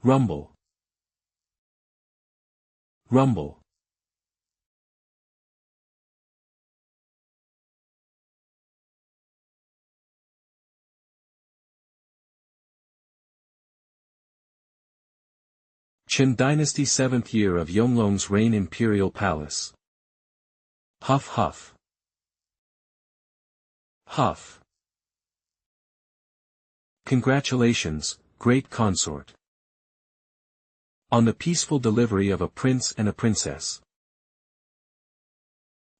Rumble. Rumble. Chen dynasty 7th year of Yonglong's reign, Imperial Palace. Huff huff. Huff. Congratulations, great consort, on the peaceful delivery of a prince and a princess.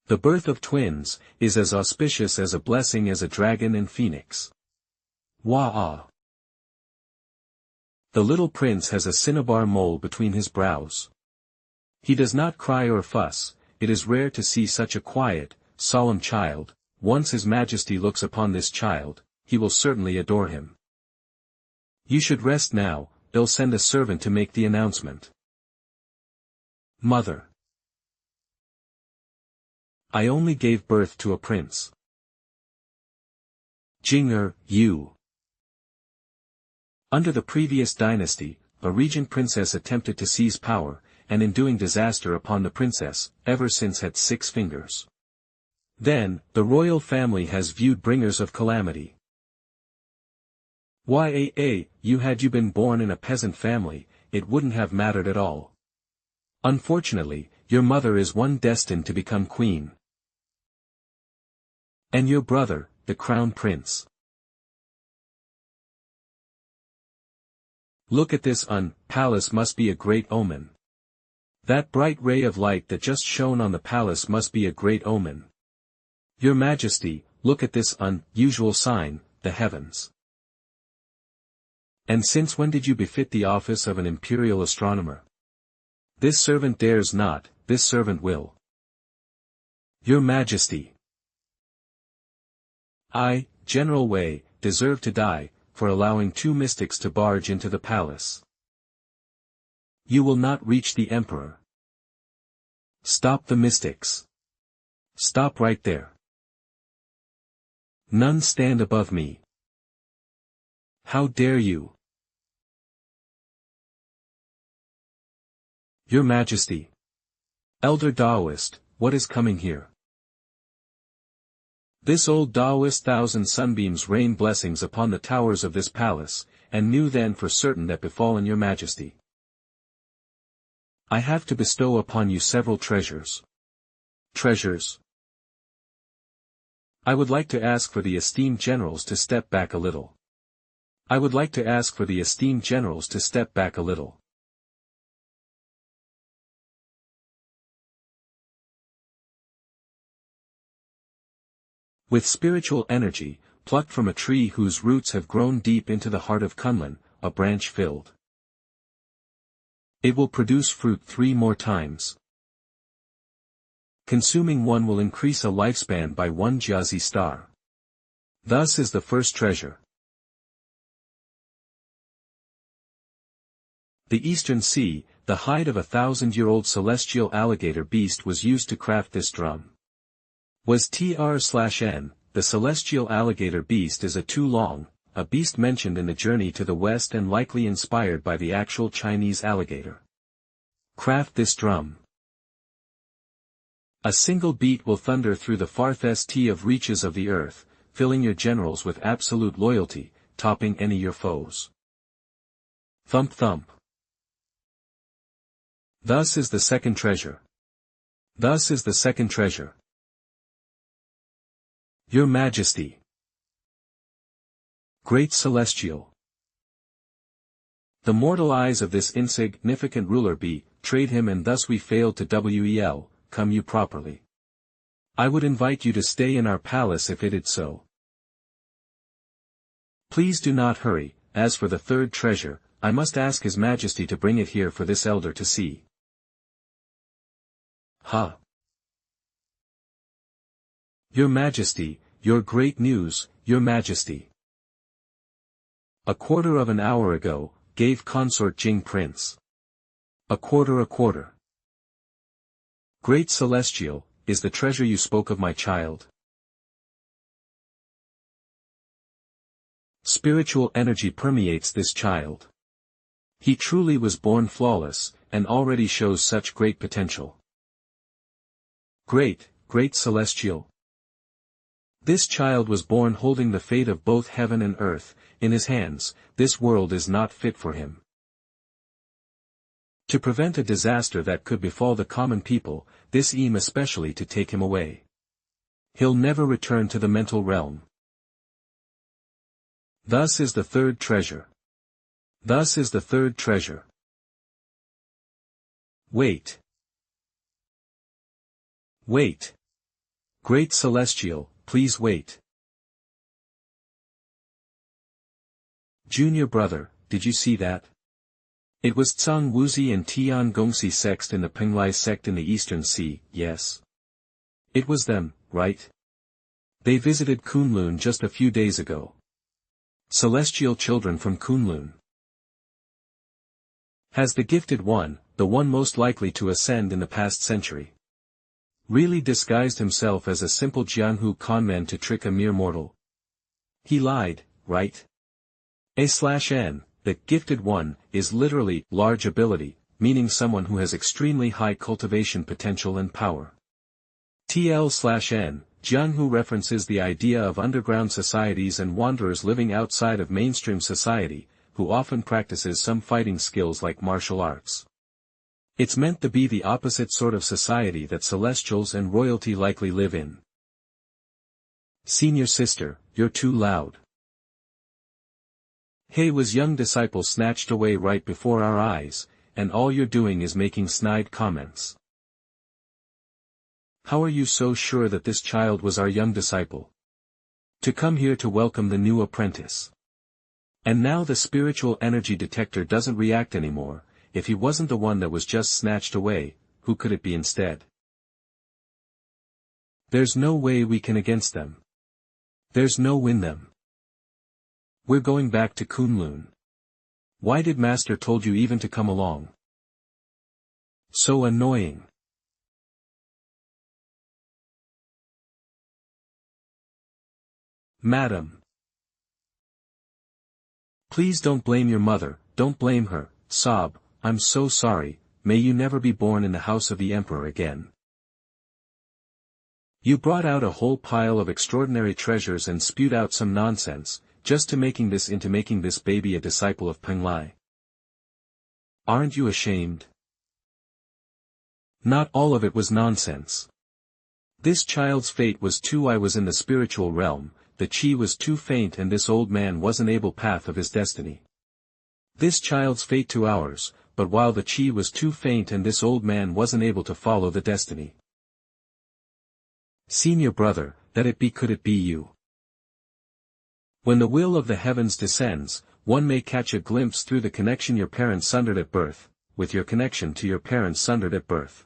The birth of twins is as auspicious as a blessing as a dragon and phoenix. Wah-ah. The little prince has a cinnabar mole between his brows. He does not cry or fuss. It is rare to see such a quiet, solemn child. Once His Majesty looks upon this child, he will certainly adore him. You should rest now, they'll send a servant to make the announcement. Mother. I only gave birth to a prince. Jing, you. Under the previous dynasty, a regent princess attempted to seize power, and in doing disaster upon the princess, ever since had 6 fingers. Then, the royal family has viewed bringers of calamity. Had you been born in a peasant family, it wouldn't have mattered at all. Unfortunately, your mother is one destined to become queen. And your brother, the crown prince. Look at this palace must be a great omen. That bright ray of light that just shone on the palace must be a great omen. Your Majesty, look at this unusual sign, the heavens. And since when did you befit the office of an imperial astronomer? This servant dares not, this servant will. Your Majesty. I, General Wei, deserve to die, for allowing 2 mystics to barge into the palace. You will not reach the emperor. Stop the mystics. Stop right there. None stand above me. How dare you? Your Majesty. Elder Taoist, what is coming here? This old Taoist 1,000 sunbeams rain blessings upon the towers of this palace, and knew then for certain that befallen your Majesty. I have to bestow upon you several treasures. Treasures. I would like to ask for the esteemed generals to step back a little. I would like to ask for the esteemed generals to step back a little. With spiritual energy, plucked from a tree whose roots have grown deep into the heart of Kunlun, a branch filled. It will produce fruit 3 more times. Consuming one will increase a lifespan by 1 Jiazi star. Thus is the first treasure. The Eastern Sea, the hide of a 1,000-year-old celestial alligator beast was used to craft this drum. Was Tr/N, the celestial alligator beast is a too long, a beast mentioned in the journey to the west and likely inspired by the actual Chinese alligator. Craft this drum. A single beat will thunder through the farthest of reaches of the earth, filling your generals with absolute loyalty, topping any your foes. Thump thump. Thus is the second treasure. Thus is the second treasure. Your Majesty. Great Celestial. The mortal eyes of this insignificant ruler betrayed him, and thus we failed to welcome you properly. I would invite you to stay in our palace if it did so. Please do not hurry. As for the third treasure, I must ask His Majesty to bring it here for this elder to see. Ha! Your Majesty, your great news, Your Majesty. A quarter of an hour ago, gave Consort Jing Prince. A quarter. Great Celestial, is the treasure you spoke of my child? Spiritual energy permeates this child. He truly was born flawless, and already shows such great potential. Great, great celestial. This child was born holding the fate of both heaven and earth in his hands. This world is not fit for him. To prevent a disaster that could befall the common people, this aim especially to take him away. He'll never return to the mental realm. Thus is the third treasure. Thus is the third treasure. Wait. Wait. Great celestial, please wait. Junior brother, did you see that? It was Tsang Wuzi and Tian Gongxi sect in the Penglai sect in the Eastern Sea, yes. It was them, right? They visited Kunlun just a few days ago. Celestial children from Kunlun. Has the gifted one, the one most likely to ascend in the past century, really disguised himself as a simple Jianhu conman to trick a mere mortal? He lied, right? A/N, the gifted one, is literally large ability, meaning someone who has extremely high cultivation potential and power. TL/N, Jianhu references the idea of underground societies and wanderers living outside of mainstream society, who often practices some fighting skills like martial arts. It's meant to be the opposite sort of society that celestials and royalty likely live in. Senior sister, you're too loud. He was young disciple snatched away right before our eyes, and all you're doing is making snide comments. How are you so sure that this child was our young disciple? To come here to welcome the new apprentice. And now the spiritual energy detector doesn't react anymore. If he wasn't the one that was just snatched away, who could it be instead? There's no way we can against them. There's no win them. We're going back to Kunlun. Why did Master told you even to come along? So annoying. Madam. Please don't blame your mother, don't blame her, sob, I'm so sorry, may you never be born in the house of the emperor again. You brought out a whole pile of extraordinary treasures and spewed out some nonsense, just to making this baby a disciple of Penglai. Aren't you ashamed? Not all of it was nonsense. This child's fate was too. I was in the spiritual realm, the chi was too faint and this old man wasn't able path of his destiny. This child's fate to ours, but while the chi was too faint and this old man wasn't able to follow the destiny. Senior brother, that it be could it be you? When the will of the heavens descends, one may catch a glimpse through the connection your parents sundered at birth, with your connection to your parents sundered at birth.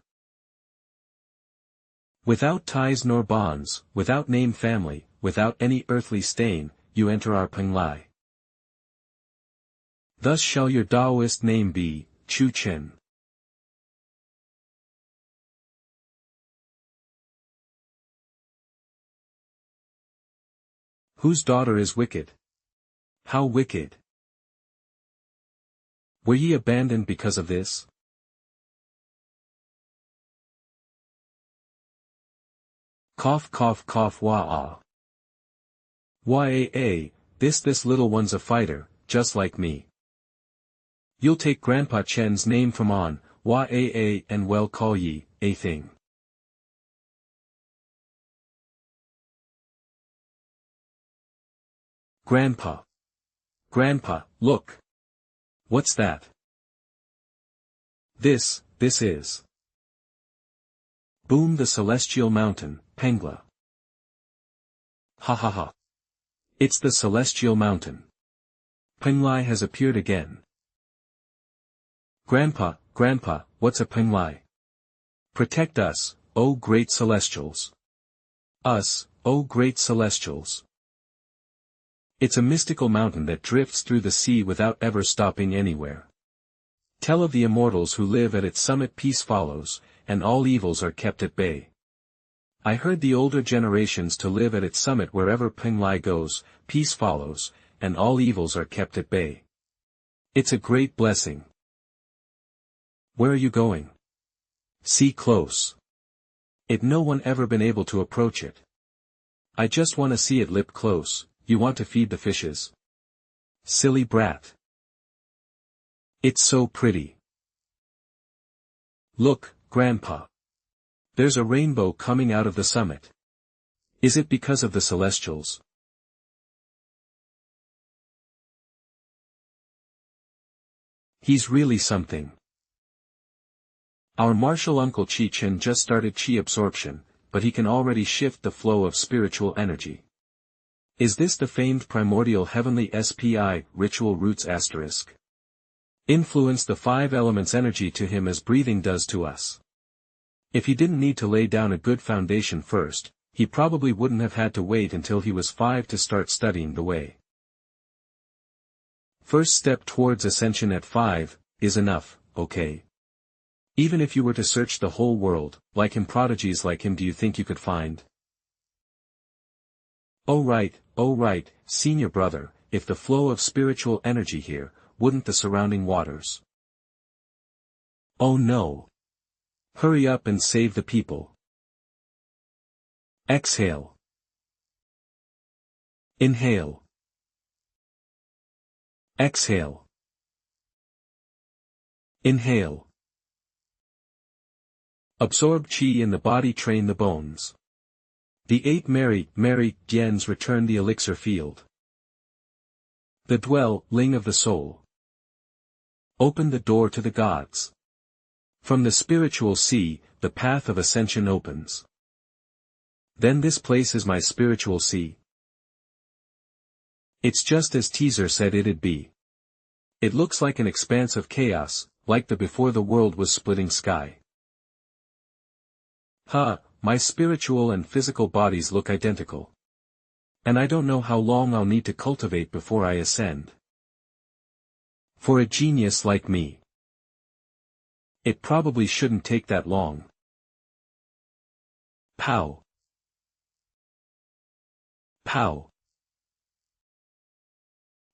Without ties nor bonds, without name family, without any earthly stain, you enter our Penglai. Thus shall your Taoist name be, Chen. Whose daughter is wicked? How wicked? Were ye abandoned because of this? Cough cough cough wah-ah. Wah-a-a, this little one's a fighter, just like me. You'll take Grandpa Chen's name from on, wah-a-a, and well call ye, a thing. Grandpa. Grandpa, look. What's that? This is. Boom, the celestial mountain, Pengla. Ha ha ha. It's the celestial mountain. Penglai has appeared again. Grandpa, what's a Penglai? Protect us, O great celestials. Us, O great celestials. It's a mystical mountain that drifts through the sea without ever stopping anywhere. Tell of the immortals who live at its summit, peace follows, and all evils are kept at bay. I heard the older generations to live at its summit wherever Penglai goes, peace follows, and all evils are kept at bay. It's a great blessing. Where are you going? See close. No one ever been able to approach it. I just want to see it lip close. You want to feed the fishes? Silly brat. It's so pretty. Look, Grandpa. There's a rainbow coming out of the summit. Is it because of the celestials? He's really something. Our martial uncle Chen just started chi absorption, but he can already shift the flow of spiritual energy. Is this the famed primordial heavenly SPI, ritual roots asterisk? Influence the five elements energy to him as breathing does to us. If he didn't need to lay down a good foundation first, he probably wouldn't have had to wait until he was 5 to start studying the way. First step towards ascension at 5, is enough, okay? Even if you were to search the whole world, like him prodigies like him do you think you could find? Oh right, senior brother, if the flow of spiritual energy here, wouldn't the surrounding waters? Oh no. Hurry up and save the people. Exhale. Inhale. Exhale. Inhale. Absorb qi in the body, train the bones. The 8 Mary Gens return the elixir field. The dwelling of the soul. Open the door to the gods. From the spiritual sea, the path of ascension opens. Then this place is my spiritual sea. It's just as teaser said it'd be. It looks like an expanse of chaos, like the before the world was splitting sky. My spiritual and physical bodies look identical. And I don't know how long I'll need to cultivate before I ascend. For a genius like me, it probably shouldn't take that long. Pow. Pow.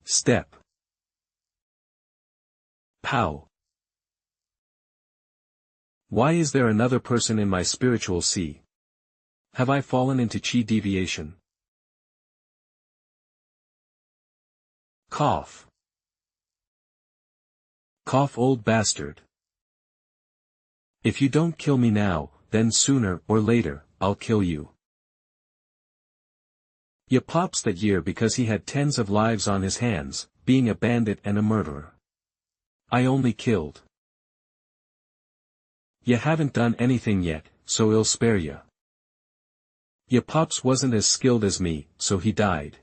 Step. Pow. Why is there another person in my spiritual sea? Have I fallen into chi deviation? Cough. Cough, old bastard. If you don't kill me now, then sooner or later, I'll kill you. Ya pops that year because he had tens of lives on his hands, being a bandit and a murderer. I only killed. Ya haven't done anything yet, so I'll spare ya. Ya pops wasn't as skilled as me, so he died.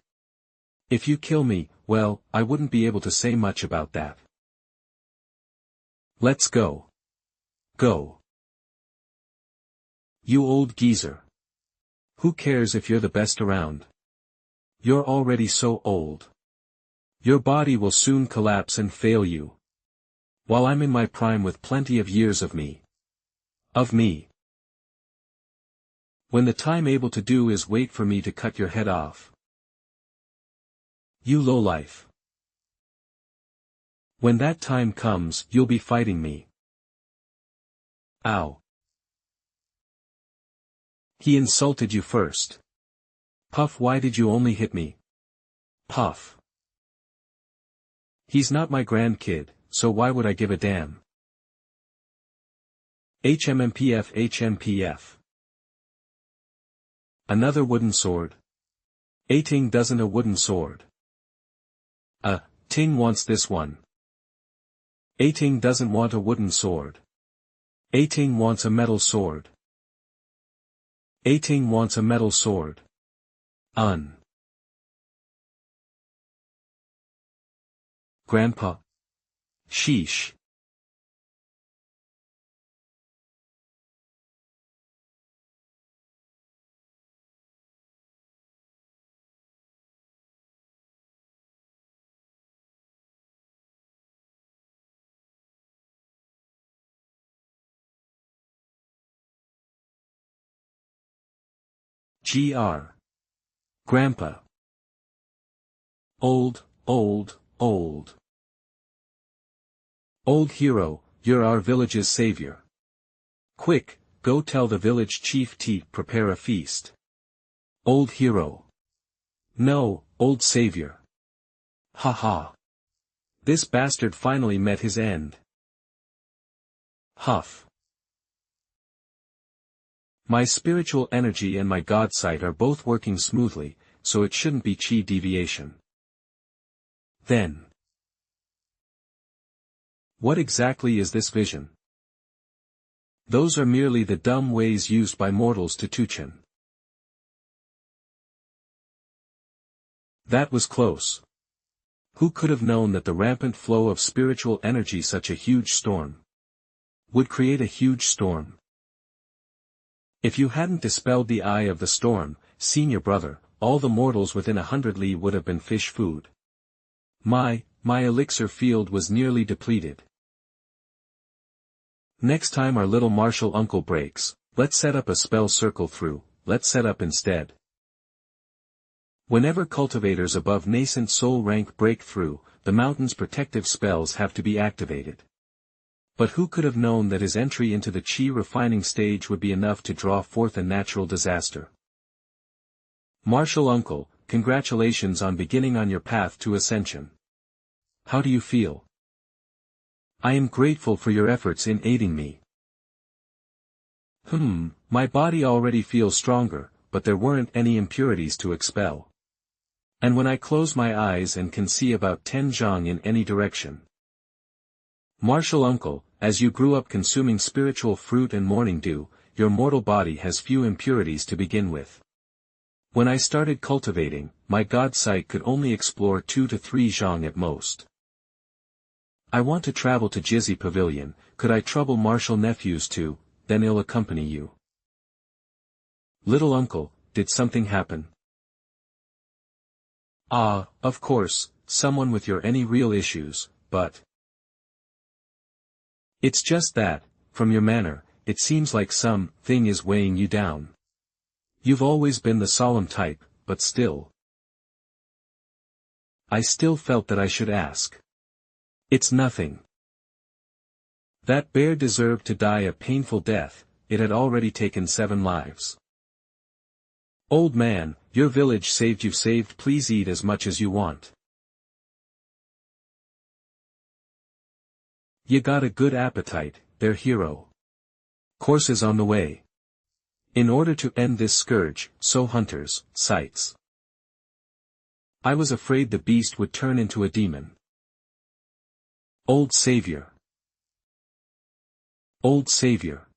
If you kill me, well, I wouldn't be able to say much about that. Let's go. Go. You old geezer. Who cares if you're the best around? You're already so old. Your body will soon collapse and fail you. While I'm in my prime with plenty of years of me. Of me. When the time able to do is wait for me to cut your head off. You lowlife. When that time comes, you'll be fighting me. Ow. He insulted you first. Puff, why did you only hit me? Puff. He's not my grandkid, so why would I give a damn? HMMPF. Another wooden sword. Ting doesn't a wooden sword. Ting wants this one. Ting doesn't want a wooden sword. Ting wants a metal sword. Ting wants a metal sword. Grandpa. Sheesh. Gr. Grandpa. Old. Old hero, you're our village's savior. Quick, go tell the village chief to prepare a feast. Old hero. No, old savior. Ha ha. This bastard finally met his end. Huff. My spiritual energy and my god sight are both working smoothly, so it shouldn't be chi deviation. Then. What exactly is this vision? Those are merely the dumb ways used by mortals to Chen. That was close. Who could have known that the rampant flow of spiritual energy, such a huge storm, would create a huge storm? If you hadn't dispelled the eye of the storm, senior brother, all the mortals within 100 li would have been fish food. My elixir field was nearly depleted. Next time our little martial uncle breaks, let's set up a spell circle through, let's set up instead. Whenever cultivators above nascent soul rank break through, the mountain's protective spells have to be activated. But who could have known that his entry into the chi refining stage would be enough to draw forth a natural disaster? Martial uncle, congratulations on beginning on your path to ascension. How do you feel? I am grateful for your efforts in aiding me. My body already feels stronger, but there weren't any impurities to expel. And when I close my eyes and can see about 10 zhang in any direction. Martial uncle, as you grew up consuming spiritual fruit and morning dew, your mortal body has few impurities to begin with. When I started cultivating, my god sight could only explore 2 to 3 zhang at most. I want to travel to Jizzy Pavilion, could I trouble martial nephews too, then I'll accompany you. Little uncle, did something happen? Ah, of course, someone with your any real issues, but... It's just that, from your manner, it seems like some thing is weighing you down. You've always been the solemn type, but still. I still felt that I should ask. It's nothing. That bear deserved to die a painful death, it had already taken 7 lives. Old man, your village saved you saved, please eat as much as you want. You got a good appetite, their hero. Course is on the way. In order to end this scourge, so hunters, sights. I was afraid the beast would turn into a demon. Old savior. Old savior.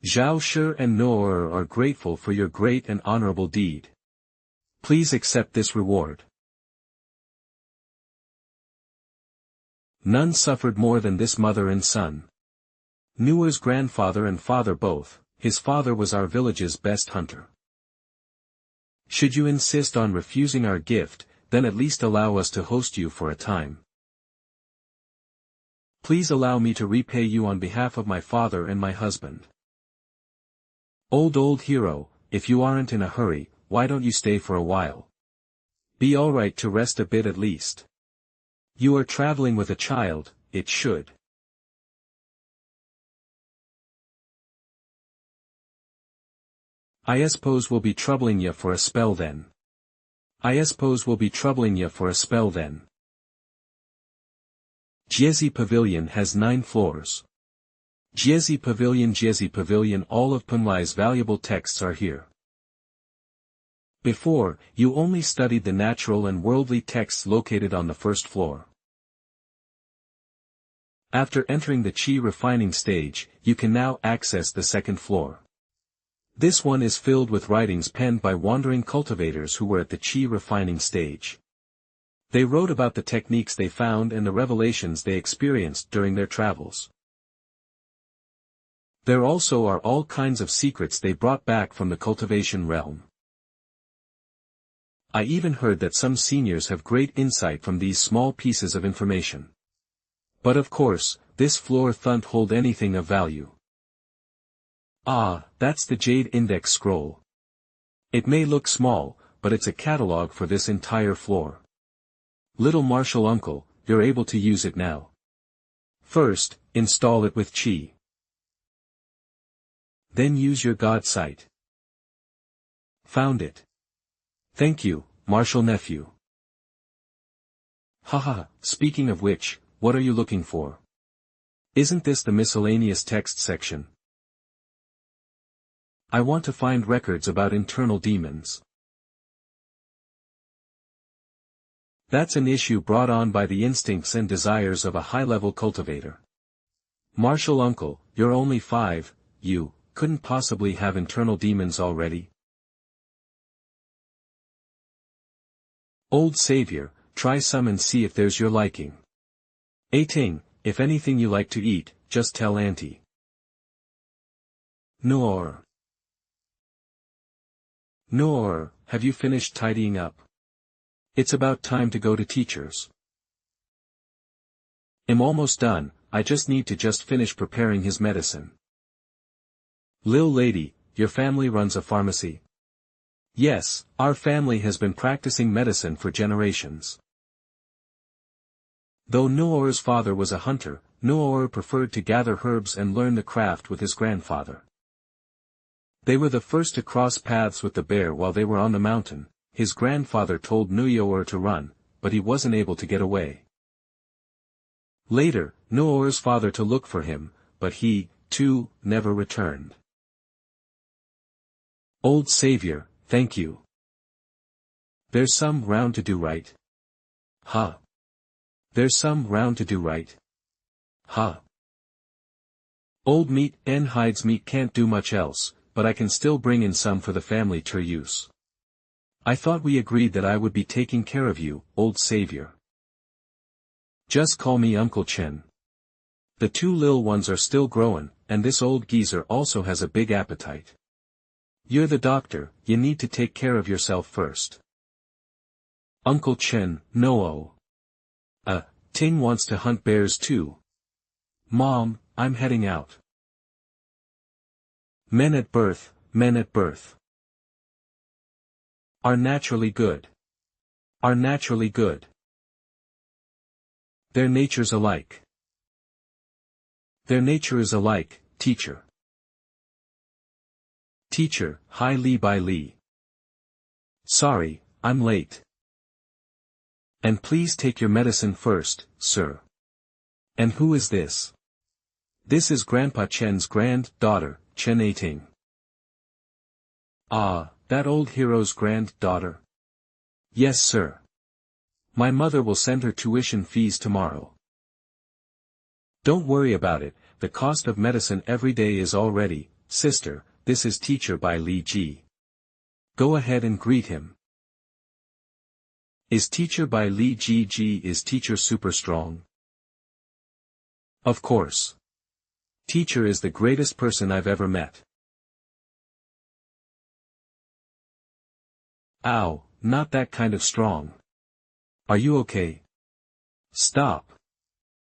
Zhao Shi and Noer are grateful for your great and honorable deed. Please accept this reward. None suffered more than this mother and son. Nuer's grandfather and father both, his father was our village's best hunter. Should you insist on refusing our gift, then at least allow us to host you for a time. Please allow me to repay you on behalf of my father and my husband. Old hero, if you aren't in a hurry, why don't you stay for a while? Be alright to rest a bit at least. You are traveling with a child, it should. I suppose we'll be troubling you for a spell then. Jizzy Pavilion has 9 floors. Jizzy Pavilion, all of Punlai's valuable texts are here. Before, you only studied the natural and worldly texts located on the first floor. After entering the chi refining stage, you can now access the second floor. This one is filled with writings penned by wandering cultivators who were at the chi refining stage. They wrote about the techniques they found and the revelations they experienced during their travels. There also are all kinds of secrets they brought back from the cultivation realm. I even heard that some seniors have great insight from these small pieces of information. But of course, this floor doesn't hold anything of value. Ah, that's the Jade Index scroll. It may look small, but it's a catalog for this entire floor. Little martial uncle, you're able to use it now. First, install it with qi. Then use your god sight. Found it. Thank you, martial nephew. Haha, speaking of which, what are you looking for? Isn't this the miscellaneous text section? I want to find records about internal demons. That's an issue brought on by the instincts and desires of a high-level cultivator. Martial uncle, you're only 5, you couldn't possibly have internal demons already. Old savior, try some and see if there's your liking. 18, if anything you like to eat, just tell auntie. Nor, have you finished tidying up? It's about time to go to teachers. I'm almost done, I just need to finish preparing his medicine. Lil lady, your family runs a pharmacy? Yes, our family has been practicing medicine for generations. Though Noor's father was a hunter, Noor preferred to gather herbs and learn the craft with his grandfather. They were the first to cross paths with the bear while they were on the mountain. His grandfather told Noor to run, but he wasn't able to get away. Later, Noor's father to look for him, but he, too, never returned. Old savior, thank you. There's some round to do right. Huh. There's some round to do right. Huh. Old meat and hides meat can't do much else, but I can still bring in some for the family to use. I thought we agreed that I would be taking care of you, old savior. Just call me Uncle Chen. The 2 lil ones are still growing, and this old geezer also has a big appetite. You're the doctor, you need to take care of yourself first. Uncle Chen, no. Ting wants to hunt bears too. Mom, I'm heading out. Men at birth. Are naturally good. Are naturally good. Their natures alike. Their nature is alike, teacher. Teacher, hi Li by Li. Sorry, I'm late. And please take your medicine first, sir. And who is this? This is Grandpa Chen's granddaughter, Chen Ting. Ah, that old hero's granddaughter? Yes, sir. My mother will send her tuition fees tomorrow. Don't worry about it, the cost of medicine every day is already, sister, this is teacher by Li Ji. Go ahead and greet him. Is teacher by Li Ji is teacher super strong? Of course. Teacher is the greatest person I've ever met. Ow, not that kind of strong. Are you okay? Stop.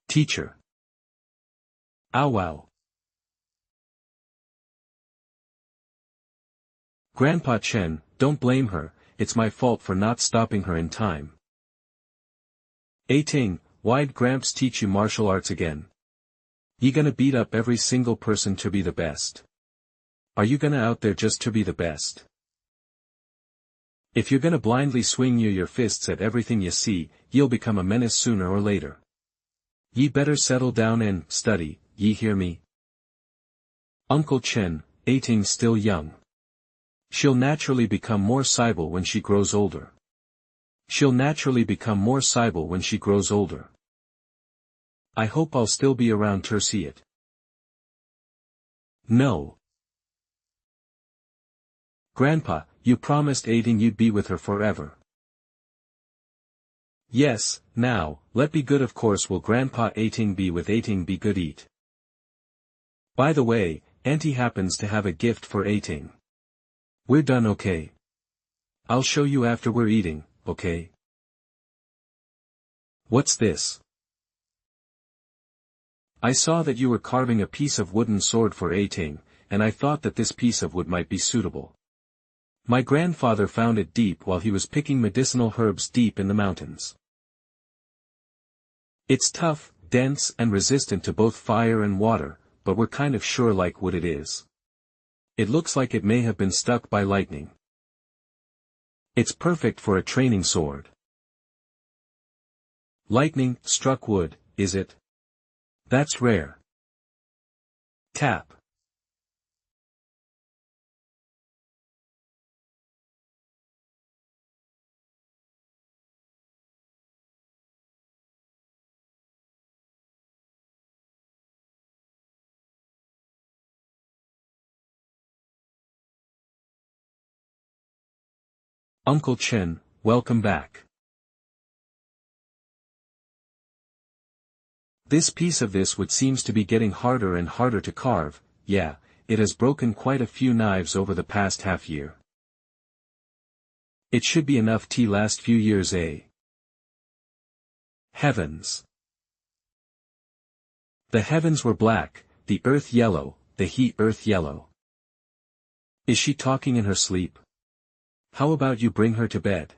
Teacher. Ow wow. Grandpa Chen, don't blame her, it's my fault for not stopping her in time. Ting, why'd Gramps teach you martial arts again? You gonna beat up every single person to be the best? Are you gonna out there just to be the best? If you're gonna blindly swing your fists at everything you see, you'll become a menace sooner or later. Ye better settle down and study, ye hear me? Uncle Chen, Ting's still young. She'll naturally become more Cybele when she grows older. I hope I'll still be around to see it. No. Grandpa, you promised Ting you'd be with her forever. Yes, now, let be good of course will Grandpa Ting be with Ting be good eat. By the way, Auntie happens to have a gift for Ting. We're done okay? I'll show you after we're eating, okay? What's this? I saw that you were carving a piece of wooden sword for Ting, and I thought that this piece of wood might be suitable. My grandfather found it deep while he was picking medicinal herbs deep in the mountains. It's tough, dense and resistant to both fire and water, but we're kind of sure like what it is. It looks like it may have been struck by lightning. It's perfect for a training sword. Lightning struck wood, is it? That's rare. Tap. Uncle Chen, welcome back. This piece of this wood seems to be getting harder and harder to carve. Yeah, it has broken quite a few knives over the past half year. It should be enough to last few years, eh? Heavens. The heavens were black, the earth yellow, the heat earth yellow. Is she talking in her sleep? How about you bring her to bed?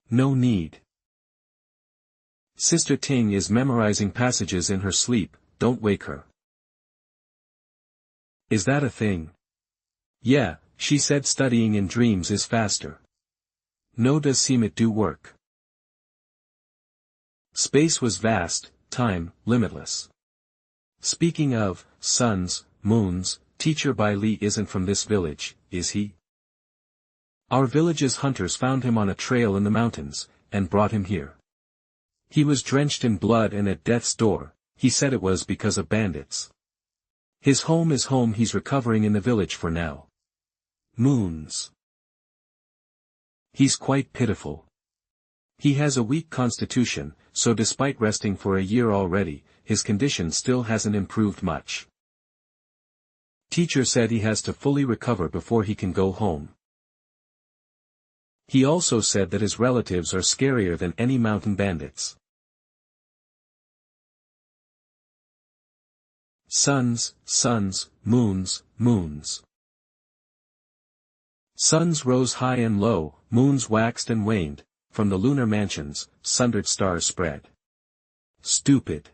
No need. Sister Ting is memorizing passages in her sleep, don't wake her. Is that a thing? Yeah, she said studying in dreams is faster. No does seem it do work. Space was vast, time, limitless. Speaking of, suns, moons, teacher Bai Li isn't from this village, is he? Our village's hunters found him on a trail in the mountains, and brought him here. He was drenched in blood and at death's door. He said it was because of bandits. His home is home, he's recovering in the village for now. Moons. He's quite pitiful. He has a weak constitution, so despite resting for a year already, his condition still hasn't improved much. Teacher said he has to fully recover before he can go home. He also said that his relatives are scarier than any mountain bandits. Suns, suns, moons, moons. Suns rose high and low, moons waxed and waned, from the lunar mansions, sundered stars spread. Stupid.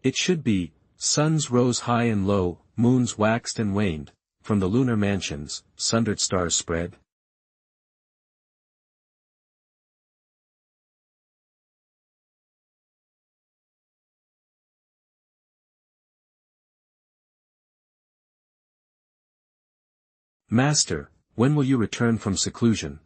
It should be, suns rose high and low, moons waxed and waned, from the lunar mansions, sundered stars spread. Master, when will you return from seclusion?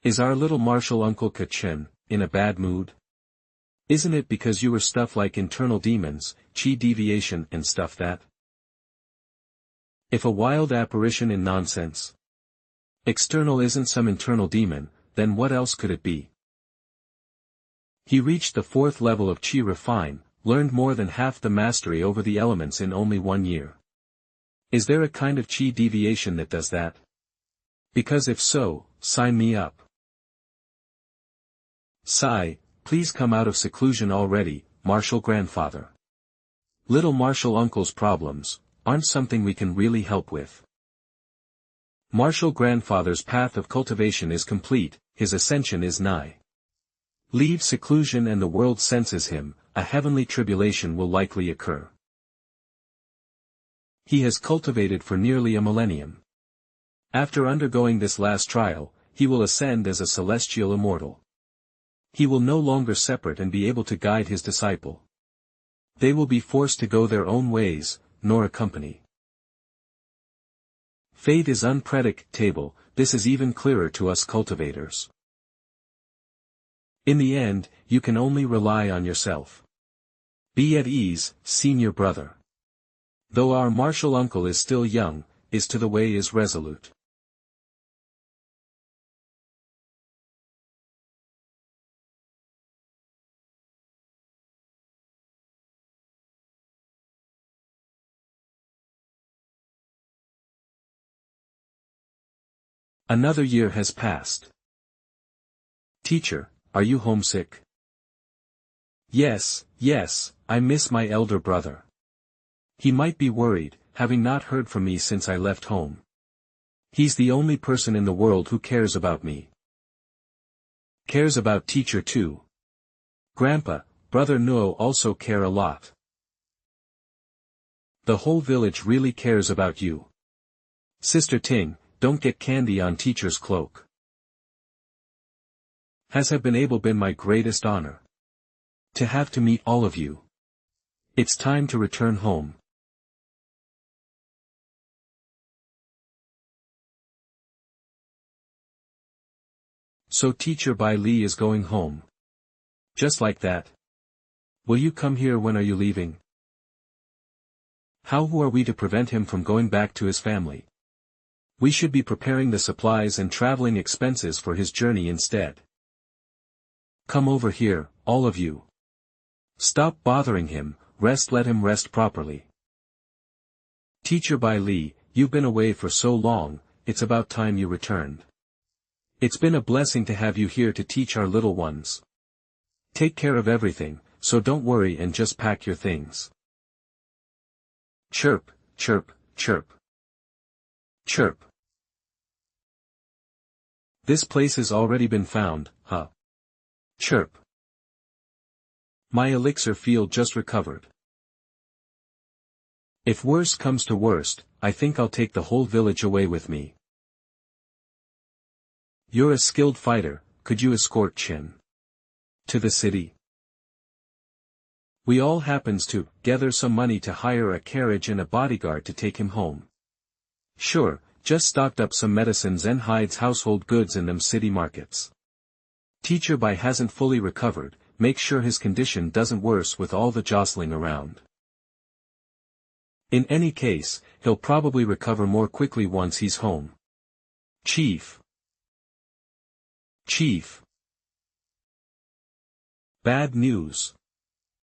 Is our little martial uncle Chen in a bad mood? Isn't it because you were stuff like internal demons, chi deviation and stuff that? If a wild apparition in nonsense. External isn't some internal demon, then what else could it be? He reached the 4th level of chi refine, learned more than half the mastery over the elements in only 1 year. Is there a kind of chi deviation that does that? Because if so, sign me up. Sigh, please come out of seclusion already, martial grandfather. Little martial uncle's problems aren't something we can really help with. Martial grandfather's path of cultivation is complete, his ascension is nigh. Leave seclusion and the world senses him, a heavenly tribulation will likely occur. He has cultivated for nearly a millennium. After undergoing this last trial, he will ascend as a celestial immortal. He will no longer separate and be able to guide his disciple. They will be forced to go their own ways, nor accompany. Fate is unpredictable, this is even clearer to us cultivators. In the end, you can only rely on yourself. Be at ease, senior brother. Though our martial uncle is still young, is to the way is resolute. Another year has passed. Teacher, are you homesick? Yes, yes, I miss my elder brother. He might be worried, having not heard from me since I left home. He's the only person in the world who cares about me. Cares about teacher too. Grandpa, brother Nuo also care a lot. The whole village really cares about you. Sister Ting, don't get candy on teacher's cloak. Has have been my greatest honor. To have to meet all of you. It's time to return home. So teacher Bai Li is going home. Just like that. Will you come here? When are you leaving? Who are we to prevent him from going back to his family? We should be preparing the supplies and traveling expenses for his journey instead. Come over here, all of you. Stop bothering him, let him rest properly. Teacher Bai Li, you've been away for so long, it's about time you returned. It's been a blessing to have you here to teach our little ones. Take care of everything, so don't worry and just pack your things. Chirp, chirp, chirp. Chirp. This place has already been found, huh? Chirp. My elixir field just recovered. If worst comes to worst, I think I'll take the whole village away with me. You're a skilled fighter, could you escort Chen to the city? We all happens to gather some money to hire a carriage and a bodyguard to take him home. Sure, just stocked up some medicines and hides household goods in them city markets. Teacher Bai hasn't fully recovered, make sure his condition doesn't worse with all the jostling around. In any case, he'll probably recover more quickly once he's home. Chief. Chief. Bad news.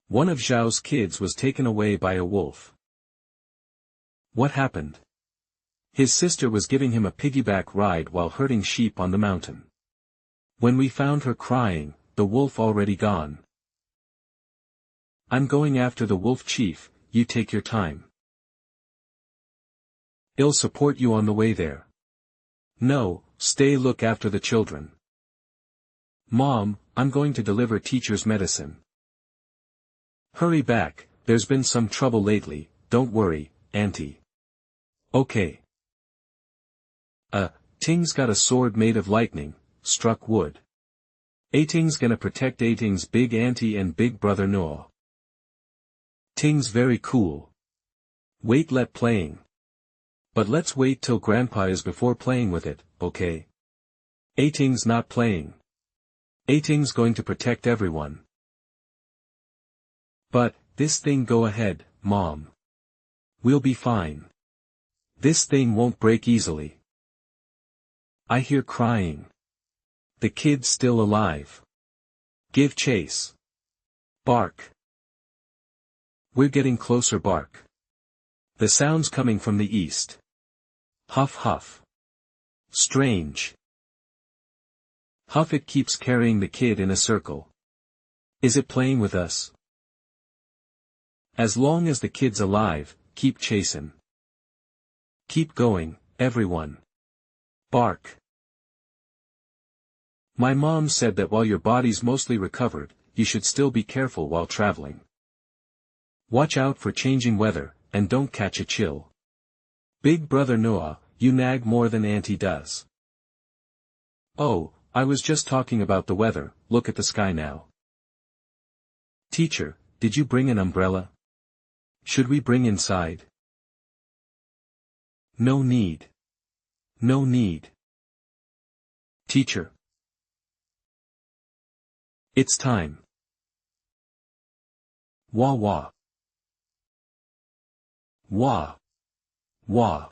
One of Zhao's kids was taken away by a wolf. What happened? His sister was giving him a piggyback ride while herding sheep on the mountain. When we found her crying, the wolf already gone. I'm going after the wolf, chief, you take your time. I'll support you on the way there. No, stay look after the children. Mom, I'm going to deliver teacher's medicine. Hurry back, there's been some trouble lately, don't worry, auntie. Okay. Ting's got a sword made of lightning, struck wood. Ting's gonna protect Ting's big auntie and big brother Noah. Ting's very cool. Wait, let playing. But let's wait till grandpa is before playing with it, okay? Ting's not playing. Ting's going to protect everyone. But, this thing go ahead, Mom. We'll be fine. This thing won't break easily. I hear crying. The kid's still alive. Give chase. Bark. We're getting closer, bark. The sound's coming from the east. Huff huff. Strange. Huff, it keeps carrying the kid in a circle. Is it playing with us? As long as the kid's alive, keep chasing. Keep going, everyone. Bark. My mom said that while your body's mostly recovered, you should still be careful while traveling. Watch out for changing weather, and don't catch a chill. Big brother Noah, you nag more than auntie does. Oh, I was just talking about the weather, look at the sky now. Teacher, did you bring an umbrella? Should we bring inside? No need. No need. Teacher. It's time. Wah wah. Wah. Wah.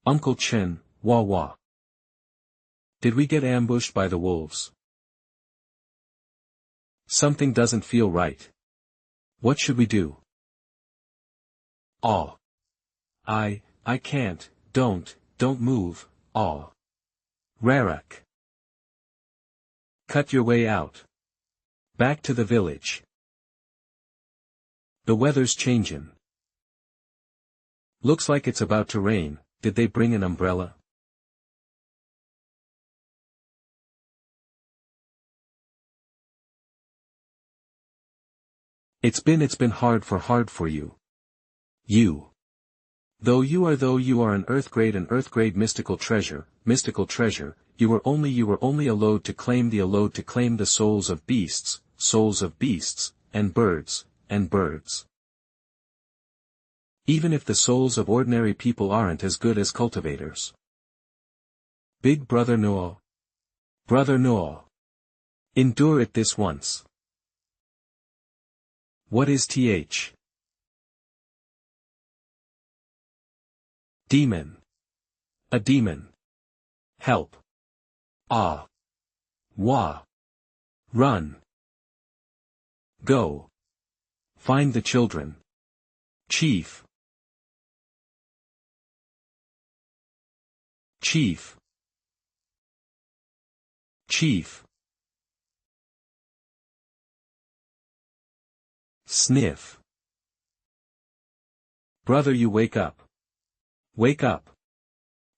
Uncle Chen, wah wah. Did we get ambushed by the wolves? Something doesn't feel right. What should we do? Oh. I can't, don't, don't move, all. Rarak. Cut your way out. Back to the village. The weather's changin'. Looks like it's about to rain. Did they bring an umbrella? It's been hard for you. You. Though you are an earth-grade mystical treasure, you were only allowed to claim the souls of beasts, and birds. Even if the souls of ordinary people aren't as good as cultivators. Big brother Noah. Brother Noah. Endure it this once. What is th? Demon. A demon. Help. Ah. Wah. Run. Go. Find the children. Chief. Chief. Chief. Sniff. Brother, you wake up. Wake up.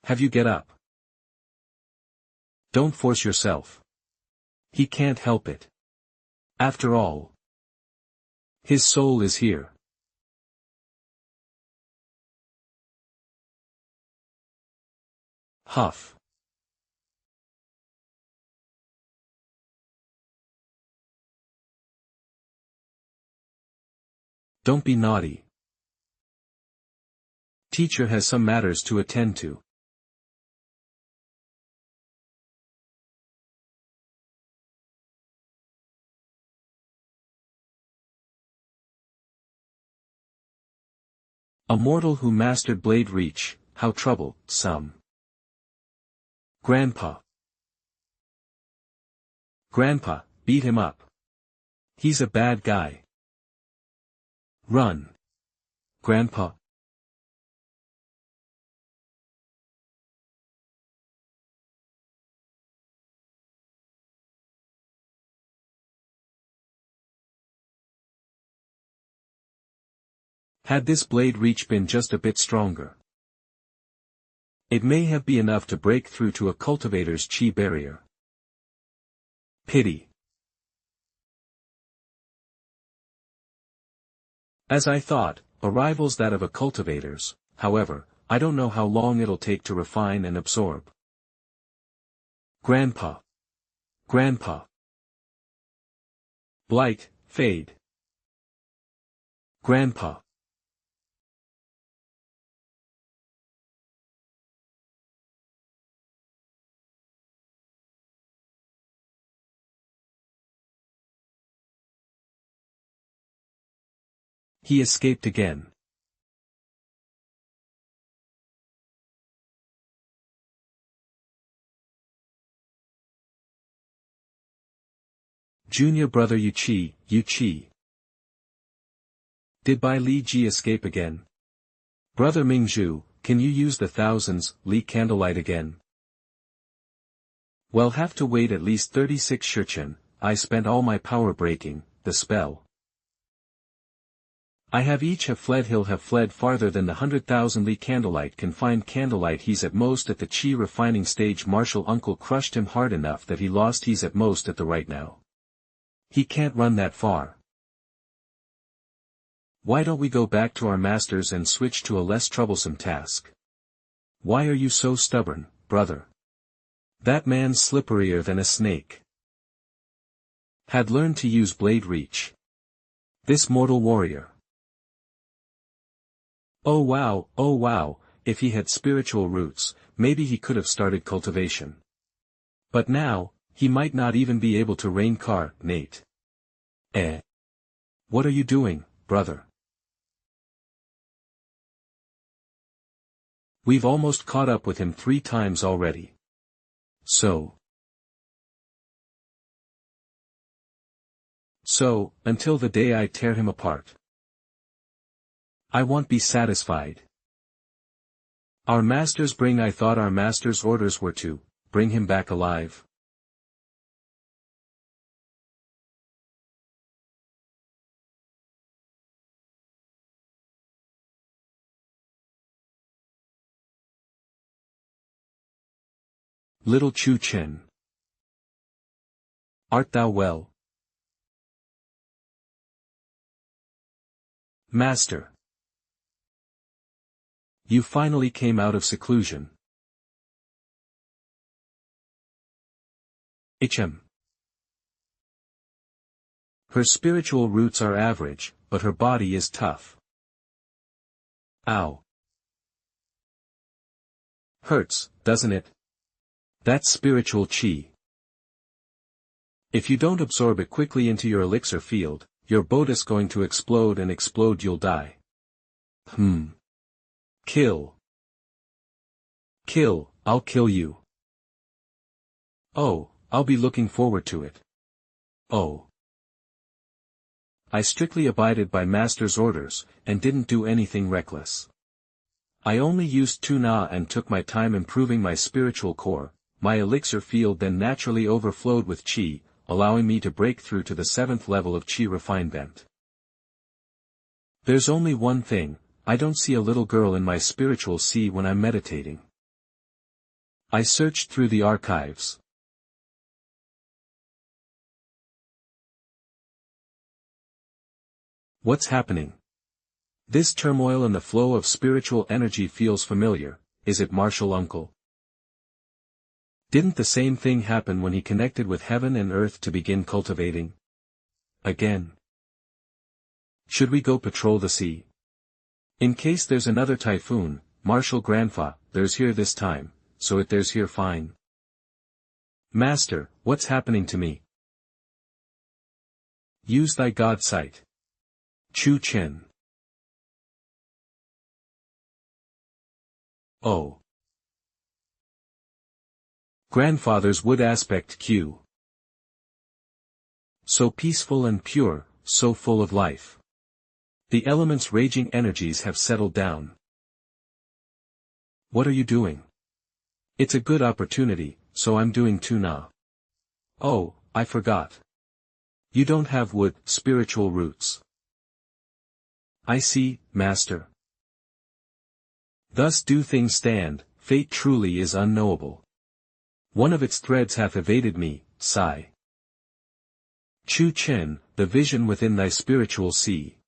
Have you get up? Don't force yourself. He can't help it. After all, his soul is here. Huff. Don't be naughty. Teacher has some matters to attend to. A mortal who mastered blade reach, how trouble, some. Grandpa. Grandpa, beat him up. He's a bad guy. Run. Grandpa. Had this blade reach been just a bit stronger, it may have been enough to break through to a cultivator's chi barrier. Pity. As I thought, a rival's that of a cultivator's, however, I don't know how long it'll take to refine and absorb. Grandpa. Grandpa. Blight, fade. Grandpa. He escaped again. Junior brother Yuchi. Did Bai Li Ji escape again? Brother Mingzhu, can you use the thousands, Li candlelight again? Well, have to wait at least 36 Shurchen. I spent all my power breaking the spell. I have fled. He'll have fled farther than the 100,000 Li candlelight can find candlelight. He's at most at the chi refining stage. Martial uncle crushed him hard enough that he lost. He's at most at the right now. He can't run that far. Why don't we go back to our masters and switch to a less troublesome task? Why are you so stubborn, brother? That man's slipperier than a snake. Had learned to use blade reach. This mortal warrior. Oh wow, if he had spiritual roots, maybe he could have started cultivation. But now, he might not even be able to reincarnate. What are you doing, brother? We've almost caught up with him 3 times already. So, until the day I tear him apart. I won't be satisfied. Our masters bring. I thought our master's orders were to bring him back alive. Little Chu Chen. Art thou well? Master. You finally came out of seclusion. HM. Her spiritual roots are average, but her body is tough. Ow. Hurts, doesn't it? That's spiritual chi. If you don't absorb it quickly into your elixir field, your body's going to explode, and explode you'll die. Kill. Kill, I'll kill you. Oh, I'll be looking forward to it. Oh. I strictly abided by master's orders, and didn't do anything reckless. I only used tuna and took my time improving my spiritual core. My elixir field then naturally overflowed with chi, allowing me to break through to the 7th level of chi refinement. There's only one thing, I don't see a little girl in my spiritual sea when I'm meditating. I searched through the archives. What's happening? This turmoil in the flow of spiritual energy feels familiar. Is it Martial Uncle? Didn't the same thing happen when he connected with heaven and earth to begin cultivating? Again. Should we go patrol the sea? In case there's another typhoon, Martial Grandpa, there's here this time, so it there's here fine. Master, what's happening to me? Use thy God sight. Chu Chen. Oh. Grandfather's wood aspect Q. So peaceful and pure, so full of life. The elements' raging energies have settled down. What are you doing? It's a good opportunity, so I'm doing tuna. Oh, I forgot. You don't have wood, spiritual roots. I see, Master. Thus do things stand, fate truly is unknowable. One of its threads hath evaded me, sigh. Chu Chen, the vision within thy spiritual sea.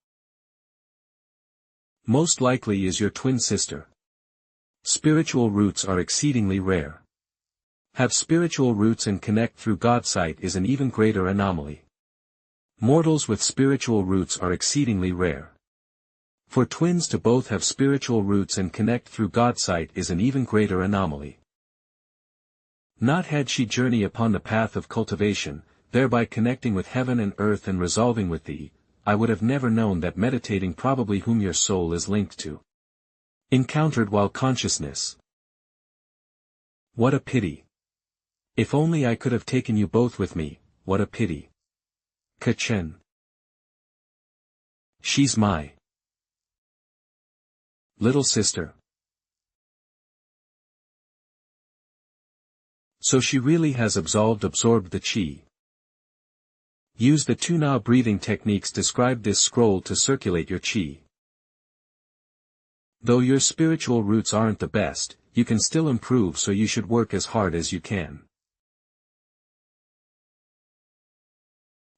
Most likely is your twin sister. Spiritual roots are exceedingly rare. Have spiritual roots and connect through God sight is an even greater anomaly. Mortals with spiritual roots are exceedingly rare. For twins to both have spiritual roots and connect through God sight is an even greater anomaly. Not had she journey upon the path of cultivation, thereby connecting with heaven and earth and resolving with thee, I would have never known that meditating probably whom your soul is linked to. Encountered while consciousness. What a pity. If only I could have taken you both with me, what a pity. Chen. She's my little sister. So she really has absorbed the chi. Use the tuna breathing techniques described this scroll to circulate your chi. Though your spiritual roots aren't the best, you can still improve, so you should work as hard as you can.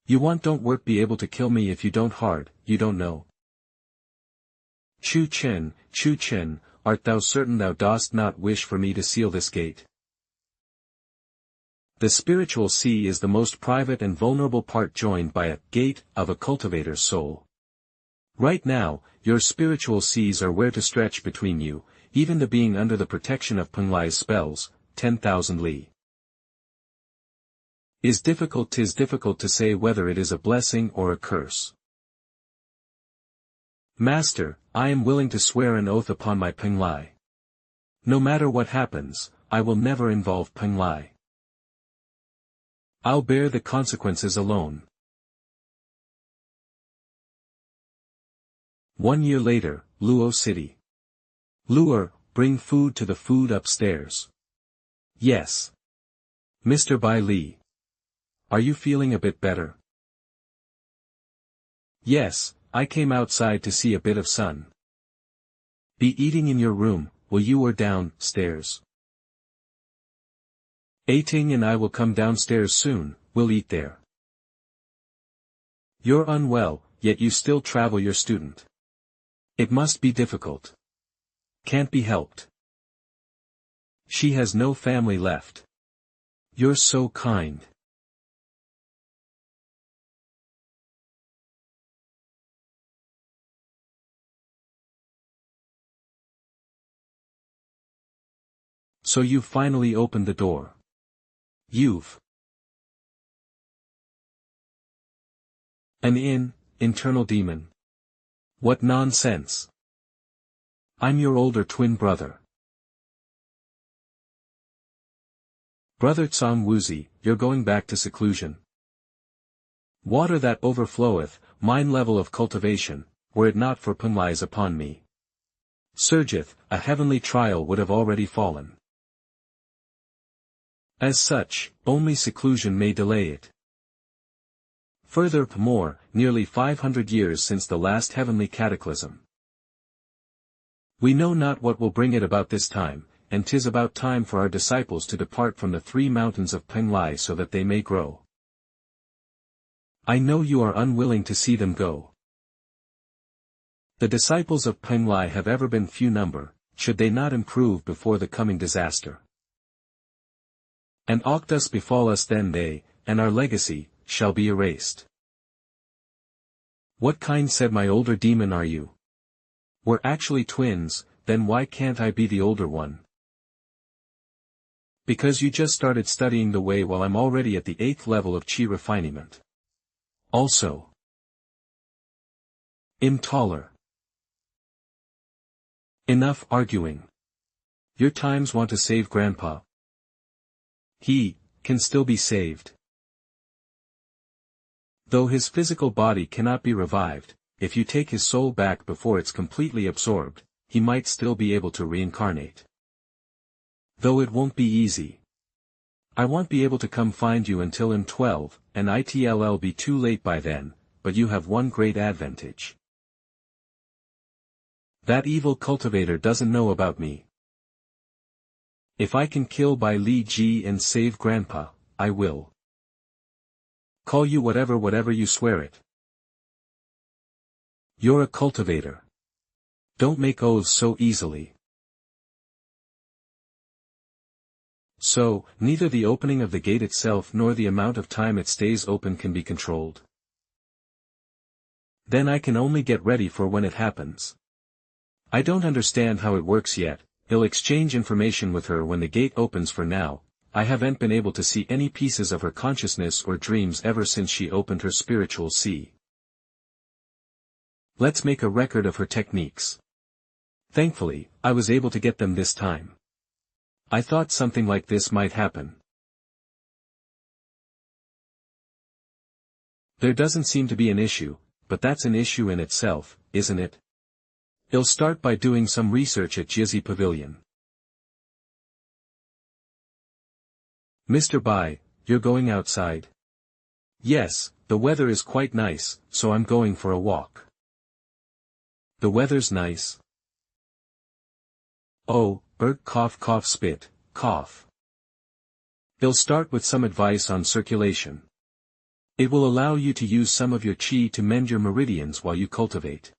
You don't work be able to kill me if you don't hard, you don't know. Chu Chen, art thou certain thou dost not wish for me to seal this gate? The spiritual sea is the most private and vulnerable part joined by a gate of a cultivator's soul. Right now, your spiritual seas are where to stretch between you, even the being under the protection of Penglai's spells, 10,000 li. Tis difficult to say whether it is a blessing or a curse. Master, I am willing to swear an oath upon my Penglai. No matter what happens, I will never involve Penglai. I'll bear the consequences alone. 1 year later, Luo City. Luo, bring food to the food upstairs. Yes. Mr. Bai Li. Are you feeling a bit better? Yes, I came outside to see a bit of sun. Be eating in your room, will you, or downstairs? Ting and I will come downstairs soon, we'll eat there. You're unwell, yet you still travel your student. It must be difficult. Can't be helped. She has no family left. You're so kind. So you finally opened the door. You've an internal demon. What nonsense. I'm your older twin brother. Brother Tsang Wuzi, you're going back to seclusion. Water that overfloweth, mine level of cultivation, were it not for Peng lies upon me. Surgeth, a heavenly trial would have already fallen. As such, only seclusion may delay it. Furthermore, nearly 500 years since the last heavenly cataclysm. We know not what will bring it about this time, and 'tis about time for our disciples to depart from the 3 mountains of Penglai so that they may grow. I know you are unwilling to see them go. The disciples of Penglai have ever been few number, should they not improve before the coming disaster. And aught does befall us then they, and our legacy, shall be erased. What kind, said my older demon, are you? We're actually twins, then why can't I be the older one? Because you just started studying the way while I'm already at the 8th level of chi refinement. Also, I'm taller. Enough arguing. Your times want to save Grandpa. He can still be saved. Though his physical body cannot be revived, if you take his soul back before it's completely absorbed, he might still be able to reincarnate. Though it won't be easy. I won't be able to come find you until I'm 12, and it'll be too late by then, but you have one great advantage. That evil cultivator doesn't know about me. If I can kill Bai Li Ji and save Grandpa, I will. Call you whatever you swear it. You're a cultivator. Don't make oaths so easily. So, neither the opening of the gate itself nor the amount of time it stays open can be controlled. Then I can only get ready for when it happens. I don't understand how it works yet. He'll exchange information with her when the gate opens. For now, I haven't been able to see any pieces of her consciousness or dreams ever since she opened her spiritual sea. Let's make a record of her techniques. Thankfully, I was able to get them this time. I thought something like this might happen. There doesn't seem to be an issue, but that's an issue in itself, isn't it? He'll start by doing some research at Jizzy Pavilion. Mr. Bai, you're going outside? Yes, the weather is quite nice, so I'm going for a walk. The weather's nice? Oh, cough spit, cough. He'll start with some advice on circulation. It will allow you to use some of your chi to mend your meridians while you cultivate.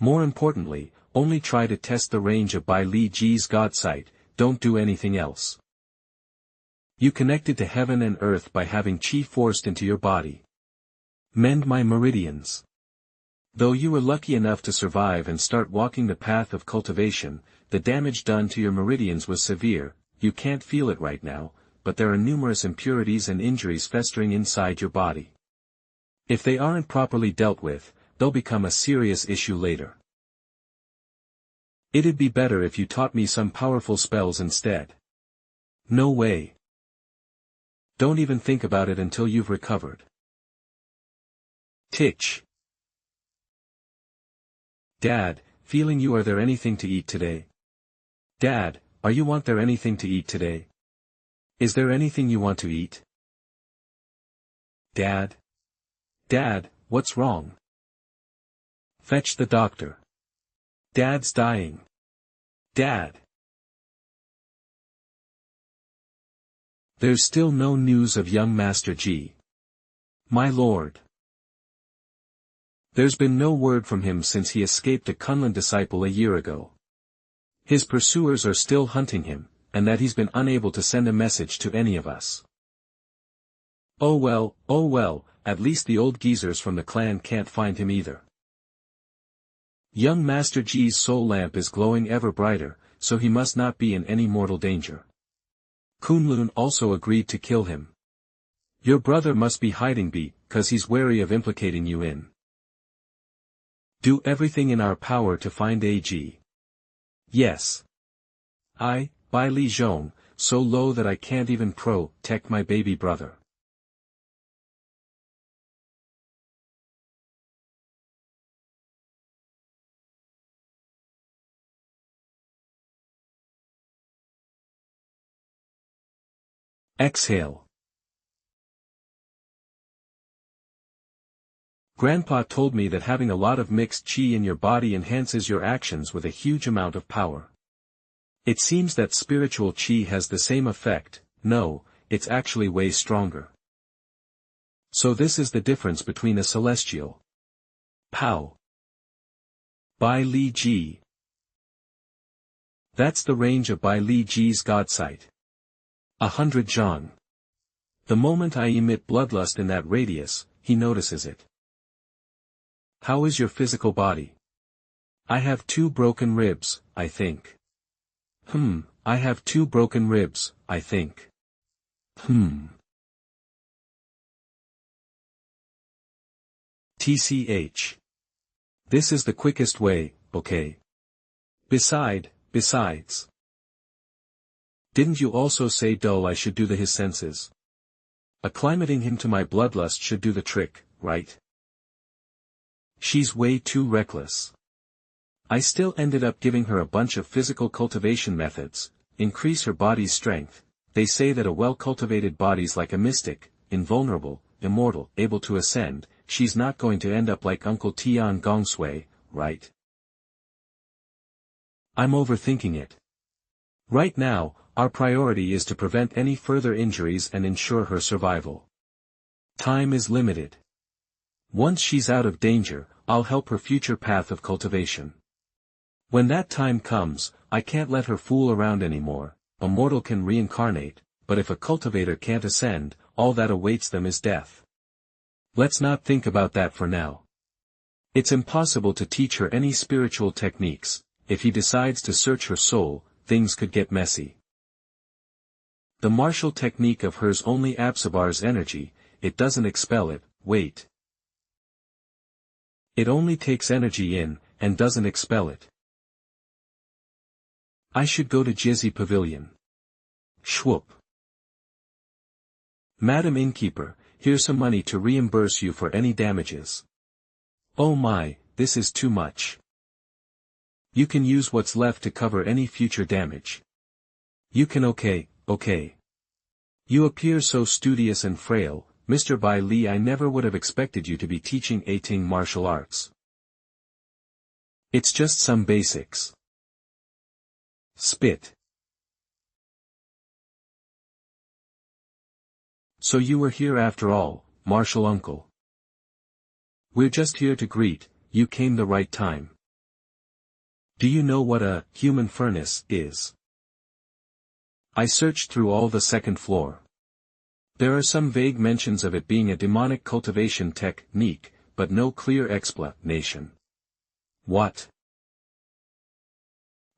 More importantly, only try to test the range of Bai Li Ji's God sight, don't do anything else. You connected to heaven and earth by having chi forced into your body. Mend my meridians. Though you were lucky enough to survive and start walking the path of cultivation, the damage done to your meridians was severe. You can't feel it right now, but there are numerous impurities and injuries festering inside your body. If they aren't properly dealt with, they'll become a serious issue later. It'd be better if you taught me some powerful spells instead. No way. Don't even think about it until you've recovered. Titch. Dad, feeling you, are there anything to eat today? Dad, want there anything to eat today? Is there anything you want to eat? Dad? Dad, what's wrong? Fetch the doctor. Dad's dying. Dad. There's still no news of young Master Ji. My lord. There's been no word from him since he escaped a Kunlun disciple a year ago. His pursuers are still hunting him, and that he's been unable to send a message to any of us. Oh well, at least the old geezers from the clan can't find him either. Young Master Ji's soul lamp is glowing ever brighter, so he must not be in any mortal danger. Kunlun also agreed to kill him. Your brother must be hiding because he's wary of implicating you in. Do everything in our power to find AG. Yes. I, Bai Li Zhong, so low that I can't even protect my baby brother. Exhale. Grandpa told me that having a lot of mixed qi in your body enhances your actions with a huge amount of power. It seems that spiritual qi has the same effect. No, it's actually way stronger. So this is the difference between a celestial Pow. Bai Li Ji. That's the range of Bai Li Ji's God sight. 100 zhang. The moment I emit bloodlust in that radius, he notices it. How is your physical body? I have 2 broken ribs, I think. I have 2 broken ribs, I think. TCH. This is the quickest way, okay? Besides. Didn't you also say dull I should do his senses? Acclimating him to my bloodlust should do the trick, right? She's way too reckless. I still ended up giving her a bunch of physical cultivation methods, increase her body's strength. They say that a well-cultivated body's like a mystic, invulnerable, immortal, able to ascend. She's not going to end up like Uncle Tian Gongsui, right? I'm overthinking it. Right now, our priority is to prevent any further injuries and ensure her survival. Time is limited. Once she's out of danger, I'll help her future path of cultivation. When that time comes, I can't let her fool around anymore. A mortal can reincarnate, but if a cultivator can't ascend, all that awaits them is death. Let's not think about that for now. It's impossible to teach her any spiritual techniques. If he decides to search her soul, things could get messy. The martial technique of hers only absorbs energy, it doesn't expel it. Wait. It only takes energy in, and doesn't expel it. I should go to Jizzy Pavilion. Schwupp. Madam Innkeeper, here's some money to reimburse you for any damages. Oh my, this is too much. You can use what's left to cover any future damage. You can okay. You appear so studious and frail, Mr. Bai Li. I never would have expected you to be teaching Ating martial arts. It's just some basics. Spit. So you were here after all, martial uncle. We're just here to greet, you came the right time. Do you know what a human furnace is? I searched through all the second floor. There are some vague mentions of it being a demonic cultivation technique, but no clear explanation. What?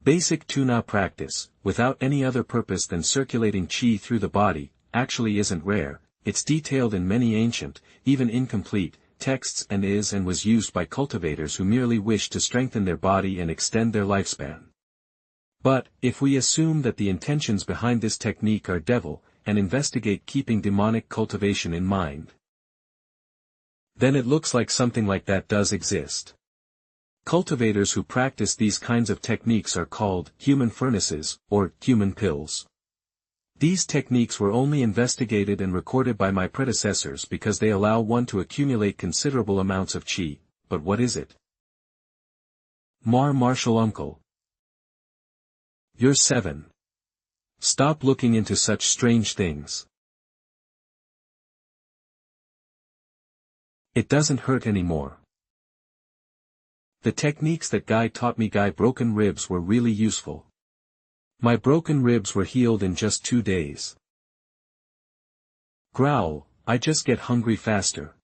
Basic tuna practice, without any other purpose than circulating qi through the body, actually isn't rare. It's detailed in many ancient, even incomplete, texts and was used by cultivators who merely wish to strengthen their body and extend their lifespan. But, if we assume that the intentions behind this technique are devil, and investigate keeping demonic cultivation in mind, then it looks like something like that does exist. Cultivators who practice these kinds of techniques are called human furnaces, or human pills. These techniques were only investigated and recorded by my predecessors because they allow one to accumulate considerable amounts of qi, but what is it? Martial uncle. You're 7. Stop looking into such strange things. It doesn't hurt anymore. The techniques that Guy taught me broken ribs were really useful. My broken ribs were healed in just 2 days. Growl, I just get hungry faster.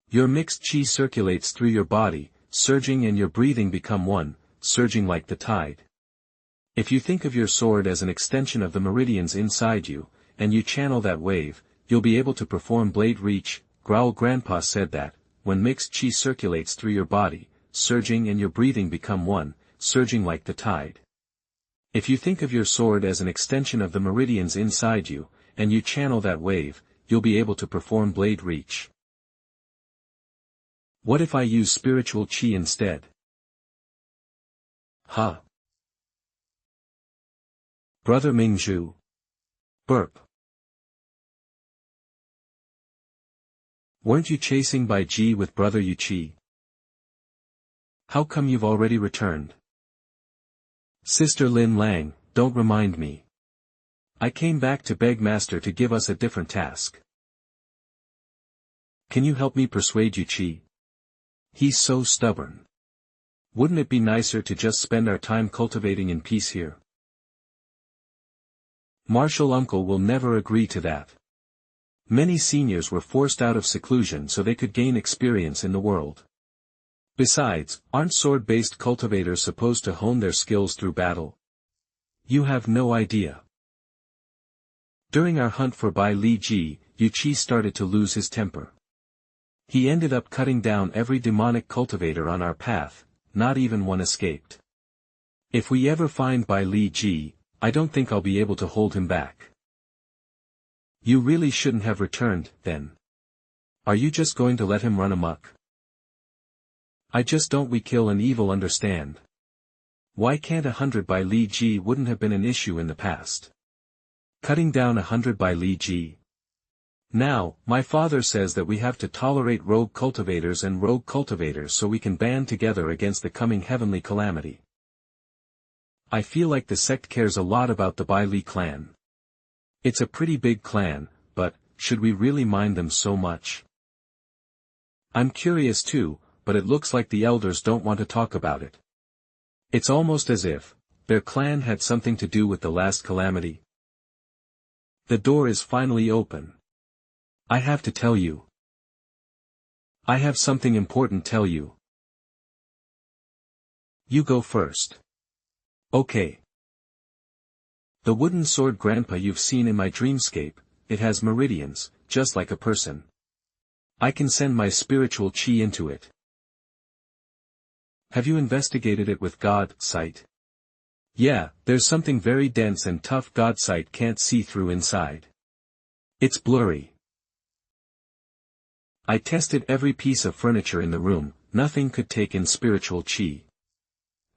Your mixed qi circulates through your body, surging, and your breathing become one, surging like the tide. If you think of your sword as an extension of the meridians inside you, and you channel that wave, you'll be able to perform blade reach. Growl. Grandpa said that, when mixed qi circulates through your body, surging, and your breathing become one, surging like the tide. If you think of your sword as an extension of the meridians inside you, and you channel that wave, you'll be able to perform blade reach. What if I use spiritual qi instead? Huh. Brother Mingzhu. Burp. Weren't you chasing Bai Ji with Brother Yuqi? How come you've already returned? Sister Lin Lang, don't remind me. I came back to beg Master to give us a different task. Can you help me persuade Yuqi? He's so stubborn. Wouldn't it be nicer to just spend our time cultivating in peace here? Martial uncle will never agree to that. Many seniors were forced out of seclusion so they could gain experience in the world. Besides, aren't sword-based cultivators supposed to hone their skills through battle? You have no idea. During our hunt for Bai Li Ji, Yuqi started to lose his temper. He ended up cutting down every demonic cultivator on our path, not even one escaped. If we ever find Bai Li Ji, I don't think I'll be able to hold him back. You really shouldn't have returned, then. Are you just going to let him run amok? I just don't. We kill an evil, understand? Why can't 100 Bai Li Ji wouldn't have been an issue in the past? Cutting down 100 Bai Li Ji. Now, my father says that we have to tolerate rogue cultivators so we can band together against the coming heavenly calamity. I feel like the sect cares a lot about the Bai Li clan. It's a pretty big clan, but, should we really mind them so much? I'm curious too, but it looks like the elders don't want to talk about it. It's almost as if their clan had something to do with the last calamity. The door is finally open. I have to tell you. I have something important to tell you. You go first. Okay. The wooden sword, Grandpa, you've seen in my dreamscape, it has meridians, just like a person. I can send my spiritual qi into it. Have you investigated it with God sight? Yeah, there's something very dense and tough God sight can't see through inside. It's blurry. I tested every piece of furniture in the room, nothing could take in spiritual qi.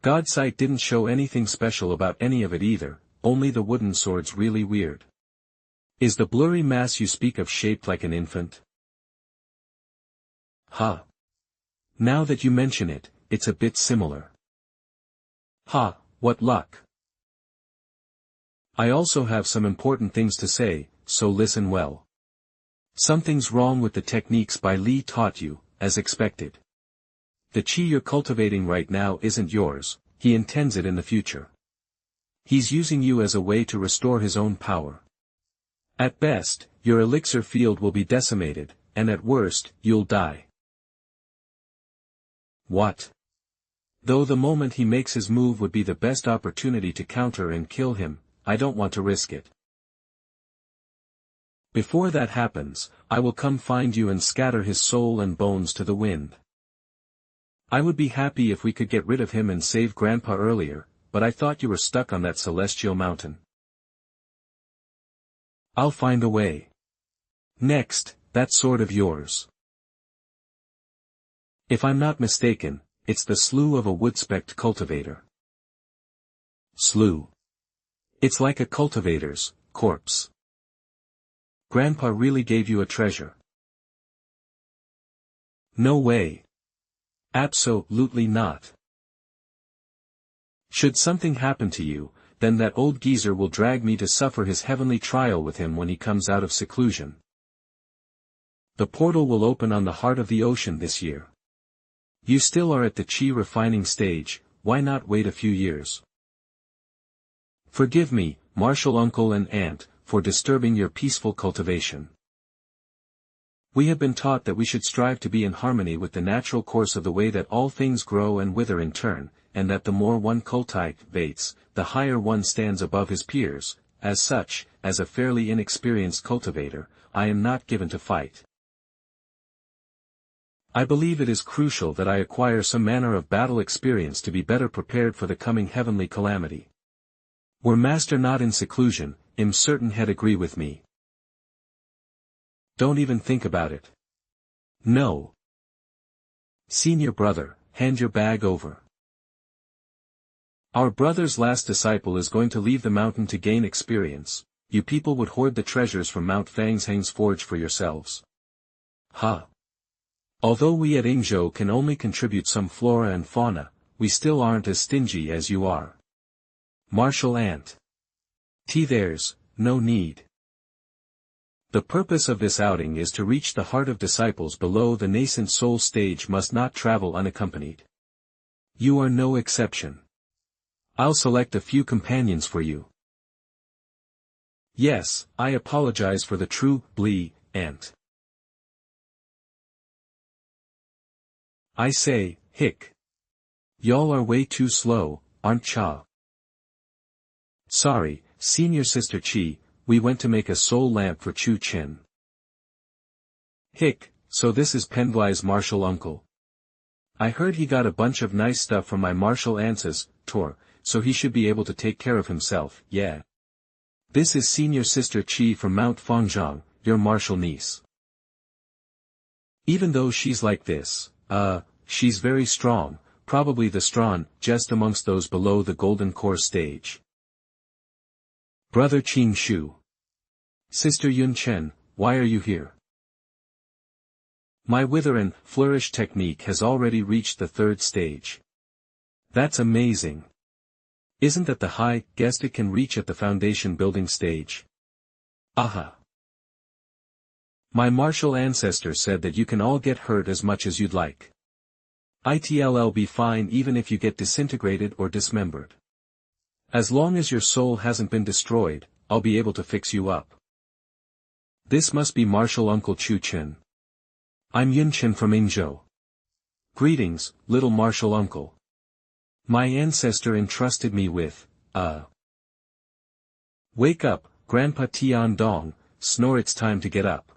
God sight didn't show anything special about any of it either, only the wooden sword's really weird. Is the blurry mass you speak of shaped like an infant? Huh. Now that you mention it, it's a bit similar. Ha, what luck. I also have some important things to say, so listen well. Something's wrong with the techniques Bai Li taught you, as expected. The qi you're cultivating right now isn't yours, he intends it in the future. He's using you as a way to restore his own power. At best, your elixir field will be decimated, and at worst, you'll die. What? Though the moment he makes his move would be the best opportunity to counter and kill him, I don't want to risk it. Before that happens, I will come find you and scatter his soul and bones to the wind. I would be happy if we could get rid of him and save Grandpa earlier, but I thought you were stuck on that celestial mountain. I'll find a way. Next, that sword of yours. If I'm not mistaken, It's the slough of a wood-specked cultivator. Slough. It's like a cultivator's corpse. Grandpa really gave you a treasure. No way. Absolutely not. Should something happen to you, then that old geezer will drag me to suffer his heavenly trial with him when he comes out of seclusion. The portal will open on the heart of the ocean this year. You still are at the chi refining stage, why not wait a few years? Forgive me, Martial Uncle and Aunt, for disturbing your peaceful cultivation. We have been taught that we should strive to be in harmony with the natural course of the way that all things grow and wither in turn, and that the more one cultivates, the higher one stands above his peers. As such, as a fairly inexperienced cultivator, I am not given to fight. I believe it is crucial that I acquire some manner of battle experience to be better prepared for the coming heavenly calamity. Were Master not in seclusion, I'm certain he'd agree with me. Don't even think about it. No. Senior brother, hand your bag over. Our brother's last disciple is going to leave the mountain to gain experience. You people would hoard the treasures from Mount Fangsheng's forge for yourselves. Huh. Although we at Yingzhou can only contribute some flora and fauna, we still aren't as stingy as you are. Martial Aunt. There's no need. The purpose of this outing is to reach the heart of disciples below the nascent soul stage must not travel unaccompanied. You are no exception. I'll select a few companions for you. Yes, I apologize for the Aunt. I say, hick. Y'all are way too slow, aren't cha? Sorry, Senior Sister Chi, we went to make a soul lamp for Chen. Hick, so this is Penblai's martial uncle. I heard he got a bunch of nice stuff from my martial ancestor, so he should be able to take care of himself, yeah. This is Senior Sister Chi from Mount Fangzhang, your martial niece. Even though she's like this, she's very strong, probably the strongest amongst those below the golden core stage. Brother Qing Shu. Sister Yun Chen, why are you here? My wither and flourish technique has already reached the 3rd stage. That's amazing. Isn't that the highest it can reach at the foundation building stage? Aha. My martial ancestor said that you can all get hurt as much as you'd like. It'll be fine even if you get disintegrated or dismembered. As long as your soul hasn't been destroyed, I'll be able to fix you up. This must be Martial Uncle Chu Chen. I'm Yun Chen from Yingzhou. Greetings, little Martial Uncle. My ancestor entrusted me with, Wake up, Grandpa Tian Dong, snore it's time to get up.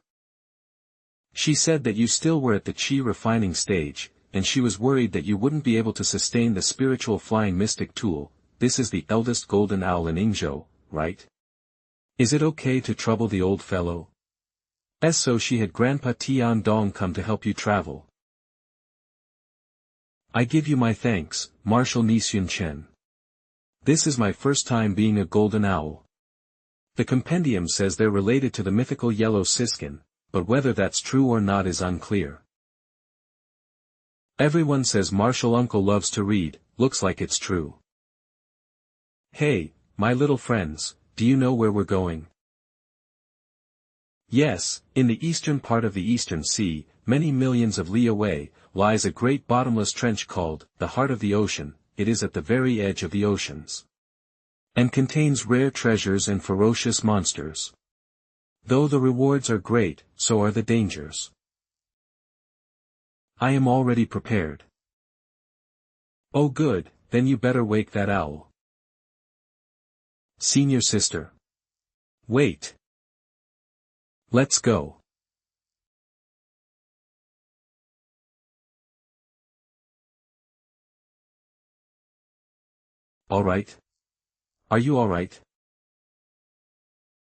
She said that you still were at the chi refining stage, and she was worried that you wouldn't be able to sustain the spiritual flying mystic tool. This is the eldest golden owl in Yingzhou, right? Is it okay to trouble the old fellow? So she had Grandpa Tian Dong come to help you travel. I give you my thanks, Martial Niece Yun Chen. This is my first time being a golden owl. The compendium says they're related to the mythical yellow siskin, but whether that's true or not is unclear. Everyone says Martial Uncle loves to read, looks like it's true. Hey, my little friends, do you know where we're going? Yes, in the eastern part of the Eastern Sea, many millions of li away, lies a great bottomless trench called, the Heart of the Ocean. It is at the very edge of the oceans. And contains rare treasures and ferocious monsters. Though the rewards are great, so are the dangers. I am already prepared. Oh good, then you better wake that owl. Senior sister. Wait. Let's go. Alright? Are you alright?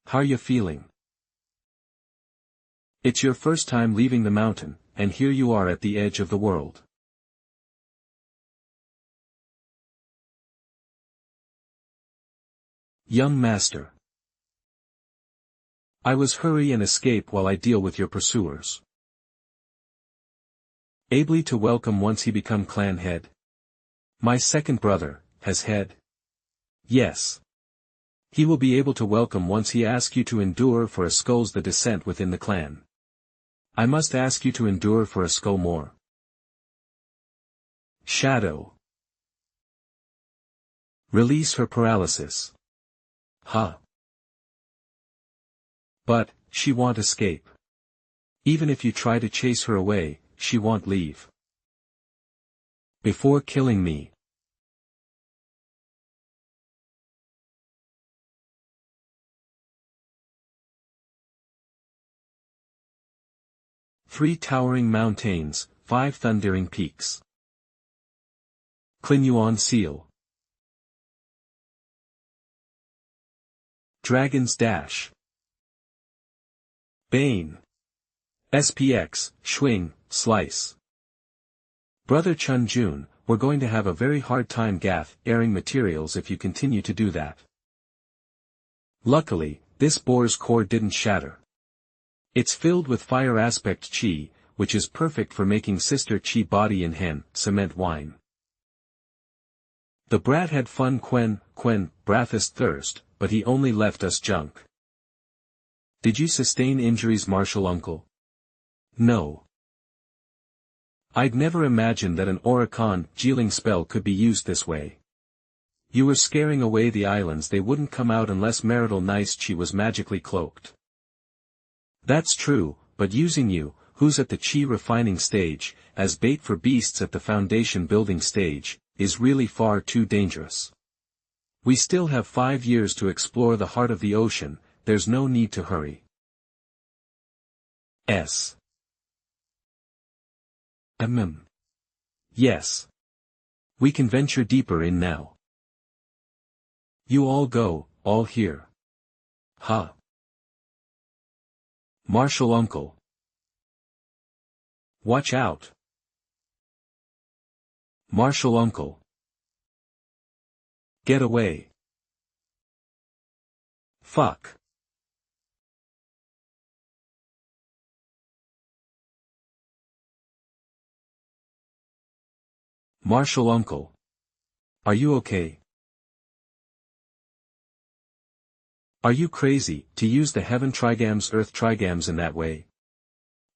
How you feeling? It's your first time leaving the mountain, and here you are at the edge of the world. Young master. I was hurry and escape while I deal with your pursuers. Ably to welcome once he become clan head. My second brother, has head. Yes. He will be able to welcome once he ask you to endure for a skull's the descent within the clan. I must ask you to endure for a skull more. Shadow. Release her paralysis. Huh. But, she won't escape. Even if you try to chase her away, she won't leave. Before killing me. Three towering mountains, 5 thundering peaks. Clinuan seal. Dragon's dash. Bane. SPX, swing, slice. Brother Chun Jun, we're going to have a very hard time airing materials if you continue to do that. Luckily, this boar's core didn't shatter. It's filled with fire aspect chi, which is perfect for making sister chi body in hen, cement wine. The brat had fun quen, brathest thirst, but he only left us junk. Did you sustain injuries, martial uncle? No. I'd never imagined that an Oricon Jeeling spell could be used this way. You were scaring away the islands, they wouldn't come out unless marital nice chi was magically cloaked. That's true, but using you, who's at the chi refining stage, as bait for beasts at the foundation building stage, is really far too dangerous. We still have 5 years to explore the heart of the ocean, there's no need to hurry. S. Yes. We can venture deeper in now. You all go, all here. Huh. Martial uncle. Watch out. Martial uncle. Get away. Fuck. Martial uncle. Are you okay? Are you crazy, to use the heaven trigams earth trigams in that way?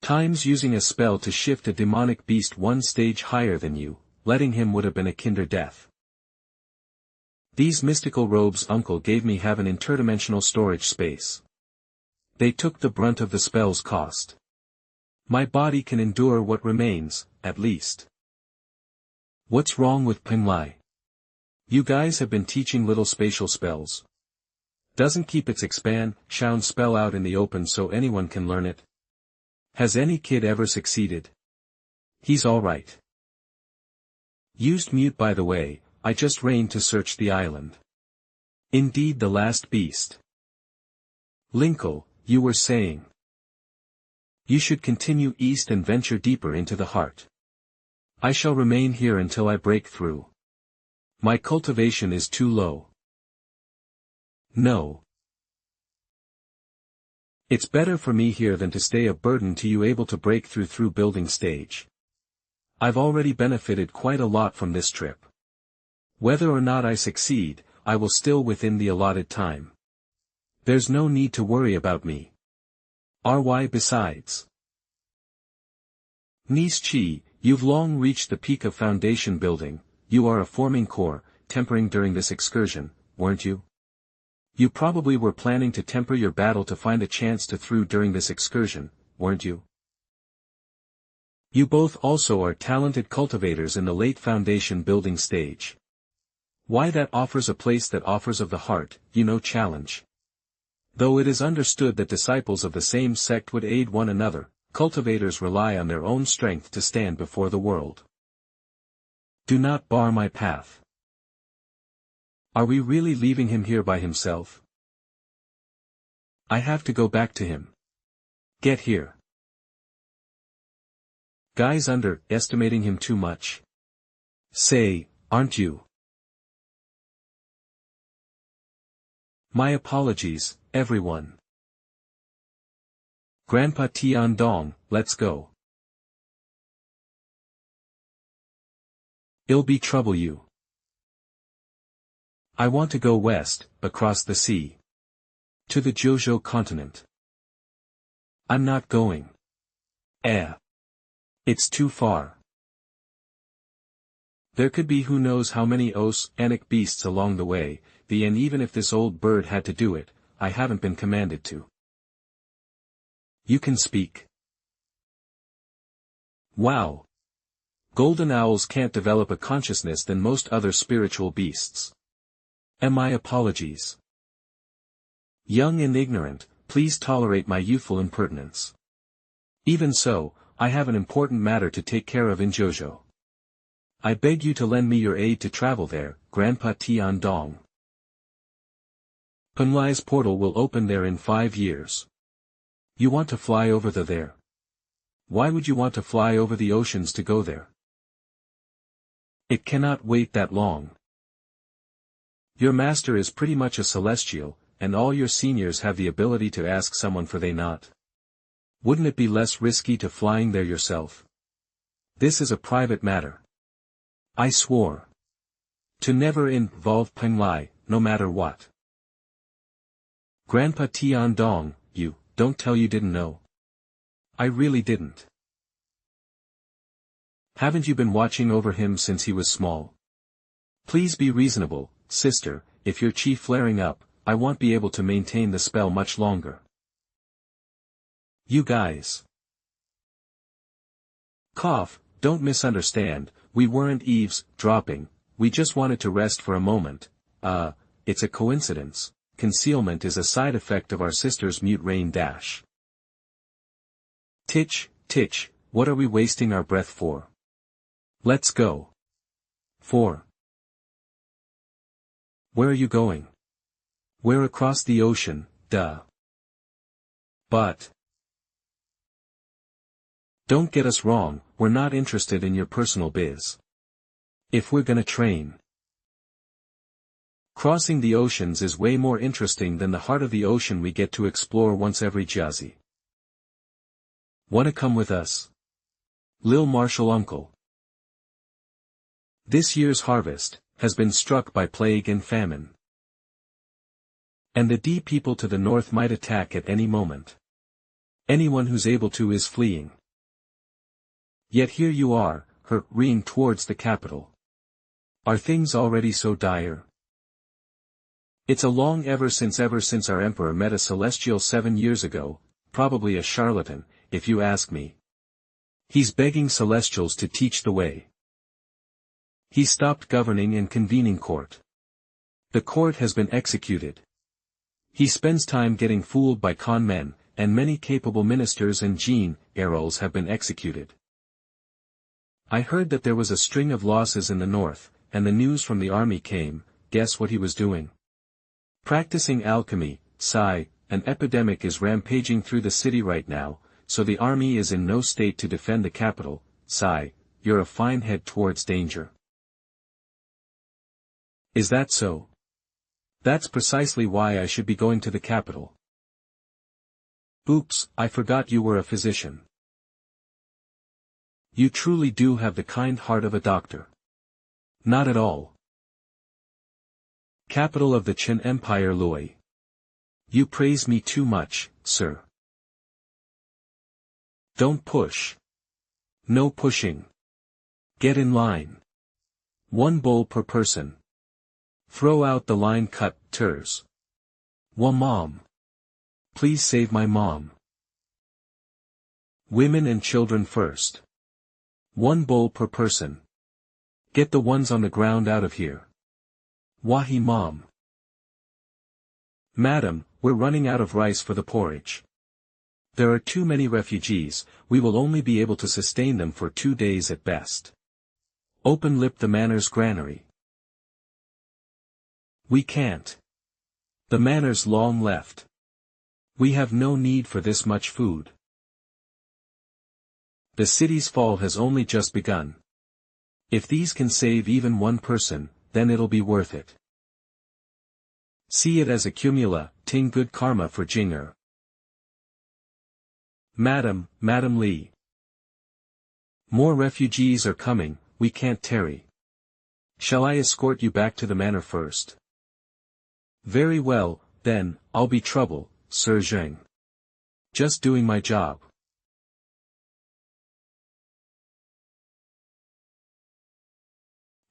Times using a spell to shift a demonic beast 1 stage higher than you, letting him would have been a kinder death. These mystical robes uncle gave me have an interdimensional storage space. They took the brunt of the spell's cost. My body can endure what remains, at least. What's wrong with Pingli? You guys have been teaching little spatial spells. Doesn't keep its expand, shound spell out in the open so anyone can learn it. Has any kid ever succeeded? He's alright. Used mute by the way, I just reigned to search the island. Indeed the last beast. Linkle, you were saying. You should continue east and venture deeper into the heart. I shall remain here until I break through. My cultivation is too low. No. It's better for me here than to stay a burden to you able to break through building stage. I've already benefited quite a lot from this trip. Whether or not I succeed, I will still within the allotted time. There's no need to worry about me. RY besides. Niece Chi, you've long reached the peak of foundation building, you are a forming core, tempering during this excursion, weren't you? You probably were planning to temper your battle to find a chance to through during this excursion, weren't you? You both also are talented cultivators in the late foundation building stage. Why that offers a place that offers of the heart, challenge. Though it is understood that disciples of the same sect would aid one another, cultivators rely on their own strength to stand before the world. Do not bar my path. Are we really leaving him here by himself? I have to go back to him. Get here. Guys underestimating him too much. Say, aren't you? My apologies, everyone. Grandpa Tiandong, let's go. It'll be trouble you. I want to go west, across the sea. To the Shoujo continent. I'm not going. It's too far. There could be who knows how many oceanic beasts along the way, and even if this old bird had to do it, I haven't been commanded to. You can speak. Wow. Golden owls can't develop a consciousness than most other spiritual beasts. My apologies. Young and ignorant, please tolerate my youthful impertinence. Even so, I have an important matter to take care of in Shoujo. I beg you to lend me your aid to travel there, Grandpa Tiandong. Penlai's portal will open there in 5 years. You want to fly over there? Why would you want to fly over the oceans to go there? It cannot wait that long. Your master is pretty much a celestial, and all your seniors have the ability to ask someone for they not. Wouldn't it be less risky to flying there yourself? This is a private matter. I swore to never involve Penlai, no matter what. Grandpa Tiandong, don't tell you didn't know. I really didn't. Haven't you been watching over him since he was small? Please be reasonable, sister, if your chi flaring up, I won't be able to maintain the spell much longer. You guys. Cough, don't misunderstand, we weren't eavesdropping, we just wanted to rest for a moment. It's a coincidence, concealment is a side effect of our sister's mute rain dash. Titch, what are we wasting our breath for? Let's go. 4. Where are you going? We're across the ocean, duh. But. Don't get us wrong, we're not interested in your personal biz. If we're gonna train. Crossing the oceans is way more interesting than the heart of the ocean we get to explore once every jazzy. Wanna come with us? Lil Marshall Uncle. This year's harvest has been struck by plague and famine. And the D people to the north might attack at any moment. Anyone who's able to is fleeing. Yet here you are, hurrying towards the capital. Are things already so dire? It's a long ever since our emperor met a celestial 7 years ago, probably a charlatan, if you ask me. He's begging celestials to teach the way. He stopped governing and convening court. The court has been executed. He spends time getting fooled by con men, and many capable ministers and generals have been executed. I heard that there was a string of losses in the north, and the news from the army came. Guess what he was doing? Practicing alchemy. An epidemic is rampaging through the city right now, so the army is in no state to defend the capital. You're a fine head towards danger. Is that so? That's precisely why I should be going to the capital. Oops, I forgot you were a physician. You truly do have the kind heart of a doctor. Not at all. Capital of the Chen Empire Lui. You praise me too much, sir. Don't push. No pushing. Get in line. 1 bowl per person. Throw out the line cutters. Mom. Please save my mom. Women and children first. 1 bowl per person. Get the ones on the ground out of here. Wahi mom. Madam, we're running out of rice for the porridge. There are too many refugees, we will only be able to sustain them for 2 days at best. Open lip the manor's granary. We can't. The manor's long left. We have no need for this much food. The city's fall has only just begun. If these can save even 1 person, then it'll be worth it. See it as a cumula, ting good karma for Jinger. Madam Li. More refugees are coming, we can't tarry. Shall I escort you back to the manor first? Very well, then, I'll be trouble, Sir Jing. Just doing my job.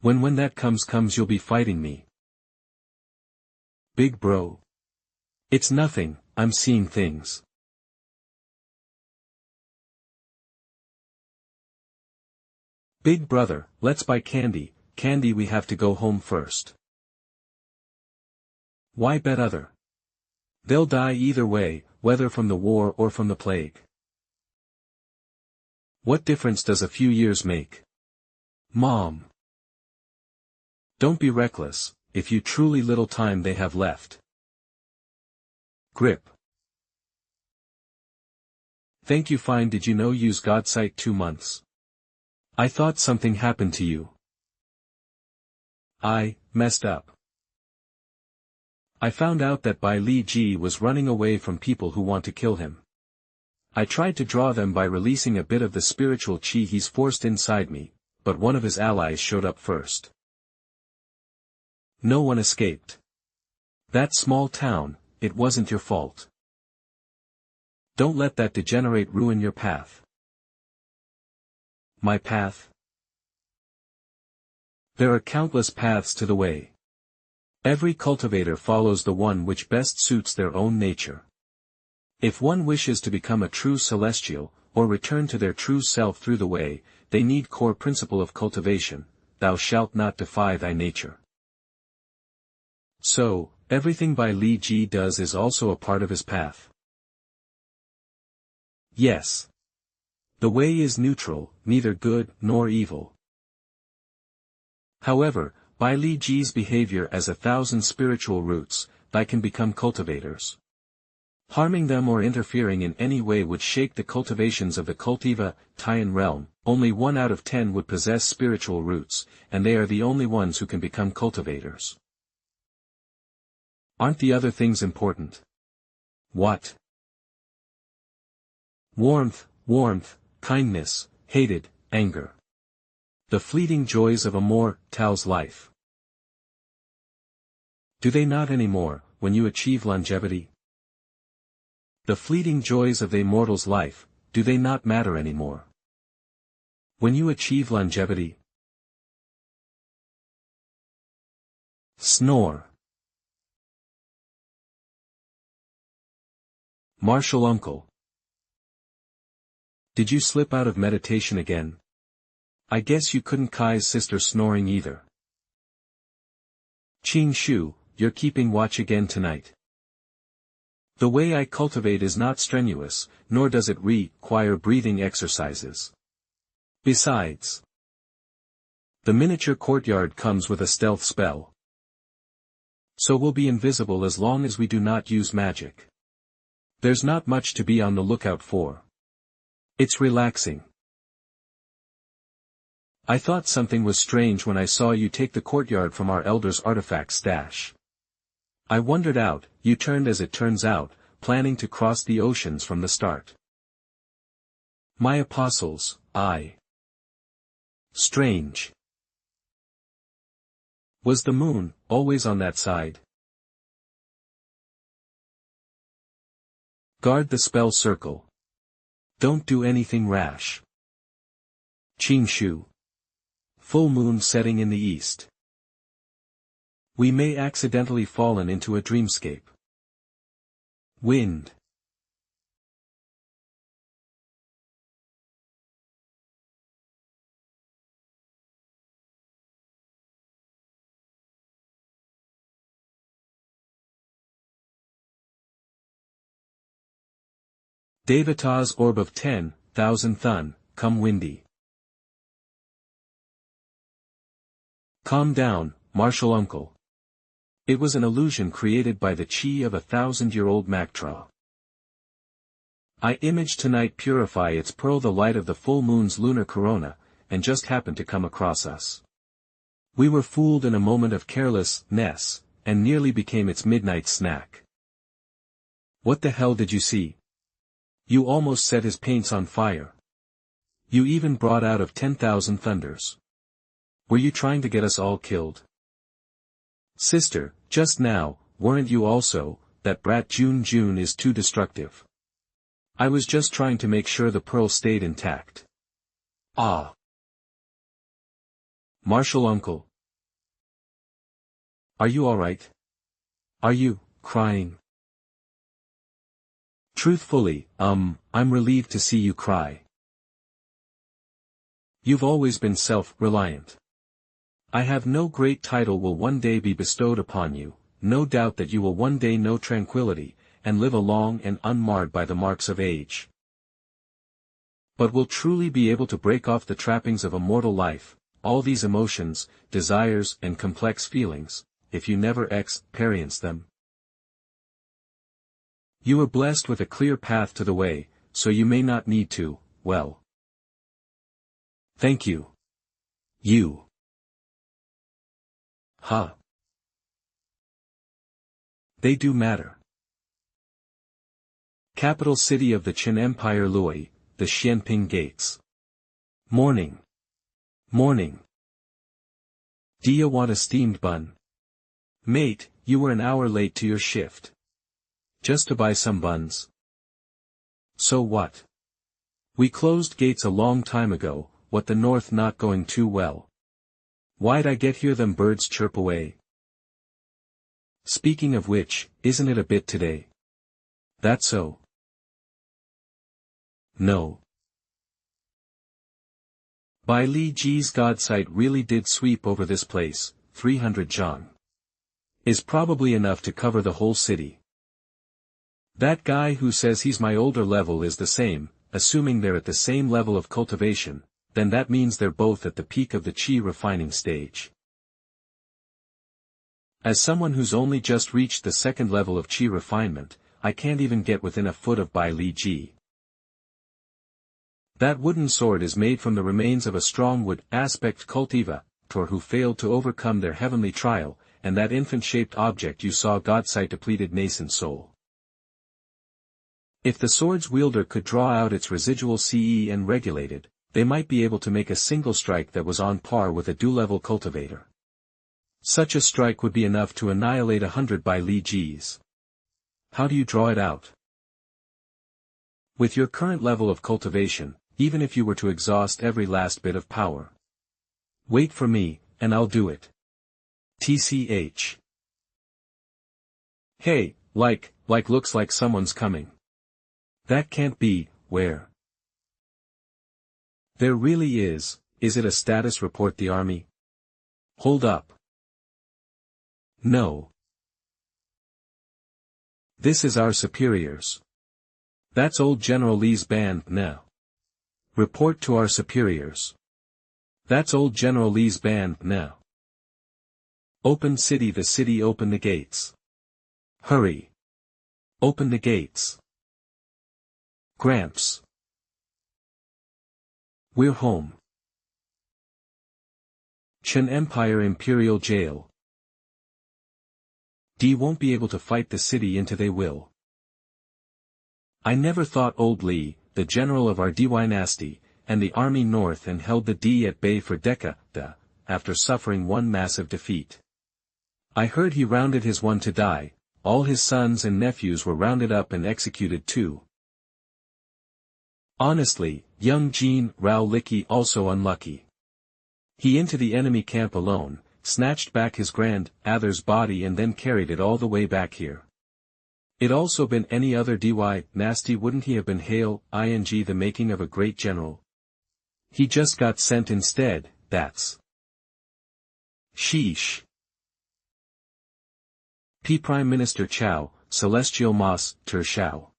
When that comes you'll be fighting me. Big bro. It's nothing, I'm seeing things. Big brother, let's buy candy, we have to go home first. Why bet other? They'll die either way, whether from the war or from the plague. What difference does a few years make? Mom. Don't be reckless, if you truly little time they have left. Grip. Thank you fine did you know use God sight 2 months? I thought something happened to you. I messed up. I found out that Bai Li Ji was running away from people who want to kill him. I tried to draw them by releasing a bit of the spiritual chi he's forced inside me, but one of his allies showed up first. No one escaped. That small town, it wasn't your fault. Don't let that degenerate ruin your path. My path? There are countless paths to the way. Every cultivator follows the one which best suits their own nature. If one wishes to become a true celestial, or return to their true self through the way, they need core principle of cultivation, thou shalt not defy thy nature. So, everything Bai Li Ji does is also a part of his path. Yes. The way is neutral, neither good nor evil. However, Bai Li Ji's behavior as 1,000 spiritual roots, they can become cultivators. Harming them or interfering in any way would shake the cultivations of the cultiva, Tian realm. Only 1 out of 10 would possess spiritual roots, and they are the only ones who can become cultivators. Aren't the other things important? What? Warmth, kindness, hated, anger. The fleeting joys of a mortal's life. Do they not anymore, when you achieve longevity? The fleeting joys of the mortal's life, do they not matter anymore? When you achieve longevity? Snore. Martial uncle. Did you slip out of meditation again? I guess you couldn't Kai's sister snoring either. Qing Shu, you're keeping watch again tonight. The way I cultivate is not strenuous, nor does it require breathing exercises. Besides, the miniature courtyard comes with a stealth spell. So we'll be invisible as long as we do not use magic. There's not much to be on the lookout for. It's relaxing. I thought something was strange when I saw you take the courtyard from our elder's artifact stash. I wondered out, you turned as it turns out, planning to cross the oceans from the start. My apostles, Strange. Was the moon always on that side? Guard the spell circle. Don't do anything rash. Qing Shu. Full moon setting in the east. We may accidentally fallen into a dreamscape. Wind. Devata's orb of 10,000 thun, come windy. Calm down, martial uncle. It was an illusion created by the chi of 1,000-year-old Maktra. I imaged tonight purify its pearl the light of the full moon's lunar corona, and just happened to come across us. We were fooled in a moment of carelessness, and nearly became its midnight snack. What the hell did you see? You almost set his paints on fire. You even brought out of 10,000 thunders. Were you trying to get us all killed? Sister, just now, weren't you also, that brat Jun is too destructive. I was just trying to make sure the pearl stayed intact. Ah. Martial uncle. Are you alright? Are you, crying? Truthfully, I'm relieved to see you cry. You've always been self-reliant. I have no great title will one day be bestowed upon you, no doubt that you will one day know tranquility, and live a long and unmarred by the marks of age. But will truly be able to break off the trappings of a mortal life, all these emotions, desires and complex feelings, if you never experience them. You are blessed with a clear path to the way, so you may not need to, well. Thank you. You. Huh. They do matter. Capital city of the Chen Empire Lui, the Xianping Gates. Morning. Morning. Do you want a steamed bun? Mate, you were an hour late to your shift. Just to buy some buns. So what? We closed gates a long time ago, what the north not going too well. Why'd I get hear them birds chirp away? Speaking of which, isn't it a bit today? That so? No. Bai Li Ji's godsight really did sweep over this place, 300 zhang. Is probably enough to cover the whole city. That guy who says he's my older level is the same, assuming they're at the same level of cultivation, then that means they're both at the peak of the qi refining stage. As someone who's only just reached the second level of qi refinement, I can't even get within a foot of Bai Li Ji. That wooden sword is made from the remains of a strong wood aspect cultivator who failed to overcome their heavenly trial, and that infant-shaped object you saw godsight depleted nascent soul. If the sword's wielder could draw out its residual CE and regulate it, they might be able to make a single strike that was on par with a dual-level cultivator. Such a strike would be enough to annihilate 100 Bai Li Jis. How do you draw it out? With your current level of cultivation, even if you were to exhaust every last bit of power. Wait for me, and I'll do it. TCH. Hey, like looks like someone's coming. That can't be, where? There really is it a status report the army? Hold up. No. This is our superiors. That's old General Li's band now. Report to our superiors. That's old General Li's band now. Open city, the city, open the gates. Hurry. Open the gates. Gramps. We're home. Chen Empire Imperial Jail. D won't be able to fight the city into they will. I never thought old Li, the general of our dynasty, and the army north and held the D at bay for decades, after suffering one massive defeat. I heard he rounded his one to die, all his sons and nephews were rounded up and executed too. Honestly, young Jean Rao Licky also unlucky. He into the enemy camp alone, snatched back his grandmother's body and then carried it all the way back here. It also been any other dynasty wouldn't he have been hail ing the making of a great general? He just got sent instead, that's. Sheesh. P. Prime Minister Chow, Celestial Mas, Ter Shao.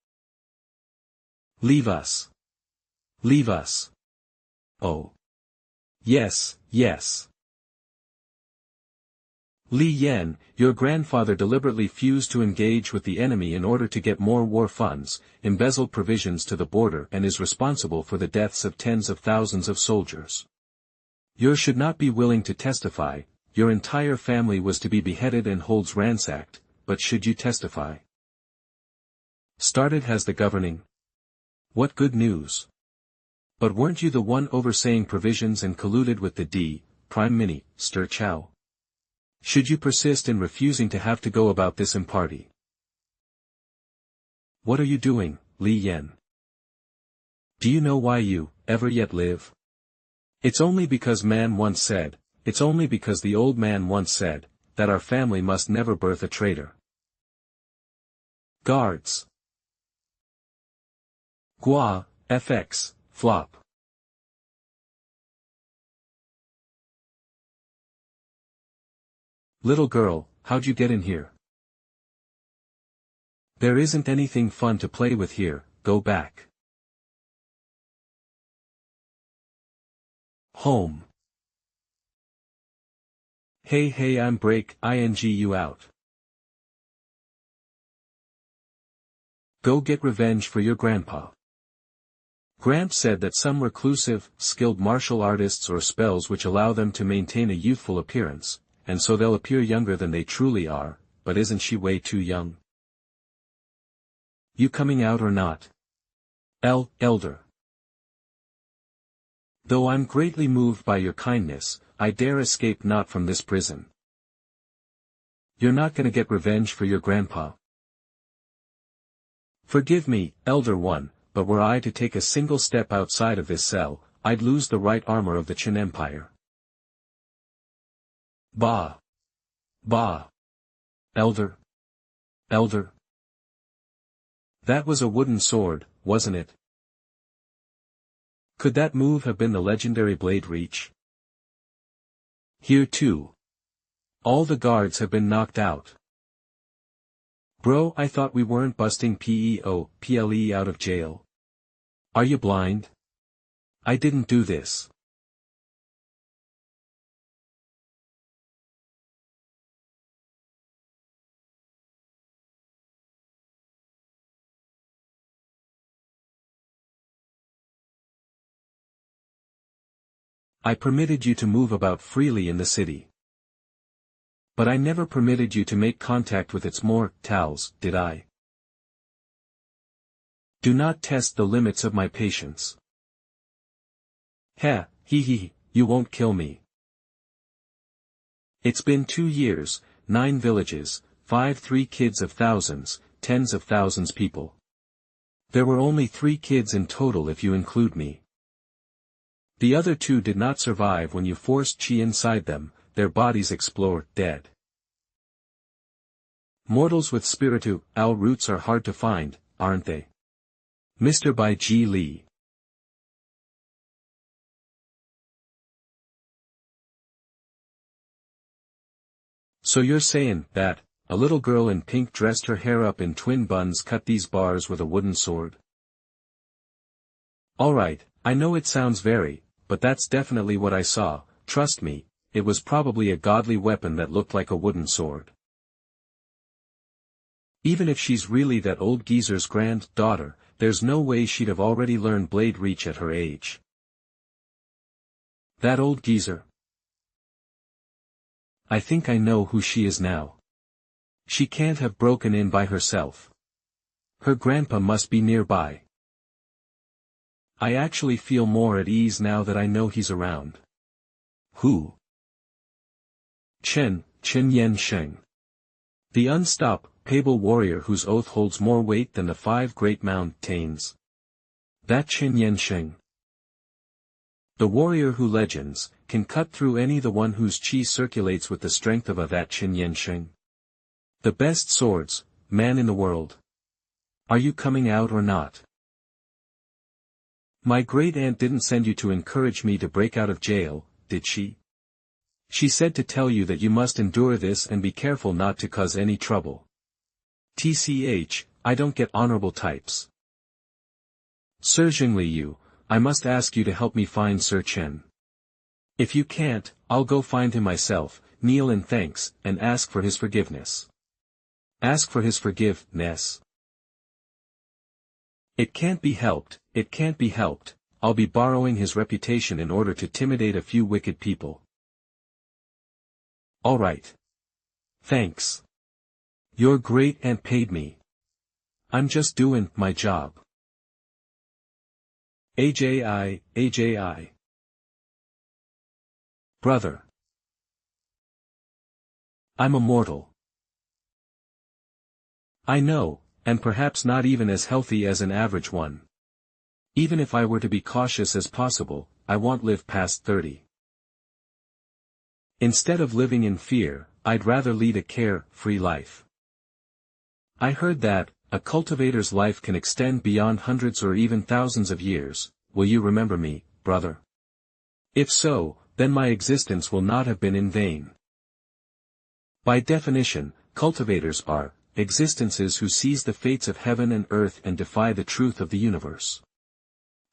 Leave us. Leave us. Oh. Yes, yes. Li Yan, your grandfather deliberately fused to engage with the enemy in order to get more war funds, embezzled provisions to the border and is responsible for the deaths of tens of thousands of soldiers. You should not be willing to testify, your entire family was to be beheaded and holds ransacked, but should you testify? Started has the governing. What good news. But weren't you the one overseeing provisions and colluded with the Prime Minister Chow? Should you persist in refusing to have to go about this in party? What are you doing, Li Yan? Do you know why you ever yet live? It's only because the old man once said, that our family must never birth a traitor. Guards. Gua, FX, flop. Little girl, how'd you get in here? There isn't anything fun to play with here, go back. Home. Hey I'm break ing you out. Go get revenge for your grandpa. Gramps said that some reclusive, skilled martial artists or spells which allow them to maintain a youthful appearance, and so they'll appear younger than they truly are, but isn't she way too young? You coming out or not? Elder. Though I'm greatly moved by your kindness, I dare escape not from this prison. You're not gonna get revenge for your grandpa. Forgive me, Elder One, but were I to take a single step outside of this cell, I'd lose the right armor of the Chen Empire. Bah. Elder. That was a wooden sword, wasn't it? Could that move have been the legendary blade reach? Here too. All the guards have been knocked out. Bro, I thought we weren't busting PEOPLE out of jail. Are you blind? I didn't do this. I permitted you to move about freely in the city. But I never permitted you to make contact with its mortals, did I? Do not test the limits of my patience. Heh, you won't kill me. It's been 2 years, 9 villages, 3 kids of thousands, tens of thousands people. There were only 3 kids in total if you include me. The other 2 did not survive when you forced chi inside them, their bodies explore, dead. Mortals with spiritual roots are hard to find, aren't they? Mr. Bai Ji Li. So you're saying that, a little girl in pink dressed her hair up in twin buns cut these bars with a wooden sword? Alright, I know it sounds but that's definitely what I saw, trust me, it was probably a godly weapon that looked like a wooden sword. Even if she's really that old geezer's granddaughter, there's no way she'd have already learned blade reach at her age. That old geezer. I think I know who she is now. She can't have broken in by herself. Her grandpa must be nearby. I actually feel more at ease now that I know he's around. Who? Chen Yansheng. The unstoppable warrior whose oath holds more weight than the 5 great mountains. That Chen Yansheng. The warrior who legends, can cut through the one whose chi circulates with the strength of that Chen Yansheng. The best swords, man in the world. Are you coming out or not? My great-aunt didn't send you to encourage me to break out of jail, did she? She said to tell you that you must endure this and be careful not to cause any trouble. TCH, I don't get honorable types. Sir Jingli, I must ask you to help me find Sir Chen. If you can't, I'll go find him myself, kneel in thanks, and ask for his forgiveness. Ask for his forgiveness. It can't be helped, I'll be borrowing his reputation in order to intimidate a few wicked people. Alright. Thanks. Your great aunt paid me. I'm just doing my job. AJI. Brother. I'm a mortal. I know, and perhaps not even as healthy as an average one. Even if I were to be cautious as possible, I won't live past 30. Instead of living in fear, I'd rather lead a care-free life. I heard that, a cultivator's life can extend beyond hundreds or even thousands of years. Will you remember me, brother? If so, then my existence will not have been in vain. By definition, cultivators are existences who seize the fates of heaven and earth and defy the truth of the universe.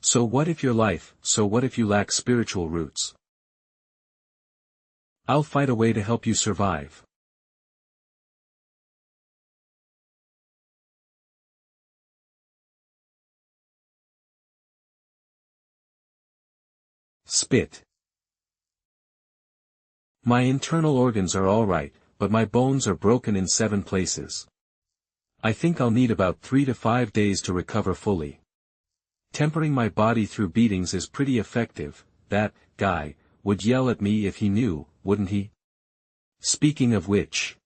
So what if your life, so what if you lack spiritual roots? I'll find a way to help you survive. Spit. My internal organs are alright, but my bones are broken in 7 places. I think I'll need about 3 to 5 days to recover fully. Tempering my body through beatings is pretty effective. That guy would yell at me if he knew, wouldn't he? Speaking of which,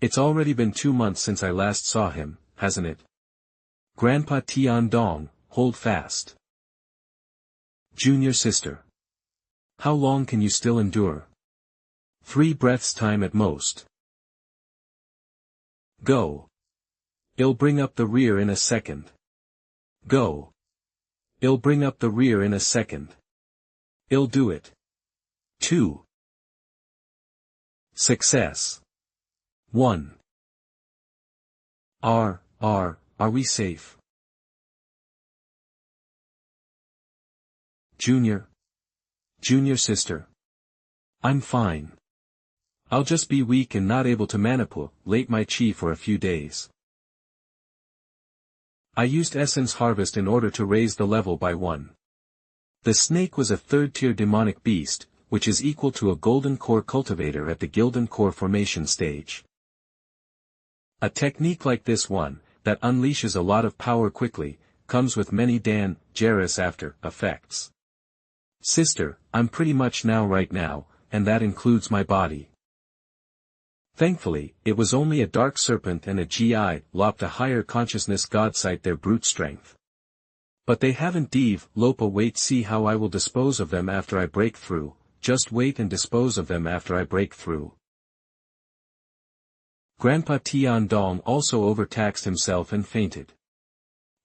it's already been 2 months since I last saw him, hasn't it? Grandpa Tiandong, hold fast. Junior sister. How long can you still endure? 3 breaths time at most. Go. I'll bring up the rear in a second. Go. I'll bring up the rear in a second. I'll do it. 2. Success. 1. Are we safe? Junior sister. I'm fine. I'll just be weak and not able to manipulate my chi for a few days. I used essence harvest in order to raise the level by 1. The snake was a 3rd-tier demonic beast, which is equal to a golden core cultivator at the gilden core formation stage. A technique like this one, that unleashes a lot of power quickly, comes with many dangerous after effects. Sister, I'm pretty much now right now, and that includes my body. Thankfully, it was only a dark serpent and a GI lopped a higher consciousness god cite their brute strength. But they haven't developed. Wait, see how I will dispose of them after I break through. Just wait and dispose of them after I break through. Grandpa Tiandong also overtaxed himself and fainted.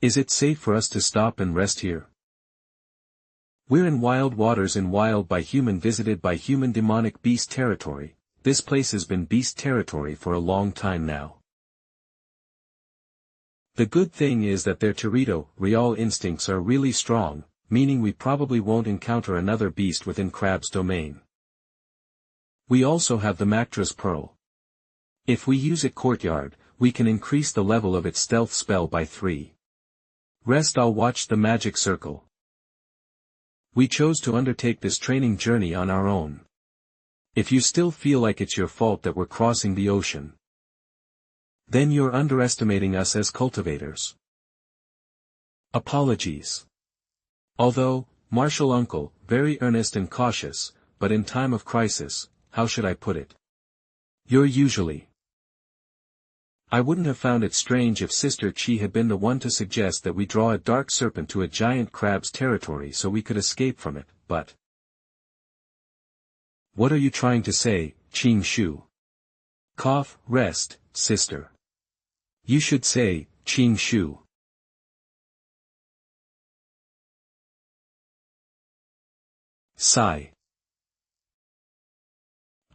Is it safe for us to stop and rest here? We're in wild waters, in wild by human visited by human demonic beast territory. This place has been beast territory for a long time now. The good thing is that their territorial instincts are really strong, meaning we probably won't encounter another beast within Crab's domain. We also have the Mactra's Pearl. If we use it courtyard, we can increase the level of its stealth spell by 3. Rest, I'll watch the magic circle. We chose to undertake this training journey on our own. If you still feel like it's your fault that we're crossing the ocean, then you're underestimating us as cultivators. Apologies. Although, martial uncle, very earnest and cautious, but in time of crisis, how should I put it? You're usually. I wouldn't have found it strange if Sister Chi had been the one to suggest that we draw a dark serpent to a giant crab's territory so we could escape from it, but... What are you trying to say, Qing Shu? Cough, rest, sister. You should say, Qing Shu. Sigh.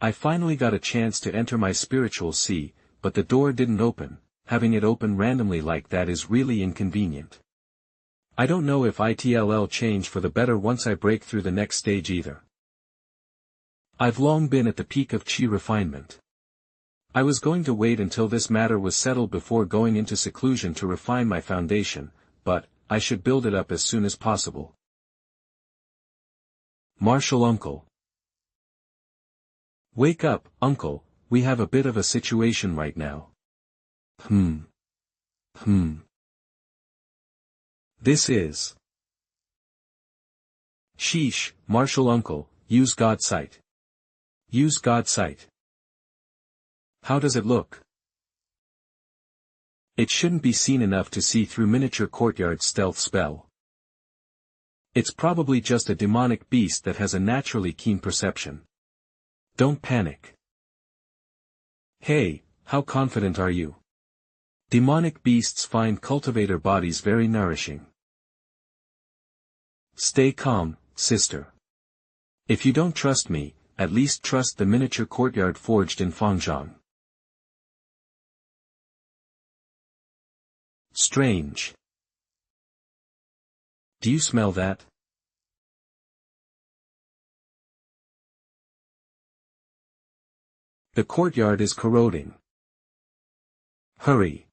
I finally got a chance to enter my spiritual sea, but the door didn't open. Having it open randomly like that is really inconvenient. I don't know if it'll change for the better once I break through the next stage either. I've long been at the peak of chi refinement. I was going to wait until this matter was settled before going into seclusion to refine my foundation, but I should build it up as soon as possible. Martial uncle. Wake up, uncle, we have a bit of a situation right now. Hmm. This is. Sheesh, martial uncle, use God sight. Use God sight. How does it look? It shouldn't be seen enough to see through miniature courtyard stealth spell. It's probably just a demonic beast that has a naturally keen perception. Don't panic. Hey, how confident are you? Demonic beasts find cultivator bodies very nourishing. Stay calm, sister. If you don't trust me, at least trust the miniature courtyard forged in Fangzhong. Strange. Do you smell that? The courtyard is corroding. Hurry.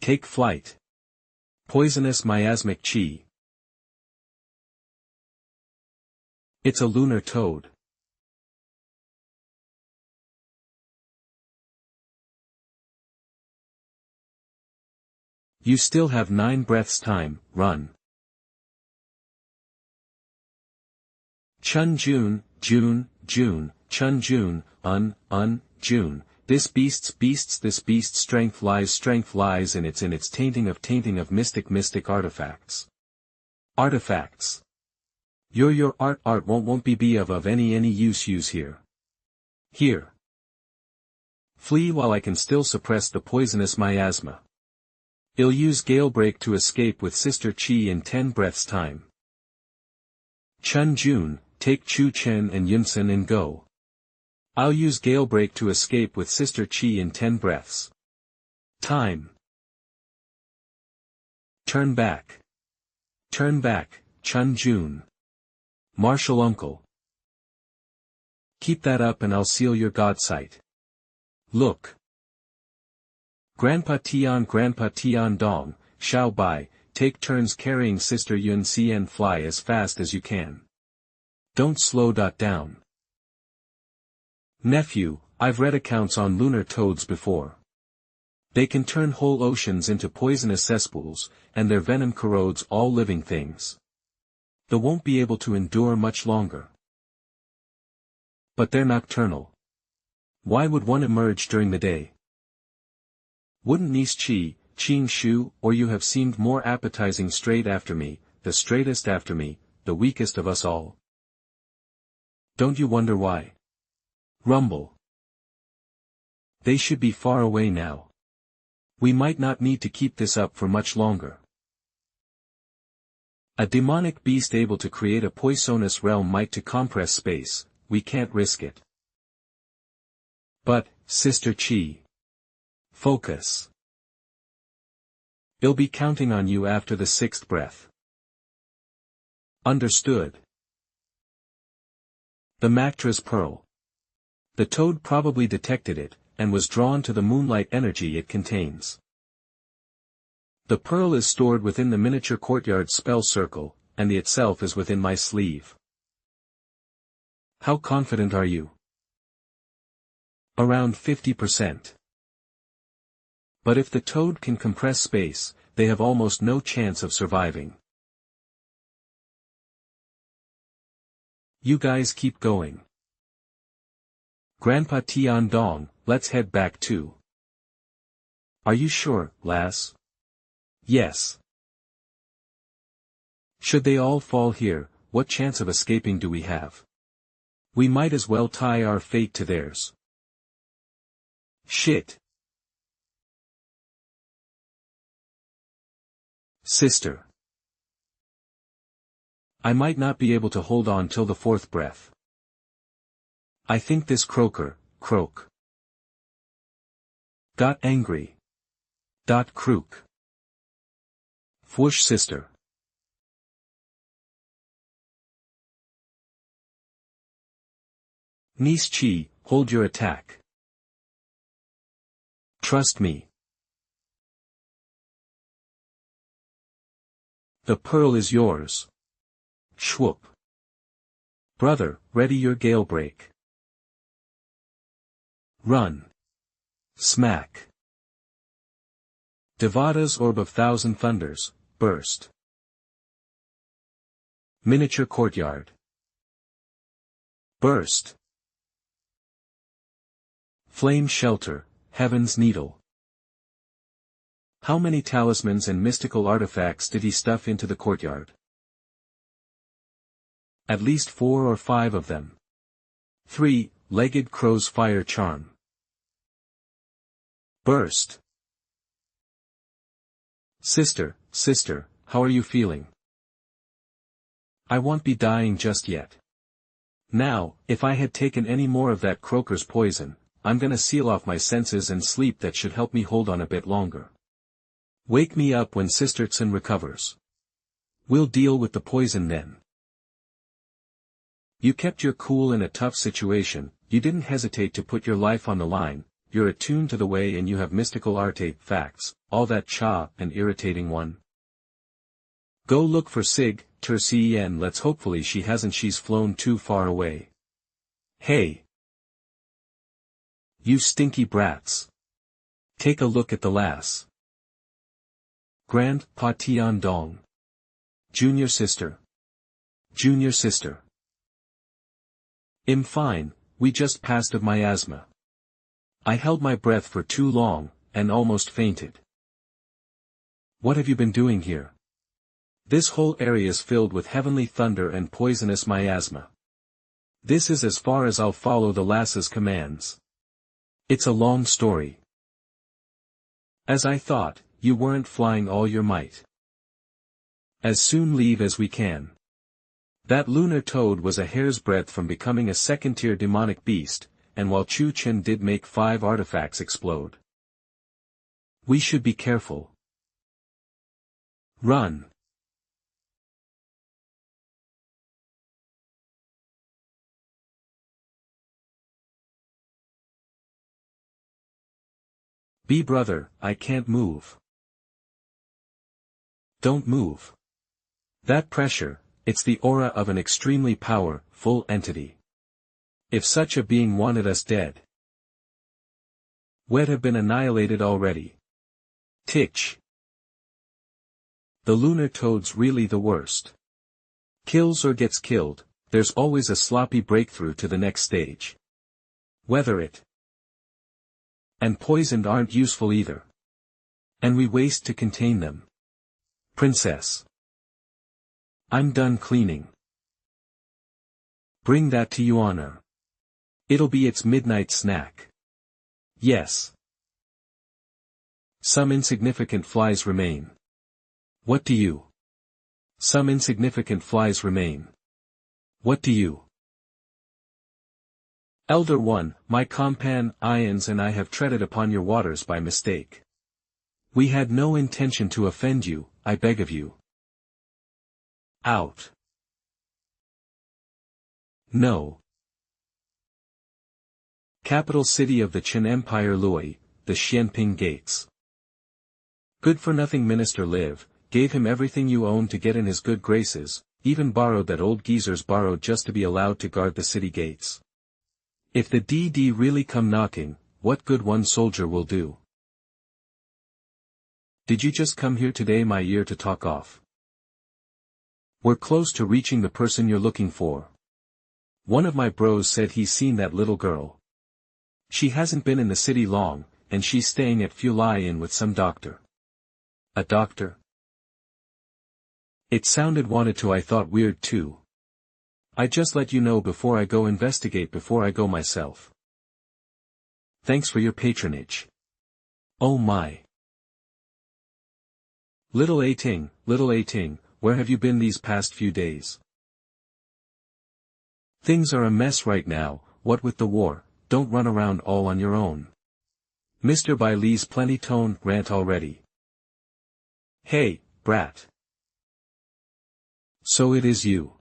Take flight. Poisonous miasmic chi. It's a lunar toad. You still have 9 breaths time, run. Chen June, June, Chen June, June. This beast's strength lies in its tainting of mystic artifacts. Artifacts. Your art won't be of any use here. Here. Flee while I can still suppress the poisonous miasma. I'll use Galebreak to escape with Sister Qi in 10 breaths time. Chen Jun, take Chu Chen and Yunsen and go. I'll use Galebreak to escape with Sister Qi in 10 breaths. Time. Turn back. Turn back, Chen Jun. Martial uncle. Keep that up and I'll seal your god sight. Look. Grandpa Tian Dong, Xiao Bai, take turns carrying Sister Yun Xian, fly as fast as you can. Don't slow down. Nephew, I've read accounts on lunar toads before. They can turn whole oceans into poisonous cesspools, and their venom corrodes all living things. They won't be able to endure much longer. But they're nocturnal. Why would one emerge during the day? Wouldn't Niece Qi, Qing Shu, or you have seemed more appetizing straight after me, the straightest after me, the weakest of us all? Don't you wonder why? Rumble. They should be far away now. We might not need to keep this up for much longer. A demonic beast able to create a poisonous realm might to compress space, we can't risk it. But, Sister Qi. Focus. I'll be counting on you after the 6th breath. Understood. The Mactra's pearl. The toad probably detected it, and was drawn to the moonlight energy it contains. The pearl is stored within the miniature courtyard spell circle, and the itself is within my sleeve. How confident are you? Around 50%. But if the toad can compress space, they have almost no chance of surviving. You guys keep going. Grandpa Tian Dong, let's head back too. Are you sure, lass? Yes. Should they all fall here, what chance of escaping do we have? We might as well tie our fate to theirs. Shit. Sister. I might not be able to hold on till the 4th breath. I think this croaker, croak. Got angry. Crook. Fwoosh, sister. Niece Qi, hold your attack. Trust me. The pearl is yours. Shwoop. Brother, ready your Galebreak. Run. Smack. Devada's orb of thousand thunders, burst. Miniature courtyard. Burst. Flame shelter, heaven's needle. How many talismans and mystical artifacts did he stuff into the courtyard? At least 4 or 5 of them. 3-legged crow's fire charm. Burst. Sister, sister, how are you feeling? I won't be dying just yet. Now, if I had taken any more of that croaker's poison, I'm gonna seal off my senses and sleep. That should help me hold on a bit longer. Wake me up when Sister Chen recovers. We'll deal with the poison then. You kept your cool in a tough situation, you didn't hesitate to put your life on the line, you're attuned to the way and you have mystical artifacts, all that cha, an irritating one. Go look for Sig, Tercien. Let's hopefully she hasn't. She's flown too far away. Hey! You stinky brats! Take a look at the lass. Grand Pa Tian Dong. Junior sister. Junior sister. I'm fine, we just passed of miasma. I held my breath for too long, and almost fainted. What have you been doing here? This whole area is filled with heavenly thunder and poisonous miasma. This is as far as I'll follow the lass's commands. It's a long story. As I thought, you weren't flying all your might. As soon leave as we can. That lunar toad was a hair's breadth from becoming a second-tier demonic beast, and while Chu Chen did make 5 artifacts explode. We should be careful. Run. Be brother, I can't move. Don't move. That pressure, it's the aura of an extremely powerful entity. If such a being wanted us dead, we'd have been annihilated already. Titch. The lunar toad's really the worst. Kills or gets killed, there's always a sloppy breakthrough to the next stage. Whether it and poisoned aren't useful either. And we waste to contain them. Princess. I'm done cleaning. Bring that to Yuana. It'll be its midnight snack. Yes. Some insignificant flies remain. What do you? Some insignificant flies remain. What do you? Elder One, my compan, Ions and I have treaded upon your waters by mistake. We had no intention to offend you, I beg of you. Out. No. Capital city of the Chen Empire Lui, the Xianping Gates. Good-for-nothing minister Liv, gave him everything you owned to get in his good graces, even borrowed that old geezer's borrowed just to be allowed to guard the city gates. If the DD really come knocking, what good one soldier will do? Did you just come here today, my ear, to talk off? We're close to reaching the person you're looking for. One of my bros said he's seen that little girl. She hasn't been in the city long, and she's staying at Fulai Inn with some doctor. A doctor? It sounded wanted to. I thought weird too. I just let you know before I go investigate before I go myself. Thanks for your patronage. Oh my. Little A-Ting, where have you been these past few days? Things are a mess right now, what with the war, don't run around all on your own. Mr. Bailee's plenty tone rant already. Hey, brat. So it is you.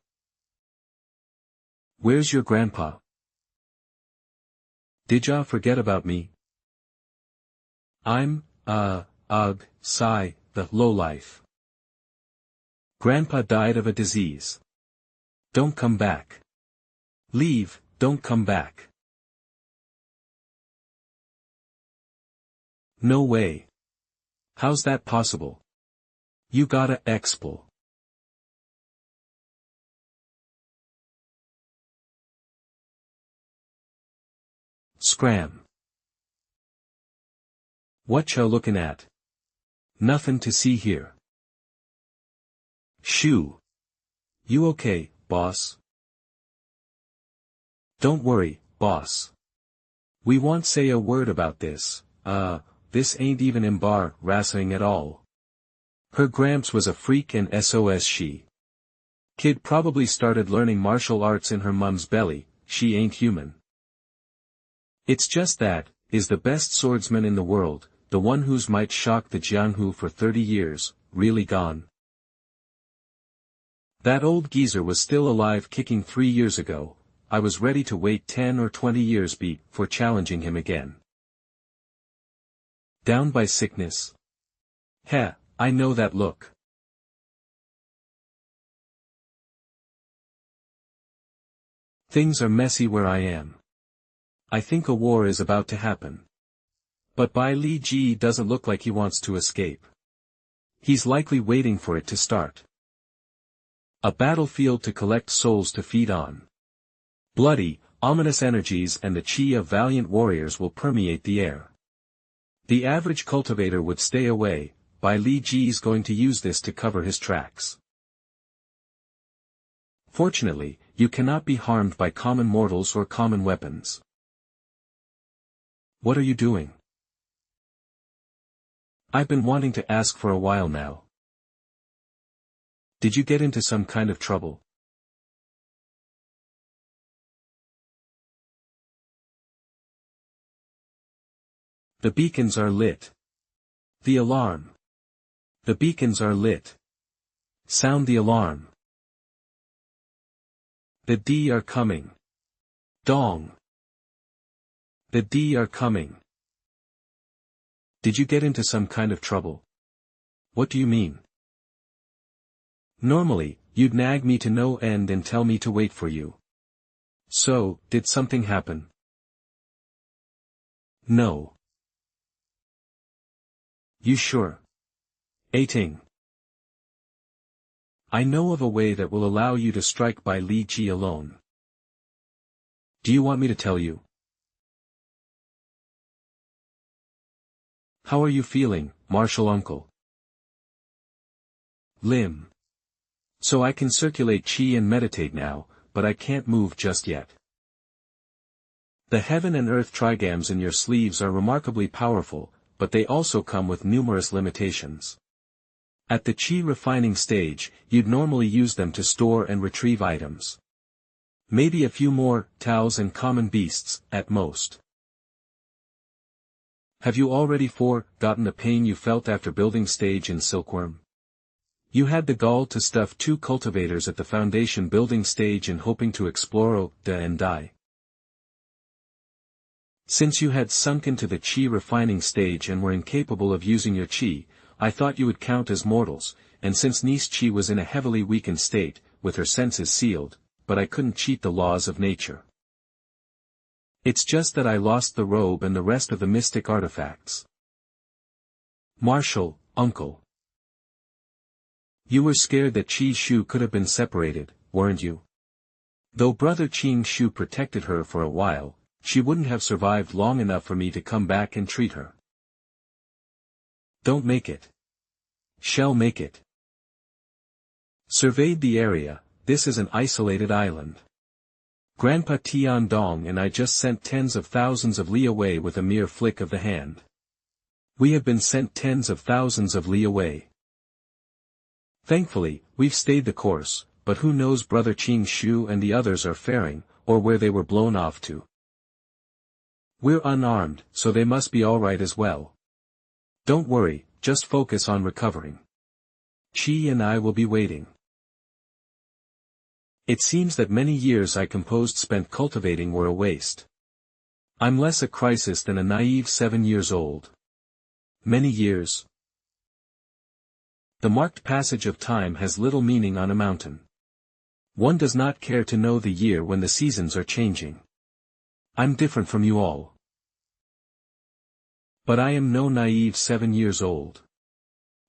Where's your grandpa? Did ya forget about me? I'm, sigh, the lowlife. Grandpa died of a disease. Don't come back. Leave, don't come back. No way. How's that possible? You gotta expel. Scram. What ya looking at? Nothing to see here. Shoo. You okay, boss? Don't worry, boss. We won't say a word about this, this ain't even embarrassing at all. Her Gramps was a freak and SOS she. Kid probably started learning martial arts in her mum's belly, she ain't human. It's just that, is the best swordsman in the world, the one whose might shocked the Jianghu for 30 years, really gone? That old geezer was still alive kicking 3 years ago. I was ready to wait 10 or 20 years before challenging him again. Down by sickness? Heh, I know that look. Things are messy where I am. I think a war is about to happen. But Bai Li Ji doesn't look like he wants to escape. He's likely waiting for it to start. A battlefield to collect souls to feed on. Bloody, ominous energies and the chi of valiant warriors will permeate the air. The average cultivator would stay away, Bai Li Ji's going to use this to cover his tracks. Fortunately, you cannot be harmed by common mortals or common weapons. What are you doing? I've been wanting to ask for a while now. Did you get into some kind of trouble? The beacons are lit. The alarm. The beacons are lit. Sound the alarm. The D are coming. Dong. The D are coming. Did you get into some kind of trouble? What do you mean? Normally, you'd nag me to no end and tell me to wait for you. So, did something happen? No. You sure? Ting. I know of a way that will allow you to strike Bai Li Ji alone. Do you want me to tell you? How are you feeling, Martial Uncle? Limb. So I can circulate chi and meditate now, but I can't move just yet. The heaven and earth trigams in your sleeves are remarkably powerful, but they also come with numerous limitations. At the chi refining stage, you'd normally use them to store and retrieve items. Maybe a few more taos and common beasts, at most. Have you already forgotten the pain you felt after building stage in Silkworm? You had the gall to stuff 2 cultivators at the foundation building stage in hoping to explore and die. Since you had sunk into the chi refining stage and were incapable of using your chi, I thought you would count as mortals, and since Ni's chi was in a heavily weakened state, with her senses sealed, but I couldn't cheat the laws of nature. It's just that I lost the robe and the rest of the mystic artifacts. Martial, Uncle. You were scared that Qi Shu could have been separated, weren't you? Though Brother Qing Shu protected her for a while, she wouldn't have survived long enough for me to come back and treat her. Don't make it. Shall make it. Surveyed the area. This is an isolated island. Grandpa Tian Dong and I just sent tens of thousands of li away with a mere flick of the hand. We have been sent tens of thousands of li away. Thankfully, we've stayed the course, but who knows Brother Qing Shu and the others are faring, or where they were blown off to. We're unarmed, so they must be alright as well. Don't worry, just focus on recovering. Qi and I will be waiting. It seems that many years I composed spent cultivating were a waste. I'm less a crisis than a naive 7 years old. Many years. The marked passage of time has little meaning on a mountain. One does not care to know the year when the seasons are changing. I'm different from you all. But I am no naive 7 years old.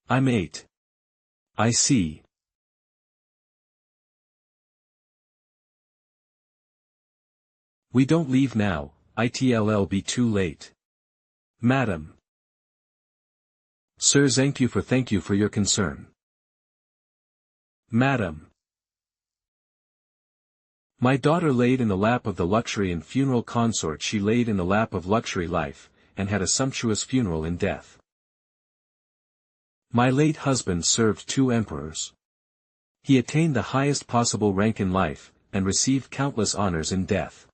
I'm 8. I see. We don't leave now, it'll be too late. Madam. Sir, thank you for your concern. Madam. My daughter laid in the lap of the luxury and funeral consort, she laid in the lap of luxury life, and had a sumptuous funeral in death. My late husband served 2 emperors. He attained the highest possible rank in life, and received countless honors in death.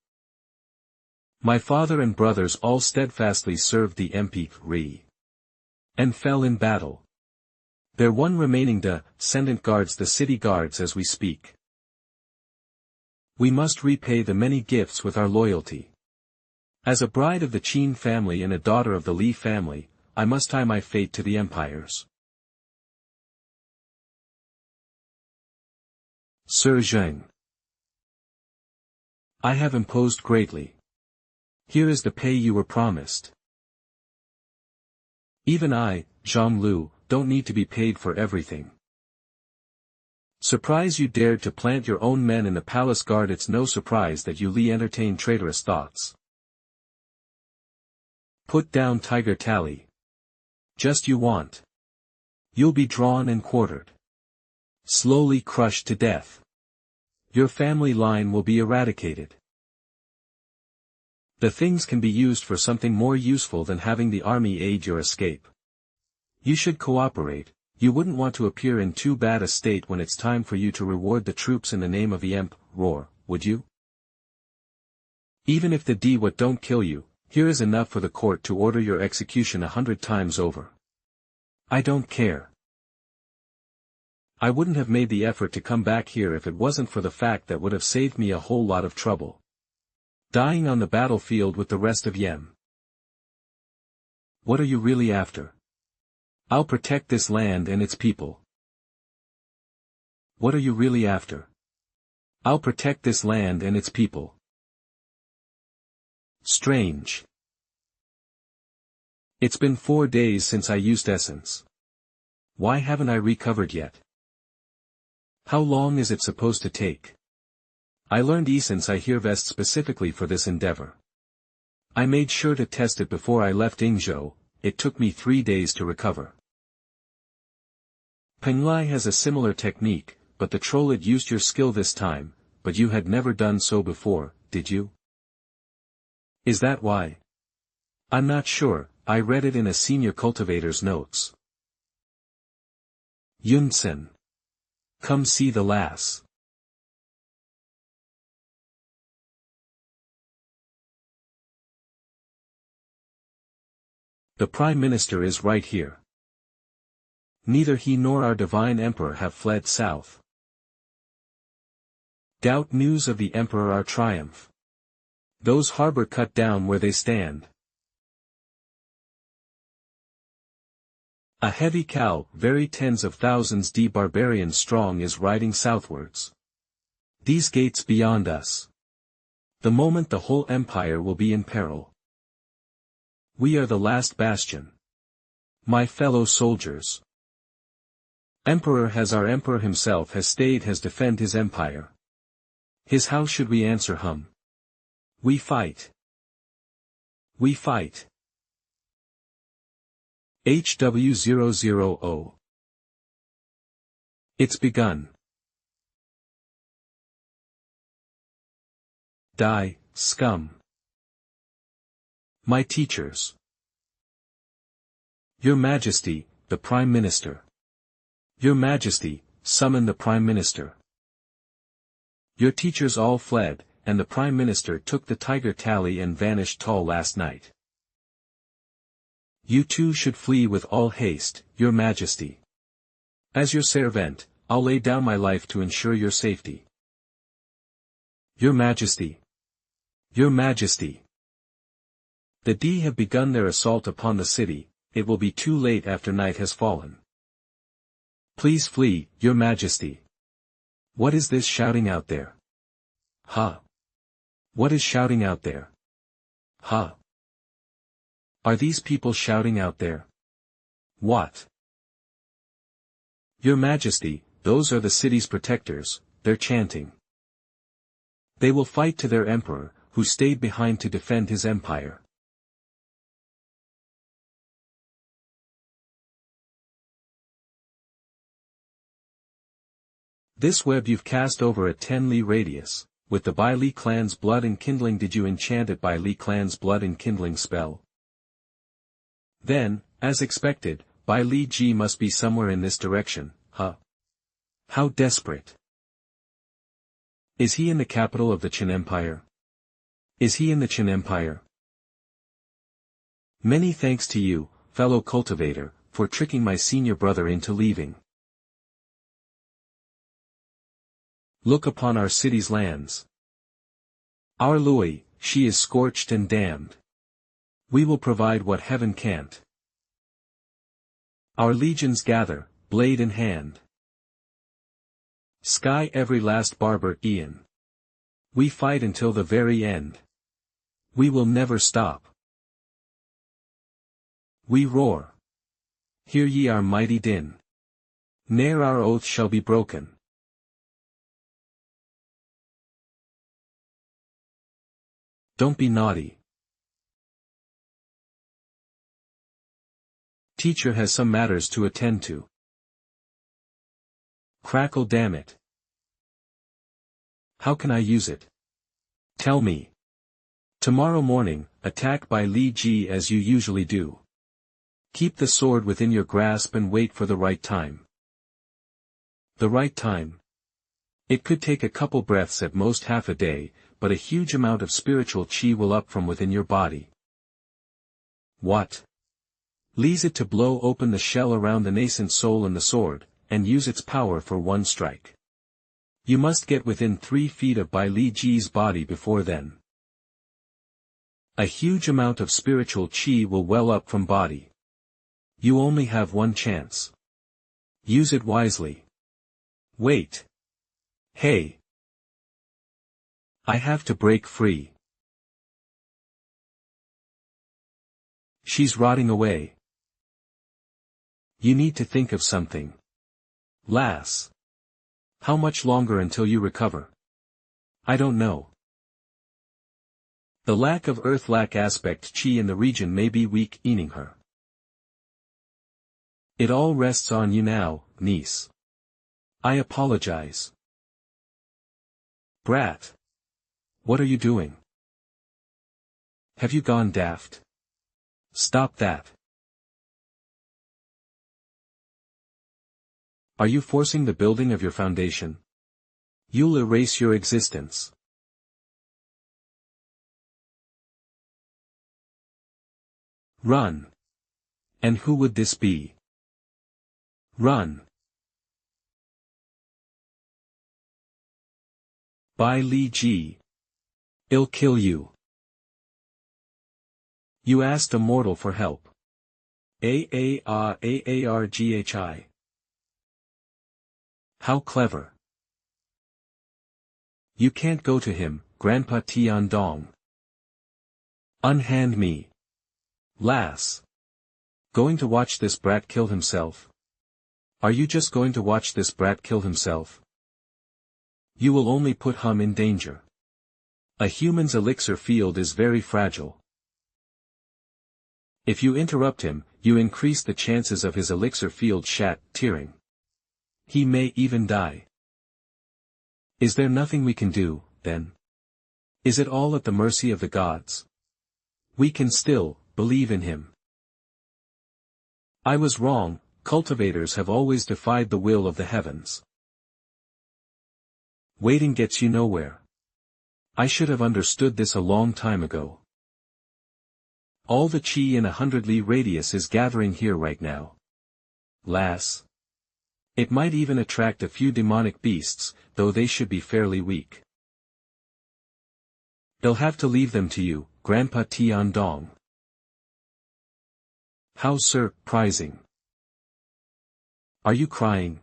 My father and brothers all steadfastly served the emperor, and fell in battle. Their one remaining descendant guards the city guards as we speak. We must repay the many gifts with our loyalty. As a bride of the Qin family and a daughter of the Li family, I must tie my fate to the empires. Sir Jing. I have imposed greatly. Here is the pay you were promised. Even I, Zhang Lu, don't need to be paid for everything. Surprise you dared to plant your own men in the palace guard, it's no surprise that you Li entertain traitorous thoughts. Put down tiger tally. Just you want. You'll be drawn and quartered. Slowly crushed to death. Your family line will be eradicated. The things can be used for something more useful than having the army aid your escape. You should cooperate. You wouldn't want to appear in too bad a state when it's time for you to reward the troops in the name of the emperor, would you? Even if the what don't kill you, here is enough for the court to order your execution 100 times over. I don't care. I wouldn't have made the effort to come back here if it wasn't for the fact that would have saved me a whole lot of trouble. Dying on the battlefield with the rest of Yem. What are you really after? I'll protect this land and its people. What are you really after? I'll protect this land and its people. Strange. It's been 4 days since I used essence. Why haven't I recovered yet? How long is it supposed to take? I learned essence I hear vest specifically for this endeavor. I made sure to test it before I left Yingzhou. It took me 3 days to recover. Penglai has a similar technique, but the troll had used your skill this time, but you had never done so before, did you? Is that why? I'm not sure, I read it in a senior cultivator's notes. Yunsen. Come see the lass. The Prime Minister is right here. Neither he nor our divine Emperor have fled south. Doubt news of the Emperor our triumph. Those harbor cut down where they stand. A heavy cow, very tens of thousands de barbarians strong, is riding southwards. These gates beyond us. The moment the whole empire will be in peril. We are the last bastion. My fellow soldiers. Emperor himself has stayed, has defend his empire. His how should we answer hum? We fight. We fight. HW000. It's begun. Die, scum. My teachers. Your Majesty, the Prime Minister. Your Majesty, summon the Prime Minister. Your teachers all fled, and the Prime Minister took the tiger tally and vanished tall last night. You too should flee with all haste, Your Majesty. As your servant, I'll lay down my life to ensure your safety. Your Majesty. Your Majesty. The D have begun their assault upon the city. It will be too late after night has fallen. Please flee, Your Majesty. What is this shouting out there? Ha! What is shouting out there? Ha! Are these people shouting out there? What? Your Majesty, those are the city's protectors, they're chanting. They will fight to their emperor, who stayed behind to defend his empire. This web you've cast over a 10-li radius, with the Bai Li clan's blood enkindling. Did you enchant it Bai Li clan's blood enkindling spell? Then, as expected, Bai Li Ji must be somewhere in this direction, huh? How desperate. Is he in the capital of the Chen Empire? Is he in the Chen Empire? Many thanks to you, fellow cultivator, for tricking my senior brother into leaving. Look upon our city's lands. Our Louis, she is scorched and damned. We will provide what heaven can't. Our legions gather, blade in hand. Sky every last barber Ian. We fight until the very end. We will never stop. We roar. Hear ye our mighty din. Ne'er our oath shall be broken. Don't be naughty. Teacher has some matters to attend to. Crackle, damn it. How can I use it? Tell me. Tomorrow morning, attack Bai Li Ji as you usually do. Keep the sword within your grasp and wait for the right time. The right time? It could take a couple breaths, at most half a day, but a huge amount of spiritual chi will up from within your body. What? Lease it to blow open the shell around the nascent soul in the sword, and use its power for one strike. You must get within 3 feet of Bai Li Ji's body before then. A huge amount of spiritual chi will well up from body. You only have one chance. Use it wisely. Wait. Hey. I have to break free. She's rotting away. You need to think of something. Lass. How much longer until you recover? I don't know. The lack of earth-lack aspect chi in the region may be weakening her. It all rests on you now, niece. I apologize. Brat. What are you doing? Have you gone daft? Stop that. Are you forcing the building of your foundation? You'll erase your existence. Run. And who would this be? Run. Bai Li Ji. I'll kill you. You asked a mortal for help. Aarghi. How clever. You can't go to him, Grandpa Tiandong. Unhand me. Lass. Going to watch this brat kill himself? Are you just going to watch this brat kill himself? You will only put him in danger. A human's elixir field is very fragile. If you interrupt him, you increase the chances of his elixir field shattering. He may even die. Is there nothing we can do, then? Is it all at the mercy of the gods? We can still believe in him. I was wrong, cultivators have always defied the will of the heavens. Waiting gets you nowhere. I should have understood this a long time ago. All the chi in 100-li radius is gathering here right now. Lass. It might even attract a few demonic beasts, though they should be fairly weak. They'll have to leave them to you, Grandpa Tiandong. How surprising. Are you crying?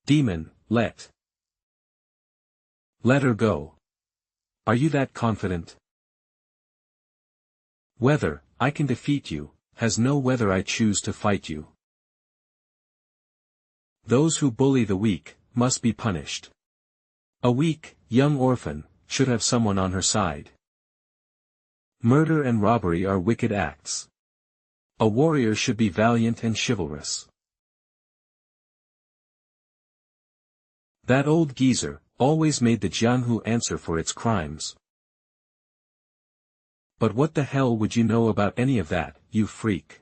Demon, let her go. Are you that confident? Whether I can defeat you, has no whether I choose to fight you. Those who bully the weak, must be punished. A weak, young orphan, should have someone on her side. Murder and robbery are wicked acts. A warrior should be valiant and chivalrous. That old geezer, always made the Jianghu answer for its crimes. But what the hell would you know about any of that, you freak?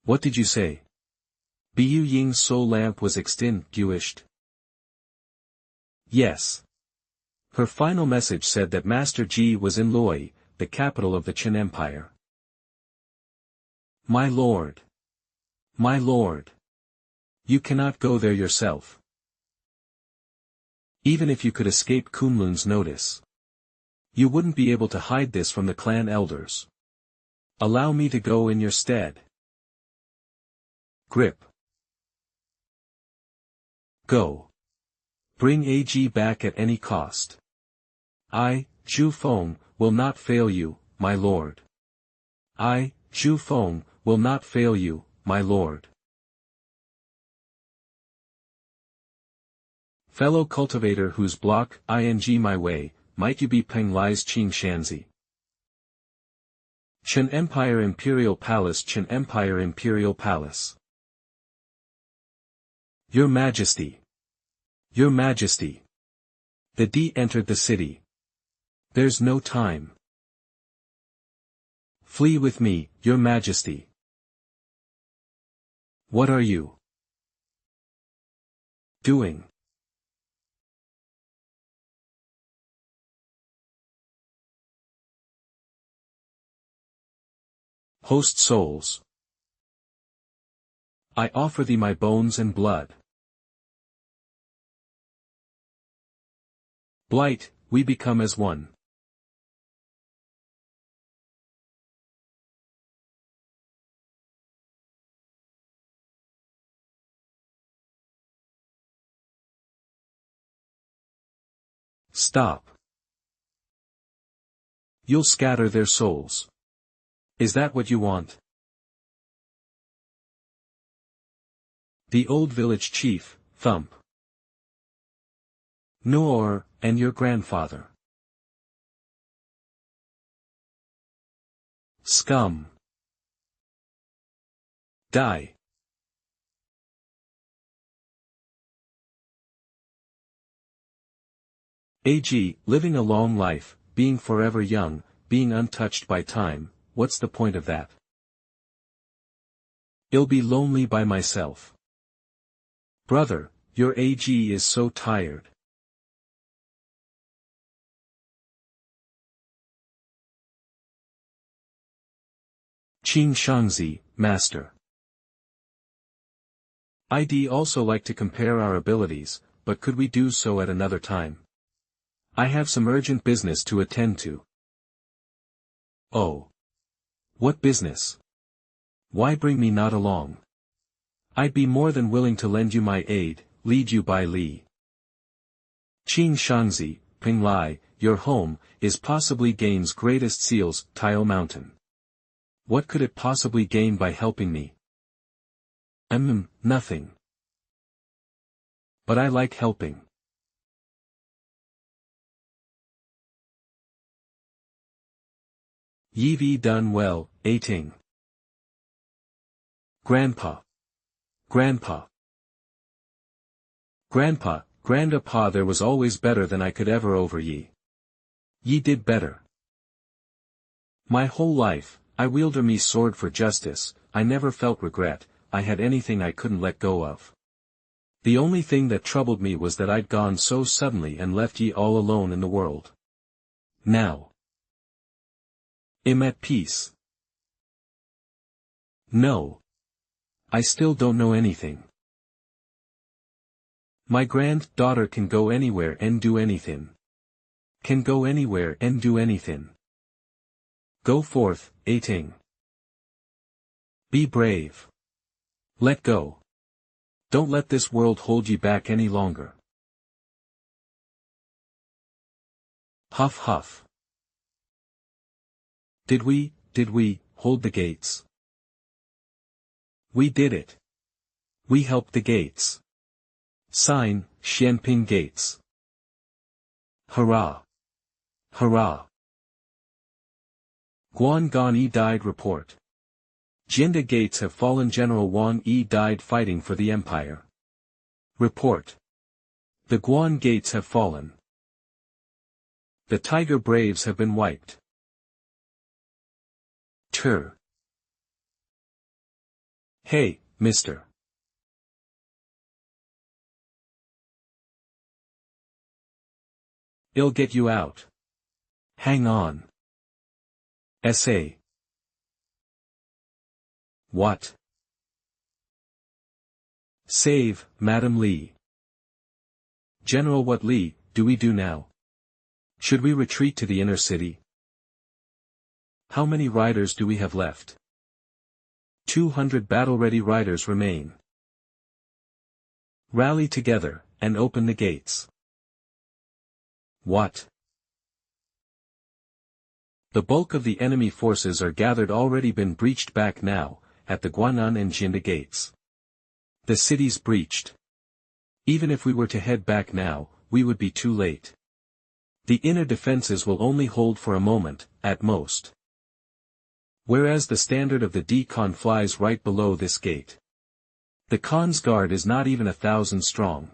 What did you say? Bu Ying's soul lamp was extinguished. Yes. Her final message said that Master Ji was in Loi, the capital of the Chen Empire. My lord. My lord. You cannot go there yourself. Even if you could escape Kunlun's notice. You wouldn't be able to hide this from the clan elders. Allow me to go in your stead. Grip. Go. Bring AG back at any cost. I, Zhu Feng, will not fail you, my lord. I, Zhu Feng, will not fail you, my lord. Fellow cultivator whose block, ing my way, might you be Peng Lai's Qing Shanzi. Chen Empire Imperial Palace, Chen Empire Imperial Palace. Your Majesty. Your Majesty. The D entered the city. There's no time. Flee with me, Your Majesty. What are you doing? Host souls. I offer thee my bones and blood. Blight, we become as one. Stop. You'll scatter their souls. Is that what you want? The old village chief, thump. Nor, and your grandfather. Scum. Die. AG, living a long life, being forever young, being untouched by time, what's the point of that? I'll be lonely by myself. Brother, your AG is so tired. Qing Shangzi, Master. I'd also like to compare our abilities, but could we do so at another time? I have some urgent business to attend to. Oh. What business? Why bring me not along? I'd be more than willing to lend you my aid, lead you by Li. Qing Shangzi, Ping Lai, your home, is possibly Gain's greatest seals, Tile Mountain. What could it possibly gain by helping me? Nothing. But I like helping. Yivi done well, Ting. Grandpa. Grandpa. Grandpa, Grandpa, there was always better than I could ever over ye. Ye did better. My whole life, I wielder me sword for justice, I never felt regret, I had anything I couldn't let go of. The only thing that troubled me was that I'd gone so suddenly and left ye all alone in the world. Now. I'm at peace. No. I still don't know anything. My granddaughter can go anywhere and do anything. Can go anywhere and do anything. Go forth, Ting. Be brave. Let go. Don't let this world hold you back any longer. Huff huff. Did we, hold the gates? We did it. We helped the gates. Sign, Xianping Gates. Hurrah! Hurrah! Guan Gan Yi died. Report. Jinda gates have fallen. General Wang Yi died fighting for the empire. Report. The Guan gates have fallen. The Tiger Braves have been wiped. Tur. Hey, mister. I'll get you out. Hang on. SA. What? Save, Madam Li. General, what Li do we do now? Should we retreat to the inner city? How many riders do we have left? 200 battle-ready riders remain. Rally together, and open the gates. What? The bulk of the enemy forces are gathered. Already been breached. Back now, at the Guanan and Jinda gates. The city's breached. Even if we were to head back now, we would be too late. The inner defenses will only hold for a moment, at most. Whereas the standard of the D-Con flies right below this gate. The Khan's guard is not even 1,000 strong.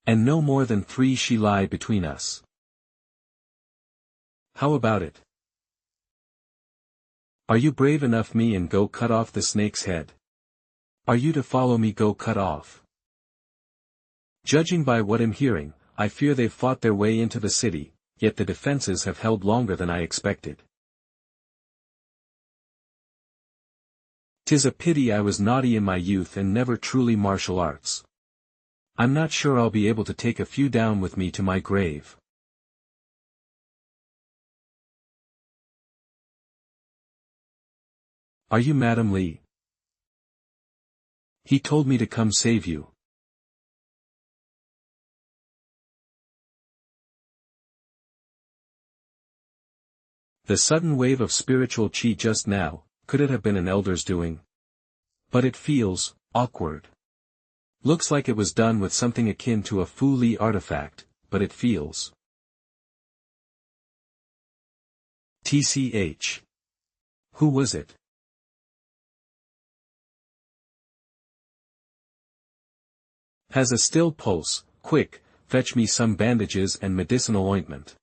And no more than 3 she lie between us. How about it? Are you brave enough? Me and go cut off the snake's head. Are you to follow me? Go cut off. Judging by what I'm hearing, I fear they've fought their way into the city, yet the defenses have held longer than I expected. 'Tis a pity I was naughty in my youth and never truly martial arts. I'm not sure I'll be able to take a few down with me to my grave. Are you Madam Li? He told me to come save you. The sudden wave of spiritual chi just now, could it have been an elder's doing? But it feels awkward. Looks like it was done with something akin to a Fu Li artifact, but it feels. TCH. Who was it? Has a still pulse. Quick, fetch me some bandages and medicinal ointment.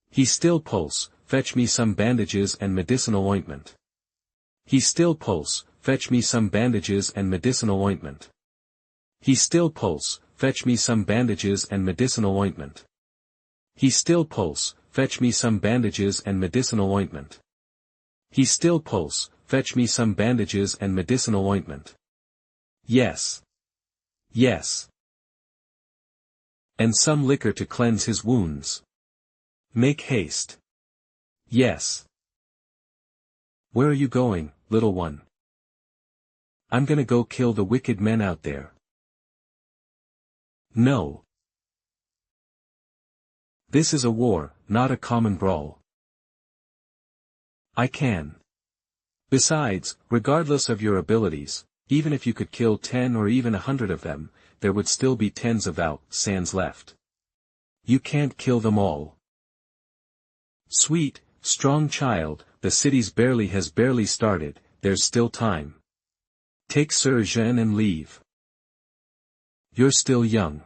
He still pulse, fetch me some bandages and medicinal ointment. He still pulse, fetch me some bandages and medicinal ointment. He still pulse, fetch me some bandages and medicinal ointment. He still pulse, fetch me some bandages and medicinal ointment. He still pulse, fetch me some bandages and medicinal ointment. Yes. Yes. And some liquor to cleanse his wounds. Make haste. Yes. Where are you going, little one? I'm gonna go kill the wicked men out there. No. This is a war, not a common brawl. I can. Besides, regardless of your abilities, even if you could kill 10 or even 100 of them, there would still be tens of sands left. You can't kill them all. Sweet, strong child, the city's has barely started, there's still time. Take Sir Zhen and leave. You're still young.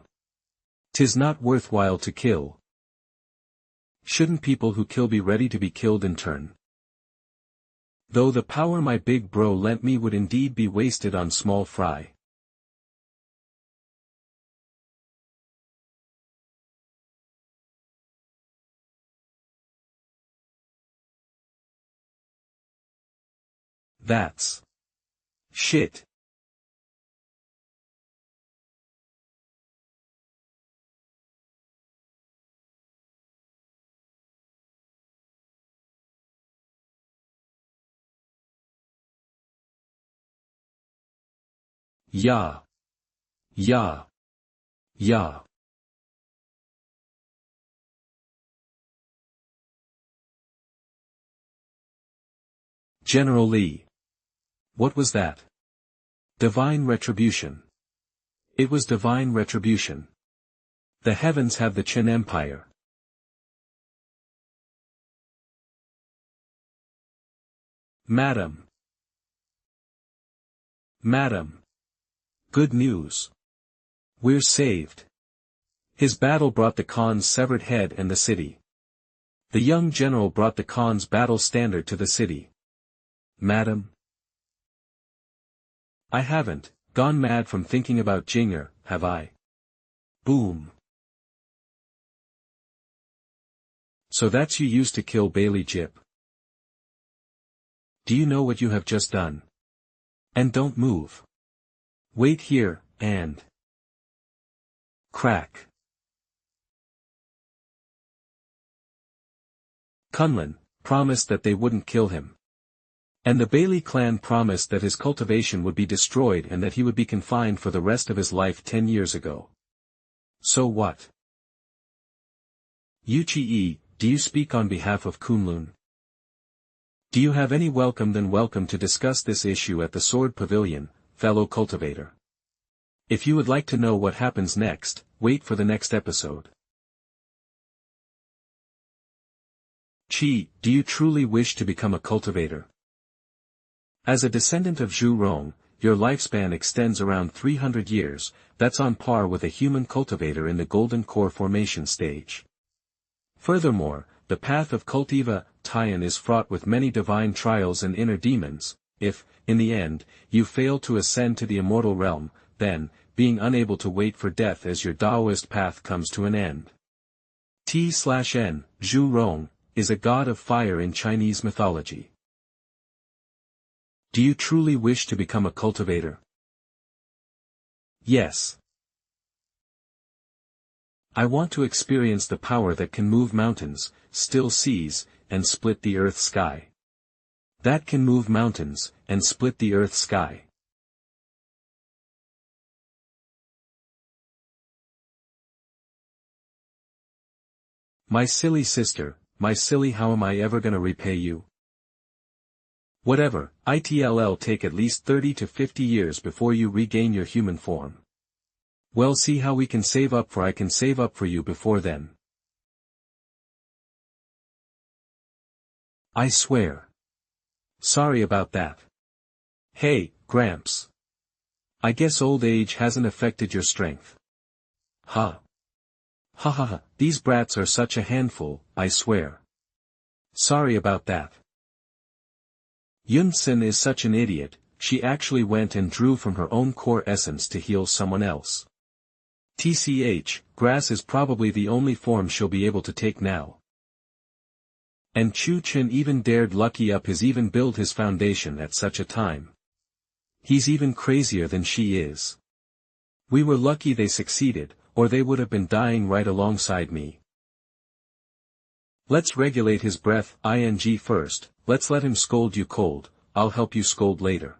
'Tis not worthwhile to kill. Shouldn't people who kill be ready to be killed in turn? Though the power my big bro lent me would indeed be wasted on small fry. That's shit. Ya. Ya. Ya. General Li. What was that? Divine retribution. It was divine retribution. The heavens have the Chen Empire. Madam. Madam. Good news. We're saved. His battle brought the Khan's severed head and the city. The young general brought the Khan's battle standard to the city. Madam. I haven't gone mad from thinking about Jinger, have I? Boom. So that's you used to kill Bailey Jip. Do you know what you have just done? And don't move. Wait here, and... Crack. Kunlun promised that they wouldn't kill him. And the Bailey clan promised that his cultivation would be destroyed and that he would be confined for the rest of his life 10 years ago. So what? Yuchi-e, do you speak on behalf of Kunlun? Do you have any welcome to discuss this issue at the Sword Pavilion, fellow cultivator? If you would like to know what happens next, wait for the next episode. Qi, do you truly wish to become a cultivator? As a descendant of Zhu Rong, your lifespan extends around 300 years, that's on par with a human cultivator in the Golden Core formation stage. Furthermore, the path of Cultiva Tian is fraught with many divine trials and inner demons. If, in the end, you fail to ascend to the immortal realm, then, being unable to wait for death as your Taoist path comes to an end. T/N, Zhu Rong, is a god of fire in Chinese mythology. Do you truly wish to become a cultivator? Yes. I want to experience the power that can move mountains, still seas, and split the earth sky. That can move mountains, and split the earth sky. My silly sister, my silly, how am I ever gonna repay you? Whatever, it'll take at least 30 to 50 years before you regain your human form. Well, see how we can save up, for I can save up for you before then. I swear. Sorry about that. Hey, Gramps. I guess old age hasn't affected your strength. Huh. Ha ha ha, these brats are such a handful, I swear. Sorry about that. Yun-sen is such an idiot, she actually went and drew from her own core essence to heal someone else. TCH, grass is probably the only form she'll be able to take now. And Chu Chen even dared lucky up his even build his foundation at such a time. He's even crazier than she is. We were lucky they succeeded, or they would have been dying right alongside me. Let's regulate his breath, ing first, let's let him scold you cold, I'll help you scold later.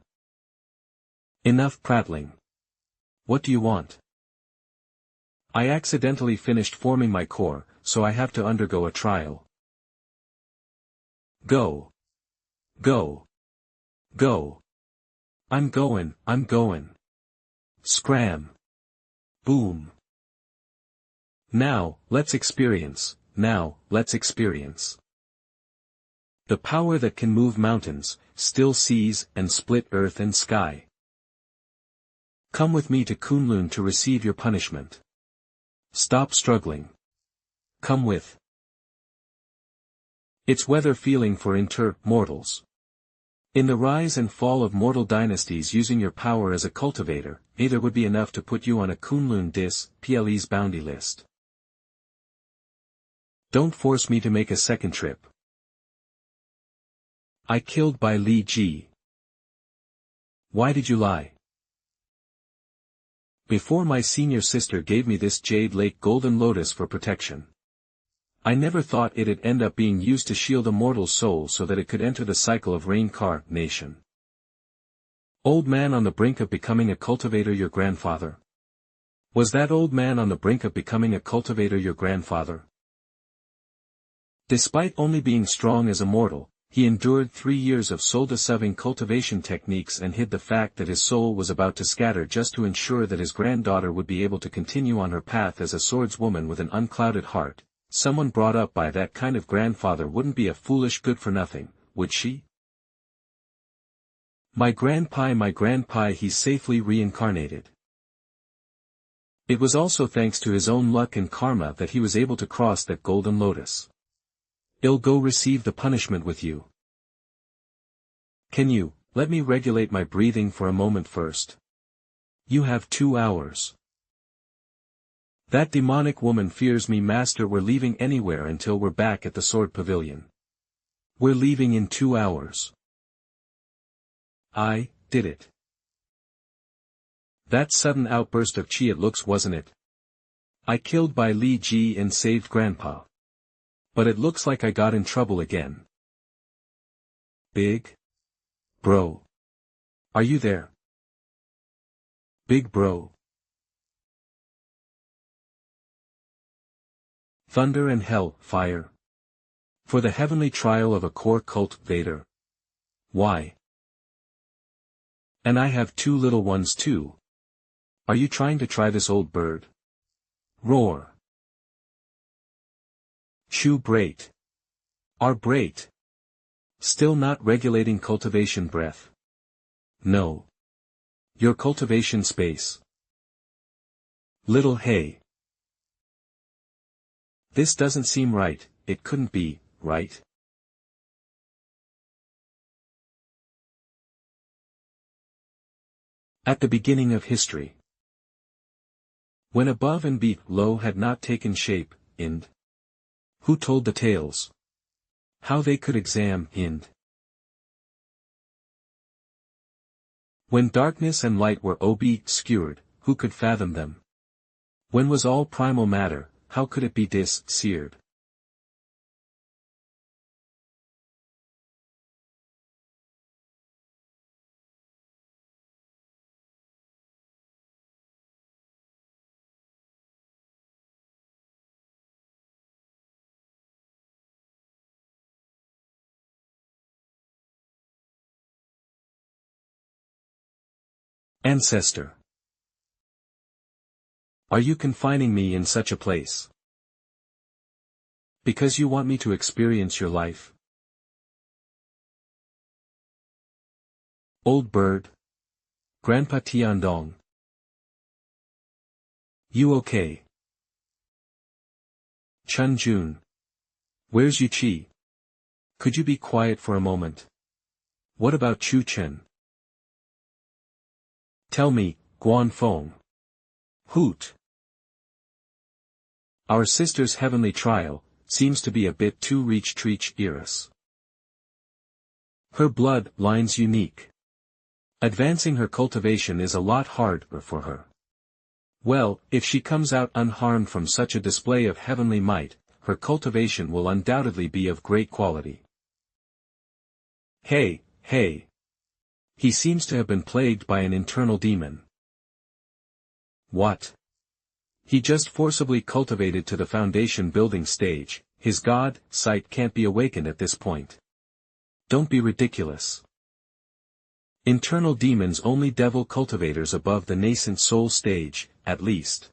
Enough prattling. What do you want? I accidentally finished forming my core, so I have to undergo a trial. Go. Go. Go. I'm going. Scram. Boom. Now, let's experience. The power that can move mountains, still seas, and split earth and sky. Come with me to Kunlun to receive your punishment. Stop struggling. Come with. It's weather feeling for mortals. In the rise and fall of mortal dynasties, using your power as a cultivator, either would be enough to put you on a Kunlun PLE's bounty list. Don't force me to make a second trip. I killed by Li Ji. Why did you lie? Before my senior sister gave me this Jade Lake Golden Lotus for protection. I never thought it'd end up being used to shield a mortal's soul so that it could enter the cycle of reincarnation. Old man on the brink of becoming a cultivator your grandfather? Was that old man on the brink of becoming a cultivator your grandfather? Despite only being strong as a mortal, he endured 3 years of soul-deceiving cultivation techniques and hid the fact that his soul was about to scatter just to ensure that his granddaughter would be able to continue on her path as a swordswoman with an unclouded heart. Someone brought up by that kind of grandfather wouldn't be a foolish good-for-nothing, would she? My grandpa he's safely reincarnated. It was also thanks to his own luck and karma that he was able to cross that golden lotus. I'll go receive the punishment with you. Can you, let me regulate my breathing for a moment first? You have 2 hours. That demonic woman fears me, master. We're leaving anywhere until we're back at the sword pavilion. We're leaving in 2 hours. I did it. That sudden outburst of chi it looks, wasn't it? I killed Bai Li Ji and saved Grandpa. But it looks like I got in trouble again. Big Bro. Are you there? Big Bro. Thunder and hell, fire. For the heavenly trial of a core cultivator. Why? And I have 2 little ones too. Are you trying to try this, old bird? Roar. Chew Brait. Our Brait. Still not regulating cultivation breath. No. Your cultivation space. Little hay. This doesn't seem right. It couldn't be, right? At the beginning of history. When above and below had not taken shape, and who told the tales? How they could examine. When darkness and light were obscured, who could fathom them? When was all primal matter, how could it be disseared? Ancestor. Are you confining me in such a place? Because you want me to experience your life? Old bird. Grandpa Tiandong. You okay? Chun Jun. Where's Yu Chi? Could you be quiet for a moment? What about Chu Chen? Tell me, Guan Feng. Hoot. Our sister's heavenly trial seems to be a bit too reach-treach-eris. Her blood line's unique. Advancing her cultivation is a lot harder for her. Well, if she comes out unharmed from such a display of heavenly might, her cultivation will undoubtedly be of great quality. Hey. He seems to have been plagued by an internal demon. What? He just forcibly cultivated to the foundation building stage. His god sight can't be awakened at this point. Don't be ridiculous. Internal demons only devil cultivators above the nascent soul stage, at least.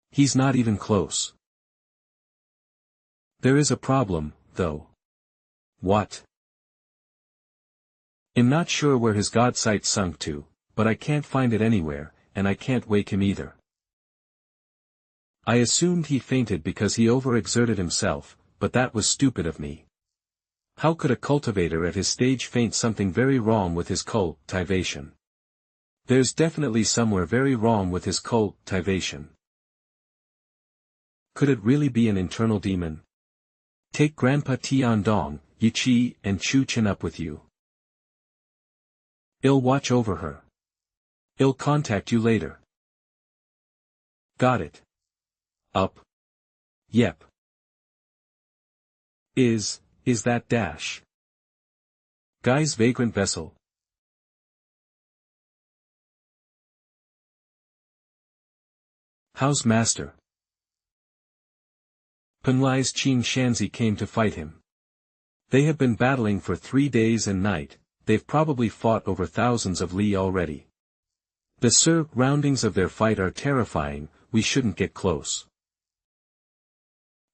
He's not even close. There is a problem, though. What? I'm not sure where his god sight sunk to, but I can't find it anywhere, and I can't wake him either. I assumed he fainted because he overexerted himself, but that was stupid of me. How could a cultivator at his stage faint? Something very wrong with his cultivation. There's definitely somewhere very wrong with his cultivation. Could it really be an internal demon? Take Grandpa Tiandong, Yu Chi, and Chu Chen up with you. I'll watch over her. I'll contact you later. Got it. Up. Yep. Is that Dash? Guy's vagrant vessel? How's master? Penlai's Qing Shanzi came to fight him. They have been battling for 3 days and night, they've probably fought over thousands of li already. The surroundings of their fight are terrifying, we shouldn't get close.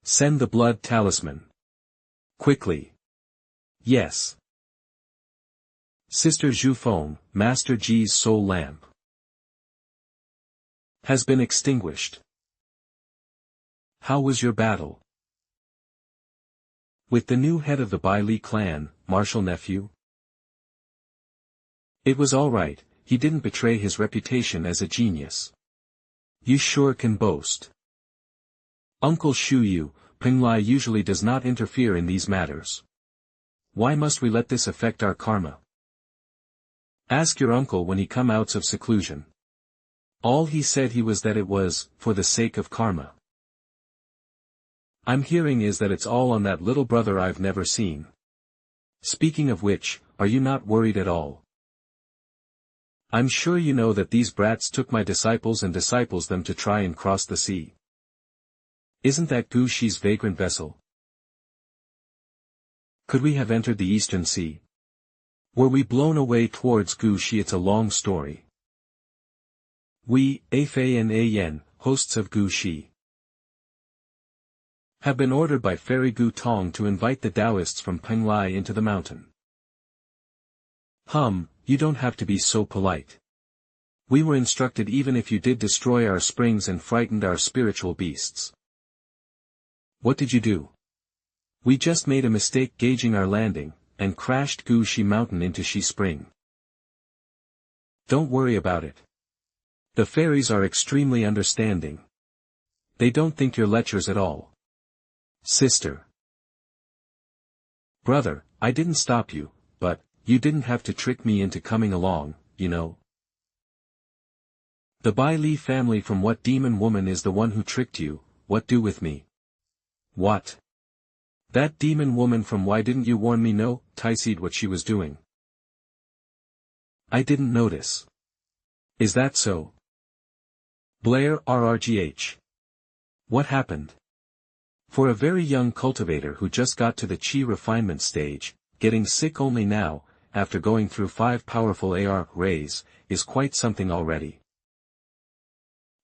Send the blood talisman. Quickly. Yes. Sister Zhu Feng, Master Ji's soul lamp, has been extinguished. How was your battle? With the new head of the Bai Li clan, martial nephew? It was alright, he didn't betray his reputation as a genius. You sure can boast. Uncle Shuyu, Penglai usually does not interfere in these matters. Why must we let this affect our karma? Ask your uncle when he come out of seclusion. All he said he was that it was, for the sake of karma. I'm hearing is that it's all on that little brother I've never seen. Speaking of which, are you not worried at all? I'm sure you know that these brats took my disciples and disciples them to try and cross the sea. Isn't that Gu Shi's vagrant vessel? Could we have entered the Eastern Sea? Were we blown away towards Gu Shi? It's a long story. We, Afei and Ayen, hosts of Gu Shi, have been ordered by Fairy Gu Tong to invite the Taoists from Penglai into the mountain. You don't have to be so polite. We were instructed even if you did destroy our springs and frightened our spiritual beasts. What did you do? We just made a mistake gauging our landing, and crashed Gu Shi Mountain into Shi Spring. Don't worry about it. The fairies are extremely understanding. They don't think you're lechers at all. Sister. Brother, I didn't stop you, but, you didn't have to trick me into coming along, you know. The Bai Li family from what demon woman is the one who tricked you, what do with me? What? That demon woman from why didn't you warn me? No, Taiseed what she was doing. I didn't notice. Is that so? Blair RRGH. What happened? For a very young cultivator who just got to the Qi refinement stage, getting sick only now, after going through 5 powerful AR rays, is quite something already.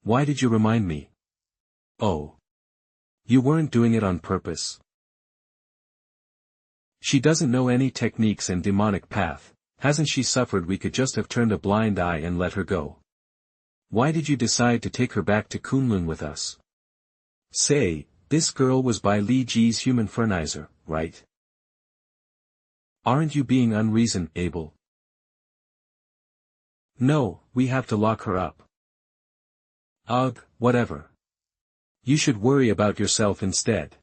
Why did you remind me? Oh. You weren't doing it on purpose. She doesn't know any techniques and demonic path, hasn't she suffered? We could just have turned a blind eye and let her go. Why did you decide to take her back to Kunlun with us? Say, this girl was Bai Li Ji's human fertilizer, right? Aren't you being unreasonable? No, we have to lock her up. Ugh, whatever. You should worry about yourself instead.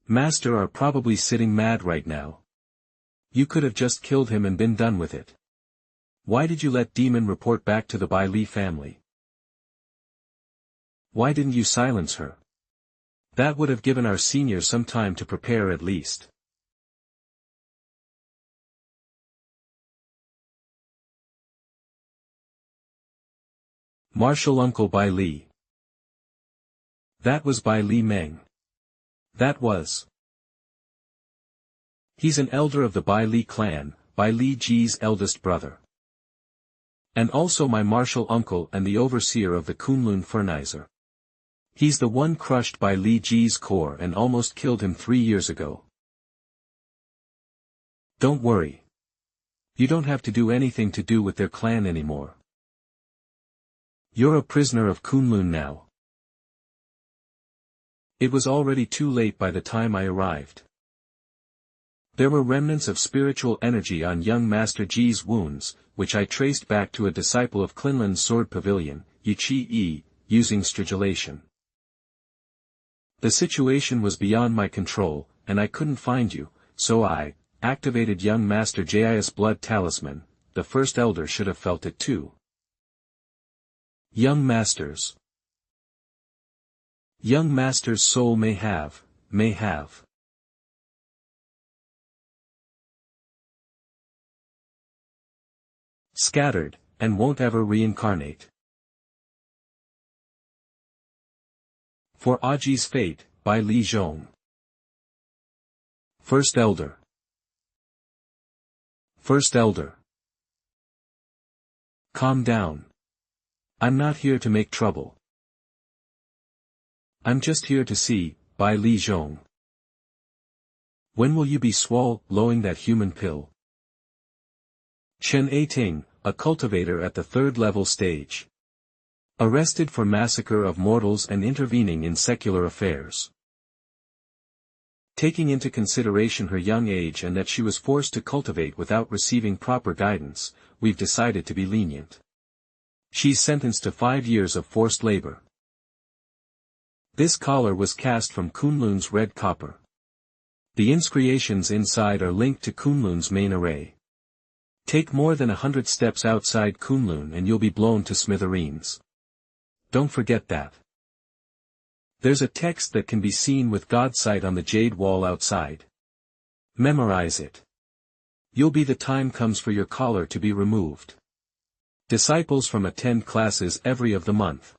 Master are probably sitting mad right now. You could have just killed him and been done with it. Why did you let Demon report back to the Bai Li family? Why didn't you silence her? That would have given our senior some time to prepare at least. Martial Uncle Bai Li. That was Bai Li Meng. That was. He's an elder of the Bai Li clan, Bai Li Ji's eldest brother. And also my martial uncle and the overseer of the Kunlun fertilizer. He's the one crushed Bai Li Ji's core and almost killed him 3 years ago. Don't worry. You don't have to do anything to do with their clan anymore. You're a prisoner of Kunlun now. It was already too late by the time I arrived. There were remnants of spiritual energy on young Master Ji's wounds, which I traced back to a disciple of Klinlan's sword pavilion, Yichi-E, using stridulation. The situation was beyond my control, and I couldn't find you, so I activated young Master Ji's blood talisman. The first elder should have felt it too. Young Master's soul may have. Scattered, and won't ever reincarnate. For Aji's Fate, by Li Zhong. First Elder. First Elder. Calm down. I'm not here to make trouble. I'm just here to see, by Li Zhong. When will you be swallowing that human pill? Chen Ting, a cultivator at the 3rd level stage. Arrested for massacre of mortals and intervening in secular affairs. Taking into consideration her young age and that she was forced to cultivate without receiving proper guidance, we've decided to be lenient. She's sentenced to 5 years of forced labor. This collar was cast from Kunlun's red copper. The inscriptions inside are linked to Kunlun's main array. Take more than 100 steps outside Kunlun and you'll be blown to smithereens. Don't forget that. There's a text that can be seen with God's sight on the jade wall outside. Memorize it. You'll be the time comes for your collar to be removed. Disciples from attend classes every of the month.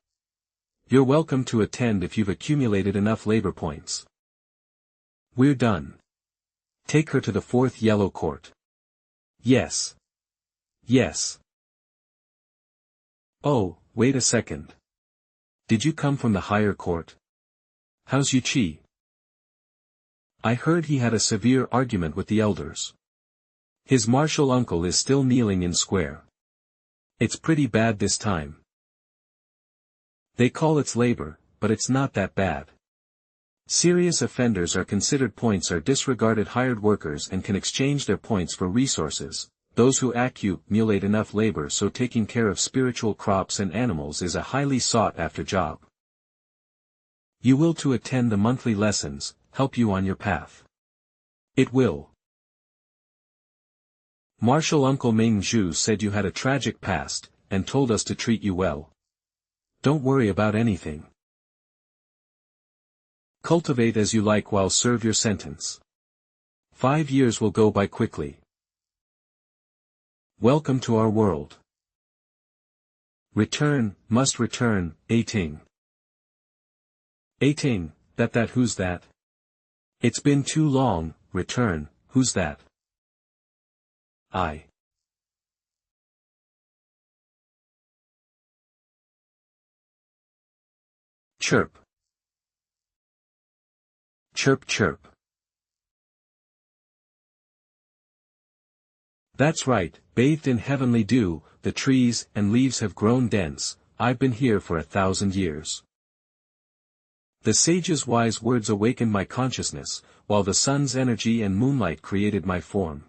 You're welcome to attend if you've accumulated enough labor points. We're done. Take her to the 4th yellow court. Yes. Yes. Oh, wait a second. Did you come from the higher court? How's Yu Chi? I heard he had a severe argument with the elders. His martial uncle is still kneeling in square. It's pretty bad this time. They call it labor, but it's not that bad. Serious offenders are considered points are disregarded hired workers and can exchange their points for resources. Those who accumulate enough labor so taking care of spiritual crops and animals is a highly sought-after job. You will to attend the monthly lessons, help you on your path. It will. Martial Uncle Ming Zhu said you had a tragic past, and told us to treat you well. Don't worry about anything. Cultivate as you like while serve your sentence. 5 years will go by quickly. Welcome to our world. Return, must return, Ting. Ting, that who's that? It's been too long, return, who's that? I. Chirp. Chirp chirp. That's right, bathed in heavenly dew, the trees and leaves have grown dense, I've been here for 1,000 years. The sage's wise words awakened my consciousness, while the sun's energy and moonlight created my form.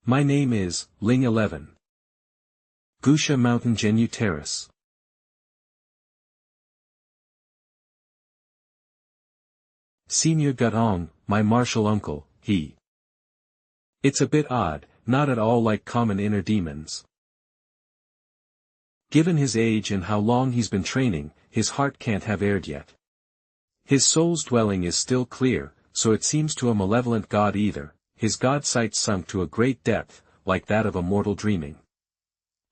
My name is, Ling 11. Gusha Mountain Genyu Terrace. Senior Gutong, my martial uncle, he. It's a bit odd, not at all like common inner demons. Given his age and how long he's been training, his heart can't have erred yet. His soul's dwelling is still clear, so it seems to a malevolent god either, his god sight sunk to a great depth, like that of a mortal dreaming.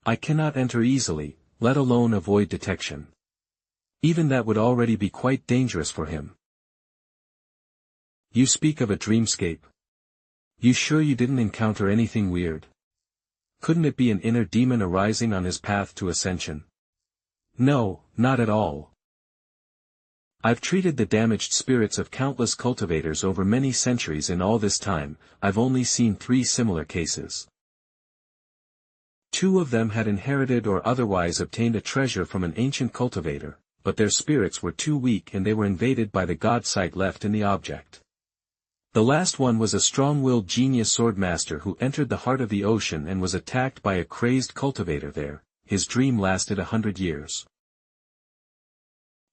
I cannot enter easily, let alone avoid detection. Even that would already be quite dangerous for him. You speak of a dreamscape. You sure you didn't encounter anything weird? Couldn't it be an inner demon arising on his path to ascension? No, not at all. I've treated the damaged spirits of countless cultivators over many centuries. In all this time, I've only seen 3 similar cases. 2 of them had inherited or otherwise obtained a treasure from an ancient cultivator, but their spirits were too weak and they were invaded by the god sight left in the object. The last one was a strong-willed genius swordmaster who entered the heart of the ocean and was attacked by a crazed cultivator there. His dream lasted 100 years.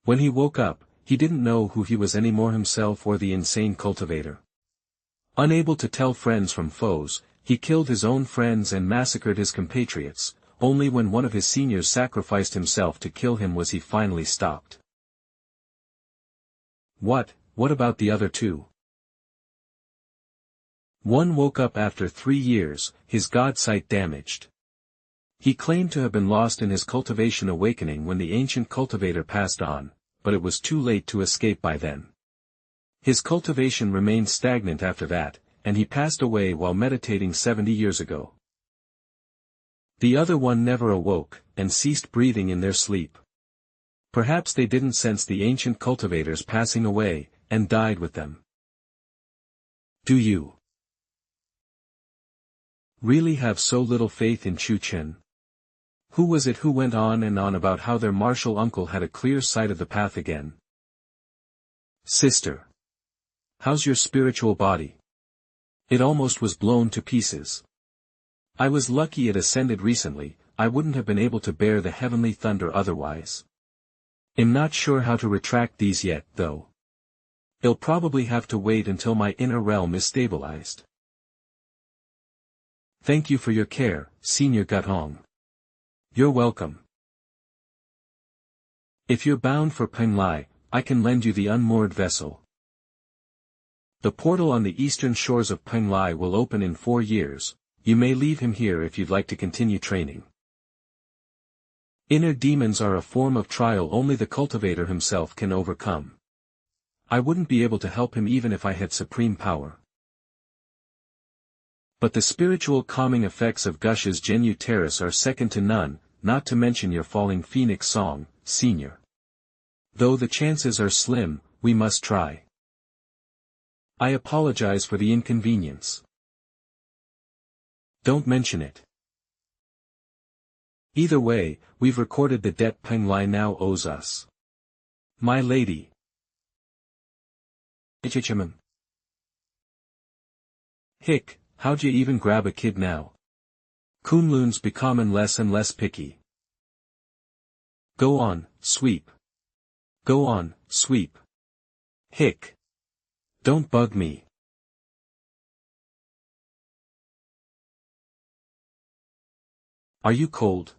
When he woke up, he didn't know who he was anymore, himself or the insane cultivator. Unable to tell friends from foes, he killed his own friends and massacred his compatriots. Only when one of his seniors sacrificed himself to kill him was he finally stopped. What about the other 2? One woke up after 3 years, his god sight damaged. He claimed to have been lost in his cultivation awakening when the ancient cultivator passed on, but it was too late to escape by then. His cultivation remained stagnant after that, and he passed away while meditating 70 years ago. The other one never awoke, and ceased breathing in their sleep. Perhaps they didn't sense the ancient cultivators passing away, and died with them. Do you really have so little faith in Chen? Who was it who went on and on about how their martial uncle had a clear sight of the path again? Sister. How's your spiritual body? It almost was blown to pieces. I was lucky it ascended recently, I wouldn't have been able to bear the heavenly thunder otherwise. I'm not sure how to retract these yet, though. I'll probably have to wait until my inner realm is stabilized. Thank you for your care, Senior Gutong. You're welcome. If you're bound for Penglai, I can lend you the unmoored vessel. The portal on the eastern shores of Penglai will open in 4 years, you may leave him here if you'd like to continue training. Inner demons are a form of trial only the cultivator himself can overcome. I wouldn't be able to help him even if I had supreme power. But the spiritual calming effects of Gush's Genyu Terrace are second to none, not to mention your falling phoenix song, Senior. Though the chances are slim, we must try. I apologize for the inconvenience. Don't mention it. Either way, we've recorded the debt Penglai now owes us. My lady. Ichichiman. Hick, how'd you even grab a kid now? Kunlun's becoming less and less picky. Go on, sweep. Go on, sweep. Hick. Don't bug me. Are you cold?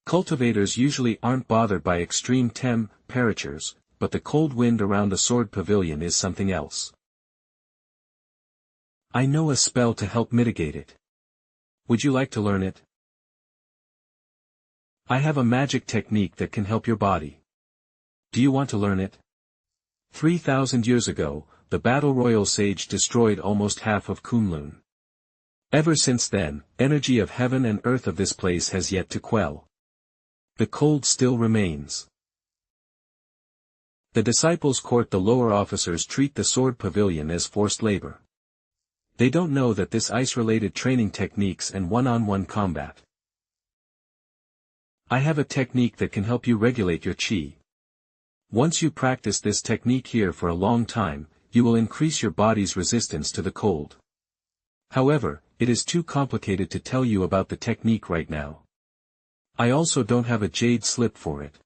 Cultivators usually aren't bothered by extreme temperatures, but the cold wind around the sword pavilion is something else. I know a spell to help mitigate it. Would you like to learn it? I have a magic technique that can help your body. Do you want to learn it? 3,000 years ago, the Battle Royal Sage destroyed almost half of Kunlun. Ever since then, energy of heaven and earth of this place has yet to quell. The cold still remains. The disciples court the lower officers treat the sword pavilion as forced labor. They don't know that this ice-related training techniques and one-on-one combat. I have a technique that can help you regulate your chi. Once you practice this technique here for a long time, you will increase your body's resistance to the cold. However, it is too complicated to tell you about the technique right now. I also don't have a jade slip for it.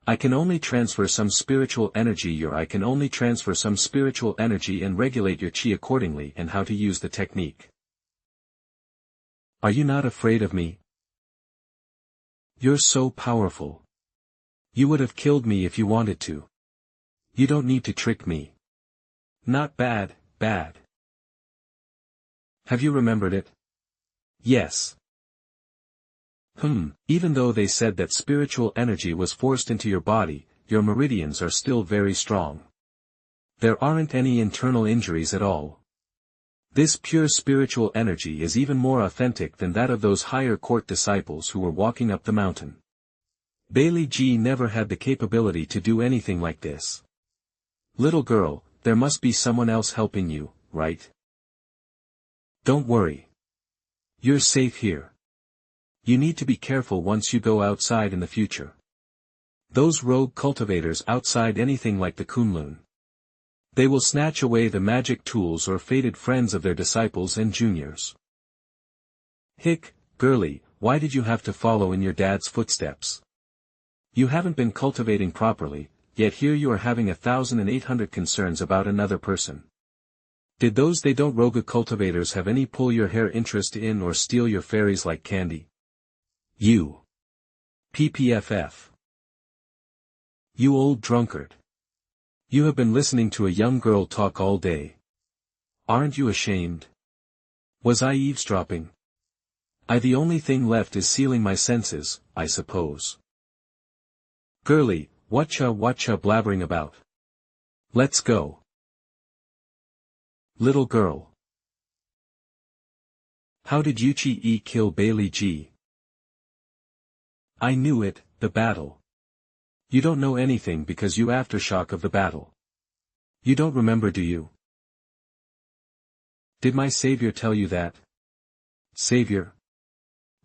I can only transfer some spiritual energy and regulate your chi accordingly and how to use the technique. Are you not afraid of me? You're so powerful. You would have killed me if you wanted to. You don't need to trick me. Not bad, bad. Have you remembered it? Yes. Even though they said that spiritual energy was forced into your body, your meridians are still very strong. There aren't any internal injuries at all. This pure spiritual energy is even more authentic than that of those higher court disciples who were walking up the mountain. Bailey G never had the capability to do anything like this. Little girl, there must be someone else helping you, right? Don't worry. You're safe here. You need to be careful once you go outside in the future. Those rogue cultivators outside anything like the Kunlun. They will snatch away the magic tools or fated friends of their disciples and juniors. Hick, girlie, why did you have to follow in your dad's footsteps? You haven't been cultivating properly, yet here you are having 1,800 concerns about another person. Did those they don't rogue cultivators have any pull your hair interest in or steal your fairies like candy? You. PPFF. You old drunkard. You have been listening to a young girl talk all day. Aren't you ashamed? Was I eavesdropping? The only thing left is sealing my senses, I suppose. Girly, whatcha blabbering about? Let's go. Little girl. How did Yuchi-e kill Bailey G? I knew it, the battle. You don't know anything because you aftershock of the battle. You don't remember, do you? Did my savior tell you that? Savior?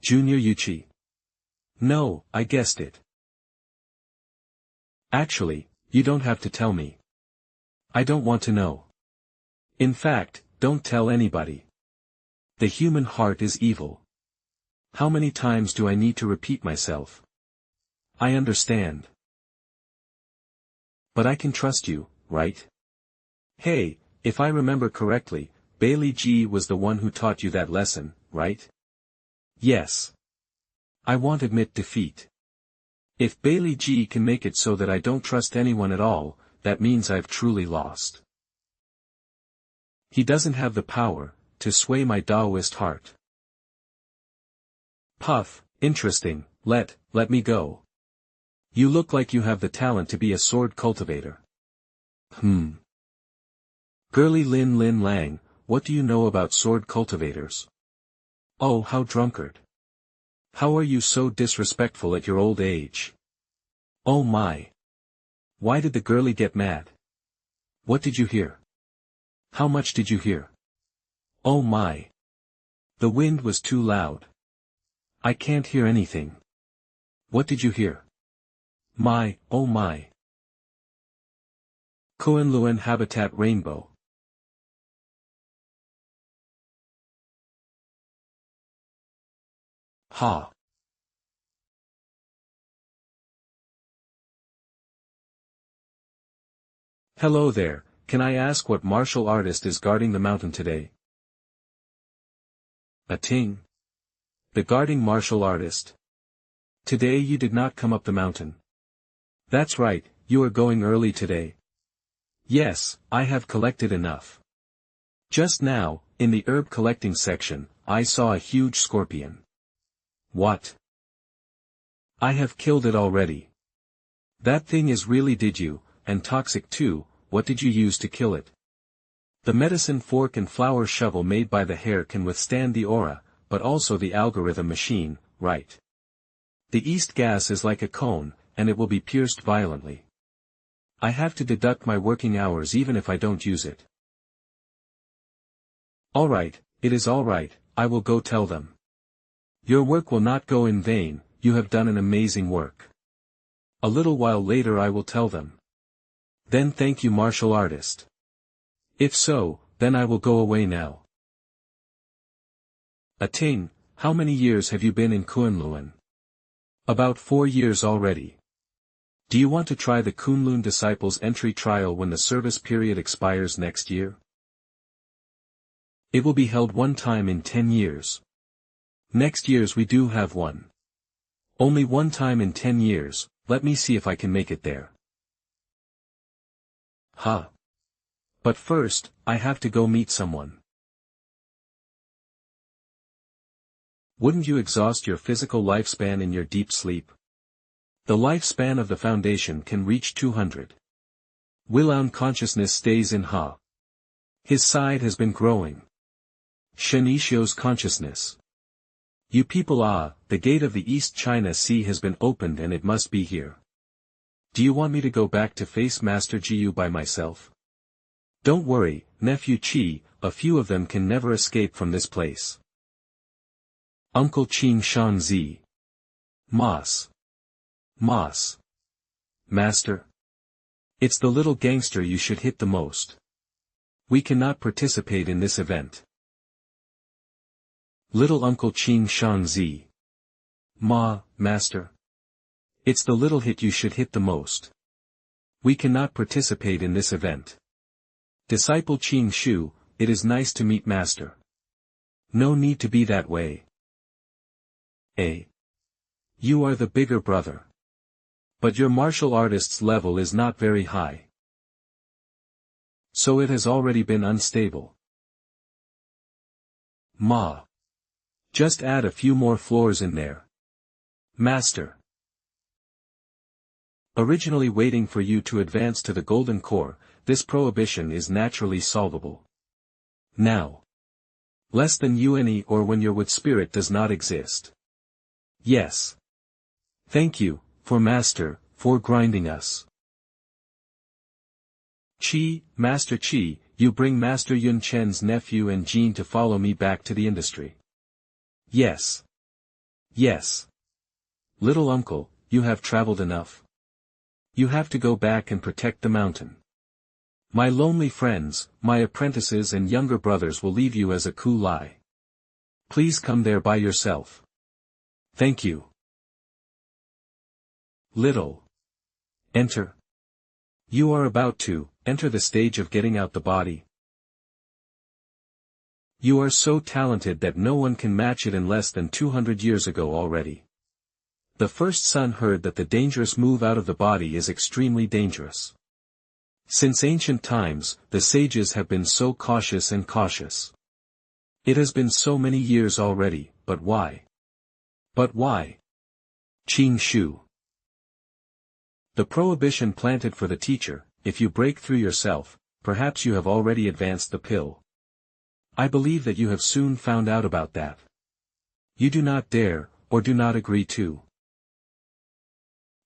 Junior Yuchi? No, I guessed it. Actually, you don't have to tell me. I don't want to know. In fact, don't tell anybody. The human heart is evil. How many times do I need to repeat myself? I understand. But I can trust you, right? Hey, if I remember correctly, Bailey G was the one who taught you that lesson, right? Yes. I won't admit defeat. If Bailey G can make it so that I don't trust anyone at all, that means I've truly lost. He doesn't have the power to sway my Taoist heart. Puff, interesting, let me go. You look like you have the talent to be a sword cultivator. Girly Lin Lin Lang, what do you know about sword cultivators? Oh, how drunkard. How are you so disrespectful at your old age? Oh my. Why did the girly get mad? What did you hear? How much did you hear? Oh my. The wind was too loud. I can't hear anything. What did you hear? My, oh my. Kunlun Habitat Rainbow. Ha. Hello there, can I ask what martial artist is guarding the mountain today? A ting. The guarding martial artist. Today you did not come up the mountain. That's right, you are going early today. Yes, I have collected enough. Just now, in the herb collecting section, I saw a huge scorpion. What? I have killed it already. That thing is really did you, and toxic too, what did you use to kill it? The medicine fork and flower shovel made by the hair can withstand the aura, but also the algorithm machine, right? The East gas is like a cone, and it will be pierced violently. I have to deduct my working hours even if I don't use it. Alright, it is alright, I will go tell them. Your work will not go in vain, you have done an amazing work. A little while later I will tell them. Then thank you martial artist. If so, then I will go away now. A ting, how many years have you been in Kunlun? About 4 years already. Do you want to try the Kunlun Disciples entry trial when the service period expires next year? It will be held one time in 10 years. Next year's we do have one. Only one time in 10 years, let me see if I can make it there. Huh. But first, I have to go meet someone. Wouldn't you exhaust your physical lifespan in your deep sleep? The lifespan of the Foundation can reach 200. Willown consciousness stays in Ha. His side has been growing. Shenishio's consciousness. You people the gate of the East China Sea has been opened and it must be here. Do you want me to go back to face Master Jiu by myself? Don't worry, Nephew Chi, a few of them can never escape from this place. Uncle Qing Shan Zi. Moss. Master. It's the little gangster you should hit the most. We cannot participate in this event. Little Uncle Qing Shan Zi. Master. It's the little hit you should hit the most. We cannot participate in this event. Disciple Qing Shu, it is nice to meet Master. No need to be that way. You are the bigger brother. But your martial artist's level is not very high. So it has already been unstable. Just add a few more floors in there. Master. Originally waiting for you to advance to the golden core, this prohibition is naturally solvable. Now. Less than UNE or when your wood spirit does not exist. Yes. Thank you, for Master, for grinding us. Master Qi, you bring Master Yun Chen's nephew and Jean to follow me back to the industry. Yes. Yes. Little uncle, you have traveled enough. You have to go back and protect the mountain. My lonely friends, my apprentices and younger brothers will leave you as a kulai. Please come there by yourself. Thank you. Little. Enter. You are about to enter the stage of getting out the body. You are so talented that no one can match it in less than 200 years ago already. The first son heard that the dangerous move out of the body is extremely dangerous. Since ancient times, the sages have been so cautious and cautious. It has been so many years already, but why? But why? Qing Shu. The prohibition planted for the teacher, if you break through yourself, perhaps you have already advanced the pill. I believe that you have soon found out about that. You do not dare, or do not agree to.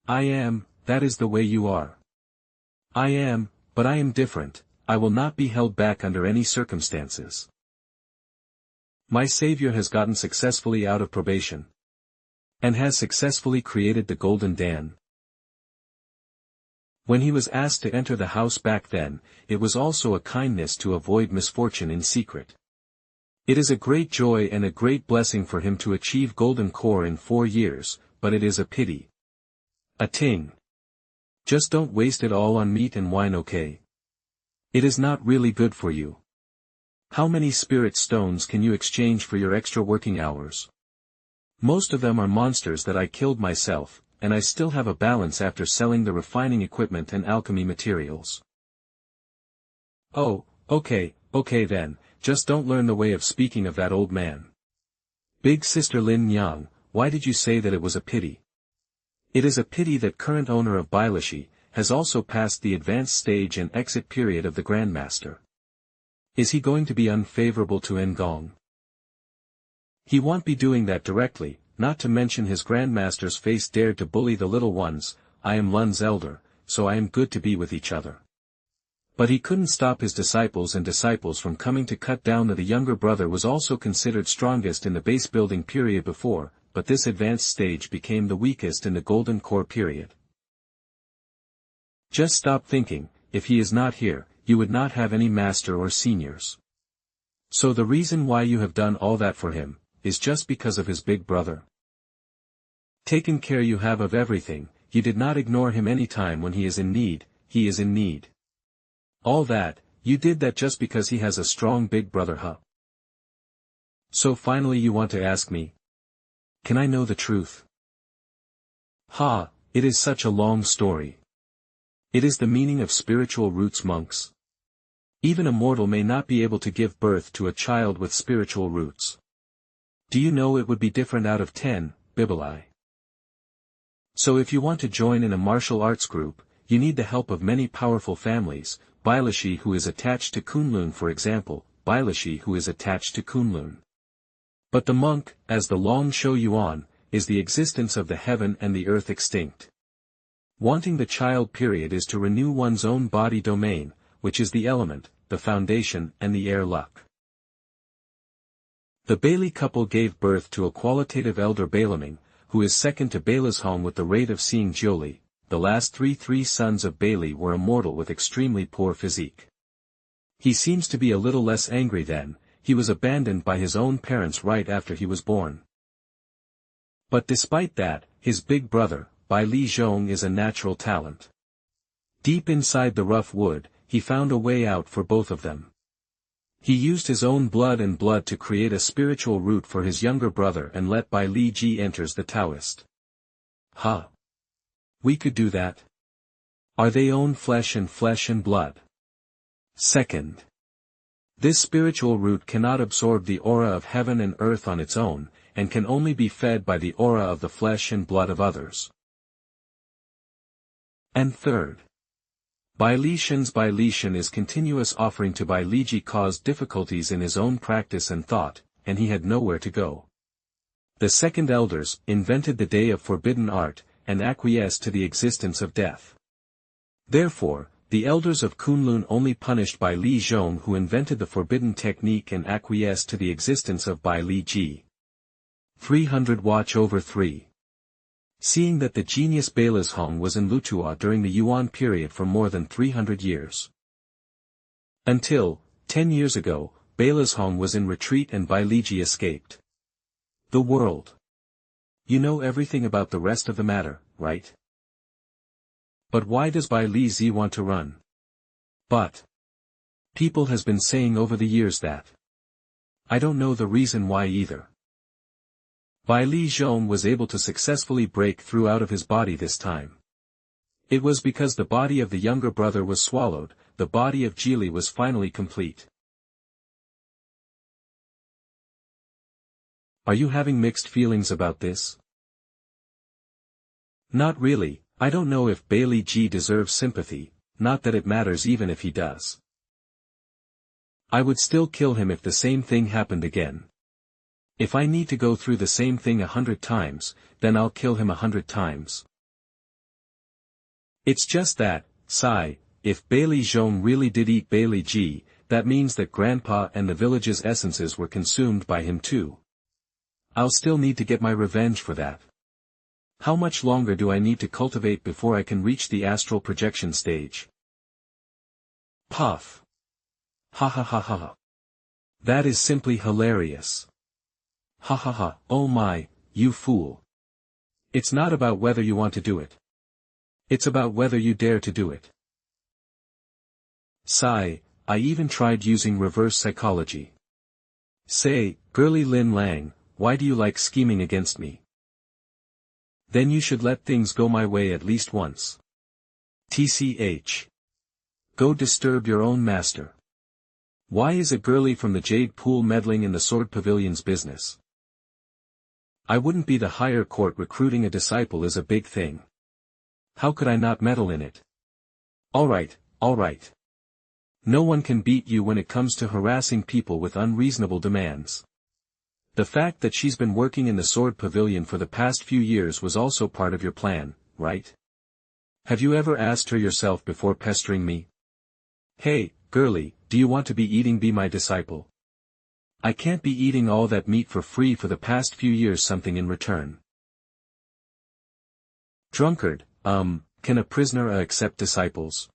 I am, that is the way you are. I am, but I am different, I will not be held back under any circumstances. My Savior has gotten successfully out of probation. And has successfully created the Golden Dan. When he was asked to enter the house back then, it was also a kindness to avoid misfortune in secret. It is a great joy and a great blessing for him to achieve Golden Core in 4 years, but it is a pity. A ting. Just don't waste it all on meat and wine, okay? It is not really good for you. How many spirit stones can you exchange for your extra working hours? Most of them are monsters that I killed myself, and I still have a balance after selling the refining equipment and alchemy materials. Oh, okay then, just don't learn the way of speaking of that old man. Big Sister Lin Yang, why did you say that it was a pity? It is a pity that current owner of Bailashi, has also passed the advanced stage and exit period of the Grandmaster. Is he going to be unfavorable to Ngong? He won't be doing that directly, not to mention his Grandmaster's face dared to bully the little ones. I am Lun's elder, so I am good to be with each other. But he couldn't stop his disciples from coming to cut down. The younger brother was also considered strongest in the base building period before, but this advanced stage became the weakest in the Golden Core period. Just stop thinking, if he is not here, you would not have any master or seniors. So the reason why you have done all that for him, is just because of his big brother. Taken care you have of everything, you did not ignore him any time when he is in need, he is in need. All that, you did that just because he has a strong big brother, huh? So finally you want to ask me, can I know the truth? Ha, it is such a long story. It is the meaning of spiritual roots, monks. Even a mortal may not be able to give birth to a child with spiritual roots. Do you know it would be different out of 10, Bibeli? So if you want to join in a martial arts group, you need the help of many powerful families, Bailashi who is attached to Kunlun for example, Bailashi who is attached to Kunlun. But the monk, as the Long Shou Yuan, is the existence of the heaven and the earth extinct. Wanting the child period is to renew one's own body domain, which is the element, the foundation and the air luck. The Bailey couple gave birth to a qualitative elder Bailaming, who is second to Bailashong with the rate of seeing Jiuli. The last three sons of Bailey were immortal with extremely poor physique. He seems to be a little less angry then. He was abandoned by his own parents right after he was born. But despite that, his big brother, Bai Li Zhong is a natural talent. Deep inside the rough wood, he found a way out for both of them. He used his own blood to create a spiritual root for his younger brother and let Bai Li Ji enters the Taoist. Huh. We could do that. Are they own flesh and blood? Second. This spiritual root cannot absorb the aura of heaven and earth on its own, and can only be fed by the aura of the flesh and blood of others. And third, Bailishan is continuous offering to Bailiji caused difficulties in his own practice and thought, and he had nowhere to go. The second elders invented the day of forbidden art, and acquiesced to the existence of death. Therefore, the elders of Kunlun only punished Bai Li Zhong who invented the forbidden technique and acquiesced to the existence of Bai Li Ji. 300 Watch over 3. Seeing that the genius Bailishong was in Lutua during the Yuan period for more than 300 years. Until, 10 years ago, Bailishong was in retreat and Bai Li Ji escaped. The world. You know everything about the rest of the matter, right? But why does Bai Li Zi want to run? But people has been saying over the years that. I don't know the reason why either. Bai Li Zhong was able to successfully break through out of his body this time. It was because the body of the younger brother was swallowed, the body of Jili was finally complete. Are you having mixed feelings about this? Not really. I don't know if Bai Li Ji deserves sympathy, not that it matters even if he does. I would still kill him if the same thing happened again. If I need to go through the same thing 100 times, then I'll kill him 100 times. It's just that, Sai, if Bai Li Zhong really did eat Bai Li Ji, that means that Grandpa and the village's essences were consumed by him too. I'll still need to get my revenge for that. How much longer do I need to cultivate before I can reach the astral projection stage? Puff. Ha ha ha ha. That is simply hilarious. Ha ha ha, oh my, you fool. It's not about whether you want to do it. It's about whether you dare to do it. Sigh, I even tried using reverse psychology. Say, girly Lin Lang, why do you like scheming against me? Then you should let things go my way at least once. TCH. Go disturb your own master. Why is a girlie from the Jade Pool meddling in the Sword Pavilion's business? I wouldn't be the higher court recruiting a disciple is a big thing. How could I not meddle in it? Alright. No one can beat you when it comes to harassing people with unreasonable demands. The fact that she's been working in the Sword Pavilion for the past few years was also part of your plan, right? Have you ever asked her yourself before pestering me? Hey, girlie, do you want to be my disciple? I can't be eating all that meat for free for the past few years something in return. Drunkard, can a prisoner accept disciples?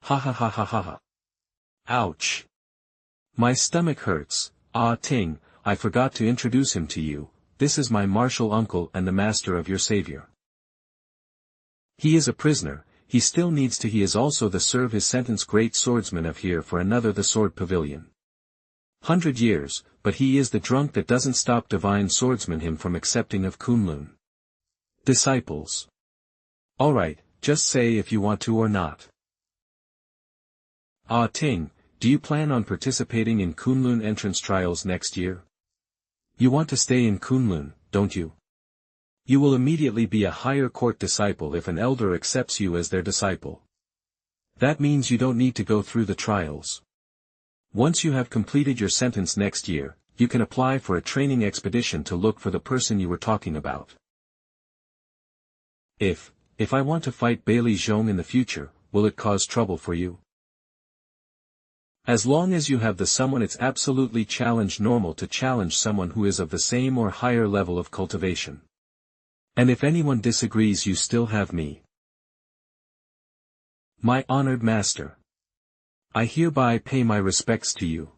Ha ha ha ha ha ha. Ouch. My stomach hurts. Ah Ting, I forgot to introduce him to you, this is my martial uncle and the master of your savior. He is a prisoner, he still needs to he is also the serve his sentence great swordsman of here for another the Sword Pavilion. 100 years, but he is the drunk that doesn't stop divine swordsman him from accepting of Kunlun. Disciples. Alright, just say if you want to or not. Ah Ting, do you plan on participating in Kunlun entrance trials next year? You want to stay in Kunlun, don't you? You will immediately be a higher court disciple if an elder accepts you as their disciple. That means you don't need to go through the trials. Once you have completed your sentence next year, you can apply for a training expedition to look for the person you were talking about. If I want to fight Bai Li Zhong in the future, will it cause trouble for you? As long as you have the someone it's absolutely challenge normal to challenge someone who is of the same or higher level of cultivation. And if anyone disagrees you still have me. My honored master. I hereby pay my respects to you.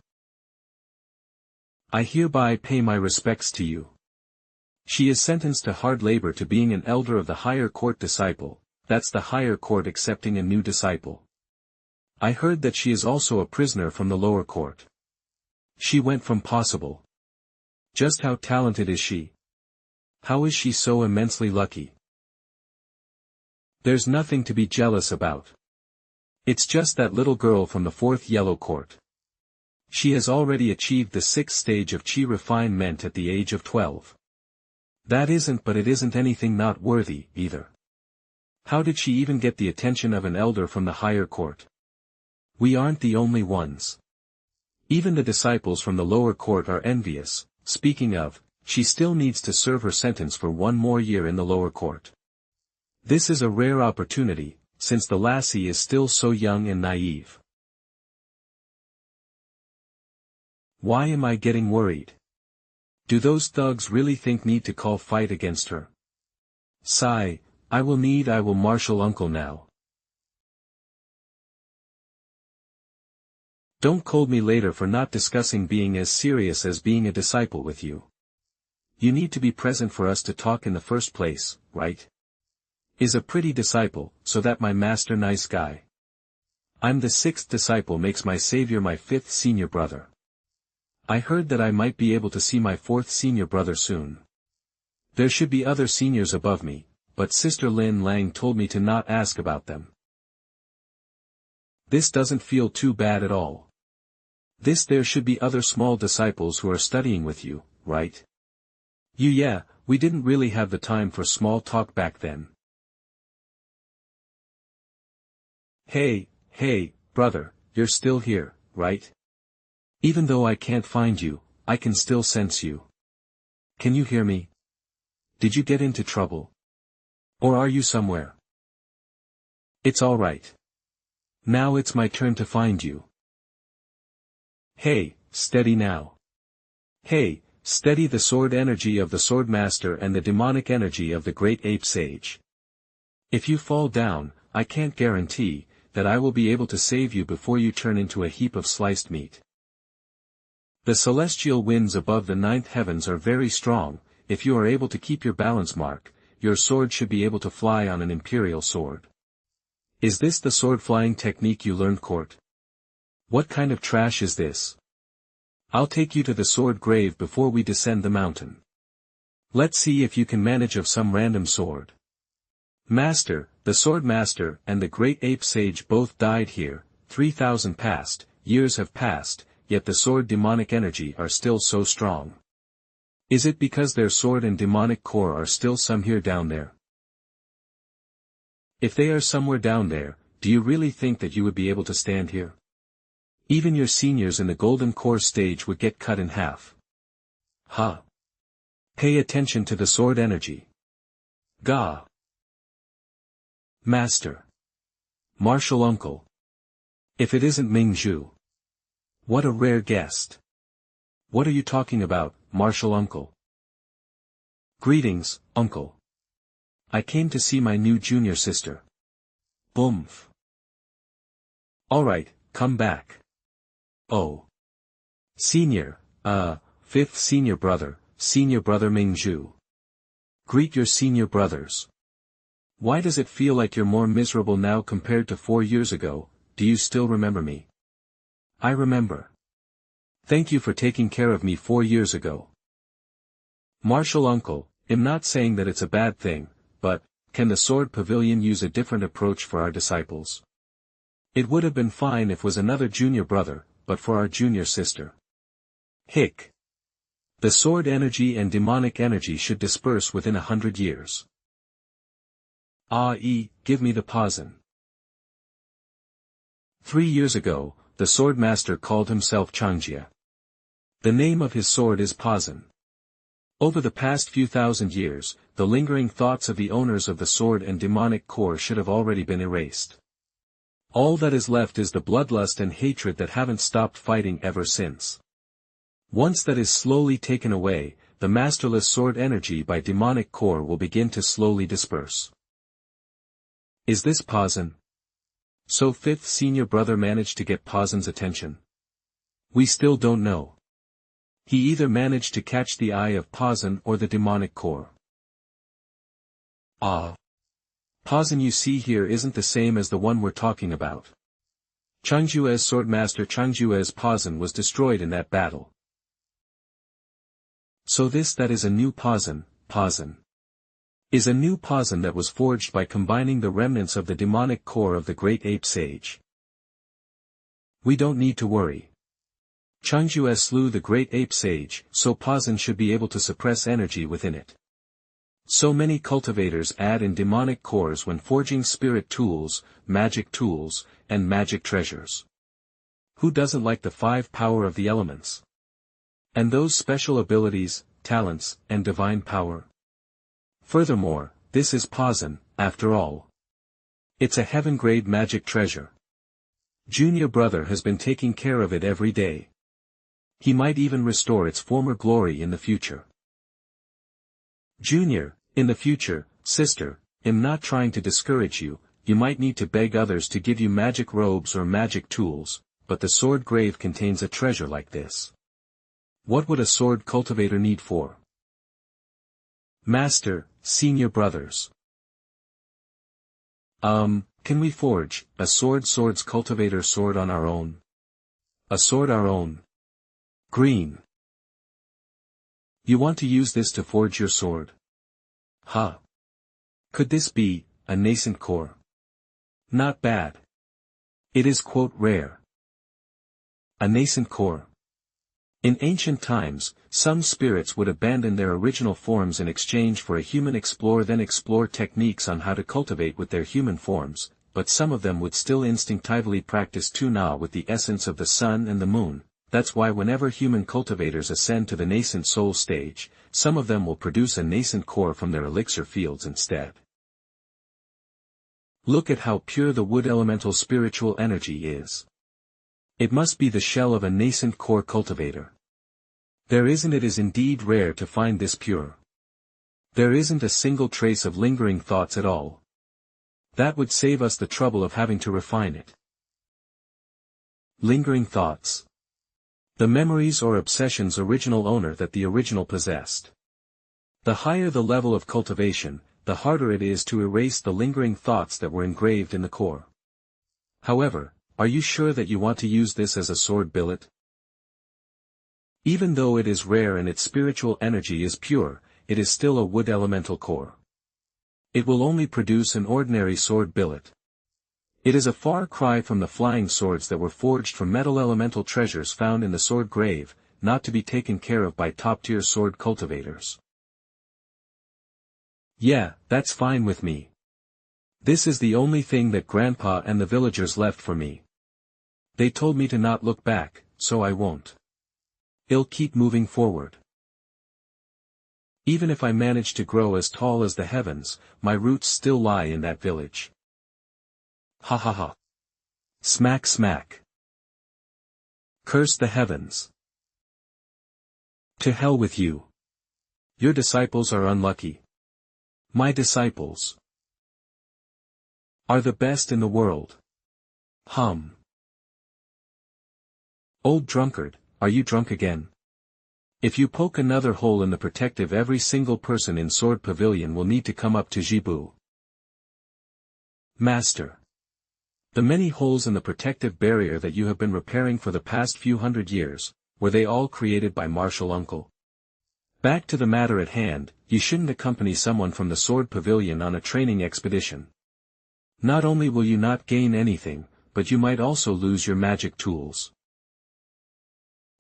I hereby pay my respects to you. She is sentenced to hard labor to being an elder of the higher court disciple, that's the higher court accepting a new disciple. I heard that she is also a prisoner from the lower court. She went from possible. Just how talented is she? How is she so immensely lucky? There's nothing to be jealous about. It's just that little girl from the 4th Yellow Court. She has already achieved the 6th stage of chi refinement at the age of 12. That isn't but it isn't anything not worthy, either. How did she even get the attention of an elder from the higher court? We aren't the only ones. Even the disciples from the lower court are envious. Speaking of, she still needs to serve her sentence for 1 more year in the lower court. This is a rare opportunity, since the lassie is still so young and naive. Why am I getting worried? Do those thugs really think need to call fight against her? Sigh, I will marshal uncle now. Don't scold me later for not discussing being as serious as being a disciple with you. You need to be present for us to talk in the first place, right? Is a pretty disciple, so that my master nice guy. I'm the 6th disciple makes my savior my 5th senior brother. I heard that I might be able to see my 4th senior brother soon. There should be other seniors above me, but Sister Lin Lang told me to not ask about them. This doesn't feel too bad at all. There should be other small disciples who are studying with you, right? Yeah, we didn't really have the time for small talk back then. Hey, brother, you're still here, right? Even though I can't find you, I can still sense you. Can you hear me? Did you get into trouble? Or are you somewhere? It's all right. Now it's my turn to find you. Hey, steady now. Hey, steady the sword energy of the sword master and the demonic energy of the great ape sage. If you fall down, I can't guarantee that I will be able to save you before you turn into a heap of sliced meat. The celestial winds above the 9th heavens are very strong. If you are able to keep your balance mark, your sword should be able to fly on an imperial sword. Is this the sword flying technique you learned, court? What kind of trash is this? I'll take you to the sword grave before we descend the mountain. Let's see if you can manage of some random sword. Master, the sword master and the great ape sage both died here. 3,000 years have passed, yet the sword demonic energy are still so strong. Is it because their sword and demonic core are still some here down there? If they are somewhere down there, do you really think that you would be able to stand here? Even your seniors in the golden core stage would get cut in half. Ha! Pay attention to the sword energy. Gah! Master. Martial uncle. If it isn't Mingzhu. What a rare guest. What are you talking about, martial uncle? Greetings, uncle. I came to see my new junior sister. Boomf. Alright, come back. Oh. Senior, 5th senior brother Mingzhu. Greet your senior brothers. Why does it feel like you're more miserable now compared to 4 years ago? Do you still remember me? I remember. Thank you for taking care of me 4 years ago. Martial uncle, I'm not saying that it's a bad thing, but, can the sword pavilion use a different approach for our disciples? It would have been fine if was another junior brother, but for our junior sister. Hick. The sword energy and demonic energy should disperse within 100 years. Give me the poison. 3 years ago, the sword master called himself Changjia. The name of his sword is Poison. Over the past few thousand years, the lingering thoughts of the owners of the sword and demonic core should have already been erased. All that is left is the bloodlust and hatred that haven't stopped fighting ever since. Once that is slowly taken away, the masterless sword energy by demonic core will begin to slowly disperse. Is this Poison? So 5th senior brother managed to get Poison's attention? We still don't know. He either managed to catch the eye of Poison or the demonic core. Poison you see here isn't the same as the one we're talking about. Changjue's swordmaster Changjue's Poison was destroyed in that battle. So that is a new Poison is a new Poison that was forged by combining the remnants of the demonic core of the great ape sage. We don't need to worry. Changjue slew the great ape sage, so Poison should be able to suppress energy within it. So many cultivators add in demonic cores when forging spirit tools, and magic treasures. Who doesn't like the 5 power of the elements? And those special abilities, talents, and divine power? Furthermore, this is Poison, after all. It's a heaven-grade magic treasure. Junior brother has been taking care of it every day. He might even restore its former glory in the future. Junior, in the future, sister, I'm not trying to discourage you, you might need to beg others to give you magic robes or magic tools, but the sword grave contains a treasure like this. What would a sword cultivator need for? Master, senior brothers. Can we forge a swords cultivator sword on our own? A sword our own. Green. You want to use this to forge your sword? Huh. Could this be a nascent core? Not bad. It is quote rare. A nascent core. In ancient times, some spirits would abandon their original forms in exchange for a human then explore techniques on how to cultivate with their human forms, but some of them would still instinctively practice tuna with the essence of the sun and the moon. That's why whenever human cultivators ascend to the nascent soul stage, some of them will produce a nascent core from their elixir fields instead. Look at how pure the wood elemental spiritual energy is. It must be the shell of a nascent core cultivator. It is indeed rare to find this pure. There isn't a single trace of lingering thoughts at all. That would save us the trouble of having to refine it. Lingering thoughts. The memories or obsessions original owner that the original possessed. The higher the level of cultivation, the harder it is to erase the lingering thoughts that were engraved in the core. However, are you sure that you want to use this as a sword billet? Even though it is rare and its spiritual energy is pure, it is still a wood elemental core. It will only produce an ordinary sword billet. It is a far cry from the flying swords that were forged from metal elemental treasures found in the sword grave, not to be taken care of by top-tier sword cultivators. Yeah, that's fine with me. This is the only thing that Grandpa and the villagers left for me. They told me to not look back, so I won't. I'll keep moving forward. Even if I manage to grow as tall as the heavens, my roots still lie in that village. Ha ha ha. Smack smack. Curse the heavens. To hell with you. Your disciples are unlucky. My disciples are the best in the world. Old drunkard, are you drunk again? If you poke another hole in the protective, every single person in Sword Pavilion will need to come up to Jibu. Master. The many holes in the protective barrier that you have been repairing for the past few hundred years, were they all created by Martial Uncle? Back to the matter at hand, you shouldn't accompany someone from the Sword Pavilion on a training expedition. Not only will you not gain anything, but you might also lose your magic tools.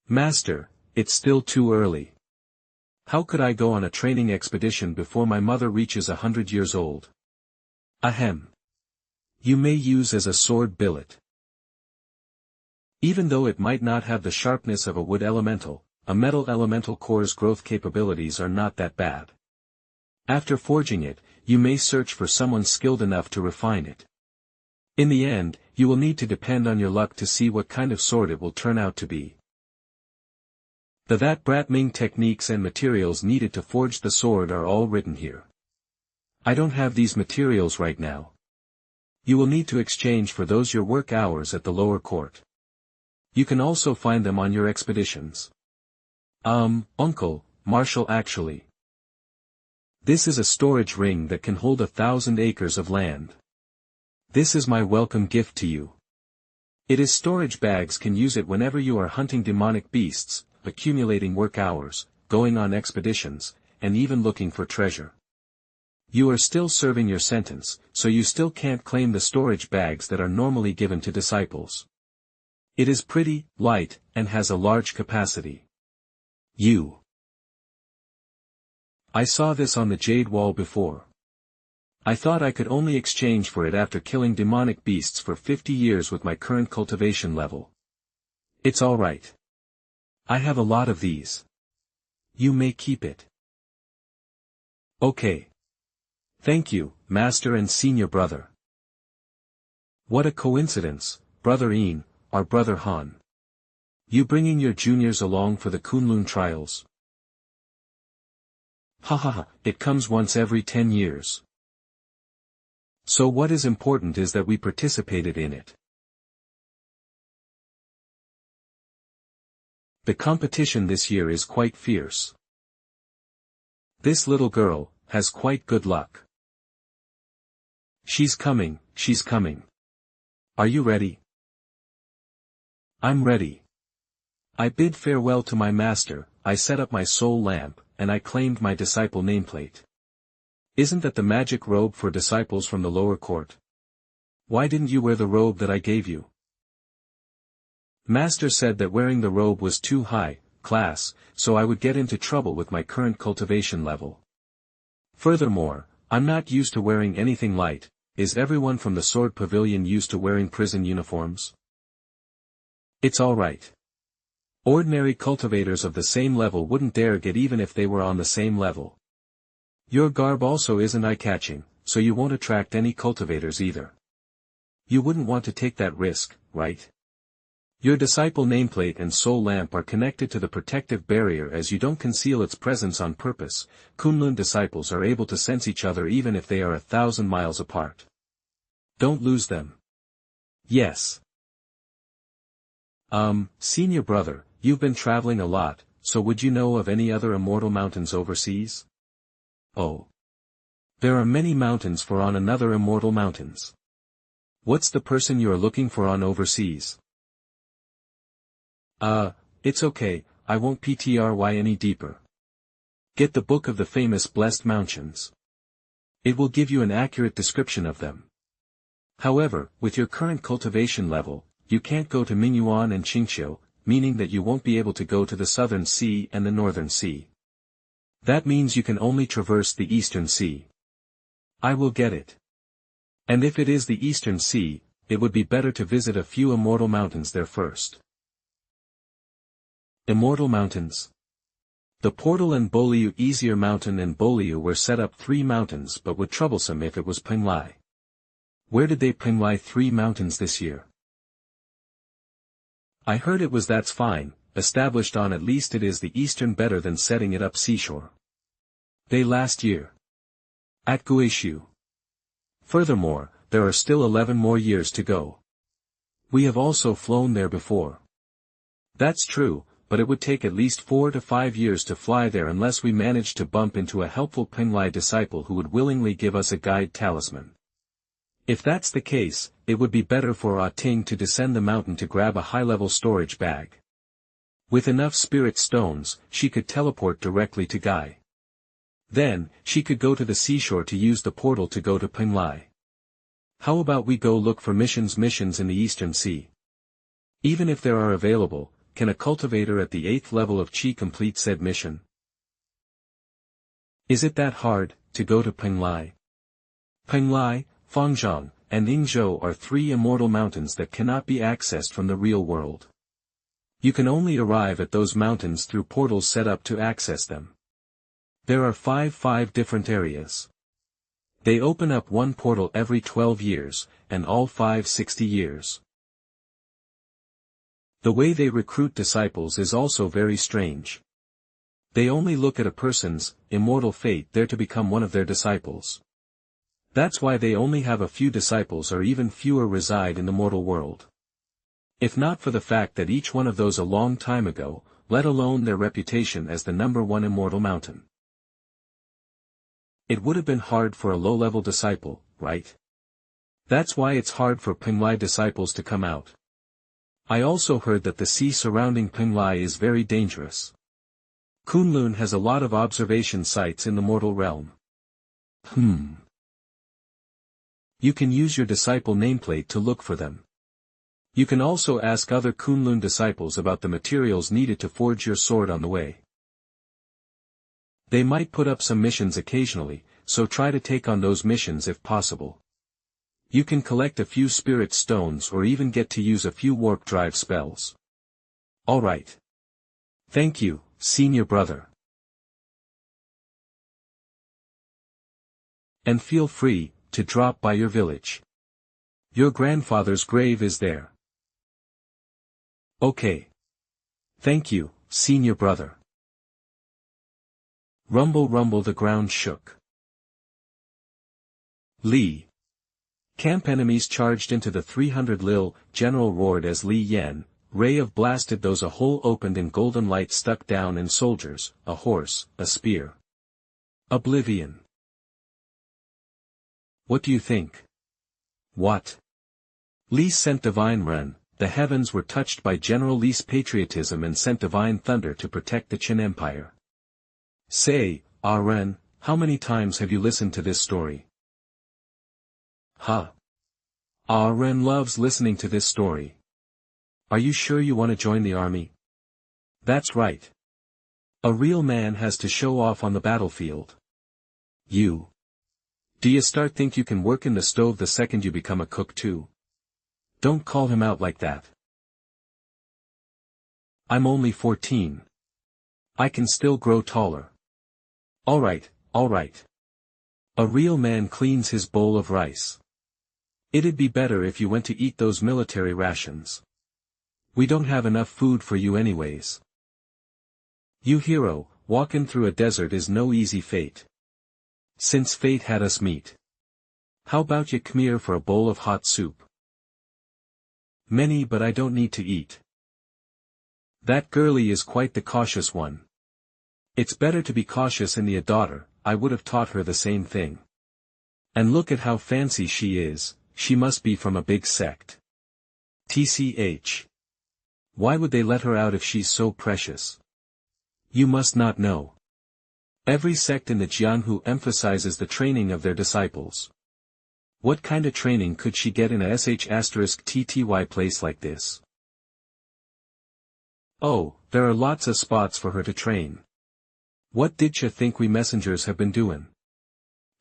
Master, it's still too early. How could I go on a training expedition before my mother reaches 100 years old? Ahem. You may use as a sword billet. Even though it might not have the sharpness of a wood elemental, a metal elemental core's growth capabilities are not that bad. After forging it, you may search for someone skilled enough to refine it. In the end, you will need to depend on your luck to see what kind of sword it will turn out to be. That Bratming techniques and materials needed to forge the sword are all written here. I don't have these materials right now. You will need to exchange for those your work hours at the lower court. You can also find them on your expeditions. Uncle, Marshall actually. This is a storage ring that can hold 1,000 acres of land. This is my welcome gift to you. It is storage bags, can use it whenever you are hunting demonic beasts, accumulating work hours, going on expeditions, and even looking for treasure. You are still serving your sentence, so you still can't claim the storage bags that are normally given to disciples. It is pretty, light, and has a large capacity. You I saw this on the jade wall before. I thought I could only exchange for it after killing demonic beasts for 50 years with my current cultivation level. It's alright. I have a lot of these. You may keep it. Okay. Thank you, Master and Senior Brother. What a coincidence, Brother Ian, our Brother Han. You bringing your juniors along for the Kunlun trials? Hahaha, it comes once every 10 years. So what is important is that we participated in it. The competition this year is quite fierce. This little girl has quite good luck. She's coming, she's coming. Are you ready? I'm ready. I bid farewell to my master, I set up my soul lamp, and I claimed my disciple nameplate. Isn't that the magic robe for disciples from the lower court? Why didn't you wear the robe that I gave you? Master said that wearing the robe was too high class, so I would get into trouble with my current cultivation level. Furthermore, I'm not used to wearing anything light. Is everyone from the Sword Pavilion used to wearing prison uniforms? It's alright. Ordinary cultivators of the same level wouldn't dare get even if they were on the same level. Your garb also isn't eye-catching, so you won't attract any cultivators either. You wouldn't want to take that risk, right? Your disciple nameplate and soul lamp are connected to the protective barrier as you don't conceal its presence on purpose. Kunlun disciples are able to sense each other even if they are 1,000 miles apart. Don't lose them. Yes. Senior brother, you've been traveling a lot, so would you know of any other immortal mountains overseas? Oh. There are many mountains for on another immortal mountains. What's the person you're looking for on overseas? It's okay, I won't ptry any deeper. Get the book of the famous blessed mountains. It will give you an accurate description of them. However, with your current cultivation level, you can't go to Mingyuan and Qingqiu, meaning that you won't be able to go to the Southern Sea and the Northern Sea. That means you can only traverse the Eastern Sea. I will get it. And if it is the Eastern Sea, it would be better to visit a few immortal mountains there first. Immortal mountains. The Portal and Boliu Easier Mountain and Boliu were set up 3 mountains but would troublesome if it was Penglai. Where did they Penglai 3 mountains this year? I heard it was that's fine, established on at least it is the eastern better than setting it up seashore. They last year. At Guishu. Furthermore, there are still 11 more years to go. We have also flown there before. That's true, but it would take at least 4 to 5 years to fly there unless we managed to bump into a helpful Penglai disciple who would willingly give us a guide talisman. If that's the case, it would be better for Ah Ting to descend the mountain to grab a high-level storage bag. With enough spirit stones, she could teleport directly to Gai. Then, she could go to the seashore to use the portal to go to Penglai. How about we go look for missions in the Eastern Sea? Even if there are available, can a cultivator at the 8th level of Qi complete said mission? Is it that hard, to go to Penglai? Penglai, Fangzhong, and Yingzhou are 3 immortal mountains that cannot be accessed from the real world. You can only arrive at those mountains through portals set up to access them. There are 5 different areas. They open up one portal every 12 years, and all 60 years. The way they recruit disciples is also very strange. They only look at a person's immortal fate there to become one of their disciples. That's why they only have a few disciples or even fewer reside in the mortal world. If not for the fact that each one of those a long time ago, let alone their reputation as the #1 immortal mountain. It would have been hard for a low-level disciple, right? That's why it's hard for Penglai disciples to come out. I also heard that the sea surrounding Penglai is very dangerous. Kunlun has a lot of observation sites in the mortal realm. You can use your disciple nameplate to look for them. You can also ask other Kunlun disciples about the materials needed to forge your sword on the way. They might put up some missions occasionally, so try to take on those missions if possible. You can collect a few spirit stones or even get to use a few warp drive spells. Alright. Thank you, senior brother. And feel free to drop by your village. Your grandfather's grave is there. Okay. Thank you, senior brother. Rumble rumble the ground shook. Li. Camp enemies charged into the 300 lil, general roared as Li Yan, ray of blasted those a hole opened in golden light stuck down in soldiers, a horse, a spear. Oblivion. What do you think? What? Li sent divine Ren, the heavens were touched by General Li's patriotism and sent divine thunder to protect the Chen Empire. Say, Ah Ren, how many times have you listened to this story? Huh. Ah Ren loves listening to this story. Are you sure you want to join the army? That's right. A real man has to show off on the battlefield. You. Do you think you can work in the stove the second you become a cook too? Don't call him out like that. I'm only 14. I can still grow taller. Alright, alright. A real man cleans his bowl of rice. It'd be better if you went to eat those military rations. We don't have enough food for you anyways. You hero, walking through a desert is no easy fate. Since fate had us meet. How about you come here for a bowl of hot soup? Many but I don't need to eat. That girlie is quite the cautious one. It's better to be cautious in the daughter, I would have taught her the same thing. And look at how fancy she is, she must be from a big sect. TCH. Why would they let her out if she's so precious? You must not know. Every sect in the Jianhu emphasizes the training of their disciples. What kind of training could she get in a *TTY place like this? Oh, there are lots of spots for her to train. What did you think we messengers have been doing?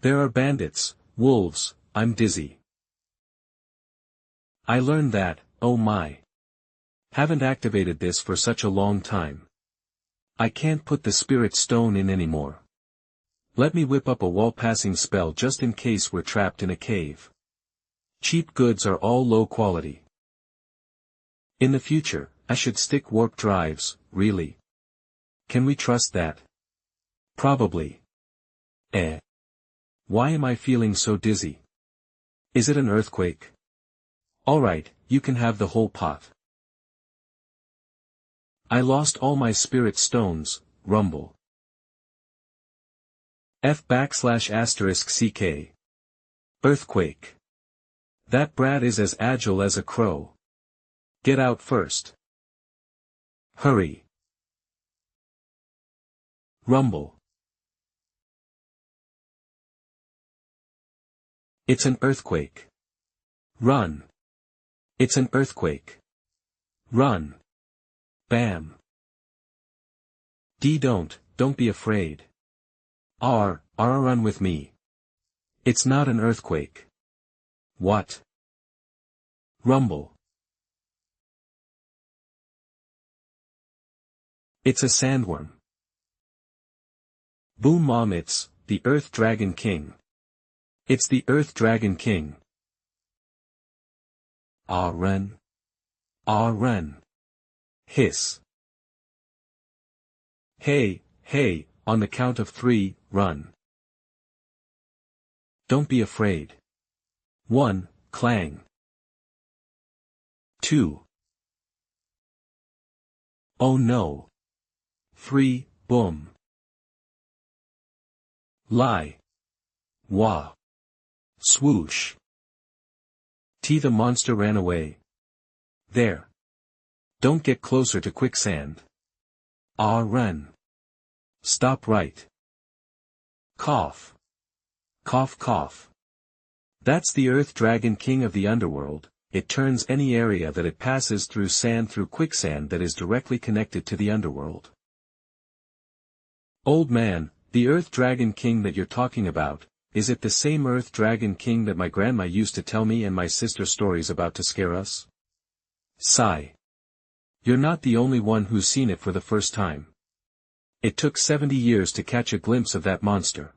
There are bandits, wolves, I'm dizzy. I learned that, oh my. Haven't activated this for such a long time. I can't put the spirit stone in anymore. Let me whip up a wall-passing spell just in case we're trapped in a cave. Cheap goods are all low quality. In the future, I should stick warp drives, really. Can we trust that? Probably. Why am I feeling so dizzy? Is it an earthquake? Alright, you can have the whole pot. I lost all my spirit stones, rumble. F\**CK. Earthquake. That brat is as agile as a crow. Get out first. Hurry. Rumble. It's an earthquake. Run. It's an earthquake. Run. Bam. Don't be afraid. Run with me. It's not an earthquake. What? Rumble. It's a sandworm. Boom mom, it's the Earth Dragon King. It's the Earth Dragon King. Run. Run. Hiss. Hey, on the count of 3, run. Don't be afraid. 1, clang. 2. Oh no. 3, boom. Lie. Wah. Swoosh. The monster ran away. There. Don't get closer to quicksand. Run. Stop right. Cough. Cough cough. That's the Earth Dragon King of the Underworld. It turns any area that it passes through quicksand that is directly connected to the underworld. Old man, The Earth Dragon King that you're talking about, is it the same Earth Dragon King that my grandma used to tell me and my sister stories about to scare us? Sigh. You're not the only one who's seen it for the first time. It took 70 years to catch a glimpse of that monster.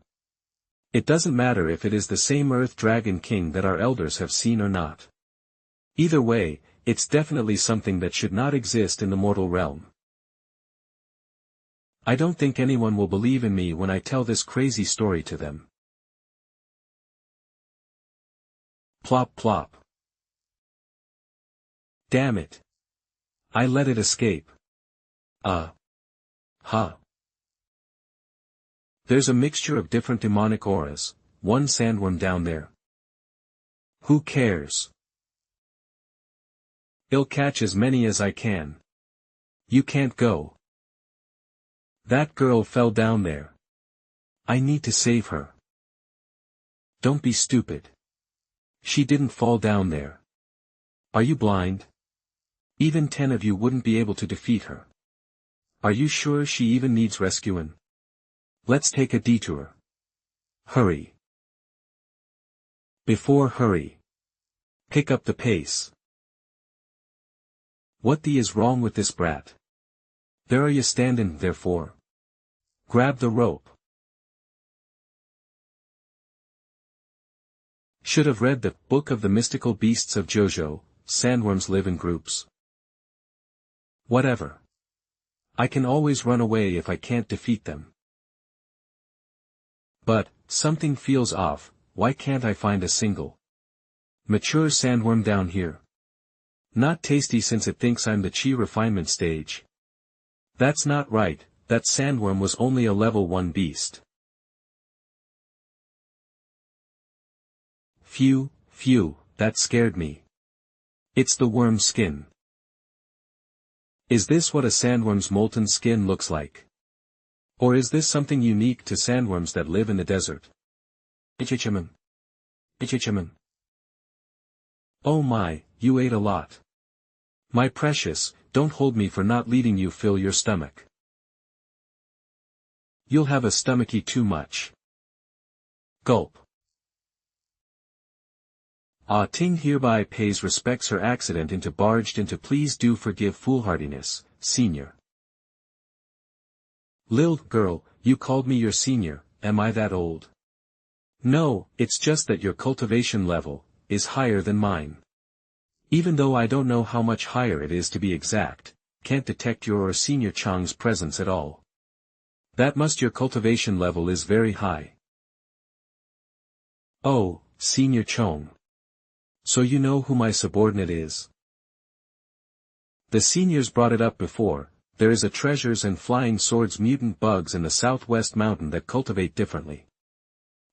It doesn't matter if it is the same Earth Dragon King that our elders have seen or not. Either way, it's definitely something that should not exist in the mortal realm. I don't think anyone will believe in me when I tell this crazy story to them. Plop plop. Damn it. I let it escape. Huh. There's a mixture of different demonic auras, one sandworm down there. Who cares? I'll catch as many as I can. You can't go. That girl fell down there. I need to save her. Don't be stupid. She didn't fall down there. Are you blind? Even 10 of you wouldn't be able to defeat her. Are you sure she even needs rescuing? Let's take a detour. Hurry. Before hurry. Pick up the pace. What the is wrong with this brat? There are you standing there for? Grab the rope. Should have read the Book of the Mystical Beasts of Shoujo. Sandworms live in groups. Whatever. I can always run away if I can't defeat them. But, something feels off. Why can't I find a single mature sandworm down here? Not tasty since it thinks I'm the chi refinement stage. That's not right, that sandworm was only a level 1 beast. Phew, that scared me. It's the worm's skin. Is this what a sandworm's molten skin looks like? Or is this something unique to sandworms that live in the desert? Ichichiman. Oh my, you ate a lot. My precious, don't hold me for not letting you fill your stomach. You'll have a stomachache too much. Gulp. Ah Ting hereby pays respects her accident into barged into please do forgive foolhardiness, senior. Lil girl, you called me your senior, am I that old? No, it's just that your cultivation level is higher than mine. Even though I don't know how much higher it is to be exact, can't detect your or Senior Chang's presence at all. That must your cultivation level is very high. Oh, Senior Chong. So you know who my subordinate is? The seniors brought it up before, there is a treasures and flying swords mutant bugs in the southwest mountain that cultivate differently.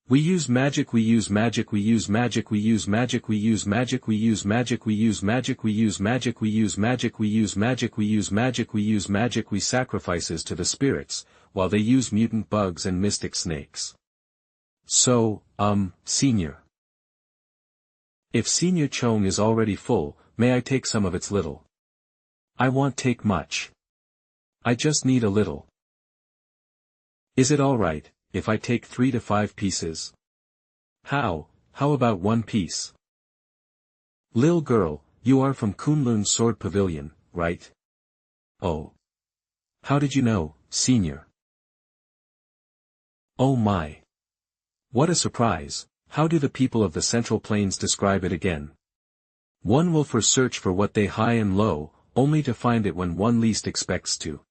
We use magic, we use magic, we use magic, we use magic, we use magic, we use magic, we use magic, we use magic, we use magic, we use magic, we use magic, we use magic, we sacrifices to the spirits, while they use mutant bugs and mystic snakes. So, Senior. If Senior Chong is already full, may I take some of its little? I won't take much. I just need a little. Is it alright, if I take 3 to 5 pieces? How about 1 piece? Lil girl, you are from Kunlun Sword Pavilion, right? Oh. How did you know, Senior? Oh my. What a surprise. How do the people of the Central Plains describe it again? One will for search for what they high and low, only to find it when one least expects to.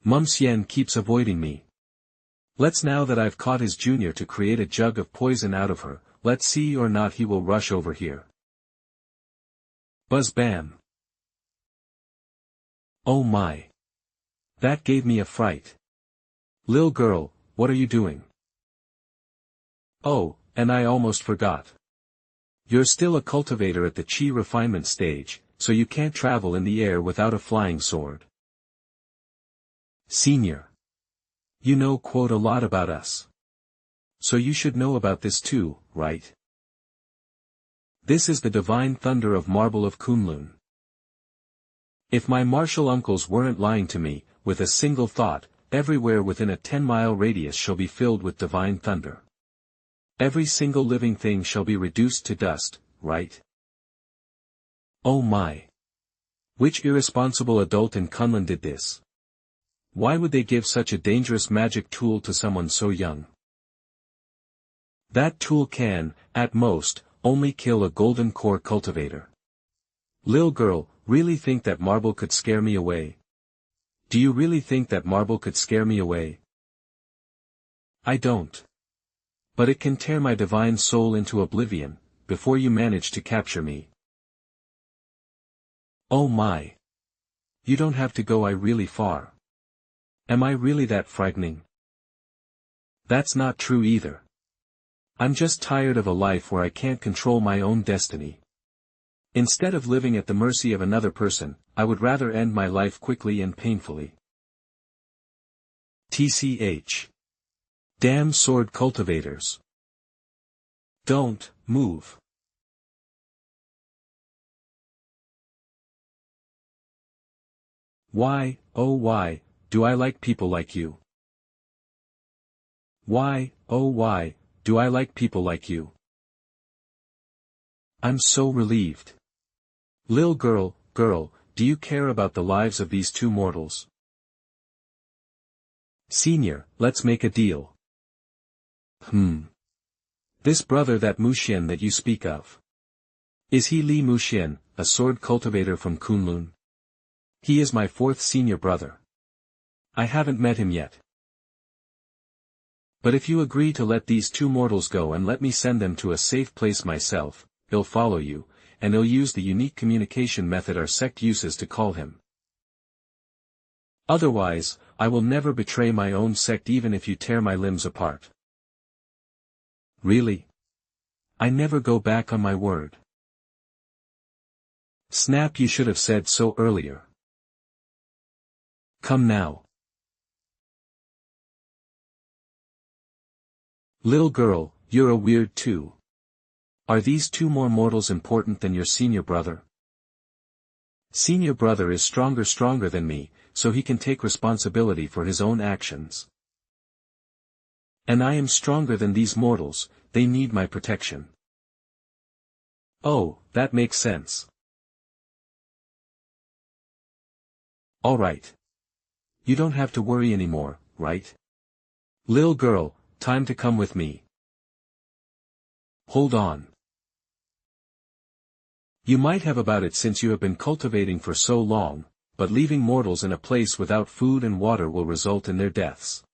Mum Xian keeps avoiding me. Let's now that I've caught his junior to create a jug of poison out of her, let's see or not he will rush over here. Buzz bam. Oh my. That gave me a fright. Lil girl, what are you doing? Oh, and I almost forgot. You're still a cultivator at the chi refinement stage, so you can't travel in the air without a flying sword. Senior. You know quote a lot about us. So you should know about this too, right? This is the divine thunder of Marble of Kunlun. If my martial uncles weren't lying to me, with a single thought, everywhere within a 10-mile radius shall be filled with divine thunder. Every single living thing shall be reduced to dust, right? Oh my! Which irresponsible adult in Kunlun did this? Why would they give such a dangerous magic tool to someone so young? That tool can, at most, only kill a golden core cultivator. Lil girl, really think that marble could scare me away? Do you really think that marble could scare me away? I don't. But it can tear my divine soul into oblivion, before you manage to capture me. Oh my! You don't have to go really far. Am I really that frightening? That's not true either. I'm just tired of a life where I can't control my own destiny. Instead of living at the mercy of another person, I would rather end my life quickly and painfully. TCH. Damn sword cultivators. Don't move. Why, oh why, do I like people like you? Why, oh why, do I like people like you? I'm so relieved. Lil girl, do you care about the lives of these two mortals? Senior, let's make a deal. This brother that Muxian that you speak of. Is he Li Muxian, a sword cultivator from Kunlun? He is my fourth senior brother. I haven't met him yet. But if you agree to let these two mortals go and let me send them to a safe place myself, he'll follow you, and he'll use the unique communication method our sect uses to call him. Otherwise, I will never betray my own sect even if you tear my limbs apart. Really? I never go back on my word. Snap, you should have said so earlier. Come now. Little girl, you're a weird too. Are these two more mortals important than your senior brother? Senior brother is stronger than me, so he can take responsibility for his own actions. And I am stronger than these mortals, they need my protection. Oh, that makes sense. Alright. You don't have to worry anymore, right? Lil girl, time to come with me. Hold on. You might have about it since you have been cultivating for so long, but leaving mortals in a place without food and water will result in their deaths.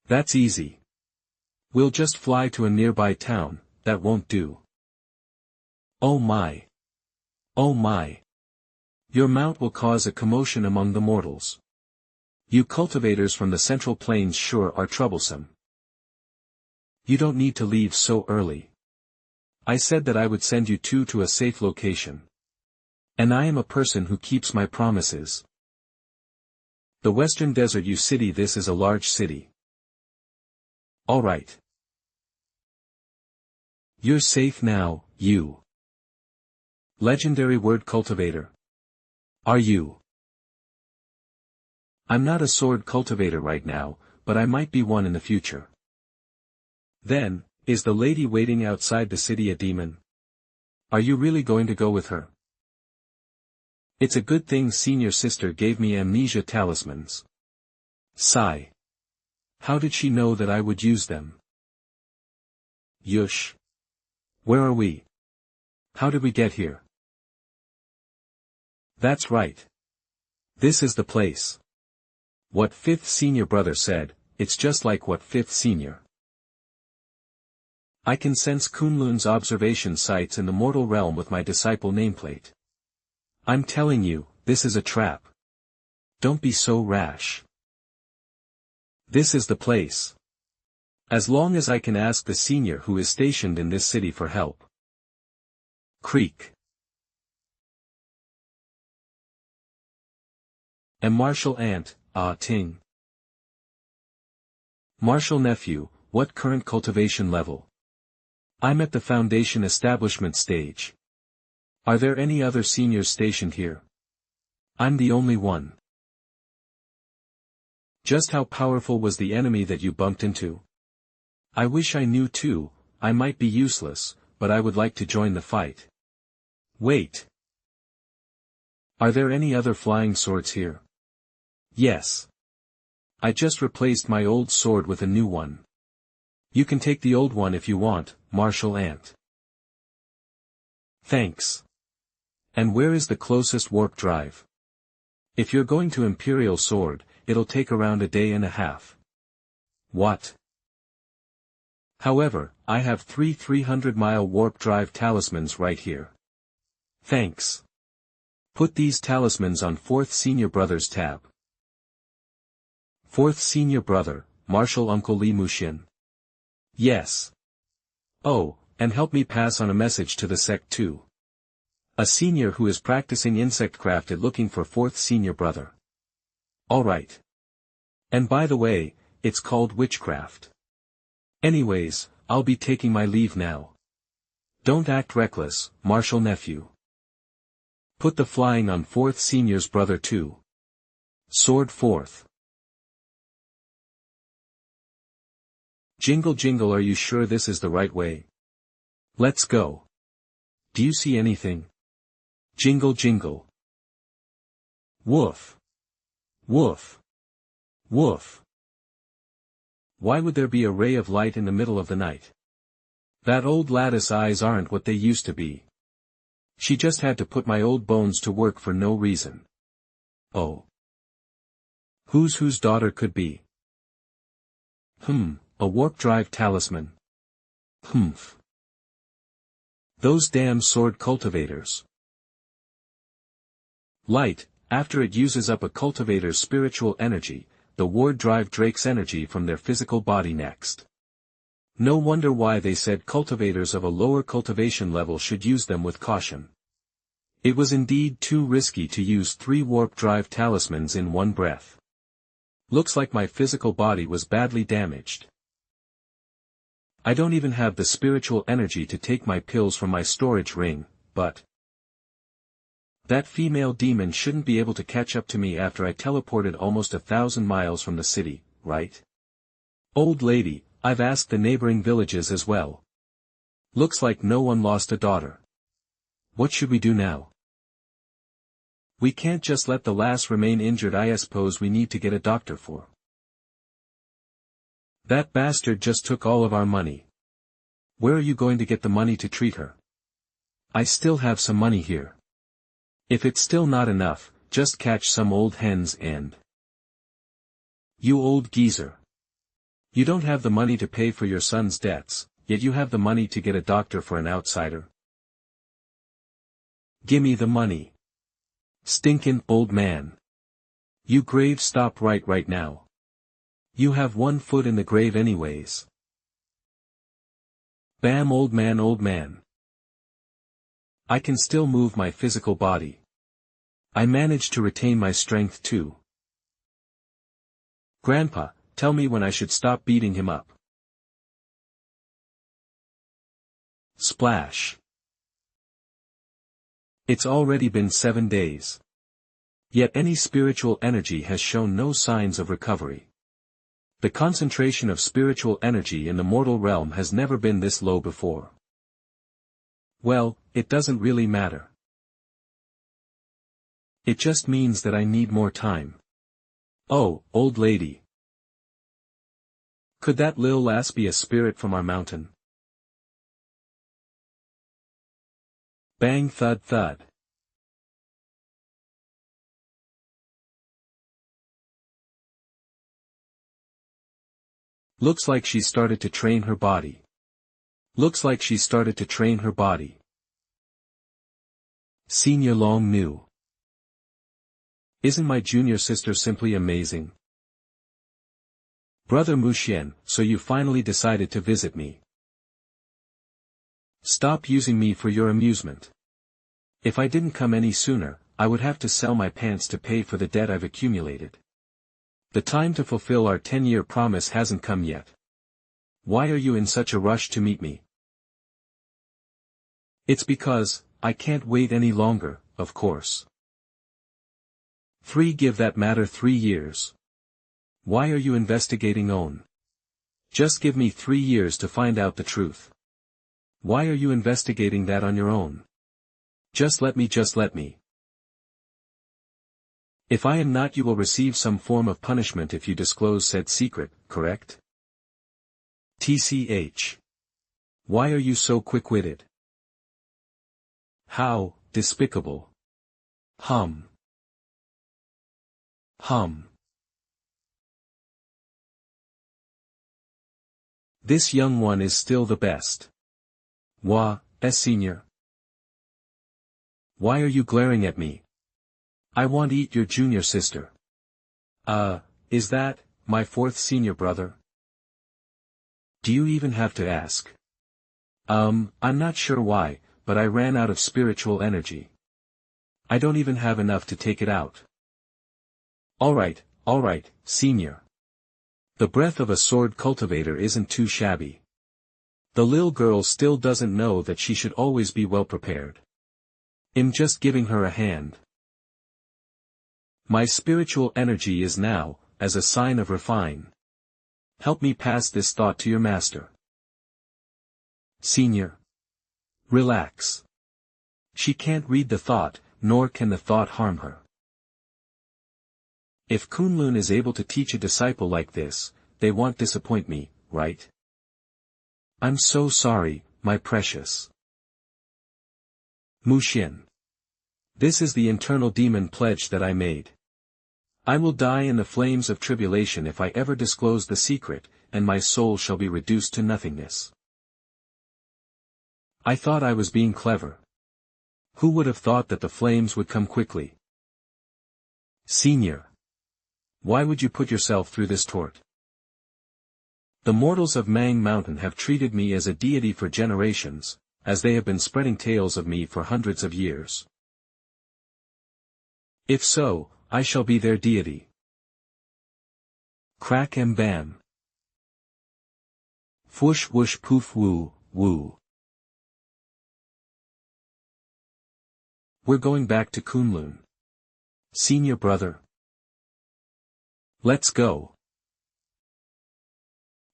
That's easy. We'll just fly to a nearby town, that won't do. Oh my. Oh my. Your mount will cause a commotion among the mortals. You cultivators from the Central Plains sure are troublesome. You don't need to leave so early. I said that I would send you two to a safe location. And I am a person who keeps my promises. The Western Desert U City, this is a large city. Alright. You're safe now, you. Legendary word cultivator. Are you? I'm not a sword cultivator right now, but I might be one in the future. Then, is the lady waiting outside the city a demon? Are you really going to go with her? It's a good thing senior sister gave me amnesia talismans. Sigh. How did she know that I would use them? Yush. Where are we? How did we get here? That's right. This is the place. What fifth senior brother said, it's just like what fifth senior. I can sense Kunlun's observation sites in the mortal realm with my disciple nameplate. I'm telling you, this is a trap. Don't be so rash. This is the place. As long as I can ask the senior who is stationed in this city for help. Creek. And Marshall Aunt, Ting. Marshall nephew, what current cultivation level? I'm at the foundation establishment stage. Are there any other seniors stationed here? I'm the only one. Just how powerful was the enemy that you bumped into? I wish I knew too. I might be useless, but I would like to join the fight. Wait. Are there any other flying swords here? Yes. I just replaced my old sword with a new one. You can take the old one if you want, Martial Ant. Thanks. And where is the closest warp drive? If you're going to Imperial Sword, it'll take around a day and a half. What? However, I have 300-mile warp drive talismans right here. Thanks. Put these talismans on 4th Senior Brother's tab. 4th Senior Brother, Martial Uncle Li Muxin. Yes. Oh, and help me pass on a message to the sect too. A senior who is practicing insectcraft is looking for 4th Senior Brother. Alright. And by the way, it's called witchcraft. Anyways, I'll be taking my leave now. Don't act reckless, Martial Nephew. Put the flying on 4th Senior's brother too. Sword 4th. Jingle jingle, are you sure this is the right way? Let's go. Do you see anything? Jingle jingle. Woof. Woof. Woof. Why would there be a ray of light in the middle of the night? That old lattice eyes aren't what they used to be. She just had to put my old bones to work for no reason. Oh. Whose daughter could be? A warp drive talisman. Humph. Those damn sword cultivators. Light, after it uses up a cultivator's spiritual energy, the ward drive Drake's energy from their physical body next. No wonder why they said cultivators of a lower cultivation level should use them with caution. It was indeed too risky to use 3 warp drive talismans in one breath. Looks like my physical body was badly damaged. I don't even have the spiritual energy to take my pills from my storage ring, but that female demon shouldn't be able to catch up to me after I teleported almost 1,000 miles from the city, right? Old lady, I've asked the neighboring villages as well. Looks like no one lost a daughter. What should we do now? We can't just let the lass remain injured. I suppose we need to get a doctor for. That bastard just took all of our money. Where are you going to get the money to treat her? I still have some money here. If it's still not enough, just catch some old hens and... You old geezer. You don't have the money to pay for your son's debts, yet you have the money to get a doctor for an outsider. Gimme the money. Stinkin' old man. You grave, stop right now. You have 1 foot in the grave anyways. Bam, old man. I can still move my physical body. I managed to retain my strength too. Grandpa, tell me when I should stop beating him up. Splash. It's already been 7 days. Yet any spiritual energy has shown no signs of recovery. The concentration of spiritual energy in the mortal realm has never been this low before. Well, it doesn't really matter. It just means that I need more time. Oh, old lady. Could that lil lass be a spirit from our mountain? Bang, thud thud. Looks like she started to train her body. Senior Long Nu. Isn't my junior sister simply amazing? Brother Muxian, so you finally decided to visit me. Stop using me for your amusement. If I didn't come any sooner, I would have to sell my pants to pay for the debt I've accumulated. The time to fulfill our 10-year promise hasn't come yet. Why are you in such a rush to meet me? It's because, I can't wait any longer, of course. Give that matter 3 years. Why are you investigating on? Just give me 3 years to find out the truth. Why are you investigating that on your own? Just let me. If I am not, you will receive some form of punishment if you disclose said secret, correct? TCH. Why are you so quick-witted? How despicable. Hum. This young one is still the best. Senior. Why are you glaring at me? I want to eat your junior sister. Is that, my 4th senior brother? Do you even have to ask? I'm not sure why, but I ran out of spiritual energy. I don't even have enough to take it out. Alright, senior. The breath of a sword cultivator isn't too shabby. The lil girl still doesn't know that she should always be well prepared. I'm just giving her a hand. My spiritual energy is now, as a sign of refine. Help me pass this thought to your master. Senior. Relax. She can't read the thought, nor can the thought harm her. If Kunlun is able to teach a disciple like this, they won't disappoint me, right? I'm so sorry, my precious. Muxian. This is the internal demon pledge that I made. I will die in the flames of tribulation if I ever disclose the secret, and my soul shall be reduced to nothingness. I thought I was being clever. Who would have thought that the flames would come quickly? Senior. Why would you put yourself through this tort? The mortals of Mang Mountain have treated me as a deity for generations, as they have been spreading tales of me for hundreds of years. If so, I shall be their deity. Crack and bam. Fwoosh whoosh poof woo, woo. We're going back to Kunlun. Senior brother. Let's go.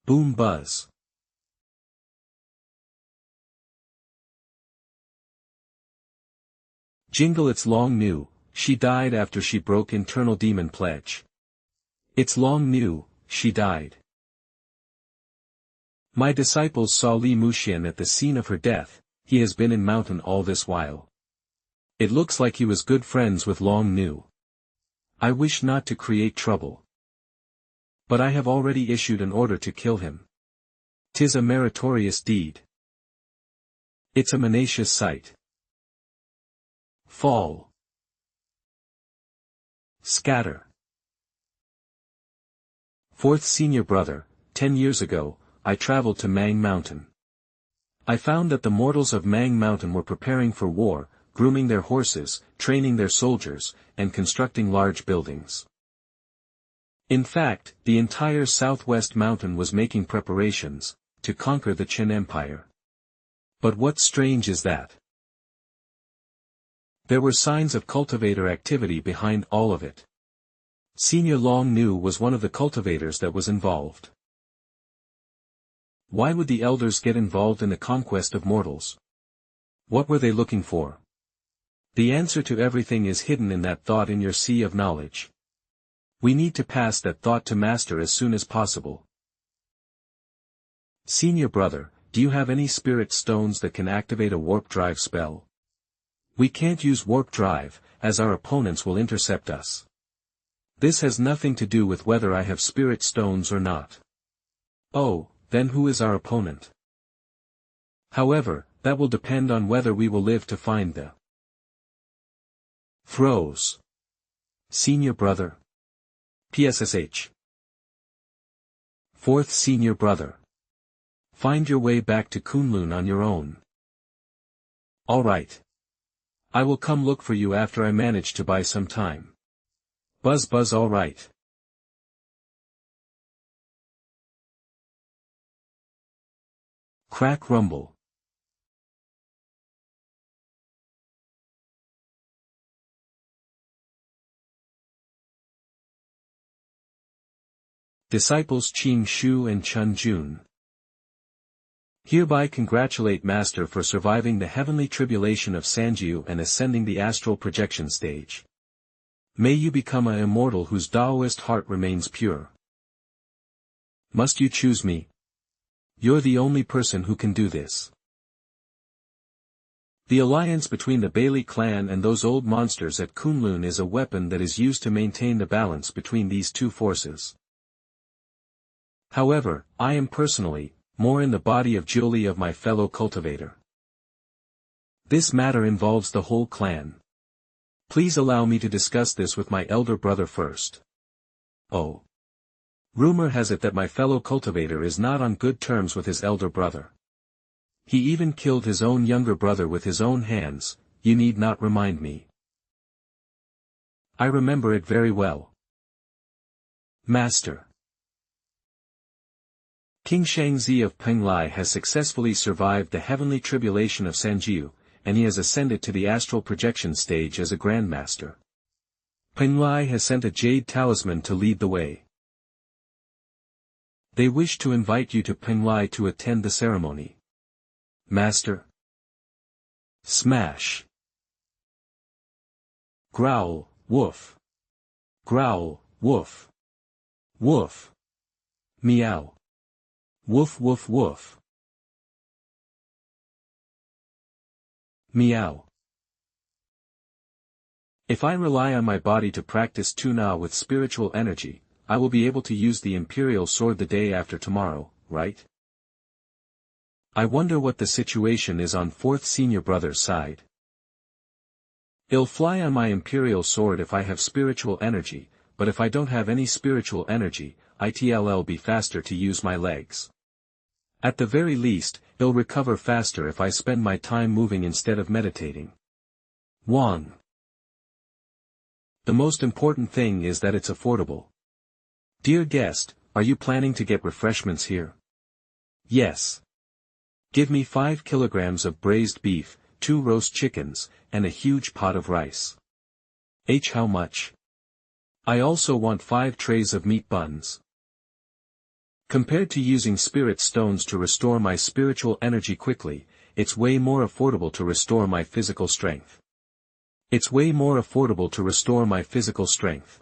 Boom buzz. Jingle it's long new, she died after she broke internal demon pledge. It's long new, she died. My disciples saw Li Muxian at the scene of her death, he has been in mountain all this while. It looks like he was good friends with Long Nu. I wish not to create trouble. But I have already issued an order to kill him. 'Tis a meritorious deed. It's a menacious sight. Fall. Scatter. 4th senior brother, 10 years ago, I traveled to Mang Mountain. I found that the mortals of Mang Mountain were preparing for war, grooming their horses, training their soldiers, and constructing large buildings. In fact, the entire southwest mountain was making preparations to conquer the Chen Empire. But what's strange is that there were signs of cultivator activity behind all of it. Senior Long Nu was one of the cultivators that was involved. Why would the elders get involved in the conquest of mortals? What were they looking for? The answer to everything is hidden in that thought in your sea of knowledge. We need to pass that thought to master as soon as possible. Senior brother, do you have any spirit stones that can activate a warp drive spell? We can't use warp drive, as our opponents will intercept us. This has nothing to do with whether I have spirit stones or not. Oh, then who is our opponent? However, that will depend on whether we will live to find the throws. Senior brother. PSSH. 4th senior brother. Find your way back to Kunlun on your own. Alright. I will come look for you after I manage to buy some time. Buzz buzz alright. Crack rumble. Disciples Qing Shu and Chen Jun. Hereby congratulate Master for surviving the heavenly tribulation of Sanjiu and ascending the astral projection stage. May you become an immortal whose Taoist heart remains pure. Must you choose me? You're the only person who can do this. The alliance between the Bailey clan and those old monsters at Kunlun is a weapon that is used to maintain the balance between these two forces. However, I am personally, more in the body of Julie of my fellow cultivator. This matter involves the whole clan. Please allow me to discuss this with my elder brother first. Oh. Rumor has it that my fellow cultivator is not on good terms with his elder brother. He even killed his own younger brother with his own hands. You need not remind me. I remember it very well. Master. King Shangzi of Penglai has successfully survived the heavenly tribulation of Sanjiu, and he has ascended to the astral projection stage as a grandmaster. Penglai has sent a jade talisman to lead the way. They wish to invite you to Penglai to attend the ceremony. Master. Smash. Growl, woof. Growl, woof. Woof. Meow. Woof woof woof. Meow. If I rely on my body to practice Tuna with spiritual energy, I will be able to use the Imperial Sword the day after tomorrow, right? I wonder what the situation is on 4th Senior Brother's side. I'll fly on my Imperial Sword if I have spiritual energy, but if I don't have any spiritual energy, it'll be faster to use my legs. At the very least, I'll recover faster if I spend my time moving instead of meditating. Wang. The most important thing is that it's affordable. Dear guest, are you planning to get refreshments here? Yes. Give me 5 kilograms of braised beef, 2 roast chickens, and a huge pot of rice. How much? I also want 5 trays of meat buns. Compared to using spirit stones to restore my spiritual energy quickly, it's way more affordable to restore my physical strength. It's way more affordable to restore my physical strength.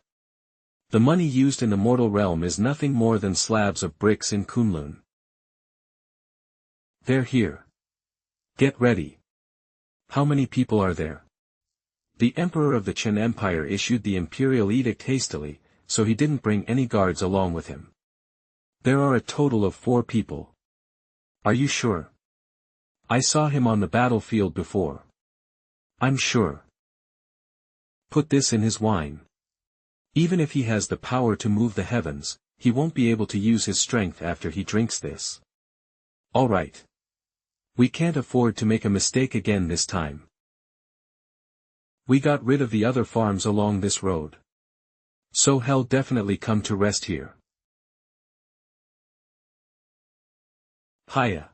The money used in the mortal realm is nothing more than slabs of bricks in Kunlun. They're here. Get ready. How many people are there? The Emperor of the Chen Empire issued the imperial edict hastily, so he didn't bring any guards along with him. There are a total of 4 people. Are you sure? I saw him on the battlefield before. I'm sure. Put this in his wine. Even if he has the power to move the heavens, he won't be able to use his strength after he drinks this. All right. We can't afford to make a mistake again this time. We got rid of the other farms along this road. So he'll definitely come to rest here. Hiya.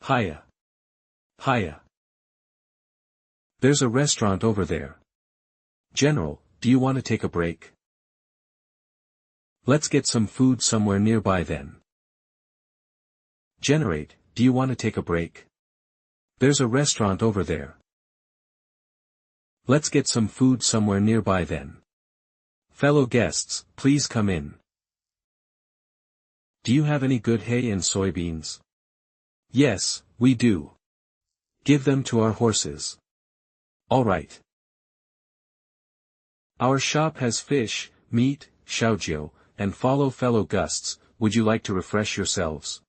Hiya. Hiya. There's a restaurant over there. General, do you want to take a break? Let's get some food somewhere nearby then. Generate, do you want to take a break? There's a restaurant over there. Let's get some food somewhere nearby then. Fellow guests, please come in. Do you have any good hay and soybeans? Yes, we do. Give them to our horses. All right. Our shop has fish, meat, Shoujo, and follow fellow guests, would you like to refresh yourselves?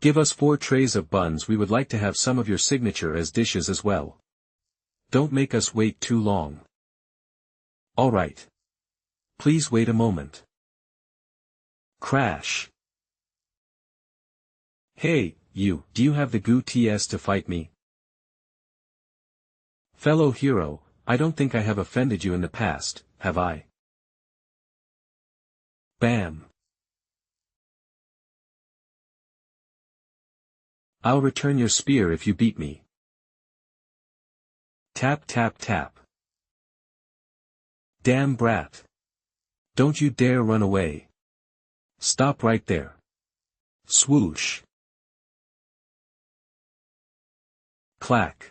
Give us 4 trays of buns, we would like to have some of your signature as dishes as well. Don't make us wait too long. All right. Please wait a moment. Crash. Hey, you, do you have the goo TS to fight me? Fellow hero, I don't think I have offended you in the past, have I? Bam. I'll return your spear if you beat me. Tap tap tap. Damn brat. Don't you dare run away. Stop right there. Swoosh. Clack.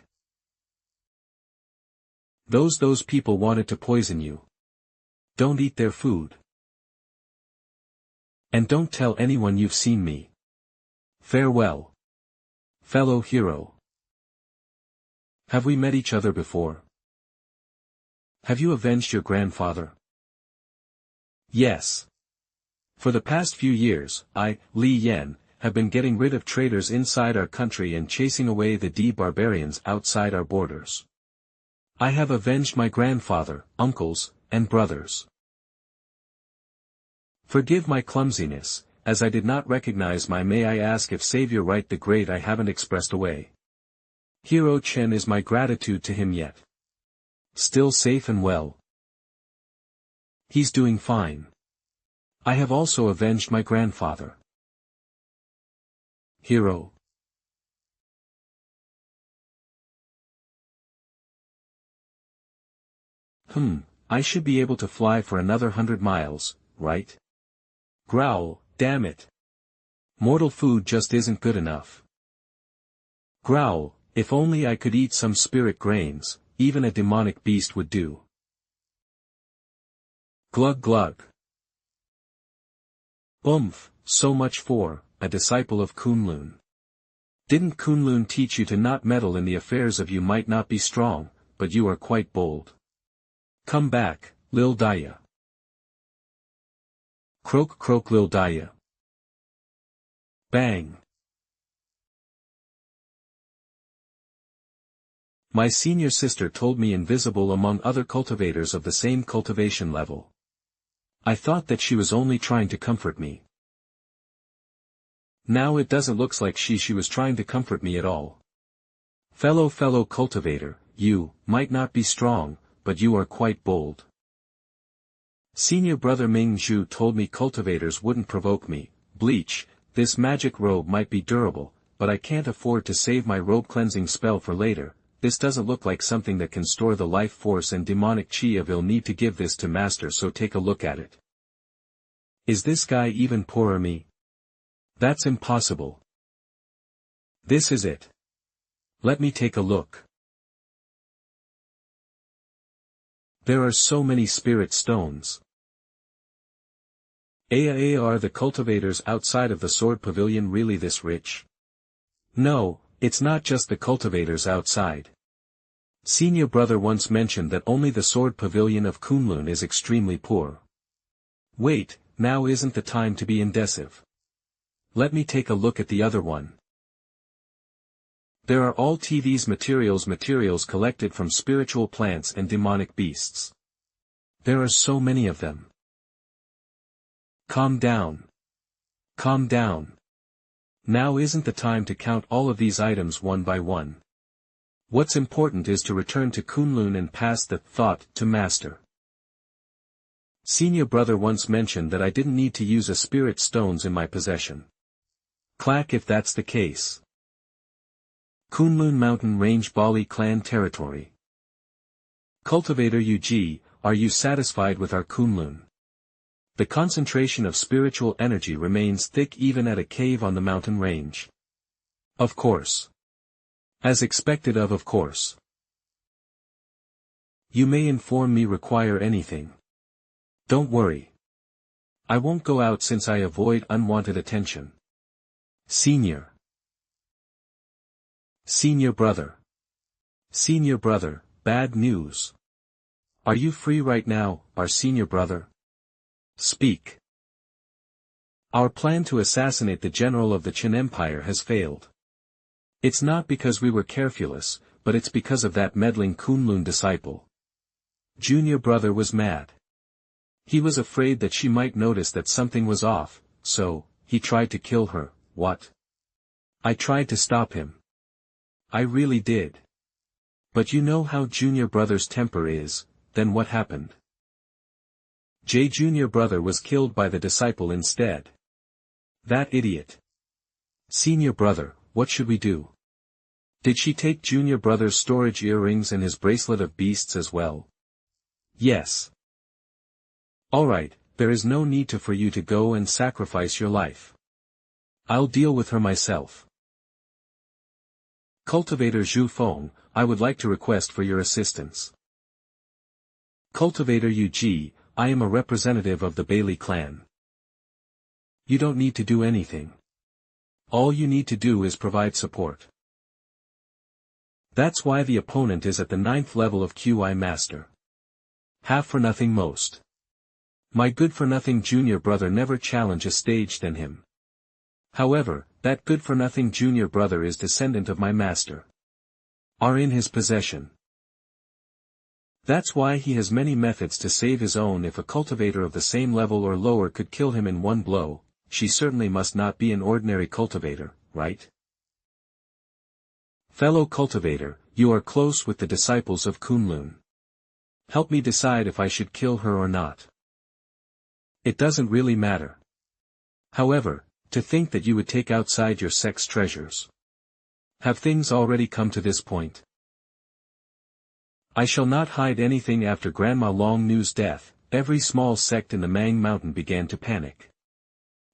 Those people wanted to poison you. Don't eat their food. And don't tell anyone you've seen me. Farewell. Fellow hero. Have we met each other before? Have you avenged your grandfather? Yes. For the past few years, I, Li Yan, have been getting rid of traitors inside our country and chasing away the barbarians outside our borders. I have avenged my grandfather, uncles, and brothers. Forgive my clumsiness, as I did not recognize may I ask if Savior Right the Great I haven't expressed away. Hero Chen is my gratitude to him yet. Still safe and well. He's doing fine. I have also avenged my grandfather. Hero. I should be able to fly for another 100 miles, right? Growl, damn it. Mortal food just isn't good enough. Growl, if only I could eat some spirit grains, even a demonic beast would do. Glug glug. Oomph, so much for, a disciple of Kunlun. Didn't Kunlun teach you to not meddle in the affairs of you might not be strong, but you are quite bold. Come back, Lil Daya. Croak croak Lil Daya. Bang. My senior sister told me invisible among other cultivators of the same cultivation level. I thought that she was only trying to comfort me. Now it doesn't look like she was trying to comfort me at all. Fellow cultivator, you might not be strong, but you are quite bold. Senior brother Ming Zhu told me cultivators wouldn't provoke me. Bleach, this magic robe might be durable, but I can't afford to save my robe cleansing spell for later. This doesn't look like something that can store the life force and demonic chi of I'll need to give this to master, so take a look at it. Is this guy even poorer me? That's impossible. This is it. Let me take a look. There are so many spirit stones. Are the cultivators outside of the sword pavilion really this rich? No, it's not just the cultivators outside. Senior brother once mentioned that only the sword pavilion of Kunlun is extremely poor. Wait, now isn't the time to be indecisive. Let me take a look at the other one. There are all TV's materials collected from spiritual plants and demonic beasts. There are so many of them. Calm down. Calm down. Now isn't the time to count all of these items one by one. What's important is to return to Kunlun and pass the thought to master. Senior brother once mentioned that I didn't need to use a spirit stones in my possession. Clack if that's the case. Kunlun Mountain Range Bali clan territory. Cultivator Yuji, are you satisfied with our Kunlun? The concentration of spiritual energy remains thick even at a cave on the mountain range. Of course. As expected of course. You may inform me require anything. Don't worry. I won't go out since I avoid unwanted attention. Senior. Senior brother. Senior brother, bad news. Are you free right now, our senior brother? Speak. Our plan to assassinate the general of the Chen Empire has failed. It's not because we were careless, but it's because of that meddling Kunlun disciple. Junior brother was mad. He was afraid that she might notice that something was off, so, he tried to kill her. What? I tried to stop him. I really did. But you know how junior brother's temper is, then what happened? Junior brother was killed by the disciple instead. That idiot. Senior brother, what should we do? Did she take junior brother's storage earrings and his bracelet of beasts as well? Yes. Alright, there is no need for you to go and sacrifice your life. I'll deal with her myself. Cultivator Zhu Feng, I would like to request for your assistance. Cultivator Yu Ji, I am a representative of the Bailey clan. You don't need to do anything. All you need to do is provide support. That's why the opponent is at the 9th level of QI Master. Half for nothing most. My good-for-nothing junior brother never challenged a stage than him. However, that good-for-nothing junior brother is descendant of my master. Are in his possession. That's why he has many methods to save his own. If a cultivator of the same level or lower could kill him in one blow, she certainly must not be an ordinary cultivator, right? Fellow cultivator, you are close with the disciples of Kunlun. Help me decide if I should kill her or not. It doesn't really matter. However, to think that you would take outside your sex treasures. Have things already come to this point? I shall not hide anything. After Grandma Long Nu's death, every small sect in the Mang Mountain began to panic.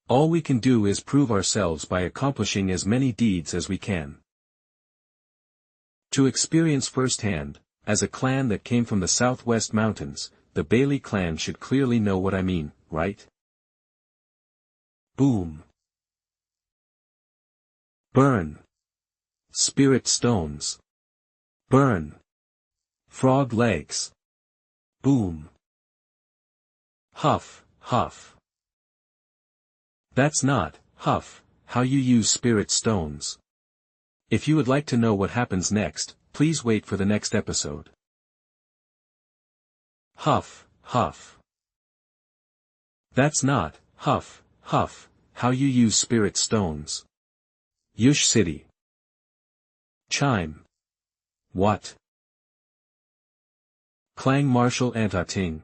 All we can do is prove ourselves by accomplishing as many deeds as we can. To experience firsthand, as a clan that came from the Southwest Mountains, the Bailey clan should clearly know what I mean, right? Boom. Burn. Spirit stones. Burn. Frog legs. Boom. Huff, huff. That's not, huff, how you use spirit stones. If you would like to know what happens next, please wait for the next episode. Huff, huff. That's not, huff, huff, how you use spirit stones. Yush City. Chime. What? Clang Marshal Antating.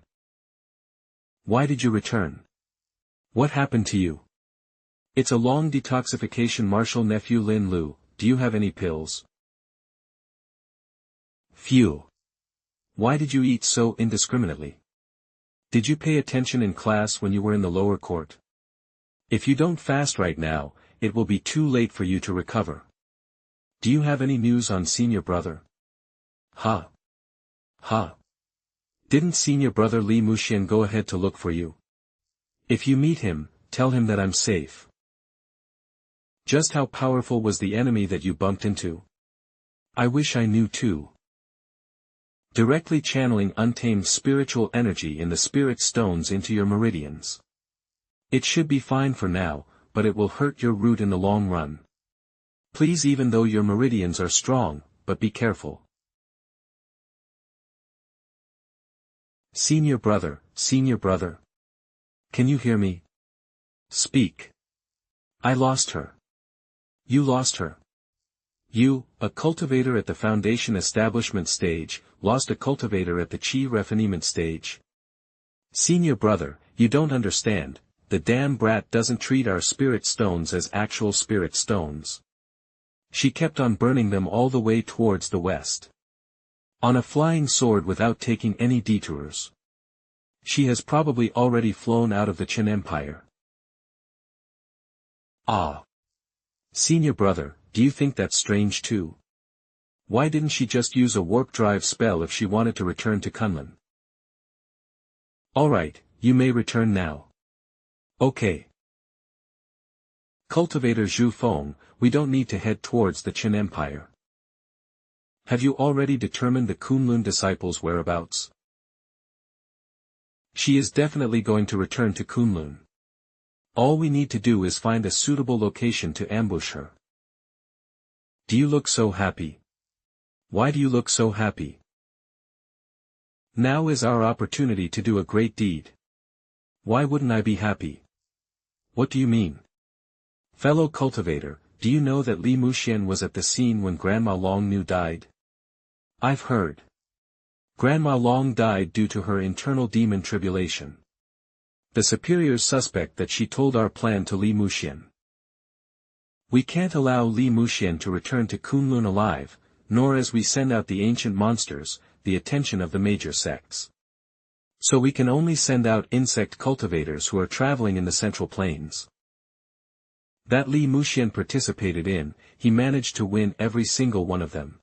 Why did you return? What happened to you? It's a long detoxification. Marshal Nephew Lin Lu, do you have any pills? Phew. Why did you eat so indiscriminately? Did you pay attention in class when you were in the lower court? If you don't fast right now, it will be too late for you to recover. Do you have any news on senior brother? Ha. Ha. Didn't senior brother Li Muxian go ahead to look for you? If you meet him, tell him that I'm safe. Just how powerful was the enemy that you bumped into? I wish I knew too. Directly channeling untamed spiritual energy in the spirit stones into your meridians. It should be fine for now, but it will hurt your root in the long run. Please, even though your meridians are strong, but be careful. Senior brother, senior brother. Can you hear me? Speak. I lost her. You lost her. You, a cultivator at the foundation establishment stage, lost a cultivator at the chi refinement stage. Senior brother, you don't understand, the damn brat doesn't treat our spirit stones as actual spirit stones. She kept on burning them all the way towards the west. On a flying sword without taking any detours. She has probably already flown out of the Chen Empire. Ah. Senior brother, do you think that's strange too? Why didn't she just use a warp drive spell if she wanted to return to Kunlun? Alright, you may return now. Okay. Cultivator Zhu Feng, we don't need to head towards the Chen Empire. Have you already determined the Kunlun disciples' whereabouts? She is definitely going to return to Kunlun. All we need to do is find a suitable location to ambush her. Do you look so happy? Why do you look so happy? Now is our opportunity to do a great deed. Why wouldn't I be happy? What do you mean? Fellow cultivator, do you know that Li Muxian was at the scene when Grandma Long Nu died? I've heard. Grandma Long died due to her internal demon tribulation. The superiors suspect that she told our plan to Li Muxian. We can't allow Li Muxian to return to Kunlun alive, nor as we send out the ancient monsters, the attention of the major sects. So we can only send out insect cultivators who are traveling in the Central Plains. That Li Muxian participated in, he managed to win every single one of them.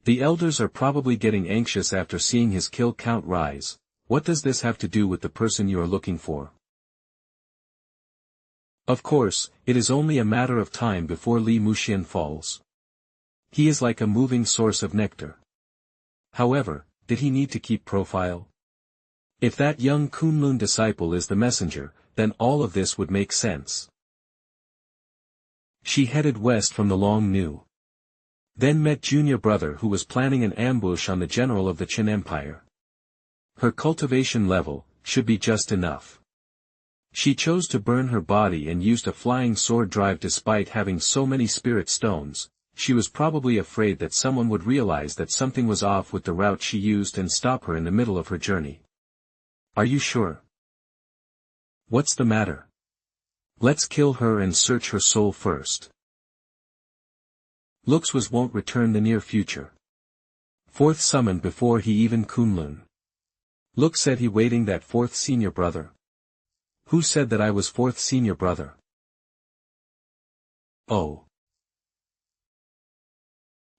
The elders are probably getting anxious after seeing his kill count rise. What does this have to do with the person you are looking for? Of course, it is only a matter of time before Li Muxian falls. He is like a moving source of nectar. However, did he need to keep profile? If that young Kunlun disciple is the messenger, then all of this would make sense. She headed west from the Long Nu. Then met junior brother who was planning an ambush on the general of the Chen Empire. Her cultivation level should be just enough. She chose to burn her body and used a flying sword drive despite having so many spirit stones. She was probably afraid that someone would realize that something was off with the route she used and stop her in the middle of her journey. Are you sure? What's the matter? Let's kill her and search her soul first. Looks was won't return the near future. Fourth summoned before he even Kunlun. Look said he waiting that fourth senior brother. Who said that I was fourth senior brother? Oh.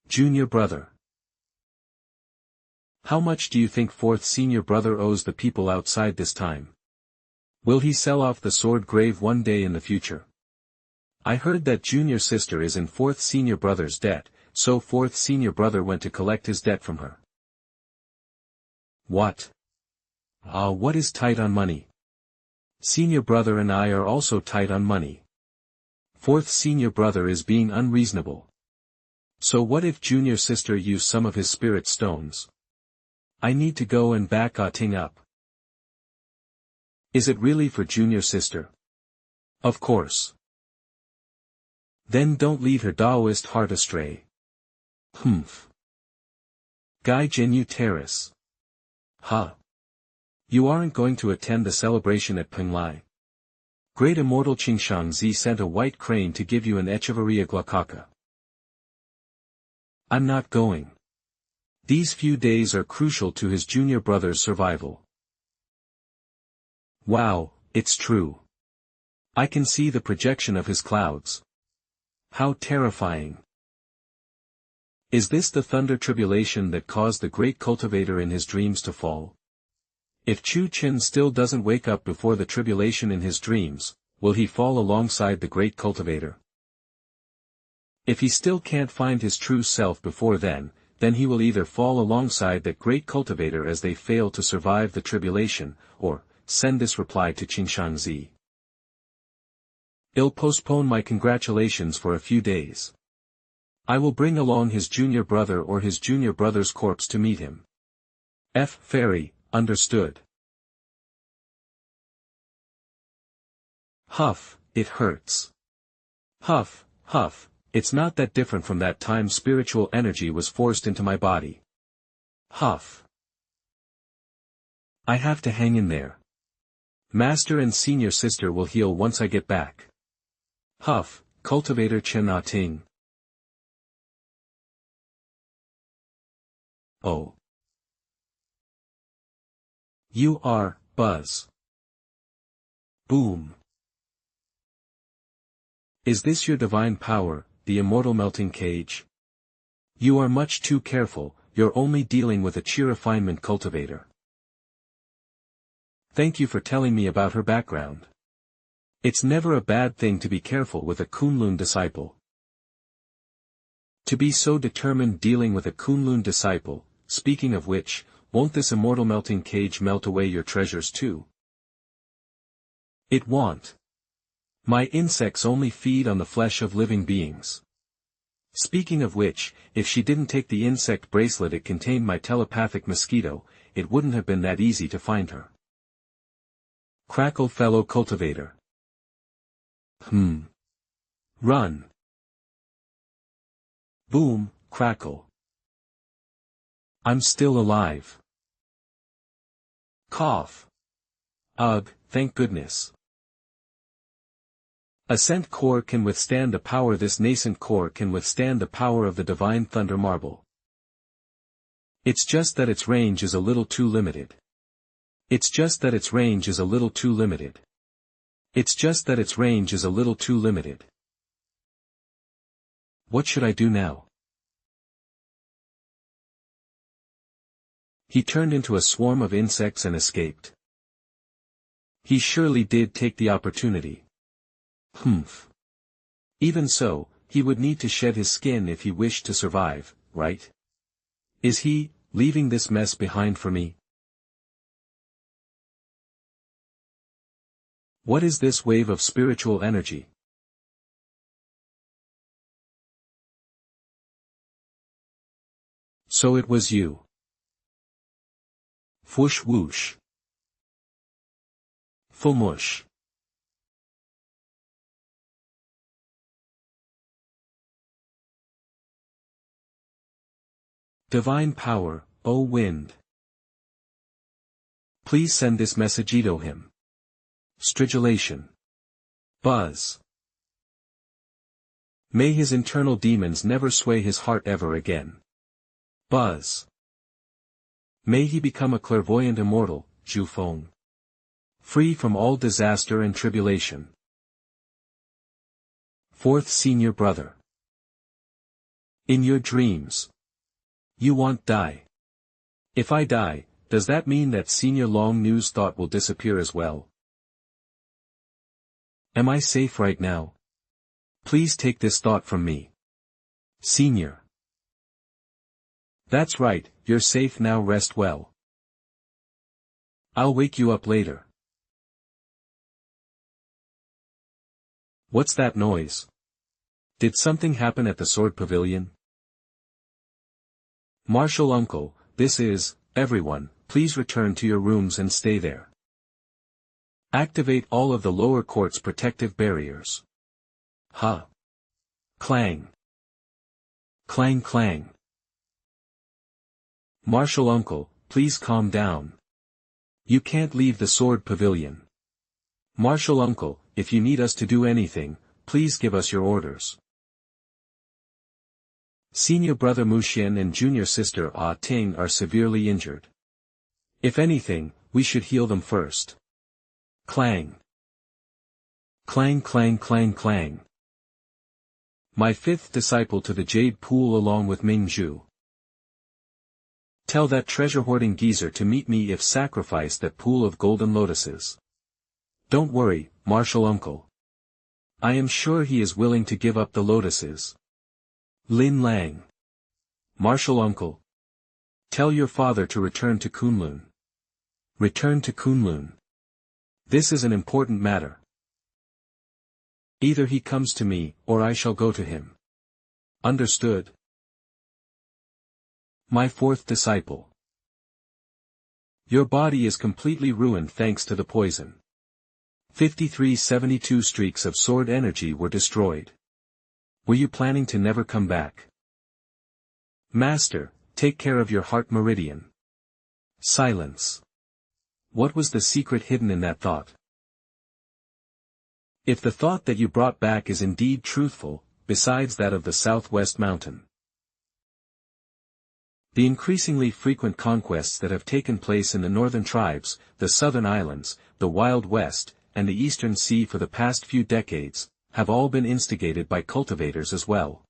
Junior brother. How much do you think fourth senior brother owes the people outside this time? Will he sell off the sword grave one day in the future? I heard that junior sister is in fourth senior brother's debt, so fourth senior brother went to collect his debt from her. What? What is tight on money? Senior brother and I are also tight on money. Fourth senior brother is being unreasonable. So what if junior sister used some of his spirit stones? I need to go and back Ting up. Is it really for junior sister? Of course. Then don't lead her Taoist heart astray. Humph. Gai Jinyu Terrace. Huh. You aren't going to attend the celebration at Penglai. Great Immortal Qingshangzi sent a white crane to give you an Echevarria glaucata. I'm not going. These few days are crucial to his junior brother's survival. Wow, it's true. I can see the projection of his clouds. How terrifying. Is this the thunder tribulation that caused the great cultivator in his dreams to fall? If Chu Chen still doesn't wake up before the tribulation in his dreams, will he fall alongside the great cultivator? If he still can't find his true self before then he will either fall alongside that great cultivator as they fail to survive the tribulation, or send this reply to Qingshangzi. I'll postpone my congratulations for a few days. I will bring along his junior brother or his junior brother's corpse to meet him. F. Fairy, understood. Huff, it hurts. Huff, huff, it's not that different from that time spiritual energy was forced into my body. Huff. I have to hang in there. Master and senior sister will heal once I get back. Huff, cultivator Chen Ting. Oh. You are, Buzz. Boom. Is this your divine power, the immortal melting cage? You are much too careful, you're only dealing with a chi refinement cultivator. Thank you for telling me about her background. It's never a bad thing to be careful with a Kunlun disciple. To be so determined dealing with a Kunlun disciple, speaking of which, won't this immortal melting cage melt away your treasures too? It won't. My insects only feed on the flesh of living beings. Speaking of which, if she didn't take the insect bracelet it contained my telepathic mosquito, it wouldn't have been that easy to find her. Crackle fellow cultivator. Run. Boom, crackle. I'm still alive. Cough. Ugh, thank goodness. Ascent core can withstand the power. This nascent core can withstand the power of the divine thunder marble. It's just that its range is a little too limited. It's just that its range is a little too limited. It's just that its range is a little too limited. What should I do now? He turned into a swarm of insects and escaped. He surely did take the opportunity. Humph. Even so, he would need to shed his skin if he wished to survive, right? Is he, leaving this mess behind for me? What is this wave of spiritual energy? So it was you. Whoosh whoosh. Fumush. Divine power, O wind. Please send this message to him. Stridulation. Buzz. May his internal demons never sway his heart ever again. Buzz. May he become a clairvoyant immortal, Jufeng. Free from all disaster and tribulation. Fourth senior brother. In your dreams. You won't die. If I die, does that mean that senior long news thought will disappear as well? Am I safe right now? Please take this thought from me. Senior. That's right, you're safe now, rest well. I'll wake you up later. What's that noise? Did something happen at the sword pavilion? Martial uncle, this is, everyone, please return to your rooms and stay there. Activate all of the lower court's protective barriers. Ha! Clang! Clang clang! Martial uncle, please calm down. You can't leave the sword pavilion. Martial uncle, if you need us to do anything, please give us your orders. Senior brother Muxian and junior sister Ah Ting are severely injured. If anything, we should heal them first. Clang. Clang clang clang clang. My fifth disciple to the Jade Pool along with Mingzhu. Tell that treasure-hoarding geezer to meet me if sacrifice that pool of golden lotuses. Don't worry, martial uncle. I am sure he is willing to give up the lotuses. Lin Lang. Martial uncle. Tell your father to return to Kunlun. Return to Kunlun. This is an important matter. Either he comes to me, or I shall go to him. Understood? My fourth disciple. Your body is completely ruined thanks to the poison. 5372 streaks of sword energy were destroyed. Were you planning to never come back? Master, take care of your heart meridian. Silence. What was the secret hidden in that thought? If the thought that you brought back is indeed truthful, besides that of the southwest mountain. The increasingly frequent conquests that have taken place in the northern tribes, the southern islands, the Wild West, and the eastern sea for the past few decades, have all been instigated by cultivators as well.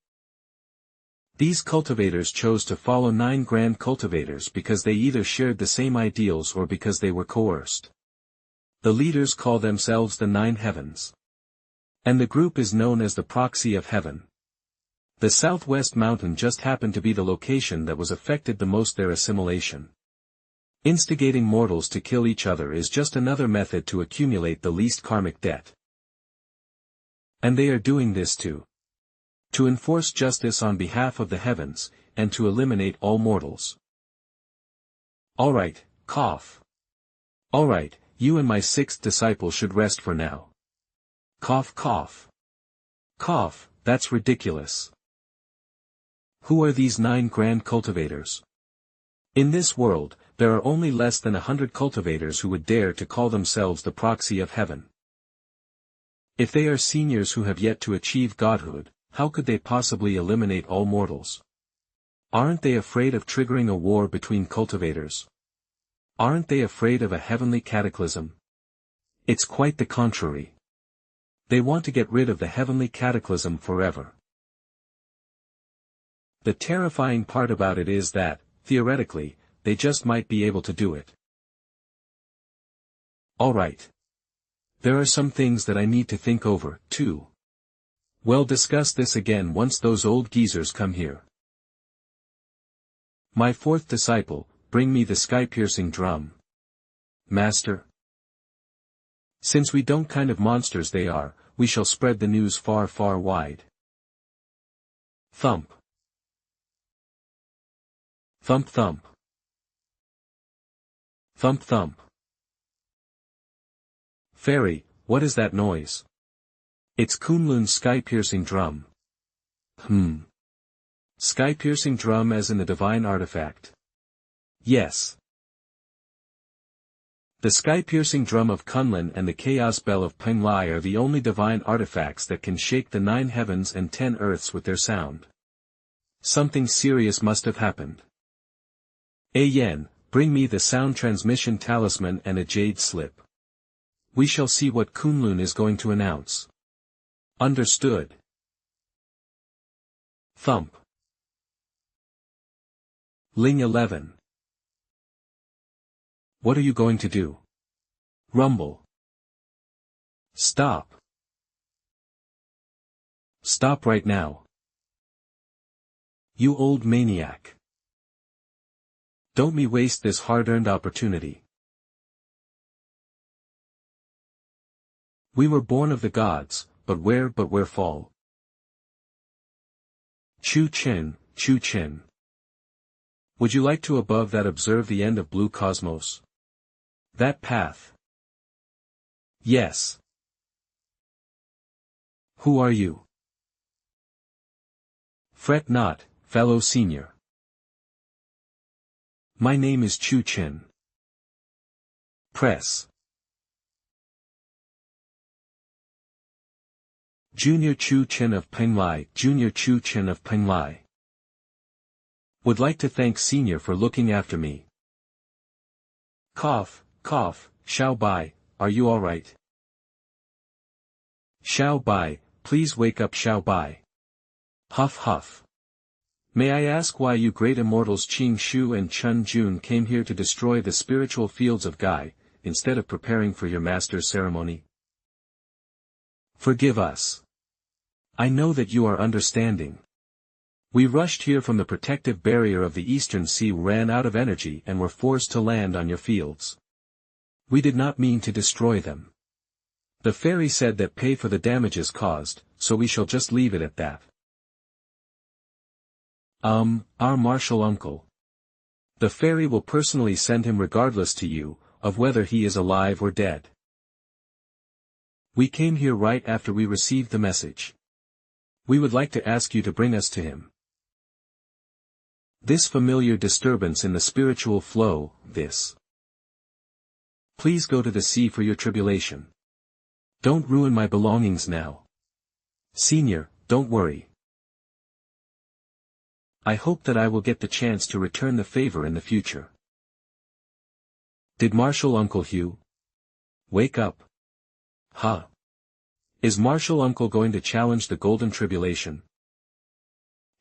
These cultivators chose to follow 9 grand cultivators because they either shared the same ideals or because they were coerced. The leaders call themselves the 9 heavens. And the group is known as the proxy of heaven. The southwest mountain just happened to be the location that was affected the most their assimilation. Instigating mortals to kill each other is just another method to accumulate the least karmic debt. And they are doing this to enforce justice on behalf of the heavens, and to eliminate all mortals. Alright, cough. Alright, you and my 6th disciple should rest for now. Cough cough. Cough, that's ridiculous. Who are these 9 grand cultivators? In this world, there are only less than 100 cultivators who would dare to call themselves the proxy of heaven. If they are seniors who have yet to achieve godhood, how could they possibly eliminate all mortals? Aren't they afraid of triggering a war between cultivators? Aren't they afraid of a heavenly cataclysm? It's quite the contrary. They want to get rid of the heavenly cataclysm forever. The terrifying part about it is that, theoretically, they just might be able to do it. Alright. There are some things that I need to think over, too. We'll discuss this again once those old geezers come here. My fourth disciple, bring me the sky-piercing drum. Master. Since we don't kind of monsters they are, we shall spread the news far far wide. Thump. Thump thump. Thump thump. Fairy, what is that noise? It's Kunlun's sky-piercing drum. Sky-piercing drum as in the divine artifact. Yes. The sky-piercing drum of Kunlun and the chaos bell of Penglai are the only divine artifacts that can shake the 9 heavens and 10 earths with their sound. Something serious must have happened. Yen, bring me the sound transmission talisman and a jade slip. We shall see what Kunlun is going to announce. Understood. Thump. Ling 11. What are you going to do? Rumble. Stop. Stop right now. You old maniac. Don't me waste this hard-earned opportunity. We were born of the gods, but where fall? Chen, Chen. Would you like to above that observe the end of blue cosmos? That path. Yes. Who are you? Fret not, fellow senior. My name is Chen. Press. Junior Chen of Penglai, Junior Chen of Penglai. Would like to thank Senior for looking after me. Cough, cough, Xiao Bai, are you alright? Xiao Bai, please wake up Xiao Bai. Huff huff. May I ask why you great immortals Qing Shu and Chen Jun came here to destroy the spiritual fields of Gai, instead of preparing for your master's ceremony? Forgive us. I know that you are understanding. We rushed here from the protective barrier of the eastern sea, ran out of energy and were forced to land on your fields. We did not mean to destroy them. The fairy said that pay for the damages caused, so we shall just leave it at that. Our martial uncle. The fairy will personally send him regardless to you, of whether he is alive or dead. We came here right after we received the message. We would like to ask you to bring us to him. This familiar disturbance in the spiritual flow, this. Please go to the sea for your tribulation. Don't ruin my belongings now. Senior, don't worry. I hope that I will get the chance to return the favor in the future. Did Martial Uncle Hugh wake up? Huh? Is Martial Uncle going to challenge the Golden Tribulation?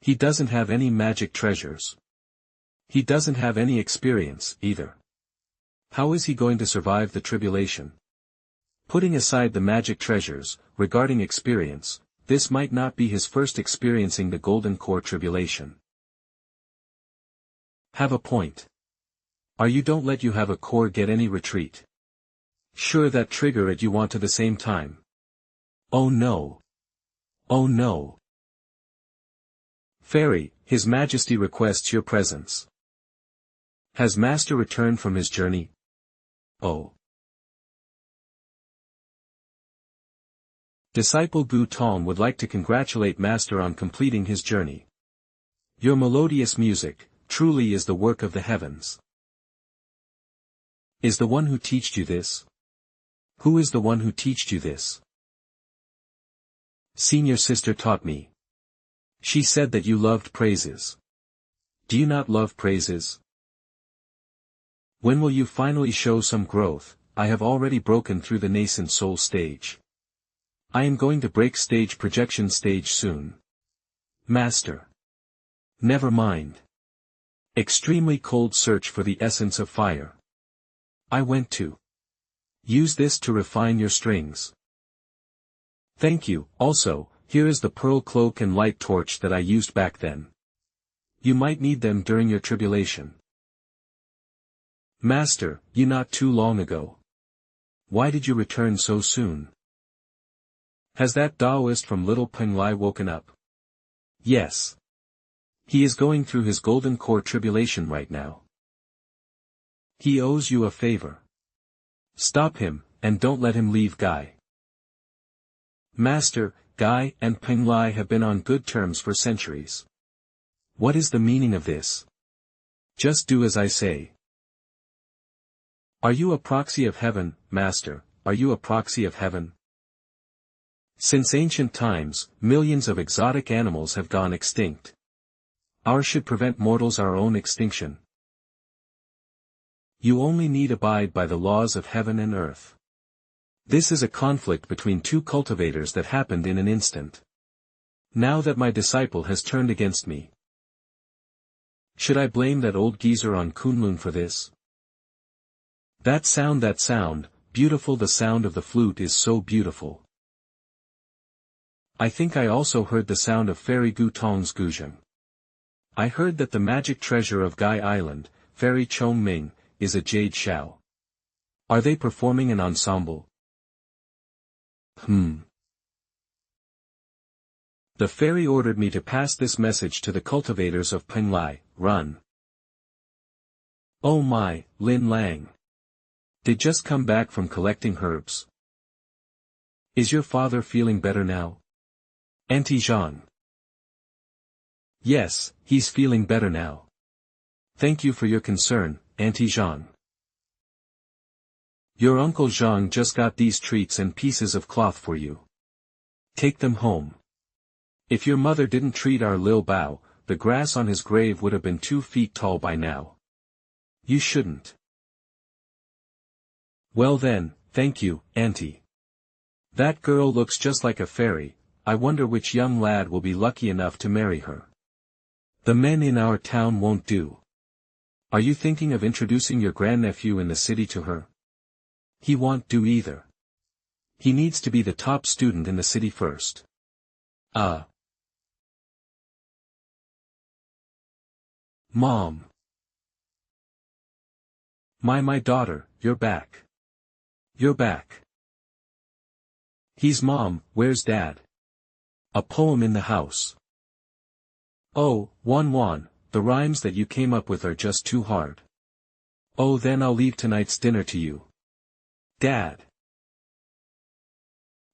He doesn't have any magic treasures. He doesn't have any experience, either. How is he going to survive the tribulation? Putting aside the magic treasures, regarding experience, this might not be his first experiencing the Golden Core Tribulation. Have a point. Don't let you have a core get any retreat. Sure that trigger it you want to the same time. Oh no. Oh no. Fairy, His Majesty requests your presence. Has Master returned from his journey? Oh. Disciple Gu Tong would like to congratulate Master on completing his journey. Your melodious music, truly is the work of the heavens. Is the one who teached you this? Who is the one who teached you this? Senior sister taught me. She said that you loved praises. Do you not love praises? When will you finally show some growth? I have already broken through the nascent soul stage. I am going to break stage projection stage soon. Master. Never mind. Extremely cold search for the essence of fire. I went to use this to refine your strings. Thank you. Also, here is the pearl cloak and light torch that I used back then. You might need them during your tribulation. Master, you not too long ago. Why did you return so soon? Has that Taoist from Little Penglai woken up? Yes. He is going through his golden core tribulation right now. He owes you a favor. Stop him, and don't let him leave Guy. Master, Guy and Penglai have been on good terms for centuries. What is the meaning of this? Just do as I say. Are you a proxy of heaven, Master? Are you a proxy of heaven? Since ancient times, millions of exotic animals have gone extinct. Ours should prevent mortals our own extinction. You only need abide by the laws of heaven and earth. This is a conflict between two cultivators that happened in an instant. Now that my disciple has turned against me, should I blame that old geezer on Kunlun for this? That sound, beautiful, the sound of the flute is so beautiful. I think I also heard the sound of Fairy Gu Tong's guzheng. I heard that the magic treasure of Guy Island, Fairy Chong Ming, is a jade shao. Are they performing an ensemble? The fairy ordered me to pass this message to the cultivators of Penglai. Run. Oh my, Lin Lang. Did just come back from collecting herbs. Is your father feeling better now? Auntie Zhang. Yes, he's feeling better now. Thank you for your concern, Auntie Zhang. Your Uncle Zhang just got these treats and pieces of cloth for you. Take them home. If your mother didn't treat our Lil Bao, the grass on his grave would have been 2 feet tall by now. You shouldn't. Well then, thank you, Auntie. That girl looks just like a fairy. I wonder which young lad will be lucky enough to marry her. The men in our town won't do. Are you thinking of introducing your grandnephew in the city to her? He won't do either. He needs to be the top student in the city first. Mom. My daughter, you're back. You're back. He's Mom, where's Dad? A poem in the house. Oh, Wan, the rhymes that you came up with are just too hard. Oh, then I'll leave tonight's dinner to you. Dad.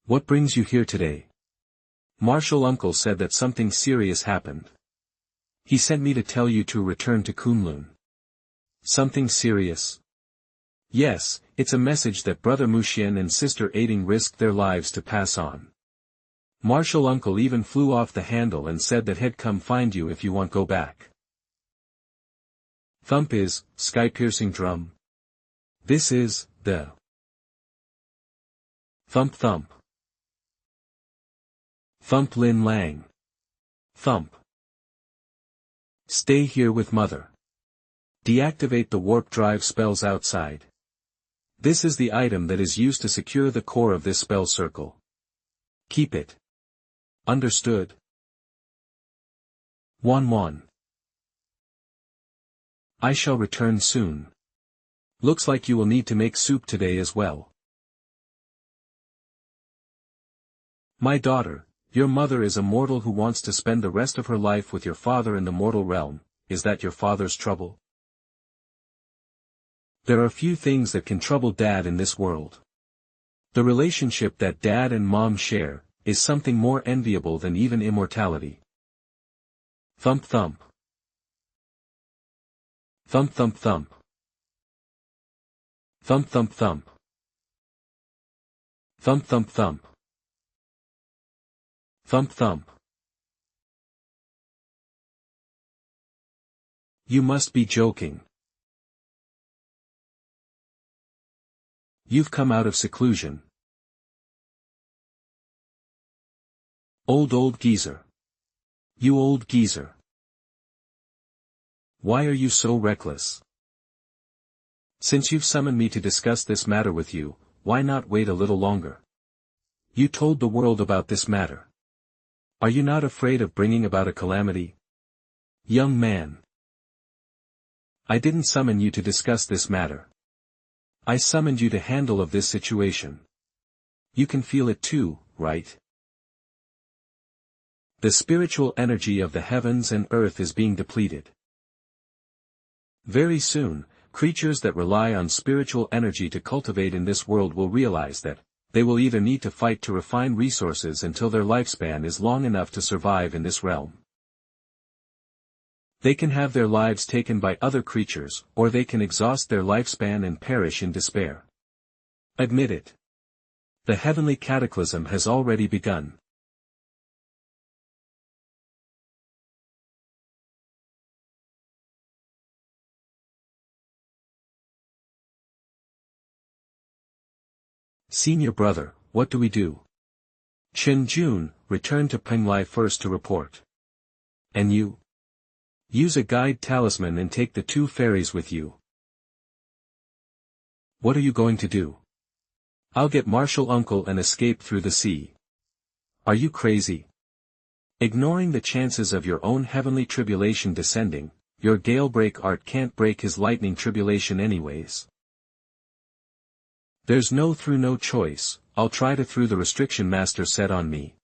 What brings you here today? Martial Uncle said that something serious happened. He sent me to tell you to return to Kunlun. Something serious? Yes, it's a message that Brother Muxian and Sister Aiding risked their lives to pass on. Martial Uncle even flew off the handle and said that he'd come find you if you want go back. Thump is, sky-piercing drum. This is, the thump thump. Thump Lin Lang. Thump. Stay here with Mother. Deactivate the warp drive spells outside. This is the item that is used to secure the core of this spell circle. Keep it. Understood? Wan. I shall return soon. Looks like you will need to make soup today as well. My daughter, your mother is a mortal who wants to spend the rest of her life with your father in the mortal realm. Is that your father's trouble? There are few things that can trouble Dad in this world. The relationship that Dad and Mom share is something more enviable than even immortality. Thump thump. Thump thump thump. Thump thump thump. Thump thump thump. Thump thump. You must be joking. You've come out of seclusion. Old geezer. You old geezer. Why are you so reckless? Since you've summoned me to discuss this matter with you, why not wait a little longer? You told the world about this matter. Are you not afraid of bringing about a calamity? Young man. I didn't summon you to discuss this matter. I summoned you to handle of this situation. You can feel it too, right? The spiritual energy of the heavens and earth is being depleted. Very soon, creatures that rely on spiritual energy to cultivate in this world will realize that they will either need to fight to refine resources until their lifespan is long enough to survive in this realm. They can have their lives taken by other creatures, or they can exhaust their lifespan and perish in despair. Admit it. The heavenly cataclysm has already begun. Senior brother, what do we do? Chen Jun, return to Penglai first to report. And you? Use a guide talisman and take the 2 fairies with you. What are you going to do? I'll get Martial Uncle and escape through the sea. Are you crazy? Ignoring the chances of your own heavenly tribulation descending, your Galebreak art can't break his lightning tribulation anyways. There's no choice, I'll try to through the restriction master set on me.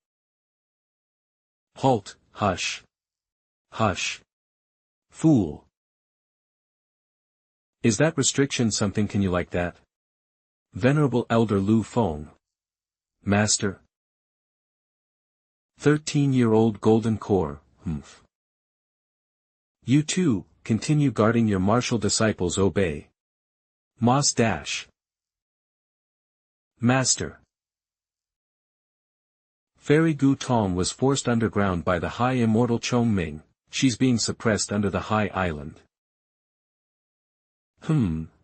Halt, hush. Hush. Fool. Is that restriction something can you like that? Venerable Elder Lu Feng. Master. 13-year-old golden core, humph. You too, continue guarding your martial disciples obey. Moss dash. Master. Fairy Gu Tong was forced underground by the High Immortal Chong Ming, she's being suppressed under the High Island.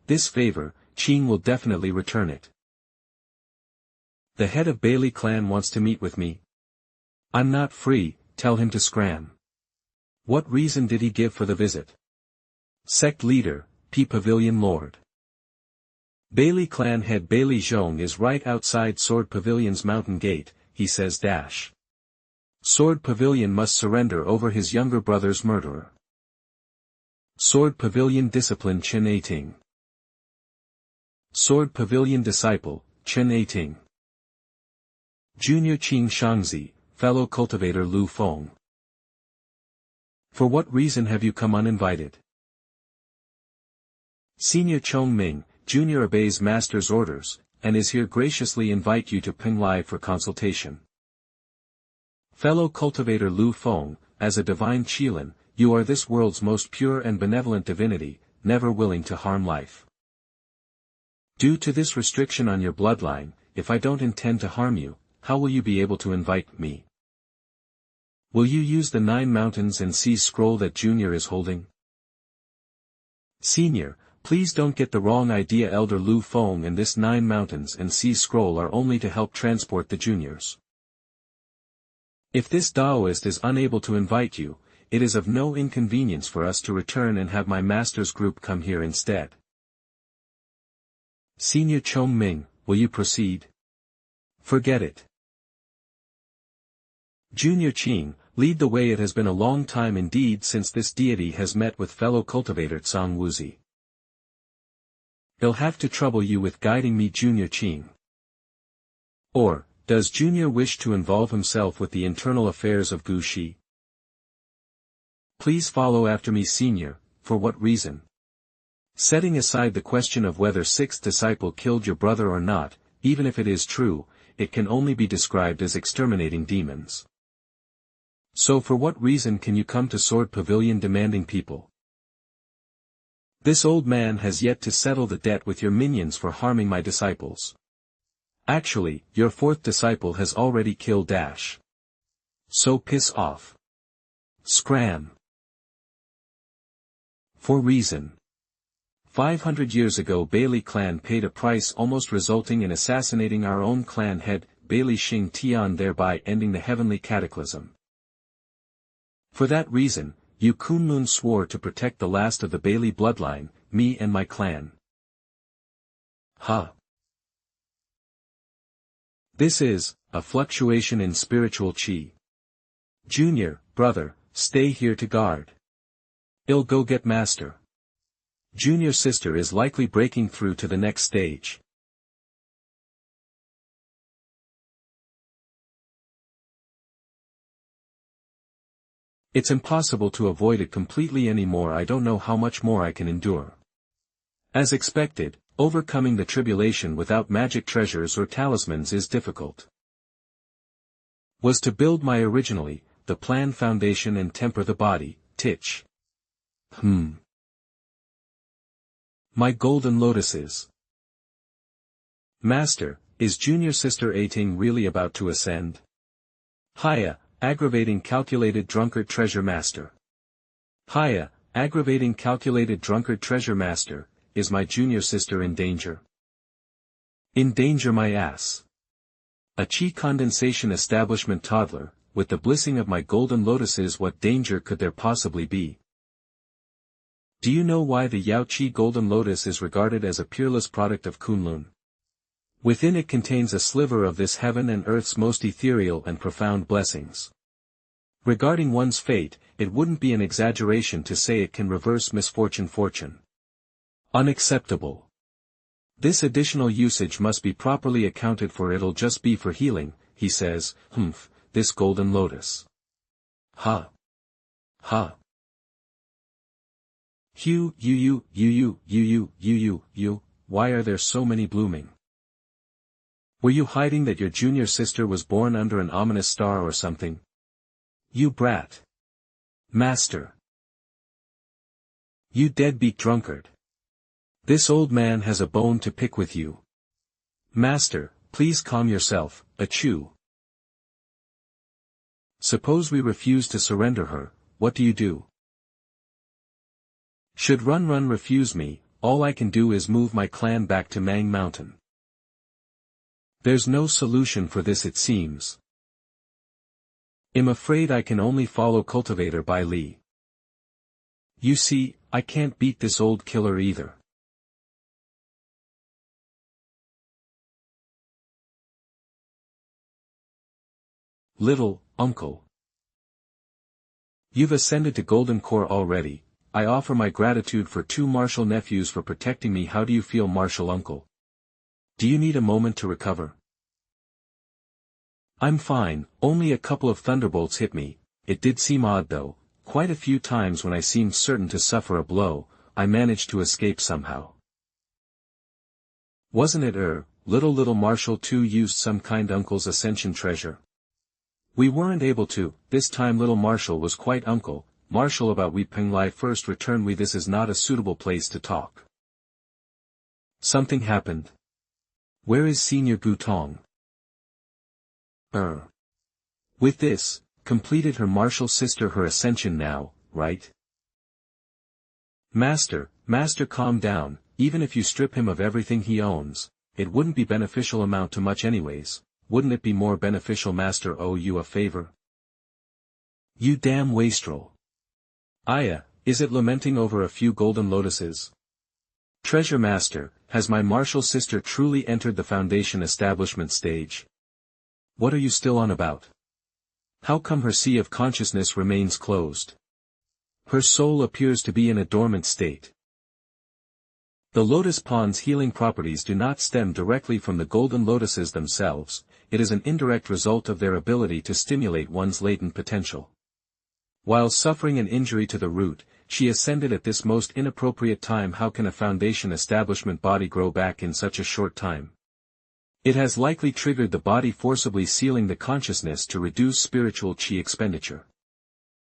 This favor, Qing will definitely return it. The head of Bailey clan wants to meet with me. I'm not free, tell him to scram. What reason did he give for the visit? Sect leader, P Pavilion Lord. Bailey clan head Bailey Zhong is right outside Sword Pavilion's mountain gate, he says dash. Sword Pavilion must surrender over his younger brother's murderer. Sword Pavilion discipline Chen Aiting. Sword Pavilion disciple, Chen Aiting. Junior Qing Shangzi, fellow cultivator Lu Feng. For what reason have you come uninvited? Senior Chong Ming, Junior obeys master's orders, and is here graciously invite you to Penglai for consultation. Fellow cultivator Lu Feng, as a divine Qilin, you are this world's most pure and benevolent divinity, never willing to harm life. Due to this restriction on your bloodline, if I don't intend to harm you, how will you be able to invite me? Will you use the 9 mountains and seas scroll that Junior is holding? Senior, please don't get the wrong idea. Elder Lu Feng and this 9 mountains and seas scroll are only to help transport the juniors. If this Taoist is unable to invite you, it is of no inconvenience for us to return and have my master's group come here instead. Senior Chong Ming, will you proceed? Forget it. Junior Qing, lead the way. It has been a long time indeed since this deity has met with fellow cultivator Tsang Wuzi. He'll have to trouble you with guiding me. Junior Qing. Or, does Junior wish to involve himself with the internal affairs of Gu Shi? Please follow after me. Senior, for what reason? Setting aside the question of whether 6th disciple killed your brother or not, even if it is true, it can only be described as exterminating demons. So for what reason can you come to Sword Pavilion demanding people? This old man has yet to settle the debt with your minions for harming my disciples. Actually, your 4th disciple has already killed dash. So piss off. Scram. For reason. 500 years ago Bailey clan paid a price almost resulting in assassinating our own clan head, Bailey Xing Tian, thereby ending the heavenly cataclysm. For that reason, Yu Kunlun swore to protect the last of the Bailey bloodline, me and my clan. Huh. This is a fluctuation in spiritual chi. Junior, brother, stay here to guard. I'll go get master. Junior sister is likely breaking through to the next stage. It's impossible to avoid it completely anymore. I don't know how much more I can endure. As expected, overcoming the tribulation without magic treasures or talismans is difficult. Was to build my originally, the plan foundation and temper the body, titch. My golden lotuses. Master, is junior sister Ating really about to ascend? Hiya, aggravating calculated drunkard treasure master. Hiya, aggravating calculated drunkard treasure master, is my junior sister in danger? In danger my ass. A chi condensation establishment toddler, with the blessing of my golden lotuses, what danger could there possibly be? Do you know why the Yao Chi golden lotus is regarded as a peerless product of Kunlun? Within it contains a sliver of this heaven and earth's most ethereal and profound blessings. Regarding one's fate, it wouldn't be an exaggeration to say it can reverse misfortune fortune. Unacceptable. This additional usage must be properly accounted for. It'll just be for healing, he says, this golden lotus. Ha. Ha. Why are there so many blooming? Were you hiding that your junior sister was born under an ominous star or something? You brat. Master. You deadbeat drunkard. This old man has a bone to pick with you. Master, please calm yourself, achoo. Suppose we refuse to surrender her, what do you do? Should Run refuse me, all I can do is move my clan back to Mang Mountain. There's no solution for this, it seems. I'm afraid I can only follow Cultivator by Li. You see, I can't beat this old killer either. Little uncle. You've ascended to Golden Core already. I offer my gratitude for 2 martial nephews for protecting me. How do you feel, martial uncle? Do you need a moment to recover? I'm fine, only a couple of thunderbolts hit me. It did seem odd though, quite a few times when I seemed certain to suffer a blow, I managed to escape somehow. Wasn't it little Marshal 2 used some kind uncle's ascension treasure? We weren't able to, this time little Marshal was quite uncle. Marshal about we Peng Lai first return we. This is not a suitable place to talk. Something happened. Where is Senior Gutong? With this, completed her martial sister her ascension now, right? Master, calm down, even if you strip him of everything he owns, it wouldn't be beneficial amount to much anyways. Wouldn't it be more beneficial? Master owe you a favor? You damn wastrel. Aya, is it lamenting over a few golden lotuses? Treasure Master, has my martial sister truly entered the foundation establishment stage? What are you still on about? How come her sea of consciousness remains closed? Her soul appears to be in a dormant state. The lotus pond's healing properties do not stem directly from the golden lotuses themselves, it is an indirect result of their ability to stimulate one's latent potential. While suffering an injury to the root, she ascended at this most inappropriate time. How can a foundation establishment body grow back in such a short time? It has likely triggered the body forcibly sealing the consciousness to reduce spiritual chi expenditure.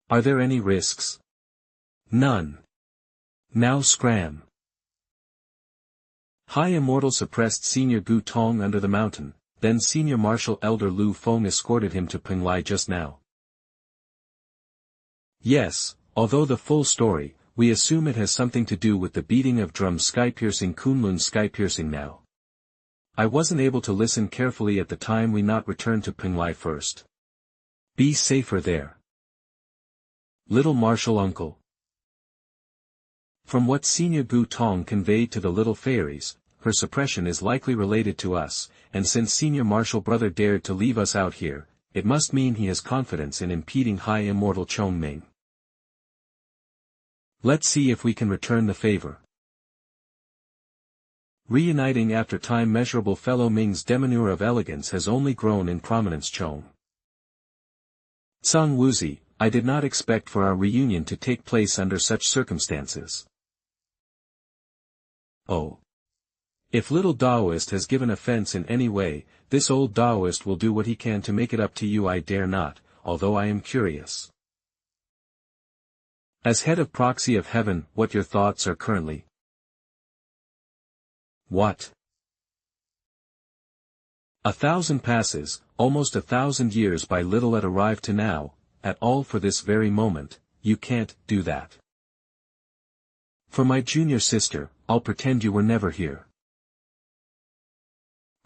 Are there any risks? None. Now scram. High Immortal suppressed Senior Gu Tong under the mountain, then Senior Marshal Elder Lu Feng escorted him to Peng Lai just now. Yes, although the full story, we assume it has something to do with the beating of drums sky-piercing Kunlun sky-piercing now. I wasn't able to listen carefully at the time we not returned to Pinglai first. Be safer there. Little Martial Uncle. From what Senior Gu Tong conveyed to the little fairies, her suppression is likely related to us, and since Senior Martial Brother dared to leave us out here, it must mean he has confidence in impeding High Immortal Chong Ming. Let's see if we can return the favor. Reuniting after time measurable fellow Ming's demeanor of elegance has only grown in prominence. Chong Tsang Wuzi, I did not expect for our reunion to take place under such circumstances. Oh. If little Daoist has given offense in any way, this old Daoist will do what he can to make it up to you. I dare not, although I am curious. As head of Proxy of Heaven, what your thoughts are currently? What? 1,000 passes, almost 1,000 years by little it arrived to now, at all for this very moment, you can't do that. For my junior sister, I'll pretend you were never here.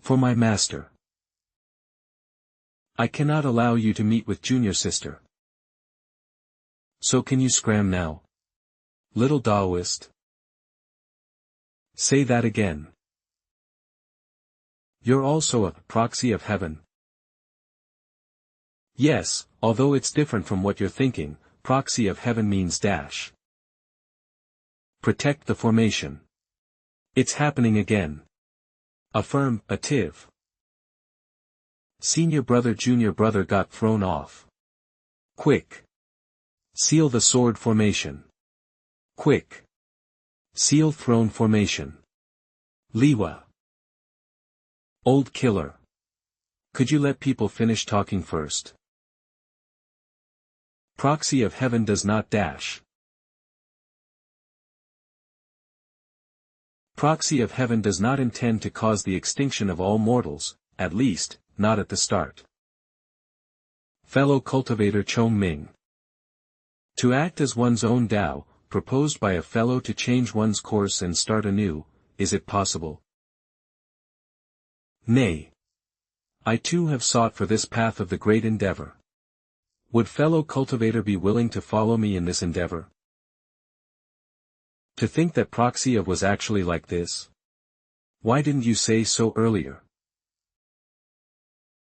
For my master. I cannot allow you to meet with junior sister. So can you scram now? Little Daoist. Say that again. You're also a proxy of heaven. Yes, although it's different from what you're thinking, proxy of heaven means dash. Protect the formation. It's happening again. Affirm, ativ. Senior brother junior brother got thrown off. Quick. Seal the sword formation. Quick. Seal throne formation. Liwa. Old killer. Could you let people finish talking first? Proxy of heaven does not dash. Proxy of heaven does not intend to cause the extinction of all mortals, at least, not at the start. Fellow cultivator Chong Ming. To act as one's own Tao, proposed by a fellow to change one's course and start anew, is it possible? Nay. I too have sought for this path of the great endeavor. Would fellow cultivator be willing to follow me in this endeavor? To think that Proxy of was actually like this? Why didn't you say so earlier?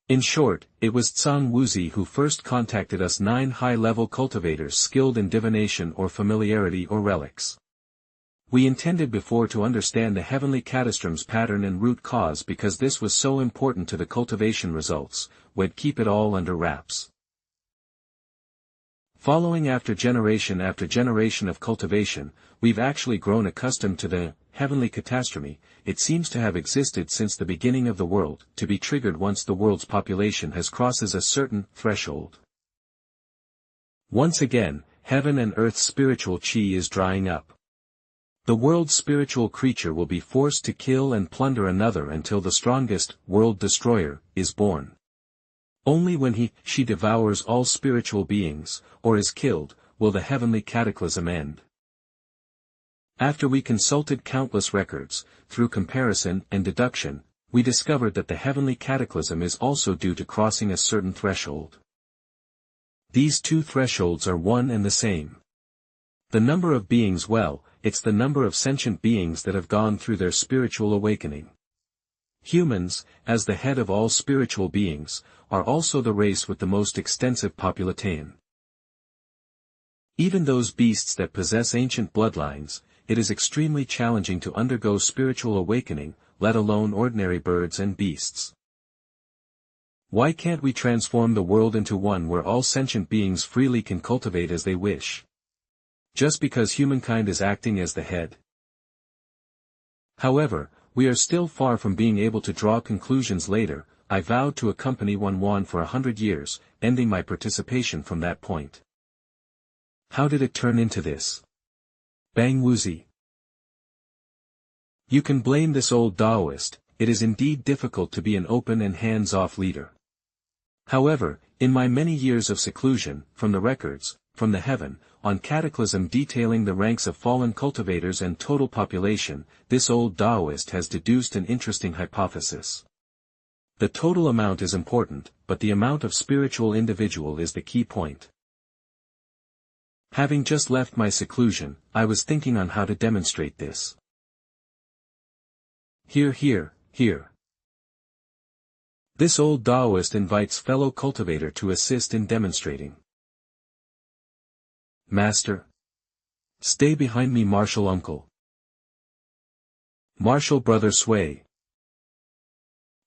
In short, it was Tsang Wuzi who first contacted us 9 high-level cultivators skilled in divination or familiarity or relics. We intended before to understand the heavenly catastrom's pattern and root cause because this was so important to the cultivation results, we'd keep it all under wraps. Following after generation of cultivation, we've actually grown accustomed to the heavenly catastrophe. It seems to have existed since the beginning of the world, to be triggered once the world's population has crosses a certain threshold. Once again, heaven and earth's spiritual chi is drying up. The world's spiritual creature will be forced to kill and plunder another until the strongest, world destroyer, is born. Only when she devours all spiritual beings, or is killed, will the heavenly cataclysm end. After we consulted countless records, through comparison and deduction, we discovered that the heavenly cataclysm is also due to crossing a certain threshold. These two thresholds are one and the same. The number of beings, well, it's the number of sentient beings that have gone through their spiritual awakening. Humans, as the head of all spiritual beings, are also the race with the most extensive population. Even those beasts that possess ancient bloodlines, it is extremely challenging to undergo spiritual awakening, let alone ordinary birds and beasts. Why can't we transform the world into one where all sentient beings freely can cultivate as they wish? Just because humankind is acting as the head? However, we are still far from being able to draw conclusions later. I vowed to accompany Wan for 100 years, ending my participation from that point. How did it turn into this? Bang Wuzi. You can blame this old Daoist. It is indeed difficult to be an open and hands-off leader. However, in my many years of seclusion, from the records, from the heaven, on Cataclysm detailing the ranks of fallen cultivators and total population, this old Taoist has deduced an interesting hypothesis. The total amount is important, but the amount of spiritual individual is the key point. Having just left my seclusion, I was thinking on how to demonstrate this. Here. This old Taoist invites fellow cultivator to assist in demonstrating. Master. Stay behind me, martial uncle. Martial brother sway.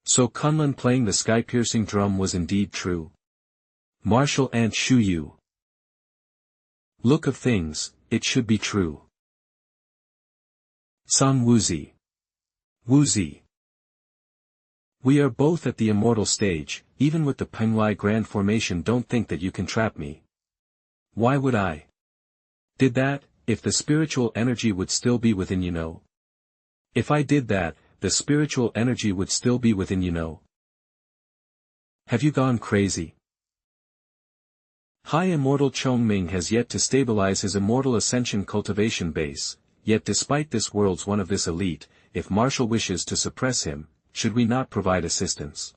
So Kunlun playing the sky-piercing drum was indeed true. Martial aunt Shoujo. Look of things, it should be true. San Wuzi. Wuzi. We are both at the immortal stage, even with the Penglai Grand Formation. Don't think that you can trap me. Why would I? Did that, if the spiritual energy would still be within you know. If I did that, the spiritual energy would still be within you know. Have you gone crazy? High Immortal Chongming has yet to stabilize his immortal ascension cultivation base, yet despite this world's one of this elite, if Marshall wishes to suppress him, should we not provide assistance?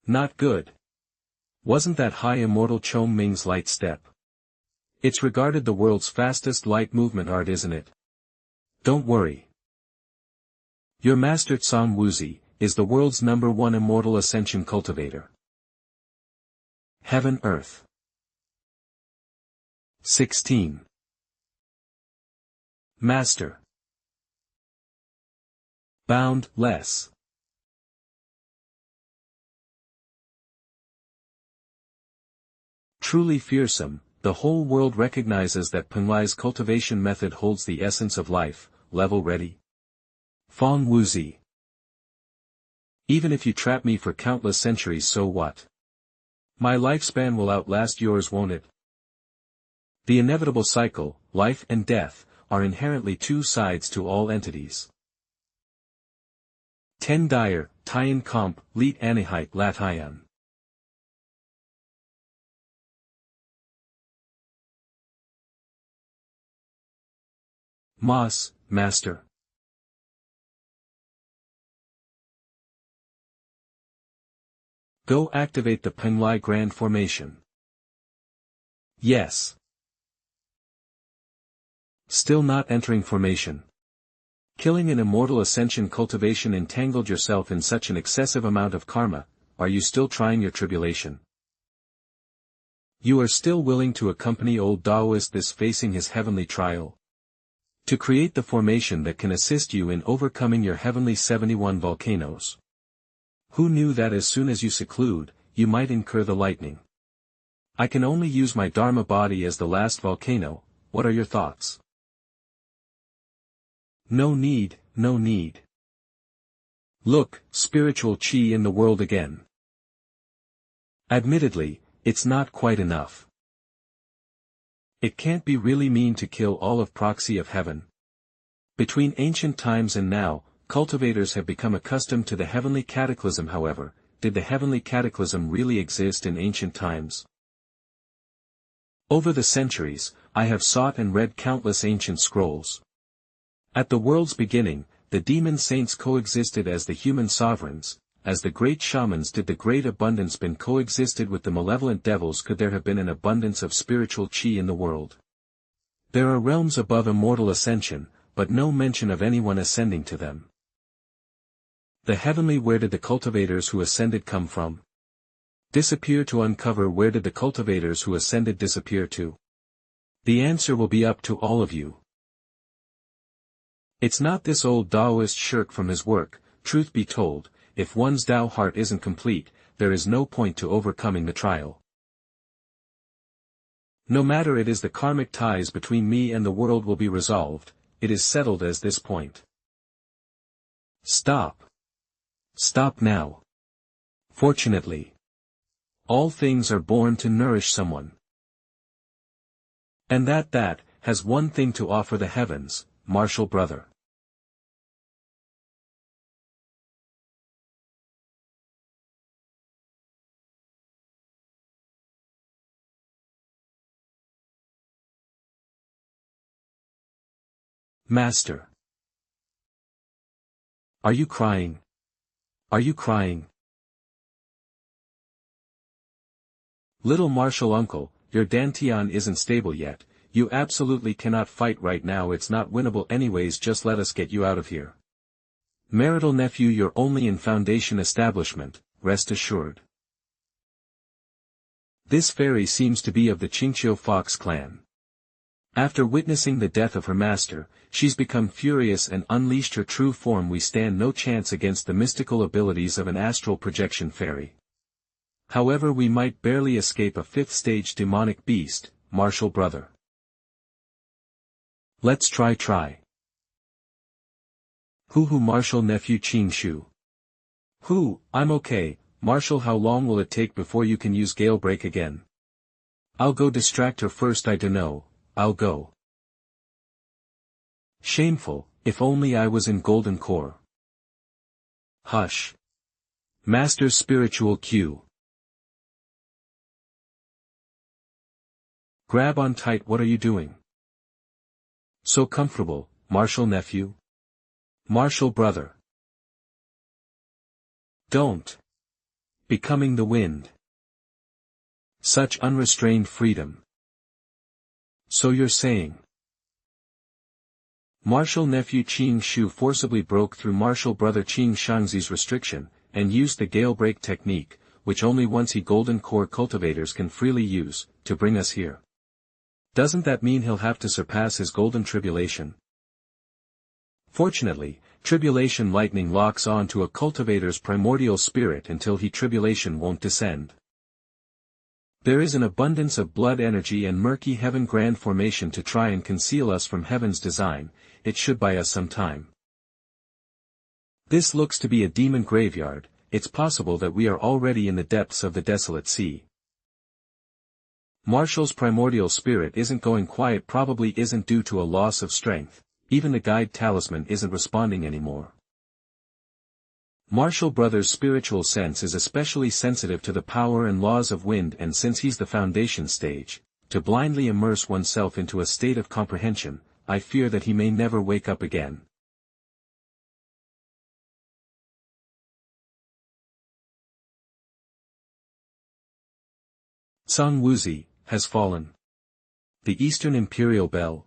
Not good. Wasn't that High Immortal Chongming's light step? It's regarded the world's fastest light movement art, isn't it? Don't worry. Your master San Wuzi is the world's #1 immortal ascension cultivator. Heaven Earth. 16. Master. Boundless. Truly fearsome, the whole world recognizes that Penglai's cultivation method holds the essence of life, level ready. Fan Wuzi. Even if you trap me for countless centuries, so what? My lifespan will outlast yours, won't it? The inevitable cycle, life and death, are inherently two sides to all entities. Ten Dyer, Tien Comp, Leet Anihite Latian. Moss, Master. Go activate the Penglai Grand Formation. Yes. Still not entering formation. Killing an immortal ascension cultivation entangled yourself in such an excessive amount of karma. Are you still trying your tribulation? You are still willing to accompany old Taoist this facing his heavenly trial? To create the formation that can assist you in overcoming your heavenly 71 volcanoes. Who knew that as soon as you seclude, you might incur the lightning? I can only use my Dharma body as the last volcano. What are your thoughts? No need, no need. Look, spiritual chi in the world again. Admittedly, it's not quite enough. It can't be really mean to kill all of proxy of heaven. Between ancient times and now, cultivators have become accustomed to the heavenly cataclysm. However, did the heavenly cataclysm really exist in ancient times? Over the centuries, I have sought and read countless ancient scrolls. At the world's beginning, the demon saints coexisted as the human sovereigns, as the great shamans did the great abundance been coexisted with the malevolent devils. Could there have been an abundance of spiritual chi in the world? There are realms above immortal ascension, but no mention of anyone ascending to them. The heavenly, where did the cultivators who ascended come from? Disappear to uncover. Where did the cultivators who ascended disappear to? The answer will be up to all of you. It's not this old Taoist shirk from his work. Truth be told, if one's Tao heart isn't complete, there is no point to overcoming the trial. No matter, it is the karmic ties between me and the world will be resolved. It is settled as this point. Stop. Stop now. Fortunately, all things are born to nourish someone. And that has one thing to offer the heavens, martial brother. Master. Are you crying? Are you crying? Little martial uncle, your dantian isn't stable yet, you absolutely cannot fight right now, it's not winnable anyways, just let us get you out of here. Marital nephew, you're only in foundation establishment, rest assured. This fairy seems to be of the Qingqiu Fox clan. After witnessing the death of her master, she's become furious and unleashed her true form. We stand no chance against the mystical abilities of an astral projection fairy. However, we might barely escape a 5th stage demonic beast, martial brother. Let's try. Hoo martial nephew Qing Shu. I'm okay, Marshal, how long will it take before you can use gale break again? I'll go distract her first, I dunno, I'll go. Shameful, if only I was in golden core. Hush. Master's spiritual cue. Grab on tight, what are you doing? So comfortable, martial nephew? Martial brother. Don't. Becoming the wind. Such unrestrained freedom. So you're saying. Martial nephew Qing Shu forcibly broke through martial brother Qing Shangzi's restriction, and used the gale break technique, which only once he golden core cultivators can freely use, to bring us here. Doesn't that mean he'll have to surpass his golden tribulation? Fortunately, tribulation lightning locks on to a cultivator's primordial spirit until tribulation won't descend. There is an abundance of blood energy and murky heaven grand formation to try and conceal us from heaven's design, it should buy us some time. This looks to be a demon graveyard, it's possible that we are already in the depths of the desolate sea. Martial's primordial spirit isn't going quiet, probably isn't due to a loss of strength. Even the guide talisman isn't responding anymore. Martial brother's spiritual sense is especially sensitive to the power and laws of wind, and since he's the foundation stage, to blindly immerse oneself into a state of comprehension, I fear that he may never wake up again. Song Wuzi has fallen. The Eastern Imperial Bell.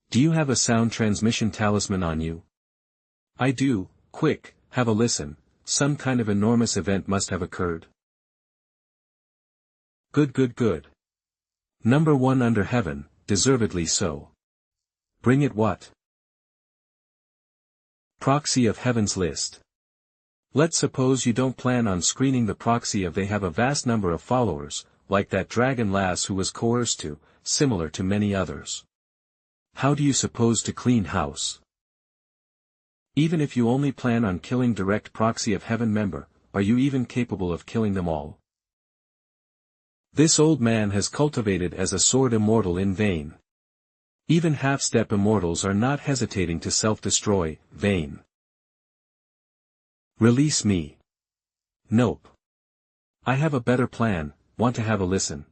Do you have a sound transmission talisman on you? I do. Quick, have a listen, some kind of enormous event must have occurred. Good. Number 1 under heaven, deservedly so. Bring it. What? Proxy of heaven's list. Let's suppose you don't plan on screening the proxy of they have a vast number of followers, like that dragon lass who was coerced to, similar to many others. How do you suppose to clean house? Even if you only plan on killing direct proxy of heaven member, are you even capable of killing them all? This old man has cultivated as a sword immortal in vain. Even half-step immortals are not hesitating to self-destroy, vain. Release me. Nope. I have a better plan, want to have a listen.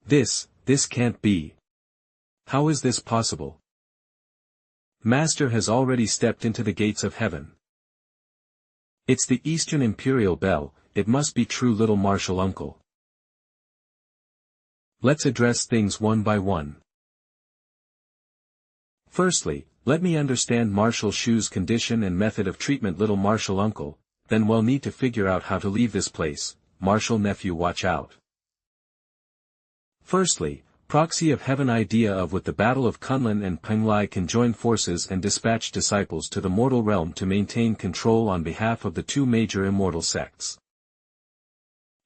This can't be. How is this possible? Master has already stepped into the gates of heaven. It's the Eastern Imperial Bell, it must be true, little martial uncle. Let's address things one by one. Firstly, let me understand Martial Shu's condition and method of treatment, little martial uncle, then we'll need to figure out how to leave this place, martial nephew, watch out. Firstly, proxy of heaven idea of with the battle of Kunlun and Penglai can join forces and dispatch disciples to the mortal realm to maintain control on behalf of the 2 major immortal sects.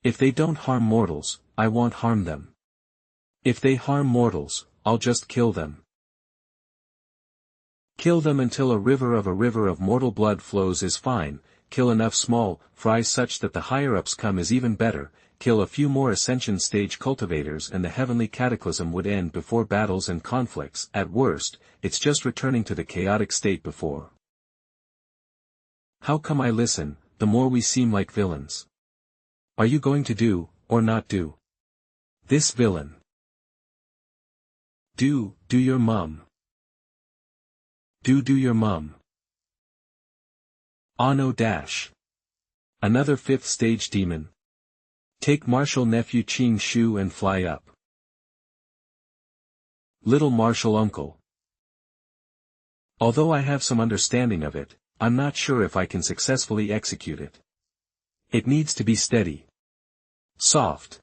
If they don't harm mortals, I won't harm them. If they harm mortals, I'll just kill them. Kill them until a river of mortal blood flows is fine, kill enough small fries such that the higher-ups come is even better, kill a few more ascension stage cultivators and the heavenly cataclysm would end before battles and conflicts. At worst, it's just returning to the chaotic state before. How come I listen, the more we seem like villains? Are you going to do, or not do? This villain. Do your mum. Do your mum. Ah no dash. Another fifth stage demon. Take martial nephew Qing Shu and fly up. Little martial uncle. Although I have some understanding of it, I'm not sure if I can successfully execute it. It needs to be steady. Soft.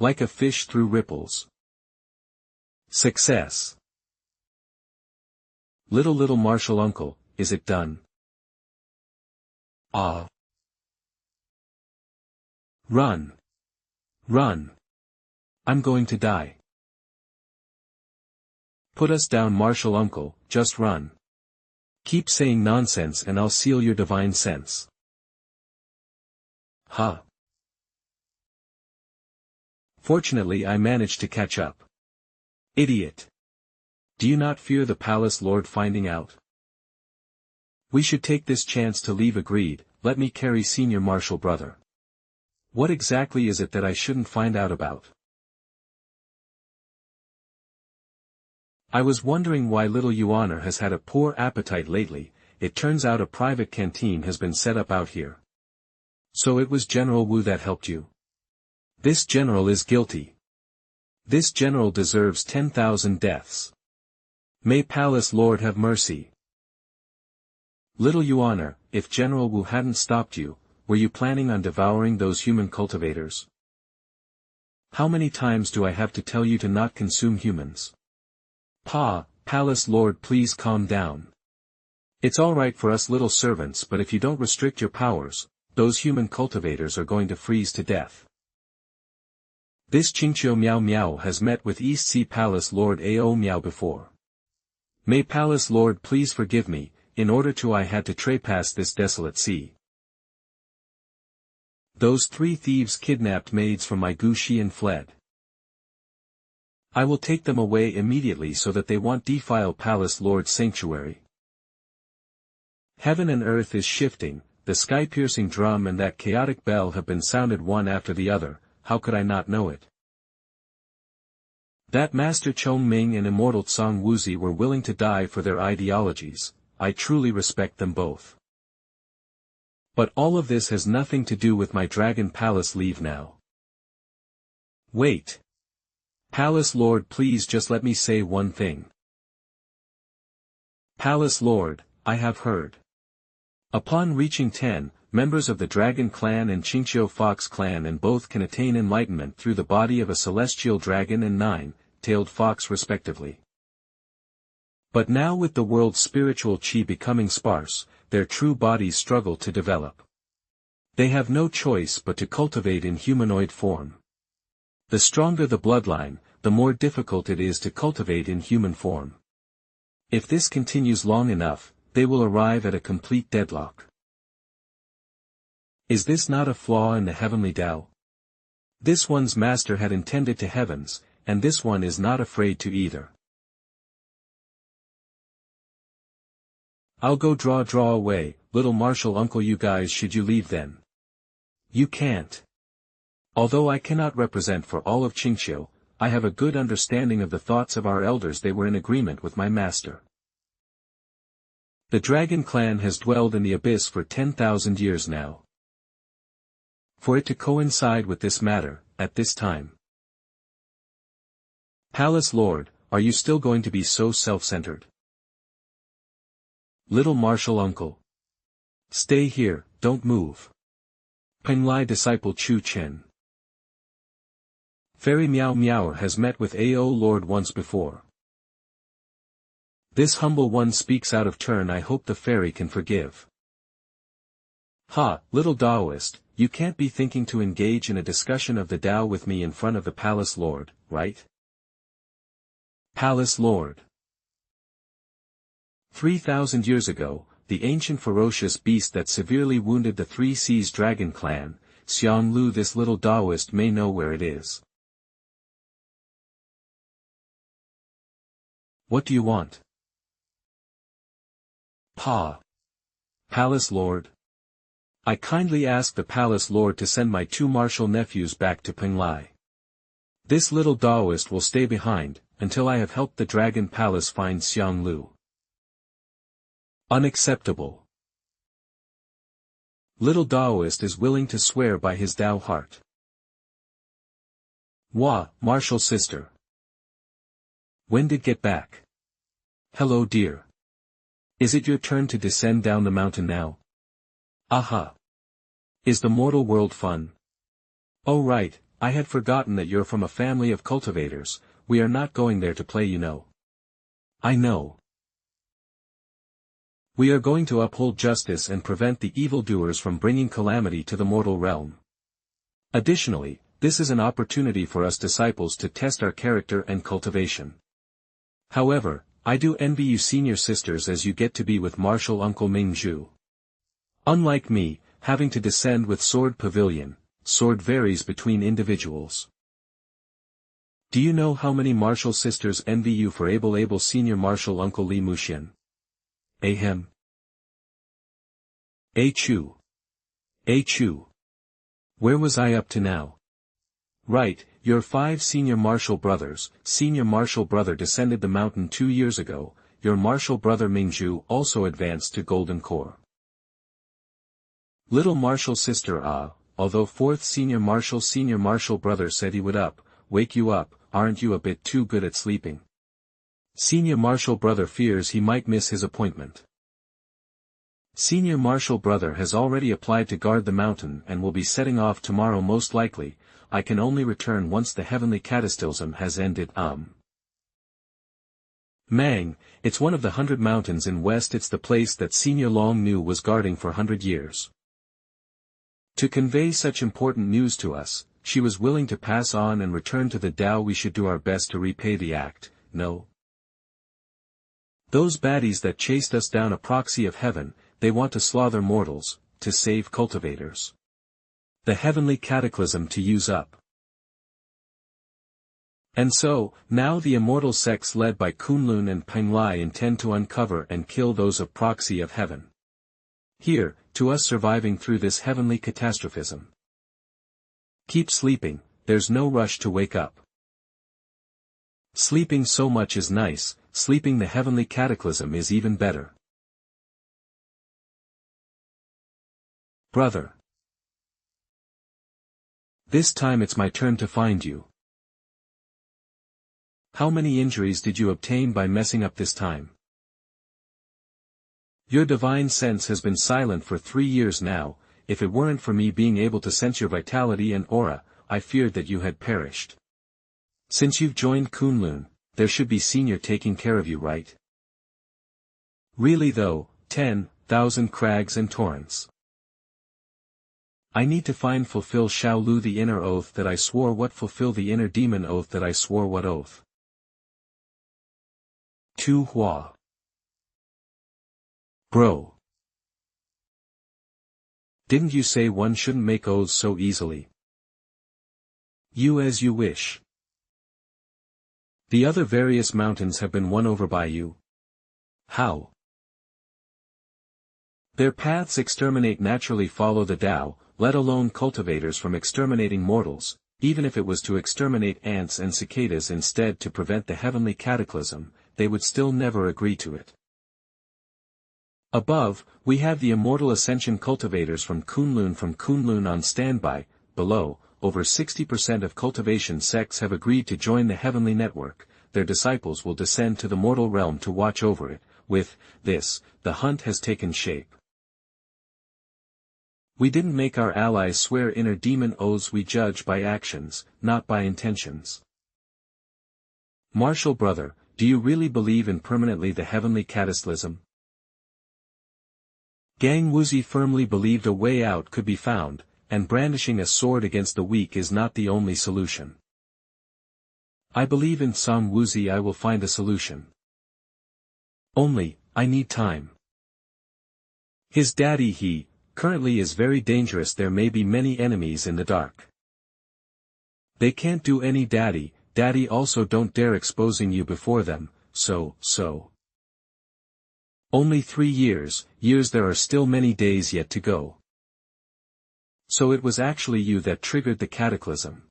Like a fish through ripples. Success. Little martial uncle, is it done? Ah. Run. Run. I'm going to die. Put us down martial uncle, just run. Keep saying nonsense and I'll seal your divine sense. Huh. Fortunately I managed to catch up. Idiot. Do you not fear the palace lord finding out? We should take this chance to leave agreed, let me carry senior martial brother. What exactly is it that I shouldn't find out about? I was wondering why little Yuaner has had a poor appetite lately. It turns out a private canteen has been set up out here. So it was General Wu that helped you. This general is guilty. This general deserves 10,000 deaths. May Palace Lord have mercy. Little Yuaner, if General Wu hadn't stopped you, were you planning on devouring those human cultivators? How many times do I have to tell you to not consume humans? Palace Lord, please calm down. It's alright for us little servants, but if you don't restrict your powers, those human cultivators are going to freeze to death. This Qingqiu Miao Miao has met with East Sea Palace Lord Ao Miao before. May Palace Lord please forgive me, in order to I had to trespass this desolate sea. Those 3 thieves kidnapped maids from my gushi and fled. I will take them away immediately so that they won't defile Palace Lord's sanctuary. Heaven and earth is shifting, the sky-piercing drum and that chaotic bell have been sounded one after the other, how could I not know it? That Master Chong Ming and Immortal Tsang Wuzi were willing to die for their ideologies, I truly respect them both. But all of this has nothing to do with my Dragon Palace leave now. Wait. Palace Lord, please just let me say one thing. Palace Lord, I have heard. Upon reaching 10, members of the Dragon Clan and Qingqiu Fox Clan and both can attain enlightenment through the body of a celestial dragon and 9-tailed fox respectively. But now with the world's spiritual chi becoming sparse, their true bodies struggle to develop. They have no choice but to cultivate in humanoid form. The stronger the bloodline, the more difficult it is to cultivate in human form. If this continues long enough, they will arrive at a complete deadlock. Is this not a flaw in the heavenly Tao? This one's master had intended to heavens, and this one is not afraid to either. I'll go draw away, little martial uncle, you guys should you leave then? You can't. Although I cannot represent for all of Qingqiu, I have a good understanding of the thoughts of our elders. They were in agreement with my master. The Dragon Clan has dwelled in the abyss for 10,000 years now. For it to coincide with this matter, at this time. Palace Lord, are you still going to be so self-centered? Little martial uncle. Stay here, don't move. Penglai disciple Chu Chen. Fairy Miao Miao has met with Ao Lord once before. This humble one speaks out of turn. I hope the fairy can forgive. Little Taoist, you can't be thinking to engage in a discussion of the Tao with me in front of the Palace Lord, right? Palace Lord. 3,000 years ago, the ancient ferocious beast that severely wounded the 3 Seas Dragon Clan, Xiang Lu, this little Taoist may know where it is. What do you want? Palace Lord. I kindly ask the Palace Lord to send my 2 martial nephews back to Penglai. This little Taoist will stay behind, until I have helped the Dragon Palace find Xiang Lu. Unacceptable. Little Daoist is willing to swear by his Dao heart. Wah, martial sister. When did get back? Hello dear. Is it your turn to descend down the mountain now? Aha. Is the mortal world fun? Oh right, I had forgotten that you're from a family of cultivators. We are not going there to play, you know. I know. We are going to uphold justice and prevent the evildoers from bringing calamity to the mortal realm. Additionally, this is an opportunity for us disciples to test our character and cultivation. However, I do envy you senior sisters as you get to be with martial uncle Mingzhu. Unlike me, having to descend with sword pavilion, sword varies between individuals. Do you know how many martial sisters envy you for able senior martial uncle Li Muxian? Ahem. Chu. Where was I up to now? Right, your 5 senior martial brothers. Senior martial brother descended the mountain 2 years ago. Your martial brother Mingzhu also advanced to Golden Core. Little martial sister although 4th senior martial brother said he would wake you up, aren't you a bit too good at sleeping? Senior martial brother fears he might miss his appointment. Senior martial brother has already applied to guard the mountain and will be setting off tomorrow most likely. I can only return once the heavenly cataclysm has ended. Mang, it's one of the 100 mountains in west. It's the place that Senior Long Nu was guarding for 100 years. To convey such important news to us, she was willing to pass on and return to the Tao. We should do our best to repay the act, no? Those baddies that chased us down a proxy of heaven, they want to slaughter mortals, to save cultivators. The heavenly cataclysm to use up. And so, now the immortal sects led by Kunlun and Penglai intend to uncover and kill those of proxy of heaven. Here, to us surviving through this heavenly catastrophism. Keep sleeping, there's no rush to wake up. Sleeping so much is nice, sleeping the heavenly cataclysm is even better. Brother. This time it's my turn to find you. How many injuries did you obtain by messing up this time? Your divine sense has been silent for 3 years now. If it weren't for me being able to sense your vitality and aura, I feared that you had perished. Since you've joined Kunlun, there should be senior taking care of you, right? Really though, 10,000 crags and torrents. I need to fulfill Xiao Lu the inner oath that I swore. What fulfill the inner demon oath that I swore? What oath? Tu Hua. Bro. Didn't you say one shouldn't make oaths so easily? You as you wish. The other various mountains have been won over by you. How? Their paths exterminate naturally follow the Tao, let alone cultivators from exterminating mortals, even if it was to exterminate ants and cicadas instead to prevent the heavenly cataclysm, they would still never agree to it. Above, we have the immortal ascension cultivators from Kunlun on standby. Below, over 60% of cultivation sects have agreed to join the heavenly network. Their disciples will descend to the mortal realm to watch over it. With this, the hunt has taken shape. We didn't make our allies swear inner demon oaths. We judge by actions, not by intentions. Martial brother, do you really believe in permanently the heavenly cataclysm? Gang Wuzi firmly believed a way out could be found, and brandishing a sword against the weak is not the only solution. I believe in Sam Wuzi. I will find a solution. Only, I need time. His daddy currently is very dangerous. There may be many enemies in the dark. They can't do any daddy also don't dare exposing you before them, so. Only 3 years, there are still many days yet to go. So it was actually you that triggered the cataclysm.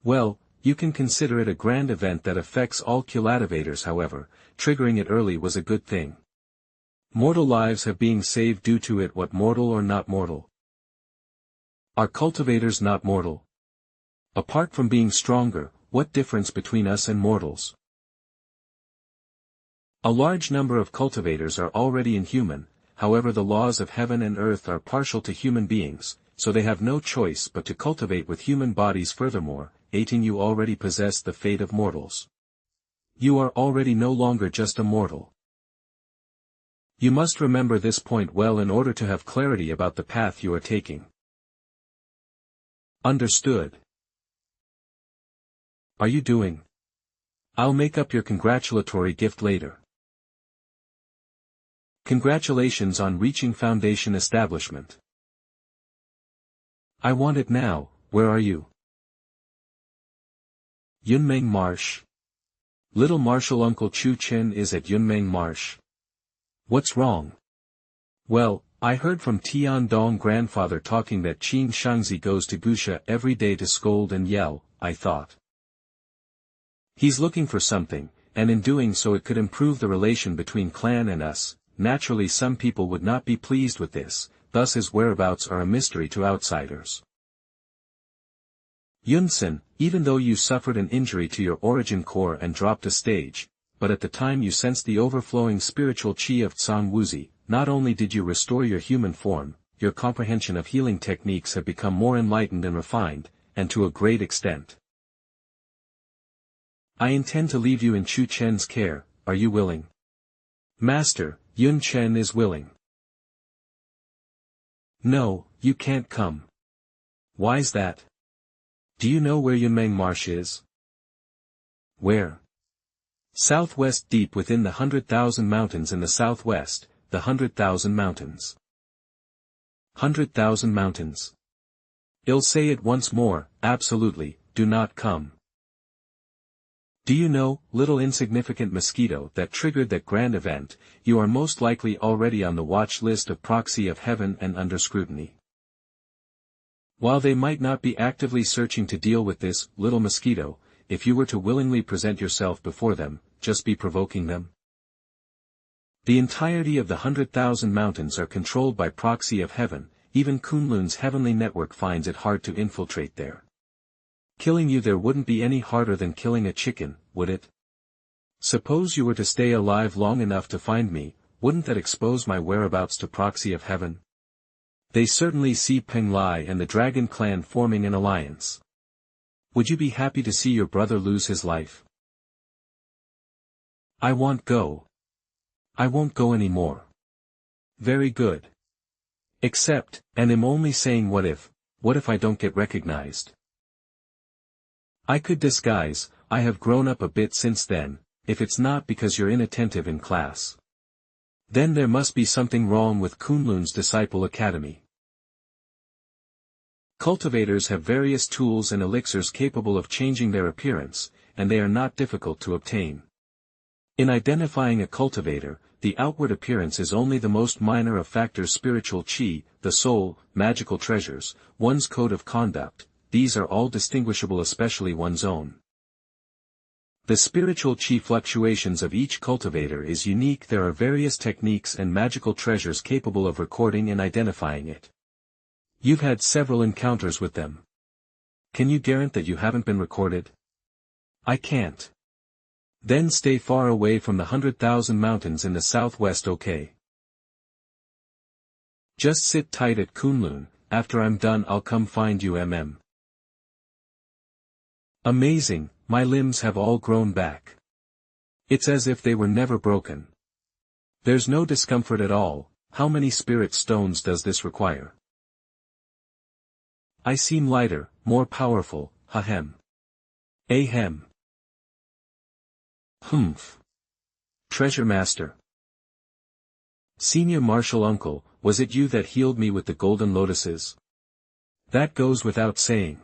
Well, You can consider it a grand event that affects all cultivators. However, triggering it early was a good thing. Mortal lives have been saved due to it. What, mortal or not mortal? Are cultivators not mortal? Apart from being stronger, what difference between us and mortals? A large number of cultivators are already inhuman. However, the laws of heaven and earth are partial to human beings, so they have no choice but to cultivate with human bodies. Furthermore, 18 you already possess the fate of mortals. You are already no longer just a mortal. You must remember this point well in order to have clarity about the path you are taking. Understood? Are you doing? I'll make up your congratulatory gift later. Congratulations on reaching foundation establishment. I want it now. Where are you? Yunmeng Marsh. Little Marshal Uncle Chu Chen is at Yunmeng Marsh. What's wrong? Well, I heard from Tian Dong grandfather talking that Qin Shangzi goes to Gusha every day to scold and yell. I thought he's looking for something, and in doing so it could improve the relation between clan and us. Naturally, some people would not be pleased with this, thus his whereabouts are a mystery to outsiders. Yunsen, even though you suffered an injury to your origin core and dropped a stage, but at the time you sensed the overflowing spiritual qi of Tsang Wuzi, not only did you restore your human form, your comprehension of healing techniques have become more enlightened and refined, and to a great extent. I intend to leave you in Chu Chen's care. Are you willing? Master, Yun Chen is willing. No, you can't come. Why's that? Do you know where Yunmeng Marsh is? Where? Southwest, deep within the 100,000 mountains in the southwest, the 100,000 mountains. 100,000 mountains. I'll say it once more, absolutely, do not come. Do you know, little insignificant mosquito that triggered that grand event, you are most likely already on the watch list of proxy of heaven and under scrutiny. While they might not be actively searching to deal with this, little mosquito, if you were to willingly present yourself before them, just be provoking them. The entirety of the 100,000 mountains are controlled by proxy of heaven. Even Kunlun's heavenly network finds it hard to infiltrate there. Killing you there wouldn't be any harder than killing a chicken, would it? Suppose you were to stay alive long enough to find me, wouldn't that expose my whereabouts to proxy of heaven? They certainly see Peng Lai and the Dragon Clan forming an alliance. Would you be happy to see your brother lose his life? I won't go. I won't go anymore. Very good. Except, and I'm only saying what if I don't get recognized? I could disguise. I have grown up a bit since then. If it's not because you're inattentive in class, then there must be something wrong with Kunlun's Disciple Academy. Cultivators have various tools and elixirs capable of changing their appearance, and they are not difficult to obtain. In identifying a cultivator, the outward appearance is only the most minor of factors: spiritual qi, the soul, magical treasures, one's code of conduct. These are all distinguishable, especially one's own. The spiritual qi fluctuations of each cultivator is unique. There are various techniques and magical treasures capable of recording and identifying it. You've had several encounters with them. Can you guarantee that you haven't been recorded? I can't. Then stay far away from the 100,000 mountains in the southwest, okay? Just sit tight at Kunlun. After I'm done I'll come find you. Amazing, my limbs have all grown back. It's as if they were never broken. There's no discomfort at all. How many spirit stones does this require? I seem lighter, more powerful, ahem. Ahem. Humph. Treasure Master. Senior Marshal Uncle, was it you that healed me with the golden lotuses? That goes without saying.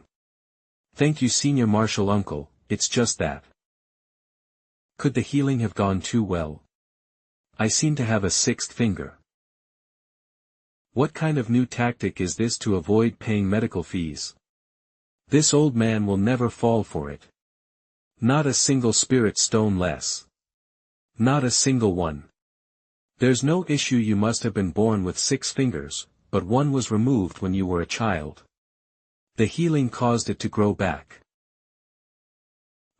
Thank you, Senior Marshal Uncle, it's just that. Could the healing have gone too well? I seem to have a sixth finger. What kind of new tactic is this to avoid paying medical fees? This old man will never fall for it. Not a single spirit stone less. Not a single one. There's no issue you must have been born with 6 fingers, but one was removed when you were a child. The healing caused it to grow back.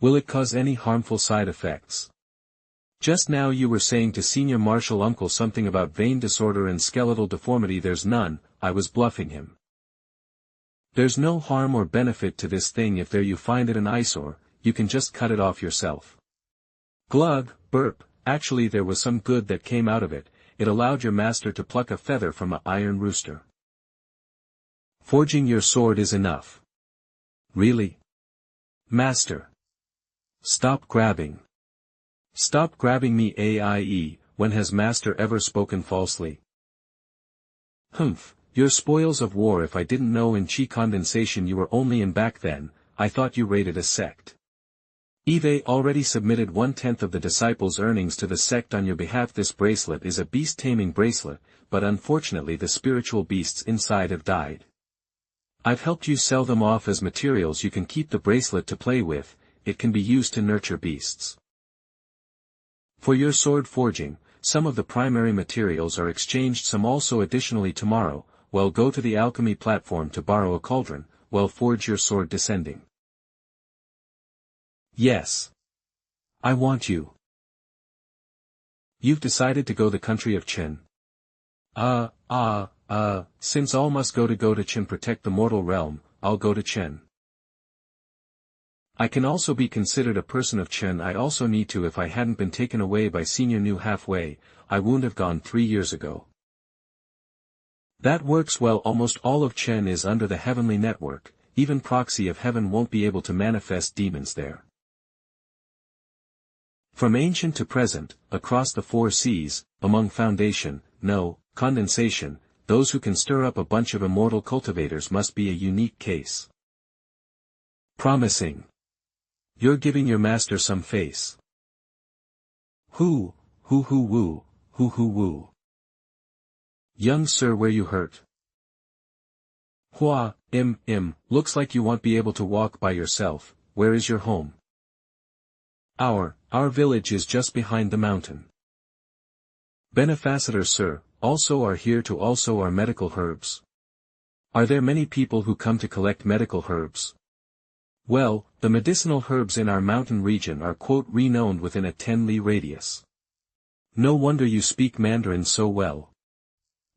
Will it cause any harmful side effects? Just now you were saying to Senior Marshal Uncle something about vein disorder and skeletal deformity. There's none. I was bluffing him. There's no harm or benefit to this thing. If there you find it an eyesore, you can just cut it off yourself. Glug, burp, actually there was some good that came out of it. It allowed your master to pluck a feather from an iron rooster. Forging your sword is enough. Really? Master. Stop grabbing. Stop grabbing me, AIE. When has master ever spoken falsely? Humph, you're spoils of war. If I didn't know in chi condensation you were only in back then, I thought you raided a sect. Eve already submitted 1/10 of the disciples' earnings to the sect on your behalf. This bracelet is a beast-taming bracelet, but unfortunately the spiritual beasts inside have died. I've helped you sell them off as materials. You can keep the bracelet to play with, it can be used to nurture beasts. For your sword forging, some of the primary materials are exchanged, some also additionally tomorrow. Well, go to the alchemy platform to borrow a cauldron. Well, forge your sword descending. Yes. I want you. You've decided to go the country of Chen. Since all must go to Chen protect the mortal realm, I'll go to Chen. I can also be considered a person of Chen. I also need to. If I hadn't been taken away by Senior New halfway, I wouldn't have gone 3 years ago. That works well. Almost all of Chen is under the heavenly network. Even proxy of heaven won't be able to manifest demons there. From ancient to present, across the 4 seas, among foundation, no, condensation, those who can stir up a bunch of immortal cultivators must be a unique case. Promising. You're giving your master some face. Woo. Young sir, where you hurt? Hua, looks like you won't be able to walk by yourself. Where is your home? Our village is just behind the mountain. Benefacitor sir, also are here to also are medical herbs. Are there many people who come to collect medical herbs? Well, the medicinal herbs in our mountain region are renowned within a 10-li radius. No wonder you speak Mandarin so well.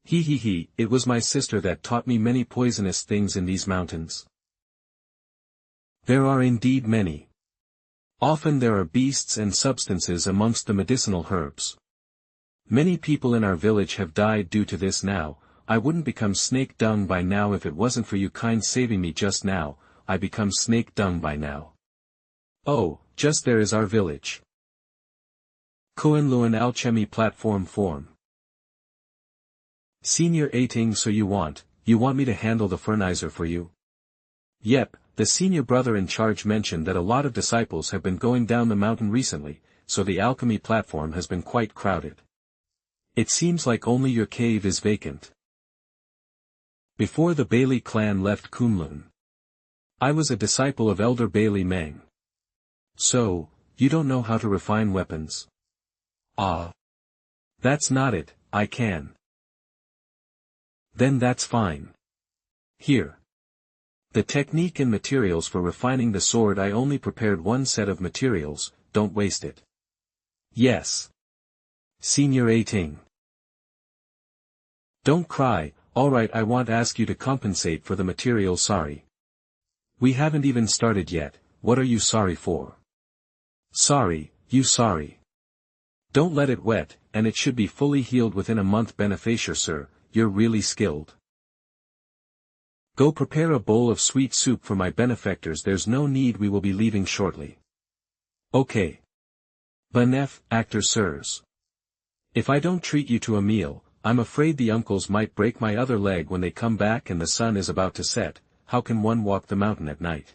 It was my sister that taught me many poisonous things in these mountains. There are indeed many. Often there are beasts and substances amongst the medicinal herbs. Many people in our village have died due to this. Now, I wouldn't become snake dung by now if it wasn't for you kind saving me just now. I become snake dung by now. Oh, just there is our village. Kuenluan alchemy platform form. Senior Ating, so you want me to handle the fernizer for you? Yep, the senior brother in charge mentioned that a lot of disciples have been going down the mountain recently, so the alchemy platform has been quite crowded. It seems like only your cave is vacant. Before the Bailey clan left Kunlun, I was a disciple of Elder Bailey Meng. So, you don't know how to refine weapons? That's not it, I can. Then that's fine. Here. The technique and materials for refining the sword. I only prepared 1 set of materials, don't waste it. Yes. Senior Ating. Don't cry, alright, I won't ask you to compensate for the material. Sorry. We haven't even started yet. What are you sorry for? Sorry, you sorry. Don't let it wet, and it should be fully healed within a month. Benefacitor sir, you're really skilled. Go prepare a bowl of sweet soup for my benefactors. There's no need, we will be leaving shortly. Okay. Benef, actor sirs. If I don't treat you to a meal, I'm afraid the uncles might break my other leg when they come back and the sun is about to set. How can one walk the mountain at night?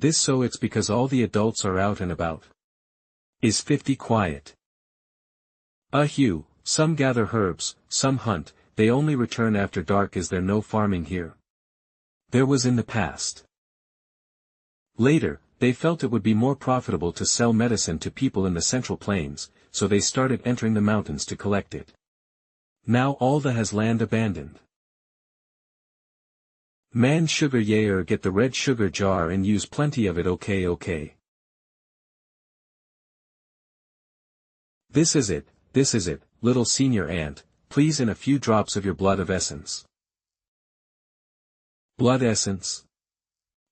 So it's because all the adults are out and about. Is 50 quiet? Hugh, some gather herbs, some hunt, they only return after dark. Is there no farming here? There was in the past. Later, They felt it would be more profitable to sell medicine to people in the Central Plains, so they started entering the mountains to collect it. Now all the has land abandoned. Man sugar yaer get the red sugar jar and use plenty of it okay. This is it, little senior ant, please in a few drops of your blood of essence. Blood essence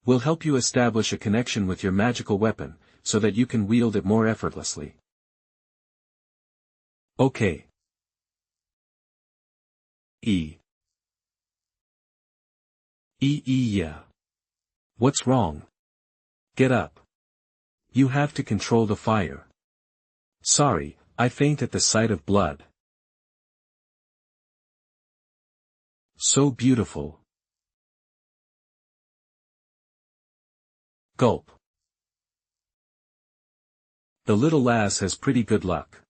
will help you establish a connection with your magical weapon, so that you can wield it more effortlessly. Okay. Yeah. What's wrong? Get up. You have to control the fire. Sorry, I faint at the sight of blood. So beautiful. Gulp. The little lass has pretty good luck.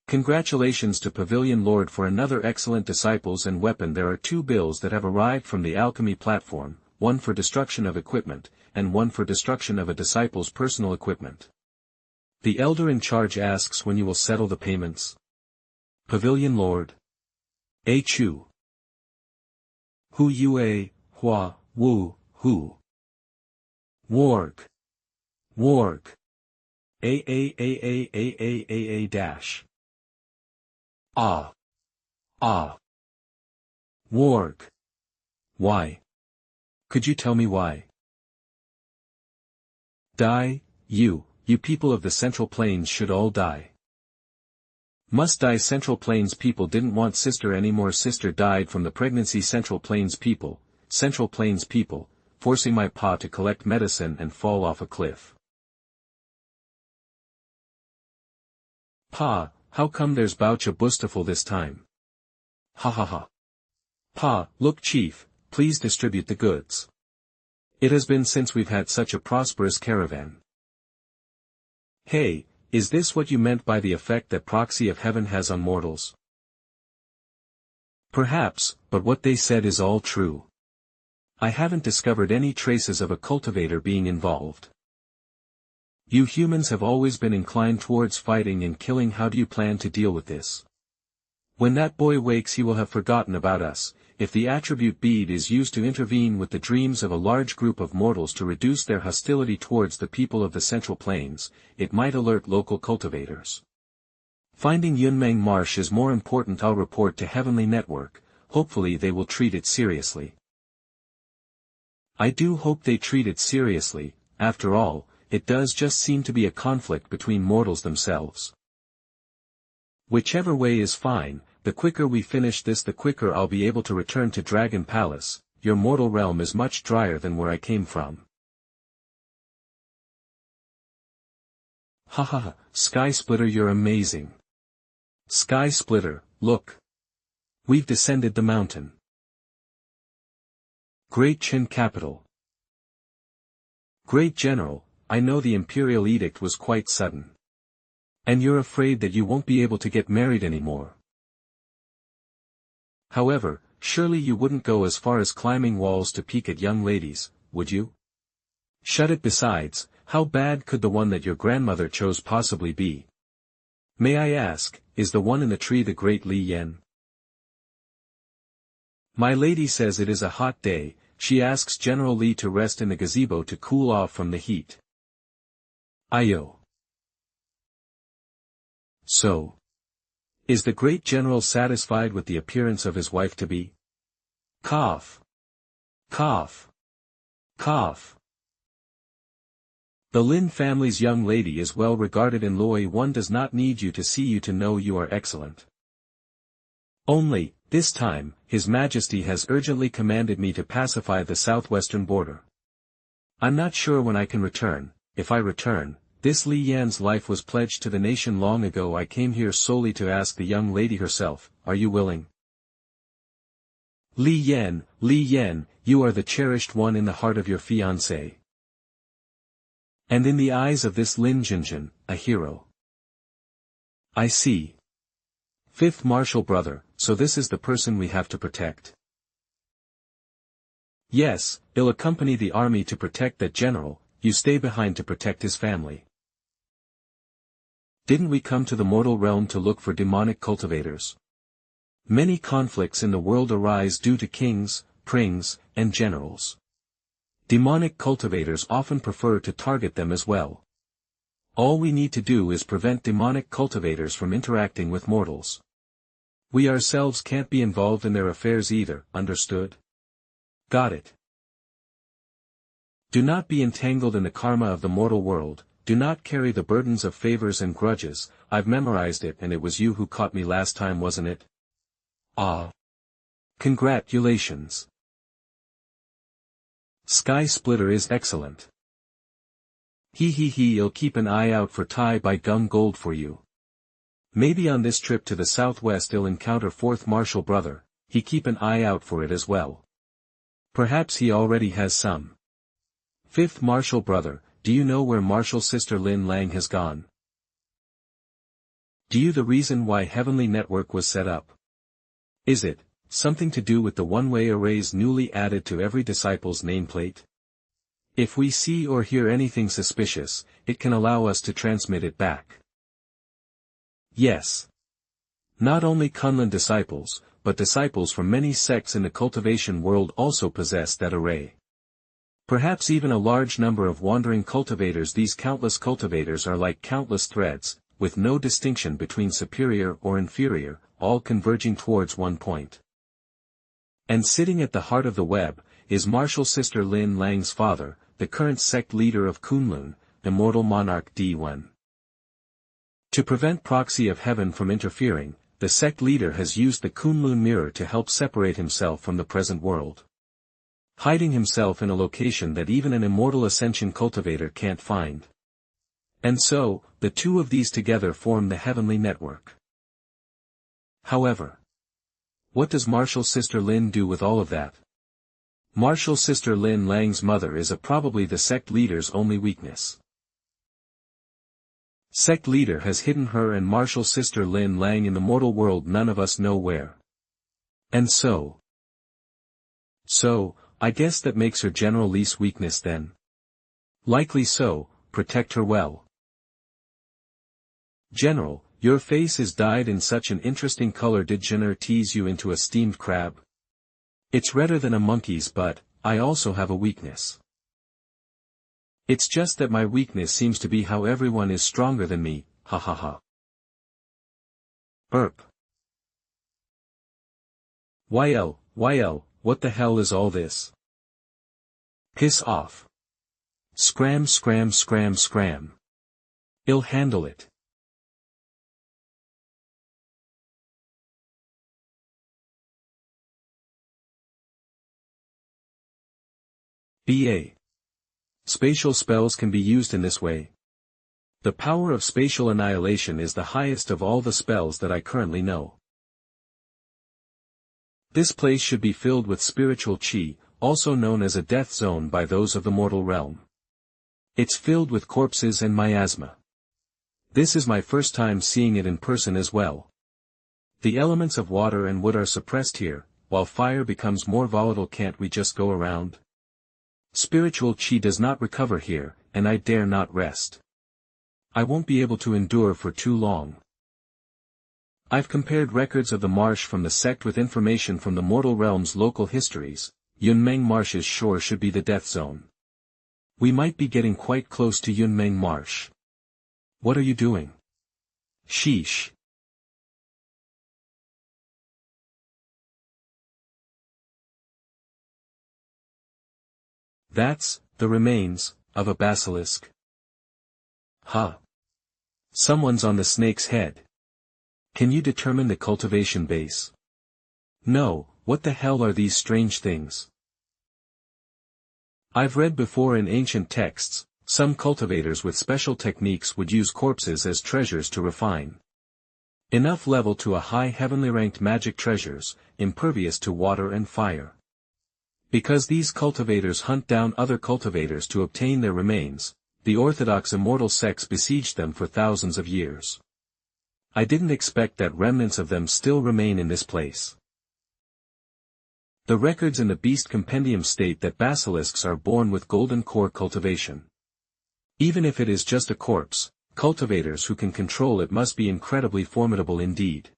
Congratulations to Pavilion Lord for another excellent disciples and weapon. There are 2 bills that have arrived from the alchemy platform, one for destruction of equipment, and one for destruction of a disciple's personal equipment. The elder in charge asks when you will settle the payments. Pavilion Lord. A Chu. Hu Yue, Hua, Wu, Hu. Warg. A dash. Ah. Warg. Why? Could you tell me why? Die, you people of the Central Plains should all die. Must die. Central Plains people didn't want sister anymore. Sister died from the pregnancy. Central Plains people, forcing my pa to collect medicine and fall off a cliff. Pa, how come there's boucha bustaful this time? Ha ha ha. Pa, look chief, please distribute the goods. It has been since we've had such a prosperous caravan. Hey, is this what you meant by the effect that proxy of heaven has on mortals? Perhaps, but what they said is all true. I haven't discovered any traces of a cultivator being involved. You humans have always been inclined towards fighting and killing. How do you plan to deal with this? When that boy wakes he will have forgotten about us. If the attribute bead is used to intervene with the dreams of a large group of mortals to reduce their hostility towards the people of the Central Plains, it might alert local cultivators. Finding Yunmeng Marsh is more important. I'll report to Heavenly Network, hopefully they will treat it seriously. I do hope they treat it seriously. After all, it does just seem to be a conflict between mortals themselves. Whichever way is fine, the quicker we finish this the quicker I'll be able to return to Dragon Palace. Your mortal realm is much drier than where I came from. Haha, Sky Splitter, you're amazing. Sky Splitter, look. We've descended the mountain. Great Chen capital. Great General, I know the imperial edict was quite sudden. And you're afraid that you won't be able to get married anymore. However, surely you wouldn't go as far as climbing walls to peek at young ladies, would you? Shut it. Besides, how bad could the one that your grandmother chose possibly be? May I ask, is the one in the tree the great Li Yan? My lady says it is a hot day. She asks General Li to rest in the gazebo to cool off from the heat. Ayo. So. Is the great general satisfied with the appearance of his wife-to-be? Cough. Cough. Cough. The Lin family's young lady is well regarded in Loi. One does not need you to see you to know you are excellent. Only, this time, His Majesty has urgently commanded me to pacify the southwestern border. I'm not sure when I can return. If I return, this Li Yan's life was pledged to the nation long ago. I came here solely to ask the young lady herself, are you willing? Li Yan, you are the cherished one in the heart of your fiancé. And in the eyes of this Lin Jinjin, a hero. I see. Fifth Marshal brother, so this is the person we have to protect. Yes, he'll accompany the army to protect that general, you stay behind to protect his family. Didn't we come to the mortal realm to look for demonic cultivators? Many conflicts in the world arise due to kings, princes, and generals. Demonic cultivators often prefer to target them as well. All we need to do is prevent demonic cultivators from interacting with mortals. We ourselves can't be involved in their affairs either, understood? Got it. Do not be entangled in the karma of the mortal world, do not carry the burdens of favors and grudges. I've memorized it, and it was you who caught me last time, wasn't it? Ah. Congratulations. Sky Splitter is excellent. He'll keep an eye out for Tai by Gum Gold for you. Maybe on this trip to the southwest he'll encounter 4th Martial Brother, he keep an eye out for it as well. Perhaps he already has some. 5th Martial Brother, do you know where Martial Sister Lin Lang has gone? Do you the reason why Heavenly Network was set up? Is it something to do with the one-way arrays newly added to every disciple's nameplate? If we see or hear anything suspicious, it can allow us to transmit it back. Yes. Not only Kunlun disciples, but disciples from many sects in the cultivation world also possess that array. Perhaps even a large number of wandering cultivators. These countless cultivators are like countless threads, with no distinction between superior or inferior, all converging towards one point. And sitting at the heart of the web, is Martial Sister Lin Lang's father, the current sect leader of Kunlun, Immortal Monarch D1. To prevent Proxy of Heaven from interfering, the sect leader has used the Kunlun mirror to help separate himself from the present world. Hiding himself in a location that even an immortal ascension cultivator can't find. And so, the two of these together form the Heavenly Network. However, what does Martial Sister Lin do with all of that? Martial Sister Lin Lang's mother is probably the sect leader's only weakness. Sect leader has hidden her and Martial Sister Lin Lang in the mortal world, none of us know where. And so, I guess that makes her general least weakness then. Likely so, protect her well. General, your face is dyed in such an interesting color. Did Jenner tease you into a steamed crab? It's redder than a monkey's, but I also have a weakness. It's just that my weakness seems to be how everyone is stronger than me, ha ha ha. Burp. YL, what the hell is all this? Piss off. Scram. I'll handle it. BA. Spatial spells can be used in this way. The power of spatial annihilation is the highest of all the spells that I currently know. This place should be filled with spiritual chi, also known as a death zone by those of the mortal realm. It's filled with corpses and miasma. This is my first time seeing it in person as well. The elements of water and wood are suppressed here, while fire becomes more volatile. Can't we just go around? Spiritual chi does not recover here, and I dare not rest. I won't be able to endure for too long. I've compared records of the marsh from the sect with information from the mortal realm's local histories. Yunmeng Marsh's shore should be the death zone. We might be getting quite close to Yunmeng Marsh. What are you doing? Sheesh. That's the remains of a basilisk. Huh. Someone's on the snake's head. Can you determine the cultivation base? No, what the hell are these strange things? I've read before in ancient texts, some cultivators with special techniques would use corpses as treasures to refine. Enough level to a high heavenly ranked magic treasures, impervious to water and fire. Because these cultivators hunt down other cultivators to obtain their remains, the orthodox immortal sects besieged them for thousands of years. I didn't expect that remnants of them still remain in this place. The records in the Beast Compendium state that basilisks are born with golden core cultivation. Even if it is just a corpse, cultivators who can control it must be incredibly formidable indeed.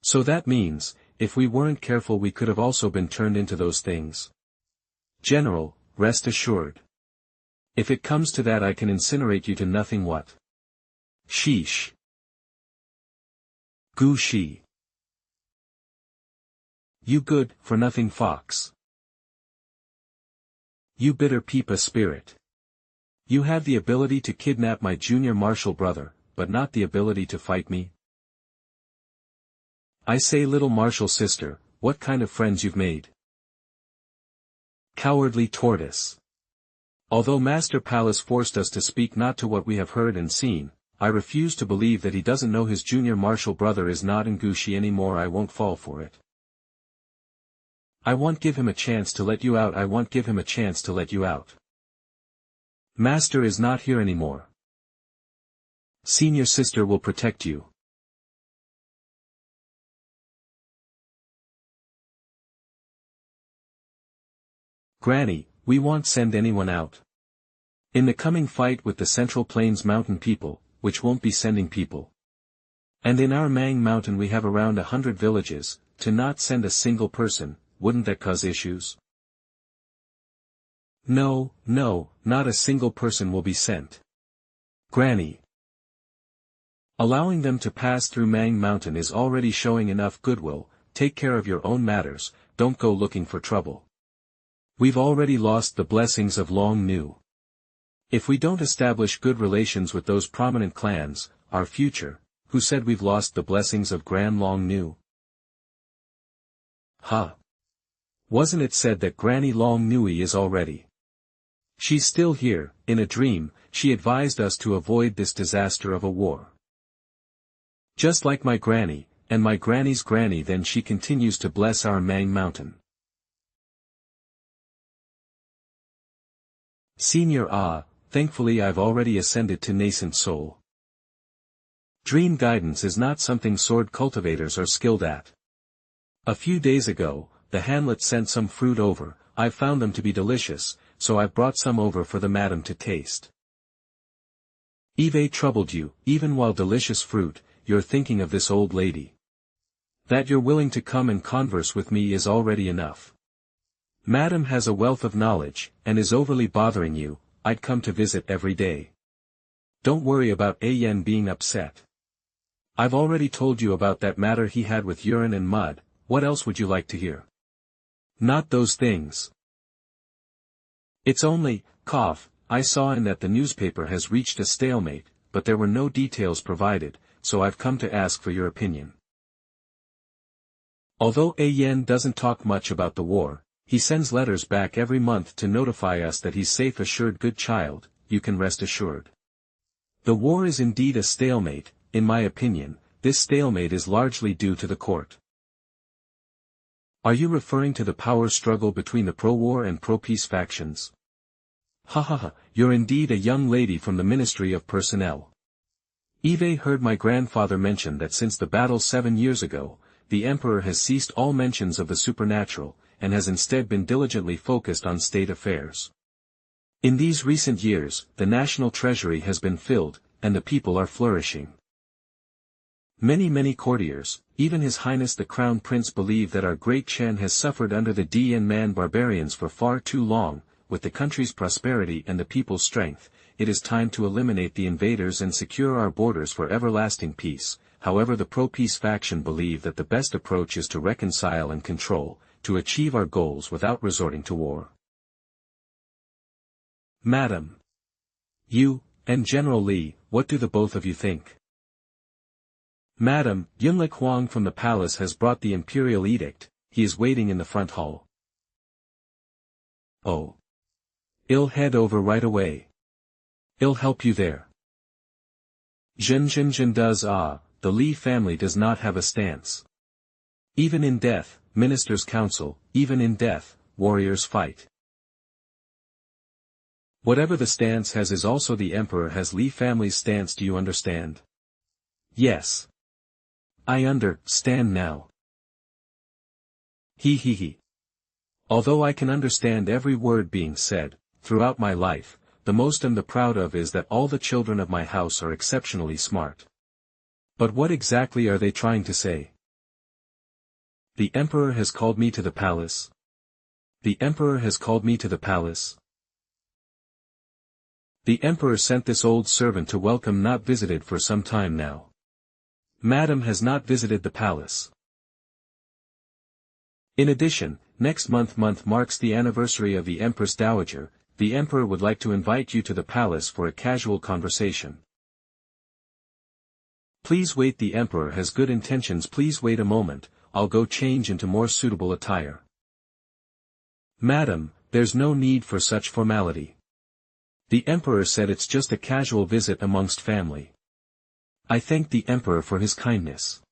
So that means, if we weren't careful we could have also been turned into those things. General, rest assured. If it comes to that I can incinerate you to nothing what? Sheesh. Gu shi. You good, for nothing fox. You bitter peepa spirit. You have the ability to kidnap my junior marshal brother, but not the ability to fight me? I say little marshal sister, what kind of friends you've made? Cowardly tortoise. Although Master Palace forced us to speak not to what we have heard and seen, I refuse to believe that he doesn't know his junior marshal brother is not in Gushi anymore. I won't fall for it. I won't give him a chance to let you out. I won't give him a chance to let you out. Master is not here anymore. Senior sister will protect you. Granny, we won't send anyone out. In the coming fight with the Central Plains mountain people, which won't be sending people. And in our Mang mountain we have around 100 villages, to not send a single person, wouldn't that cause issues? No, not a single person will be sent. Granny. Allowing them to pass through Mang mountain is already showing enough goodwill. Take care of your own matters, don't go looking for trouble. We've already lost the blessings of Long Nu. If we don't establish good relations with those prominent clans, our future, who said we've lost the blessings of Gran Long Nu? Huh. Wasn't it said that Granny Long Nui is already? She's still here. In a dream, she advised us to avoid this disaster of a war. Just like my granny, and my granny's granny. Then she continues to bless our Mang mountain. Senior thankfully I've already ascended to nascent soul. Dream guidance is not something sword cultivators are skilled at. A few days ago, the Hanlet sent some fruit over. I've found them to be delicious, so I've brought some over for the madam to taste. Eve troubled you, even while delicious fruit, you're thinking of this old lady. That you're willing to come and converse with me is already enough. Madam has a wealth of knowledge, and is overly bothering you. I'd come to visit every day. Don't worry about Yen being upset. I've already told you about that matter he had with urine and mud. What else would you like to hear? Not those things. It's only, I saw in that the newspaper has reached a stalemate, but there were no details provided, so I've come to ask for your opinion. Although Yen doesn't talk much about the war, he sends letters back every month to notify us that he's safe. Assured, good child, you can rest assured. The war is indeed a stalemate. In my opinion, this stalemate is largely due to the court. Are you referring to the power struggle between the pro-war and pro-peace factions? You're indeed a young lady from the Ministry of Personnel. Eve heard my grandfather mention that since the battle 7 years ago, the Emperor has ceased all mentions of the supernatural, and has instead been diligently focused on state affairs. In these recent years, the national treasury has been filled, and the people are flourishing. Many courtiers, even His Highness the Crown Prince, believe that our great Chen has suffered under the Man barbarians for far too long. With the country's prosperity and the people's strength, it is time to eliminate the invaders and secure our borders for everlasting peace. However, the pro-peace faction believe that the best approach is to reconcile and control, to achieve our goals without resorting to war. Madam. You, and General Li, what do the both of you think? Madam, Yunlik Huang from the palace has brought the imperial edict. He is waiting in the front hall. Oh. I'll head over right away. I'll help you there. Zhen does. The Li family does not have a stance. Even in death, ministers counsel. Even in death, warriors fight. Whatever the stance has is also the Emperor has Li family's stance. Do you understand? Yes. I understand now. He he he. Although I can understand every word being said, throughout my life, the most I'm proud of is that all the children of my house are exceptionally smart. But what exactly are they trying to say? The emperor has called me to the palace. The emperor has called me to the palace. The emperor sent this old servant to welcome not visited for some time now. Madam has not visited the palace. In addition, next month marks the anniversary of the Empress Dowager. The emperor would like to invite you to the palace for a casual conversation. Please wait, the emperor has good intentions. Please wait a moment, I'll go change into more suitable attire. Madam, there's no need for such formality. The emperor said it's just a casual visit amongst family. I thank the emperor for his kindness.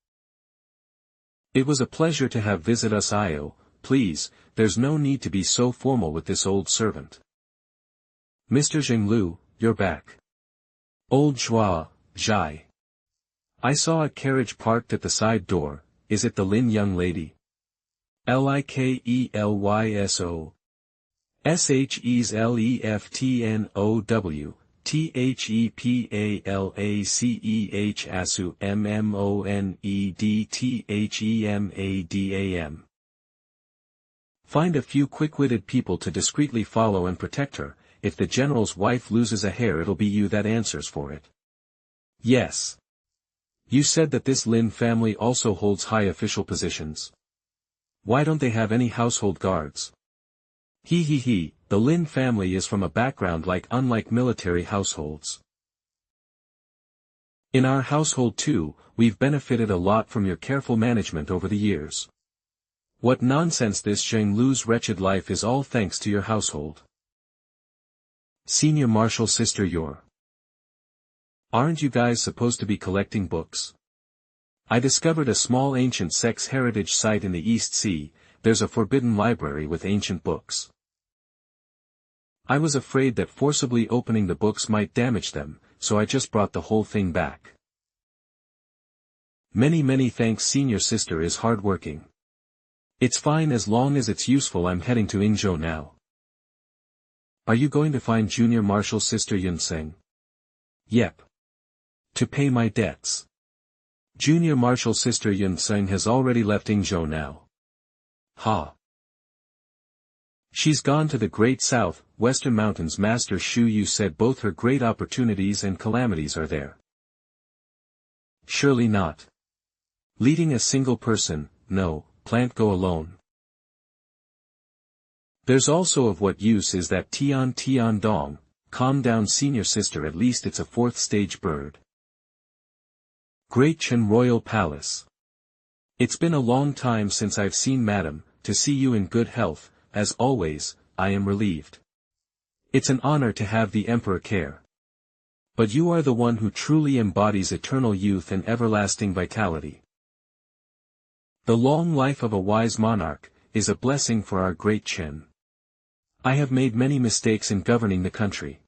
It was a pleasure to have visit us. Io, please, there's no need to be so formal with this old servant. Mr. Jinglu, you're back. Old Zhua, Zhai. I saw a carriage parked at the side door. Is it the Lin young lady? LikelYso. Shesleftnow, Thepalacech asu mmonedthemadam. Find a few quick-witted people to discreetly follow and protect her. If the general's wife loses a hair, it'll be you that answers for it. Yes. You said that this Lin family also holds high official positions. Why don't they have any household guards? The Lin family is from a background unlike military households. In our household too, we've benefited a lot from your careful management over the years. What nonsense, this Zheng Lu's wretched life is all thanks to your household. Senior Marshal Sister, aren't you guys supposed to be collecting books? I discovered a small ancient sex heritage site in the East Sea. There's a forbidden library with ancient books. I was afraid that forcibly opening the books might damage them, so I just brought the whole thing back. Many thanks. Senior Sister is hardworking. It's fine as long as it's useful. I'm heading to Yingzhou now. Are you going to find Junior Marshal Sister Yunseng? Yep. To pay my debts. Junior Marshal Sister Yunseng has already left Yingzhou now. Ha. She's gone to the Great South, Western Mountains. Master Shu Yu said both her great opportunities and calamities are there. Surely not. Leading a single person, no, plant go alone. There's also of what use is that Tian Dong. Calm down, Senior Sister, at least it's a fourth stage bird. Great Chen Royal Palace. It's been a long time since I've seen Madam. To see you in good health, as always, I am relieved. It's an honor to have the Emperor care. But you are the one who truly embodies eternal youth and everlasting vitality. The long life of a wise monarch is a blessing for our great Chen. I have made many mistakes in governing the country.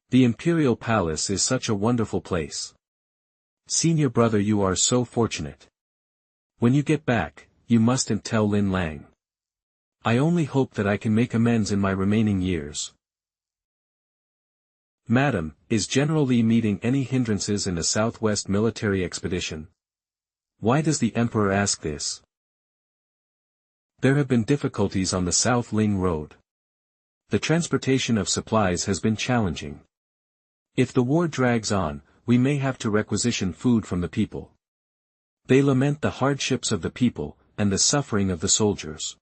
The imperial palace is such a wonderful place. Senior brother, you are so fortunate. When you get back, you mustn't tell Lin Lang. I only hope that I can make amends in my remaining years. Madam, is General Li meeting any hindrances in the Southwest military expedition? Why does the Emperor ask this? There have been difficulties on the South Ling Road. The transportation of supplies has been challenging. If the war drags on, we may have to requisition food from the people. They lament the hardships of the people, and the suffering of the soldiers.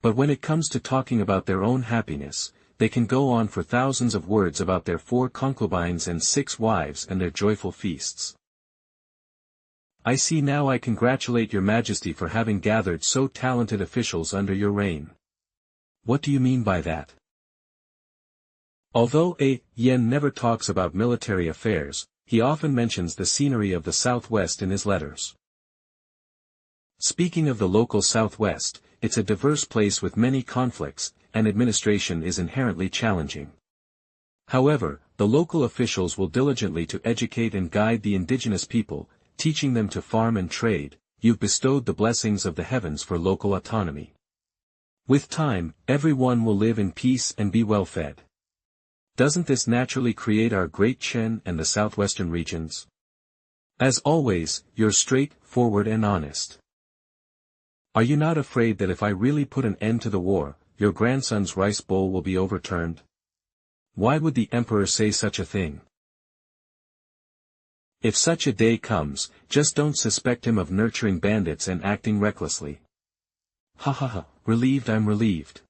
But when it comes to talking about their own happiness, they can go on for thousands of words about their 4 concubines and 6 wives and their joyful feasts. I see now. I congratulate your Majesty for having gathered so talented officials under your reign. What do you mean by that? Although Yen never talks about military affairs, he often mentions the scenery of the Southwest in his letters. Speaking of the local Southwest, it's a diverse place with many conflicts, and administration is inherently challenging. However, the local officials will diligently to educate and guide the indigenous people, teaching them to farm and trade, you've bestowed the blessings of the heavens for local autonomy. With time, everyone will live in peace and be well fed. Doesn't this naturally create our great Chen and the southwestern regions? As always, you're straight, forward and honest. Are you not afraid that if I really put an end to the war, your grandson's rice bowl will be overturned? Why would the emperor say such a thing? If such a day comes, just don't suspect him of nurturing bandits and acting recklessly. Ha ha ha, relieved, I'm relieved.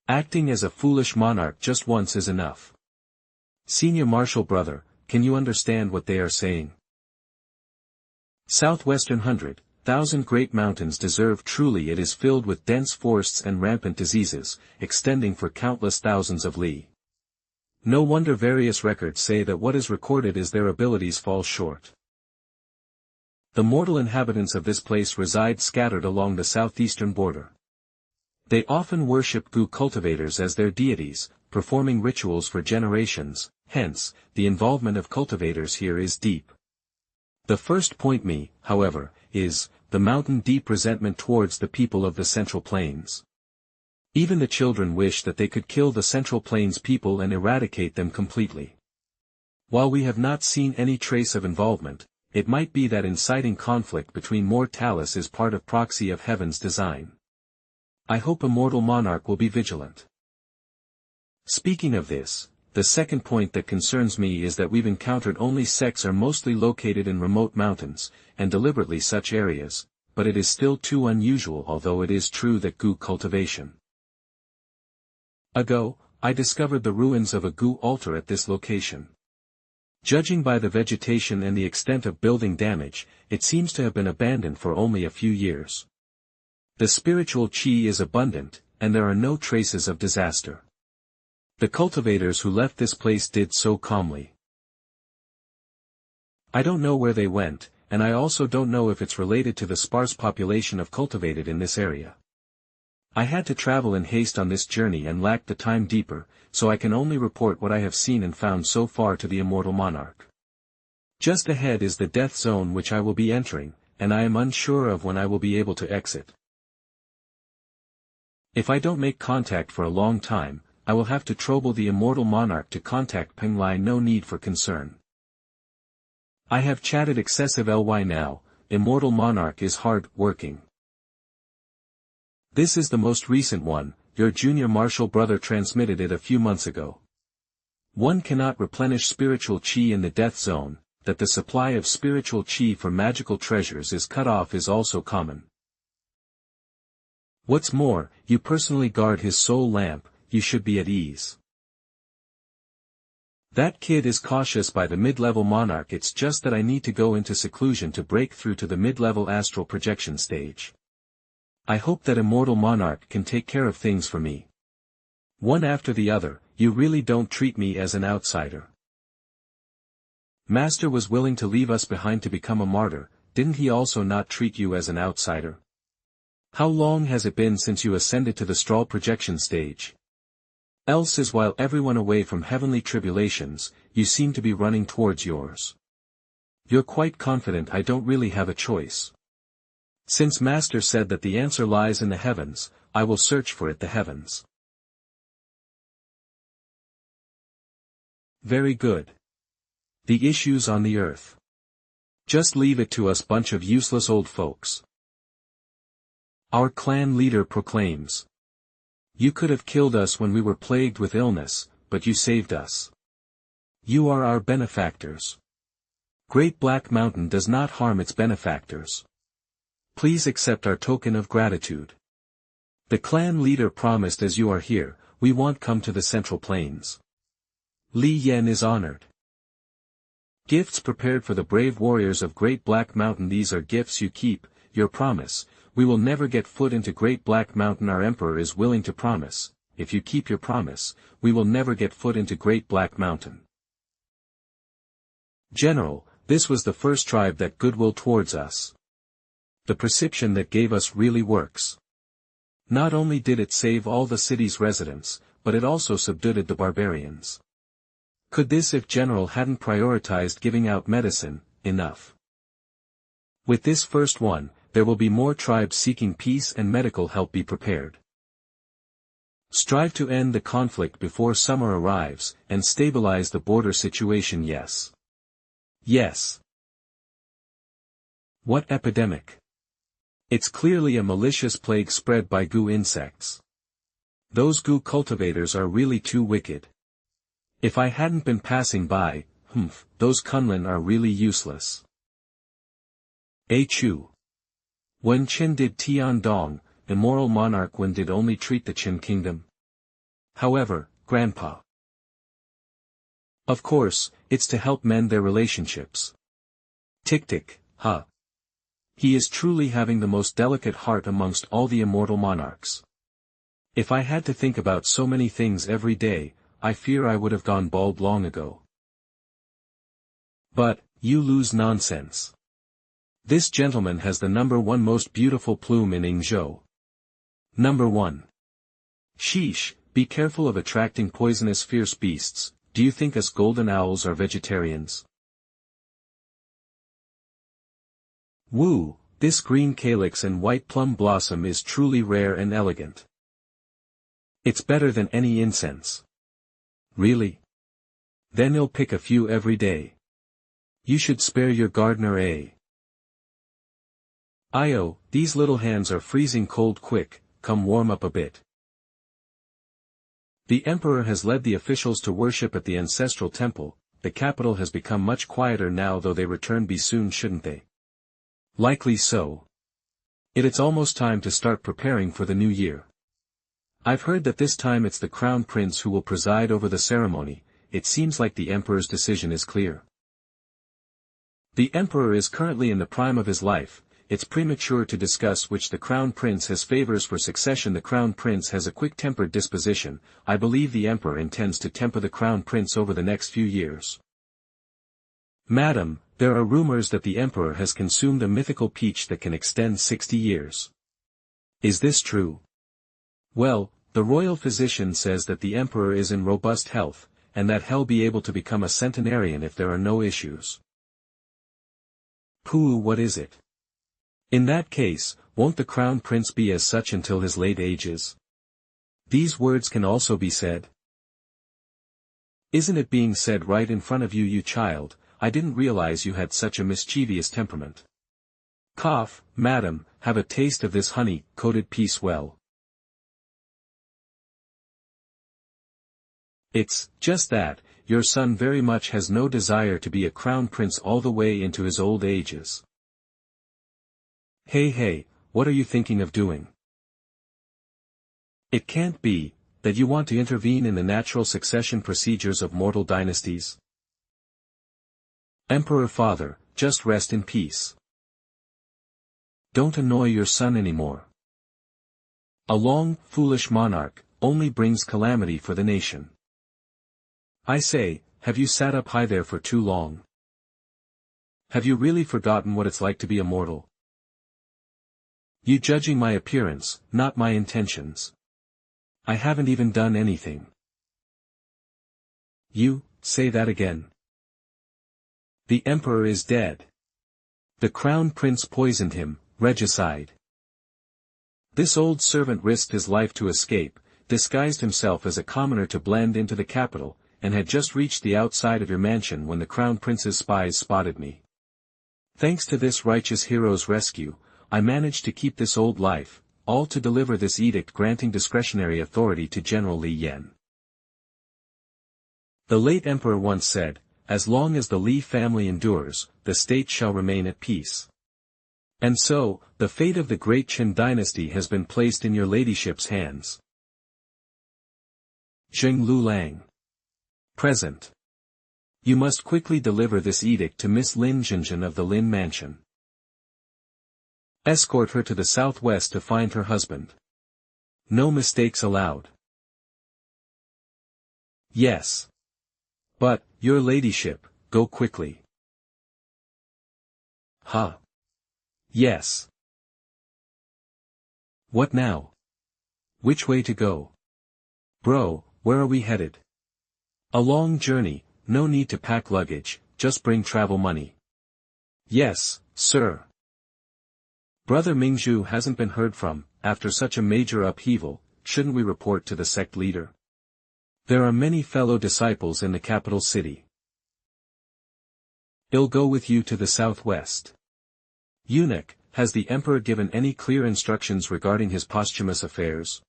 Acting as a foolish monarch just once is enough. Senior Marshal brother, can you understand what they are saying? Southwestern 100,000 great mountains deserve truly, it is filled with dense forests and rampant diseases, extending for countless thousands of li. No wonder various records say that what is recorded is their abilities fall short. The mortal inhabitants of this place reside scattered along the southeastern border. They often worship Gu cultivators as their deities, performing rituals for generations, hence, the involvement of cultivators here is deep. The first point me, however, is, the mountain deep resentment towards the people of the Central Plains. Even the children wish that they could kill the Central Plains people and eradicate them completely. While we have not seen any trace of involvement, it might be that inciting conflict between mortalis is part of proxy of heaven's design. I hope immortal monarch will be vigilant. Speaking of this, the second point that concerns me is that we've encountered only sects are mostly located in remote mountains, and deliberately such areas, but it is still too unusual, although it is true that Gu cultivation. Ago, I discovered the ruins of a Gu altar at this location. Judging by the vegetation and the extent of building damage, it seems to have been abandoned for only a few years. The spiritual qi is abundant, and there are no traces of disaster. The cultivators who left this place did so calmly. I don't know where they went, and I also don't know if it's related to the sparse population of cultivated in this area. I had to travel in haste on this journey and lacked the time deeper, so I can only report what I have seen and found so far to the immortal monarch. Just ahead is the death zone which I will be entering, and I am unsure of when I will be able to exit. If I don't make contact for a long time, I will have to trouble the immortal monarch to contact Peng Lai. No need for concern. I have chatted excessive ly now, immortal monarch is hard working. This is the most recent one, your junior marshal brother transmitted it a few months ago. One cannot replenish spiritual qi in the death zone, that the supply of spiritual qi for magical treasures is cut off is also common. What's more, you personally guard his soul lamp, you should be at ease. That kid is cautious by the mid-level monarch, it's just that I need to go into seclusion to break through to the mid-level astral projection stage. I hope that immortal monarch can take care of things for me. One after the other, you really don't treat me as an outsider. Master was willing to leave us behind to become a martyr, didn't he also not treat you as an outsider? How long has it been since you ascended to the astral projection stage? Else is while everyone away from heavenly tribulations, you seem to be running towards yours. You're quite confident I don't really have a choice. Since Master said that the answer lies in the heavens, I will search for it the heavens. Very good. The issues on the earth. Just leave it to us bunch of useless old folks. Our clan leader proclaims. You could have killed us when we were plagued with illness, but you saved us. You are our benefactors. Great Black Mountain does not harm its benefactors. Please accept our token of gratitude. The clan leader promised as you are here, we won't come to the Central Plains. Li Yan is honored. Gifts prepared for the brave warriors of Great Black Mountain. These are gifts you keep, your promise, we will never get foot into Great Black Mountain. Our emperor is willing to promise, if you keep your promise, we will never get foot into Great Black Mountain. General, this was the first tribe that goodwill towards us. The perception that gave us really works. Not only did it save all the city's residents, but it also subdued the barbarians. Could this if General hadn't prioritized giving out medicine, enough. With this first one, there will be more tribes seeking peace and medical help. Be prepared. Strive to end the conflict before summer arrives, and stabilize the border situation. Yes. Yes. What epidemic? It's clearly a malicious plague spread by goo insects. Those goo cultivators are really too wicked. If I hadn't been passing by, those Kunlun are really useless. A Chu. When Chen did Tian Dong, immoral monarch when did only treat the Qin kingdom? However, Grandpa. Of course, it's to help mend their relationships. Tick-tick, huh. He is truly having the most delicate heart amongst all the immortal monarchs. If I had to think about so many things every day, I fear I would have gone bald long ago. But, you lose nonsense. This gentleman has the #1 most beautiful plume in Yingzhou. #1. Sheesh, be careful of attracting poisonous fierce beasts. Do you think us golden owls are vegetarians? Woo, this green calyx and white plum blossom is truly rare and elegant. It's better than any incense. Really? Then you'll pick a few every day. You should spare your gardener, eh? Io, these little hands are freezing cold. Quick, come warm up a bit. The emperor has led the officials to worship at the ancestral temple. The capital has become much quieter now, though they return be soon, shouldn't they? Likely so. It's almost time to start preparing for the new year. I've heard that this time it's the crown prince who will preside over the ceremony. It seems like the emperor's decision is clear. The emperor is currently in the prime of his life. It's premature to discuss which the crown prince has favors for succession. The crown prince has a quick-tempered disposition. I believe the emperor intends to temper the crown prince over the next few years. Madam, there are rumors that the emperor has consumed a mythical peach that can extend 60 years. Is this true? Well, the royal physician says that the emperor is in robust health, and that he'll be able to become a centenarian if there are no issues. Pooh, what is it? In that case, won't the crown prince be as such until his late ages? These words can also be said. Isn't it being said right in front of you, you child? I didn't realize you had such a mischievous temperament. Cough, madam, have a taste of this honey-coated piece. Well, it's just that, your son very much has no desire to be a crown prince all the way into his old ages. Hey, what are you thinking of doing? It can't be, that you want to intervene in the natural succession procedures of mortal dynasties. Emperor father, just rest in peace. Don't annoy your son anymore. A long, foolish monarch, only brings calamity for the nation. I say, have you sat up high there for too long? Have you really forgotten what it's like to be a mortal? You judging my appearance, not my intentions. I haven't even done anything. You, say that again. The emperor is dead. The crown prince poisoned him, regicide. This old servant risked his life to escape, disguised himself as a commoner to blend into the capital, and had just reached the outside of your mansion when the crown prince's spies spotted me. Thanks to this righteous hero's rescue, I managed to keep this old life, all to deliver this edict granting discretionary authority to General Li Yan. The late emperor once said, as long as the Li family endures, the state shall remain at peace. And so, the fate of the great Chen dynasty has been placed in your ladyship's hands. Zheng Lulang. Present. You must quickly deliver this edict to Miss Lin Jinjin of the Lin Mansion. Escort her to the southwest to find her husband. No mistakes allowed. Yes. But, your ladyship, go quickly. Huh. Yes. What now? Which way to go? Bro, where are we headed? A long journey, no need to pack luggage, just bring travel money. Yes, sir. Brother Mingzhu hasn't been heard from. After such a major upheaval, shouldn't we report to the sect leader? There are many fellow disciples in the capital city. I'll go with you to the southwest. Eunuch, has the emperor given any clear instructions regarding his posthumous affairs?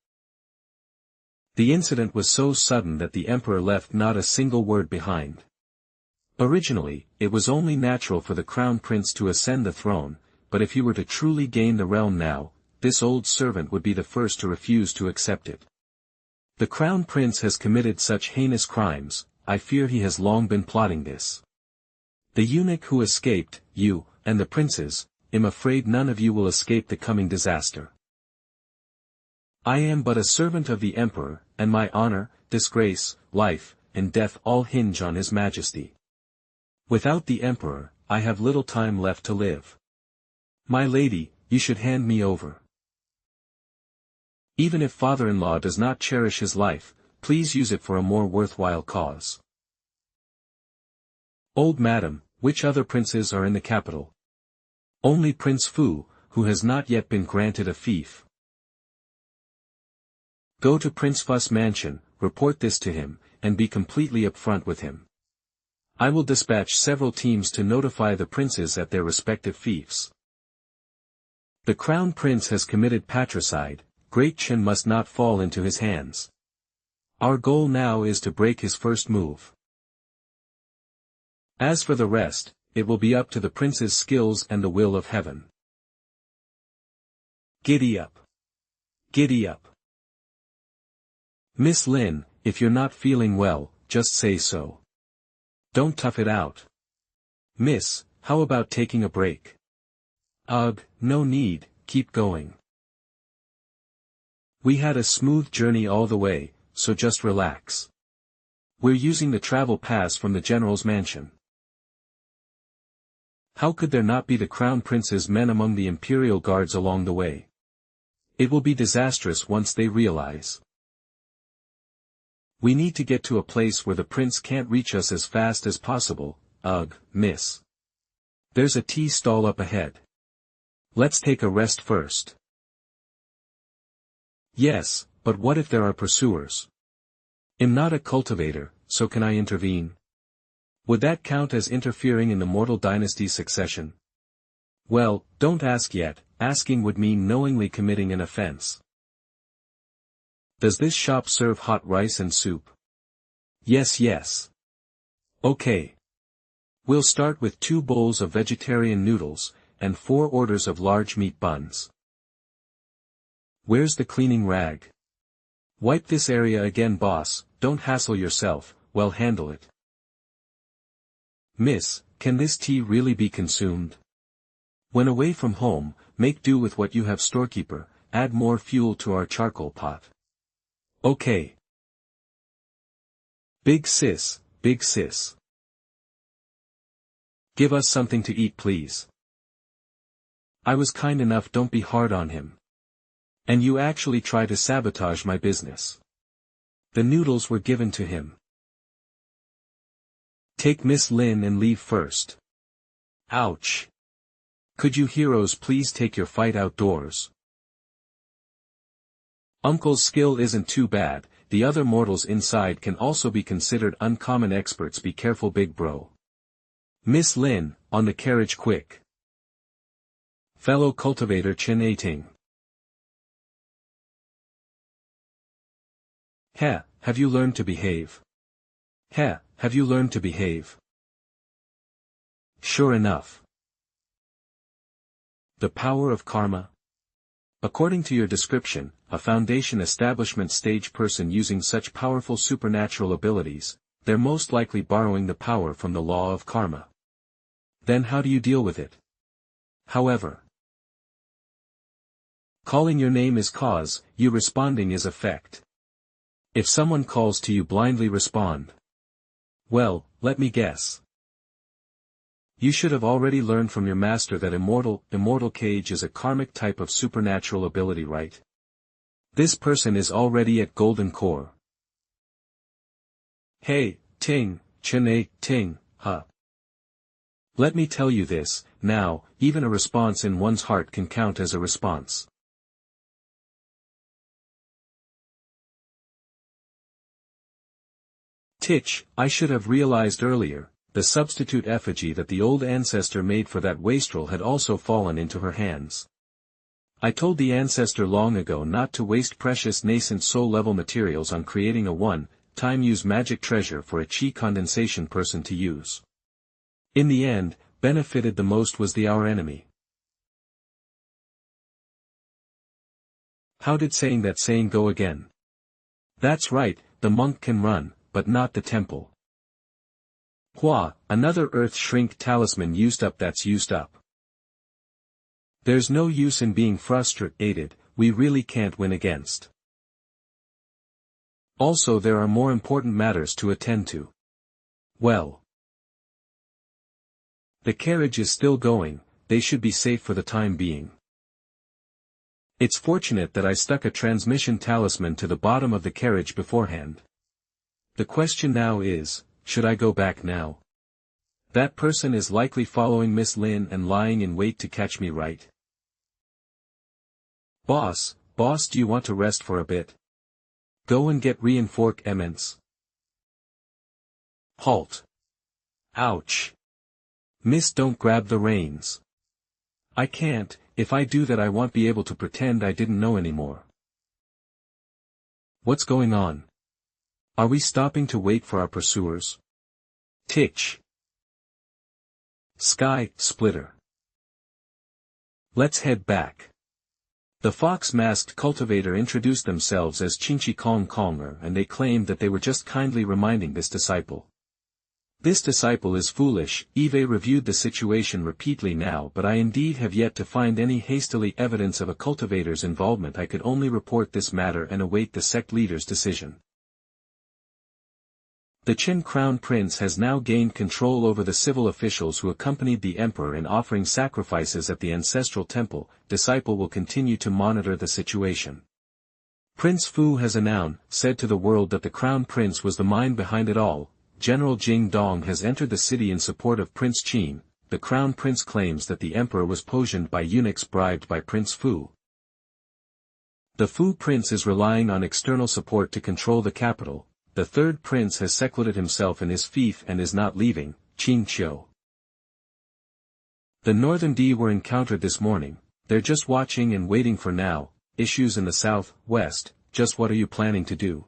The incident was so sudden that the emperor left not a single word behind. Originally, it was only natural for the crown prince to ascend the throne, but if he were to truly gain the realm now, this old servant would be the first to refuse to accept it. The crown prince has committed such heinous crimes, I fear he has long been plotting this. The eunuch who escaped, you, and the princes, I'm afraid none of you will escape the coming disaster. I am but a servant of the emperor, and my honor, disgrace, life, and death all hinge on his majesty. Without the emperor, I have little time left to live. My lady, you should hand me over. Even if father-in-law does not cherish his life, please use it for a more worthwhile cause. Old madam, which other princes are in the capital? Only Prince Fu, who has not yet been granted a fief. Go to Prince Fu's mansion, report this to him, and be completely upfront with him. I will dispatch several teams to notify the princes at their respective fiefs. The crown prince has committed patricide, great Chen must not fall into his hands. Our goal now is to break his first move. As for the rest, it will be up to the prince's skills and the will of heaven. Giddy up. Giddy up. Miss Lin, if you're not feeling well, just say so. Don't tough it out. Miss, how about taking a break? Ugh, no need, keep going. We had a smooth journey all the way, so just relax. We're using the travel pass from the general's mansion. How could there not be the crown prince's men among the imperial guards along the way? It will be disastrous once they realize. We need to get to a place where the prince can't reach us as fast as possible. Ugh, miss. There's a tea stall up ahead. Let's take a rest first. Yes, but what if there are pursuers? I'm not a cultivator, so can I intervene? Would that count as interfering in the mortal dynasty's succession? Well, don't ask yet, asking would mean knowingly committing an offense. Does this shop serve hot rice and soup? Yes, yes. Okay. We'll start with 2 bowls of vegetarian noodles, and 4 orders of large meat buns. Where's the cleaning rag? Wipe this area again, boss, don't hassle yourself, well handle it. Miss, can this tea really be consumed? When away from home, make do with what you have, storekeeper, add more fuel to our charcoal pot. Okay. Big sis, big sis. Give us something to eat, please. I was kind enough, don't be hard on him. And you actually try to sabotage my business. The noodles were given to him. Take Miss Lin and leave first. Ouch. Could you heroes please take your fight outdoors? Uncle's skill isn't too bad, the other mortals inside can also be considered uncommon experts, be careful big bro. Miss Lin, on the carriage quick. Fellow cultivator Chen Ating. Heh, have you learned to behave? Heh, have you learned to behave? Sure enough. The power of karma. According to your description, a foundation establishment stage person using such powerful supernatural abilities, they're most likely borrowing the power from the law of karma. Then how do you deal with it? However, calling your name is cause, you responding is effect. If someone calls to you, blindly respond. Well, let me guess. You should have already learned from your master that immortal cage is a karmic type of supernatural ability, right? This person is already at golden core. Hey, Ting, Chen Ting, huh? Let me tell you this, now, even a response in one's heart can count as a response. Titch, I should have realized earlier, the substitute effigy that the old ancestor made for that wastrel had also fallen into her hands. I told the ancestor long ago not to waste precious nascent soul-level materials on creating a one-time use magic treasure for a chi condensation person to use. In the end, benefited the most was our enemy. How did that saying go again? That's right, the monk can run, but not the temple. Hua, another earth shrink talisman used up that's used up. There's no use in being frustrated, we really can't win against. Also there are more important matters to attend to. Well. The carriage is still going, they should be safe for the time being. It's fortunate that I stuck a transmission talisman to the bottom of the carriage beforehand. The question now is, should I go back now? That person is likely following Miss Lin and lying in wait to catch me, right? Boss, do you want to rest for a bit? Go and get reinforcements. Halt. Ouch. Miss, don't grab the reins. I can't, if I do that I won't be able to pretend I didn't know anymore. What's going on? Are we stopping to wait for our pursuers? Titch. Sky Splitter. Let's head back. The fox-masked cultivator introduced themselves as Chinchi Kong Konger and they claimed that they were just kindly reminding this disciple. This disciple is foolish. Eve reviewed the situation repeatedly now, but I indeed have yet to find any hastily evidence of a cultivator's involvement. I could only report this matter and await the sect leader's decision. The Chen Crown Prince has now gained control over the civil officials who accompanied the emperor in offering sacrifices at the ancestral temple. Disciple will continue to monitor the situation. Prince Fu has said to the world that the Crown Prince was the mind behind it all. General Jing Dong has entered the city in support of Prince Qin. The Crown Prince claims that the emperor was poisoned by eunuchs bribed by Prince Fu. The Fu Prince is relying on external support to control the capital. The third prince has secluded himself in his fief and is not leaving, Qing Qiu. The northern D were encountered this morning, they're just watching and waiting for now. Issues in the south, west, just what are you planning to do?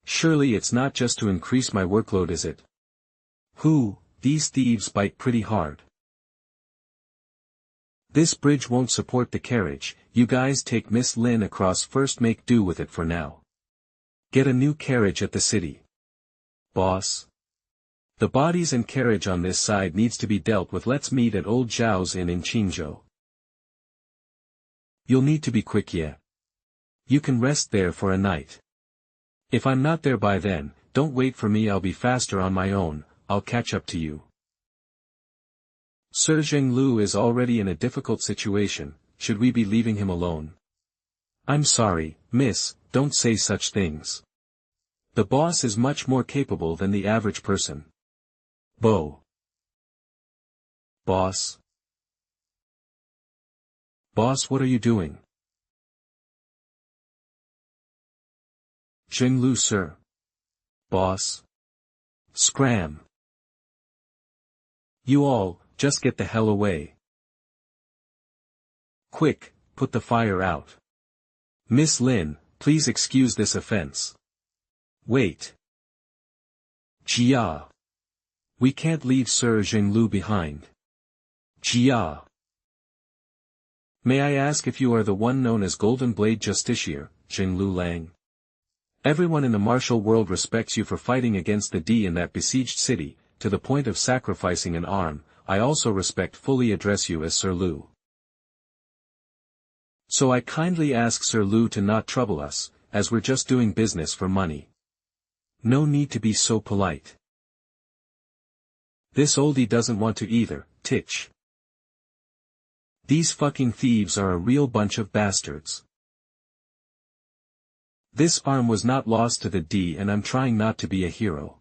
Surely it's not just to increase my workload, is it? These thieves bite pretty hard. This bridge won't support the carriage, you guys take Miss Lin across first, make do with it for now. Get a new carriage at the city. Boss. The bodies and carriage on this side needs to be dealt with. Let's meet at old Zhao's Inn in Qingzhou. You'll need to be quick, yeah. You can rest there for a night. If I'm not there by then, don't wait for me, I'll be faster on my own, I'll catch up to you. Sir Zhenglu is already in a difficult situation, should we be leaving him alone? I'm sorry, miss, don't say such things. The boss is much more capable than the average person. Boss. Boss, what are you doing? Zhenglu, sir. Boss. Scram. You all, just get the hell away. Quick, put the fire out. Miss Lin, please excuse this offense. Wait. Jia. We can't leave Sir Zhenglu behind. Jia. May I ask if you are the one known as Golden Blade Justiciar, Zhenglu Lang? Everyone in the martial world respects you for fighting against the D in that besieged city, to the point of sacrificing an arm. I also fully address you as Sir Lu. So I kindly ask Sir Lu to not trouble us, as we're just doing business for money. No need to be so polite. This oldie doesn't want to either, Titch. These fucking thieves are a real bunch of bastards. This arm was not lost to the D and I'm trying not to be a hero.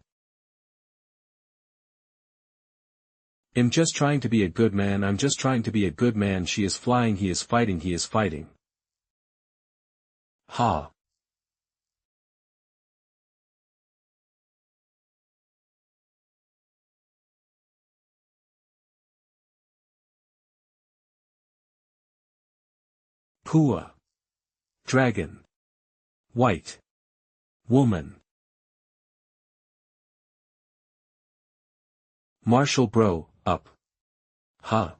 I'm just trying to be a good man, I'm just trying to be a good man. She is flying, he is fighting, he is fighting. Ha. Pua. Dragon. White. Woman. Marshall bro, up. Ha.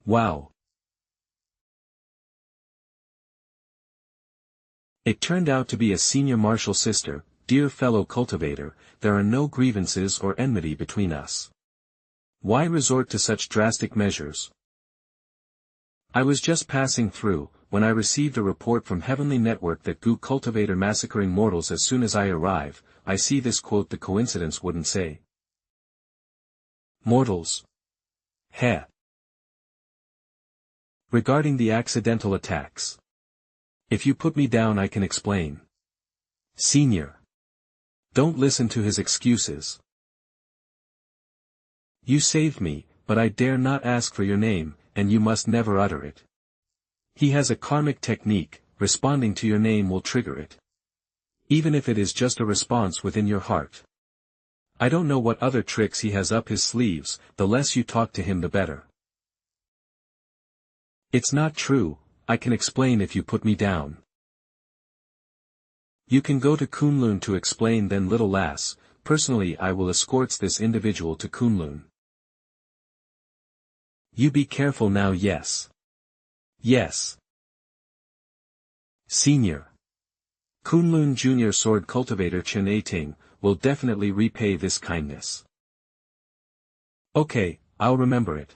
Wow. It turned out to be a senior marshal sister. Dear fellow cultivator, there are no grievances or enmity between us. Why resort to such drastic measures? I was just passing through, when I received a report from Heavenly Network that Goo Cultivator massacring mortals as soon as I arrive. I see this quote, the coincidence wouldn't say. Mortals. Heh. Regarding the accidental attacks. If you put me down I can explain. Senior. Don't listen to his excuses. You saved me, but I dare not ask for your name, and you must never utter it. He has a karmic technique, responding to your name will trigger it. Even if it is just a response within your heart. I don't know what other tricks he has up his sleeves, the less you talk to him the better. It's not true, I can explain if you put me down. You can go to Kunlun to explain then little lass, personally I will escorts this individual to Kunlun. You be careful now, yes. Yes. Senior. Kunlun Junior Sword Cultivator Chen Ating, will definitely repay this kindness. Okay, I'll remember it.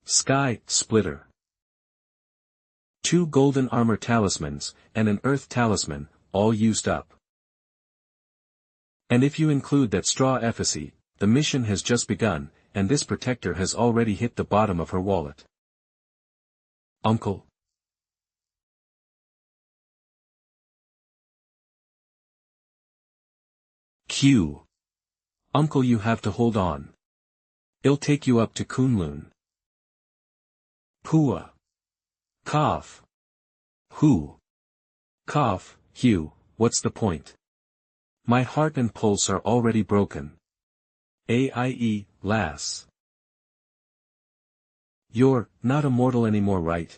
Sky Splitter. 2 golden armor talismans, and an earth talisman, all used up. And if you include that straw effigy, the mission has just begun, and this protector has already hit the bottom of her wallet. Uncle. Q. Uncle, you have to hold on. I'll take you up to Kunlun. Pua. Cough. Who? Cough, Hugh, what's the point? My heart and pulse are already broken. AIE, lass. You're not immortal anymore, right?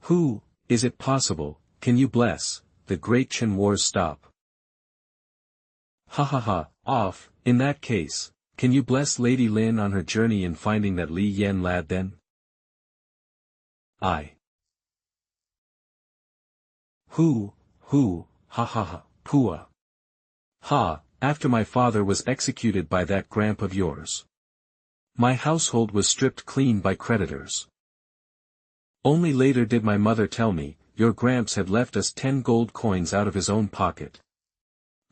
Who, is it possible, can you bless, the great Chen wars stop? Ha ha ha, off, in that case, can you bless Lady Lin on her journey in finding that Li Yen lad then? I. Who, ha ha ha, Pua. Ha, after my father was executed by that gramp of yours. My household was stripped clean by creditors. Only later did my mother tell me, your gramps had left us 10 gold coins out of his own pocket.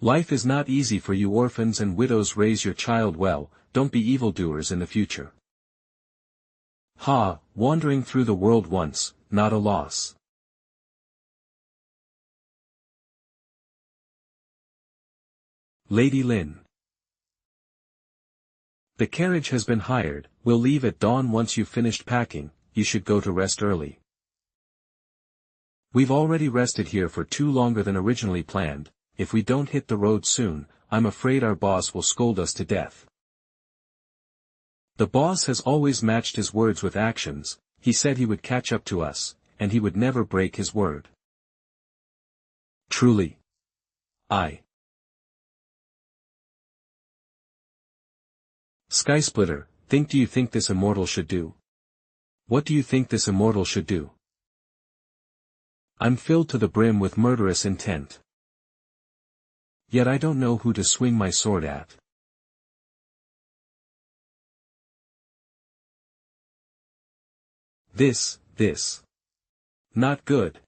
Life is not easy for you orphans and widows, raise your child well, don't be evildoers in the future. Ha, wandering through the world once, not a loss. Lady Lin. The carriage has been hired, we'll leave at dawn. Once you've finished packing, you should go to rest early. We've already rested here for too longer than originally planned. If we don't hit the road soon, I'm afraid our boss will scold us to death. The boss has always matched his words with actions. He said he would catch up to us, and he would never break his word. Truly. I. Skysplitter, do you think this immortal should do? What do you think this immortal should do? I'm filled to the brim with murderous intent. Yet I don't know who to swing my sword at. This. Not good.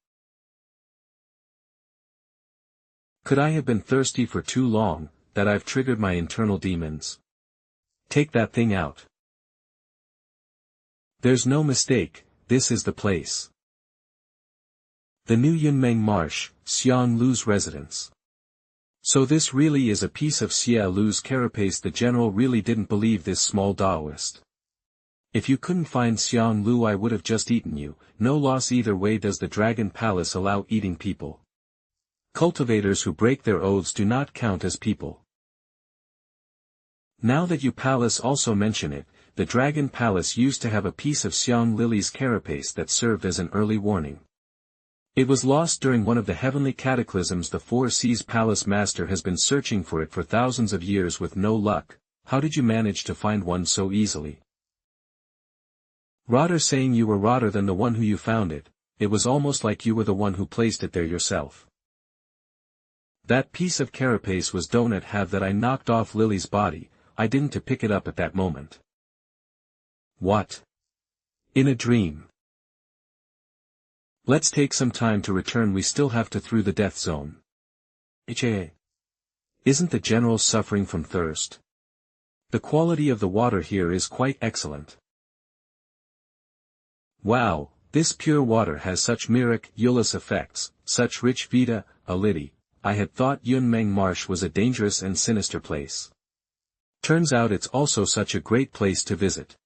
Could I have been thirsty for too long, that I've triggered my internal demons? Take that thing out. There's no mistake, this is the place. The new Yunmeng Marsh, Xiang Lu's residence. So this really is a piece of Xia Lu's carapace. The general really didn't believe this small Taoist. If you couldn't find Xiang Lu, I would have just eaten you. No loss either way. Does the Dragon Palace allow eating people? Cultivators who break their oaths do not count as people. Now that you palace also mention it, the Dragon Palace used to have a piece of Xiang Lily's carapace that served as an early warning. It was lost during one of the heavenly cataclysms. The Four Seas Palace Master has been searching for it for thousands of years with no luck. How did you manage to find one so easily? Rather saying you were rather than the one who you found it, it was almost like you were the one who placed it there yourself. That piece of carapace was donut have that I knocked off Lily's body. I didn't to pick it up at that moment. What? In a dream. Let's take some time to return. We still have to through the death zone. Isn't the general suffering from thirst? The quality of the water here is quite excellent. Wow, this pure water has such miraculous effects, such rich vita, ality. I had thought Yunmeng Marsh was a dangerous and sinister place. Turns out it's also such a great place to visit.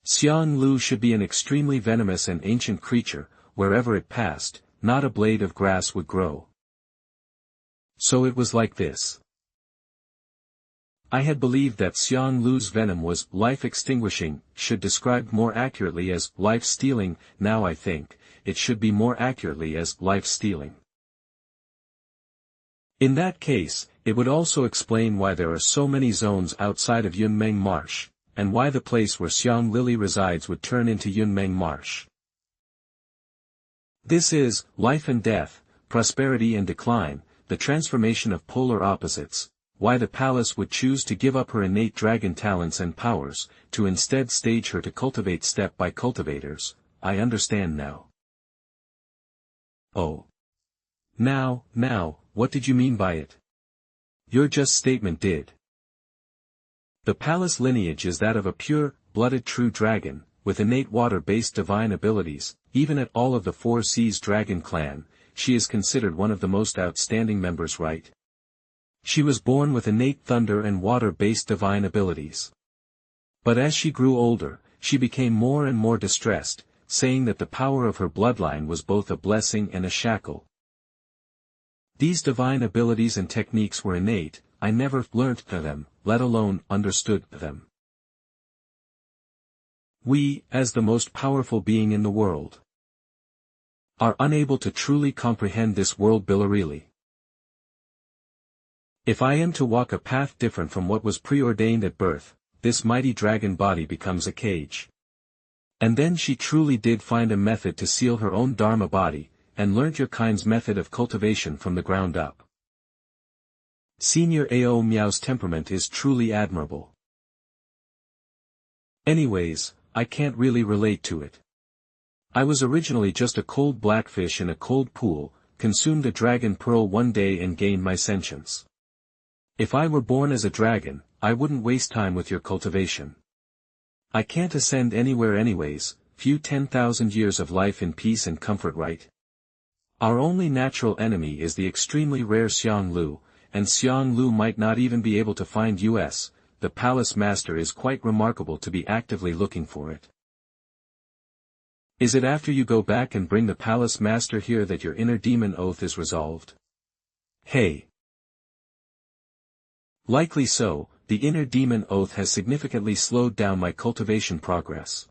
Xiang Lu should be an extremely venomous and ancient creature. Wherever it passed, not a blade of grass would grow. So it was like this. I had believed that Xiang Lu's venom was life-extinguishing, should described more accurately as life-stealing. Now I think, it should be more accurately as life-stealing. In that case, it would also explain why there are so many zones outside of Yunmeng Marsh, and why the place where Xiang Lily resides would turn into Yunmeng Marsh. This is, life and death, prosperity and decline, the transformation of polar opposites. Why the palace would choose to give up her innate dragon talents and powers, to instead stage her to cultivate step by cultivators. I understand now. Oh. Now, what did you mean by it? Your just statement did. The palace lineage is that of a pure-blooded true dragon, with innate water-based divine abilities. Even at all of the Four Seas Dragon clan, she is considered one of the most outstanding members, right? She was born with innate thunder and water-based divine abilities. But as she grew older, she became more and more distressed, saying that the power of her bloodline was both a blessing and a shackle. These divine abilities and techniques were innate. I never learnt them, let alone understood them. We, as the most powerful being in the world, are unable to truly comprehend this world bilirili. If I am to walk a path different from what was preordained at birth, this mighty dragon body becomes a cage. And then she truly did find a method to seal her own dharma body, and learnt your kind's method of cultivation from the ground up. Senior Ao Miao's temperament is truly admirable. Anyways, I can't really relate to it. I was originally just a cold blackfish in a cold pool, consumed a dragon pearl one day and gained my sentience. If I were born as a dragon, I wouldn't waste time with your cultivation. I can't ascend anywhere anyways, few 10,000 years of life in peace and comfort, right? Our only natural enemy is the extremely rare Xiang Lu, and Xiang Lu might not even be able to find us. The palace master is quite remarkable to be actively looking for it. Is it after you go back and bring the palace master here that your inner demon oath is resolved? Hey. Likely so. The inner demon oath has significantly slowed down my cultivation progress.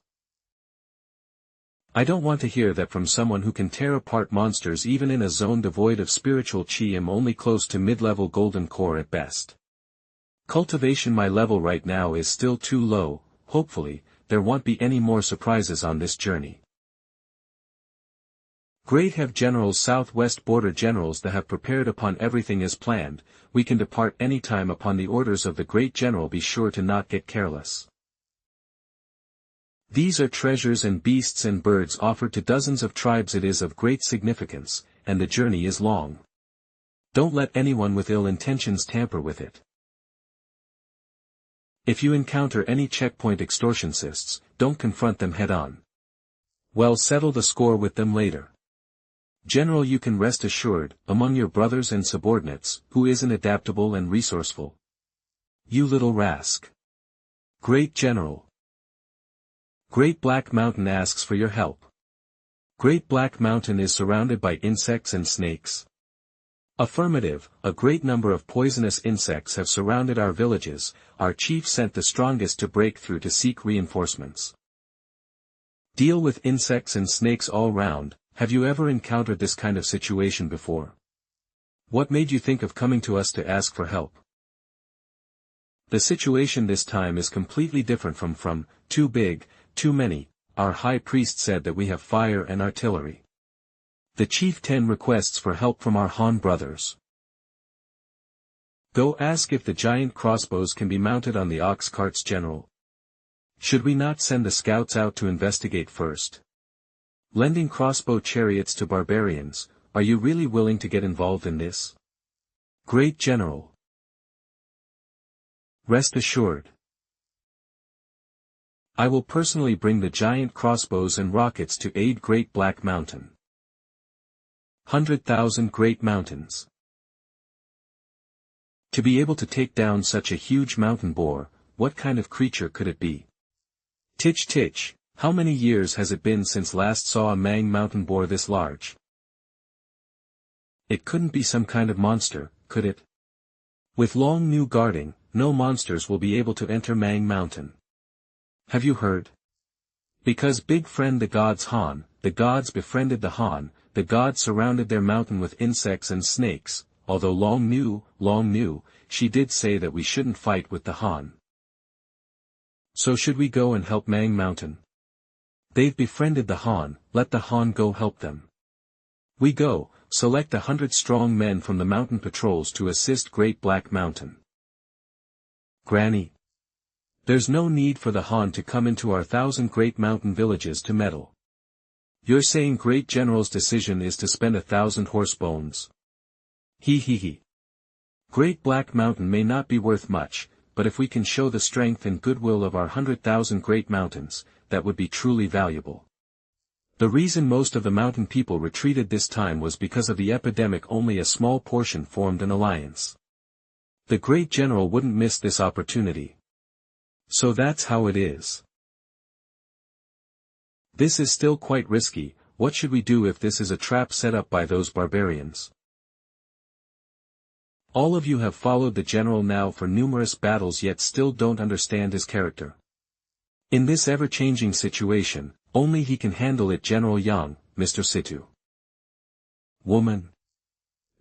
I don't want to hear that from someone who can tear apart monsters even in a zone devoid of spiritual chi. I'm only close to mid-level golden core at best. Cultivation my level right now is still too low. Hopefully, there won't be any more surprises on this journey. Great have generals, southwest border generals that have prepared upon everything as planned. We can depart any time upon the orders of the great general. Be sure to not get careless. These are treasures and beasts and birds offered to dozens of tribes. It is of great significance, and the journey is long. Don't let anyone with ill intentions tamper with it. If you encounter any checkpoint extortionists, don't confront them head-on. Well, settle the score with them later. General, you can rest assured, among your brothers and subordinates, who isn't adaptable and resourceful? You little rask. Great General. Great Black Mountain asks for your help. Great Black Mountain is surrounded by insects and snakes. Affirmative, a great number of poisonous insects have surrounded our villages. Our chief sent the strongest to break through to seek reinforcements. Deal with insects and snakes all round. Have you ever encountered this kind of situation before? What made you think of coming to us to ask for help? The situation this time is completely different from too big, too many. Our high priest said that we have fire and artillery. The chieftain requests for help from our Han brothers. Go ask if the giant crossbows can be mounted on the ox carts, General. Should we not send the scouts out to investigate first? Lending crossbow chariots to barbarians, are you really willing to get involved in this? Great General. Rest assured. I will personally bring the giant crossbows and rockets to aid Great Black Mountain. 100,000 Great Mountains. To be able to take down such a huge mountain boar, what kind of creature could it be? Titch titch, how many years has it been since last saw a Mang mountain boar this large? It couldn't be some kind of monster, could it? With long new guarding, no monsters will be able to enter Mang Mountain. Have you heard? Because big friend the gods Han, the gods befriended the Han, the gods surrounded their mountain with insects and snakes, although Long knew, she did say that we shouldn't fight with the Han. So should we go and help Mang Mountain? They've befriended the Han, let the Han go help them. We go, select 100 strong men from the mountain patrols to assist Great Black Mountain. Granny. There's no need for the Han to come into our 1,000 great mountain villages to meddle. You're saying Great General's decision is to spend 1,000 horse bones. He. Great Black Mountain may not be worth much, but if we can show the strength and goodwill of our 100,000 great mountains, that would be truly valuable. The reason most of the mountain people retreated this time was because of the epidemic. Only a small portion formed an alliance. The Great General wouldn't miss this opportunity. So that's how it is. This is still quite risky. What should we do if this is a trap set up by those barbarians? All of you have followed the general now for numerous battles yet still don't understand his character. In this ever-changing situation, only he can handle it. General Yang, Mr. Situ. Woman.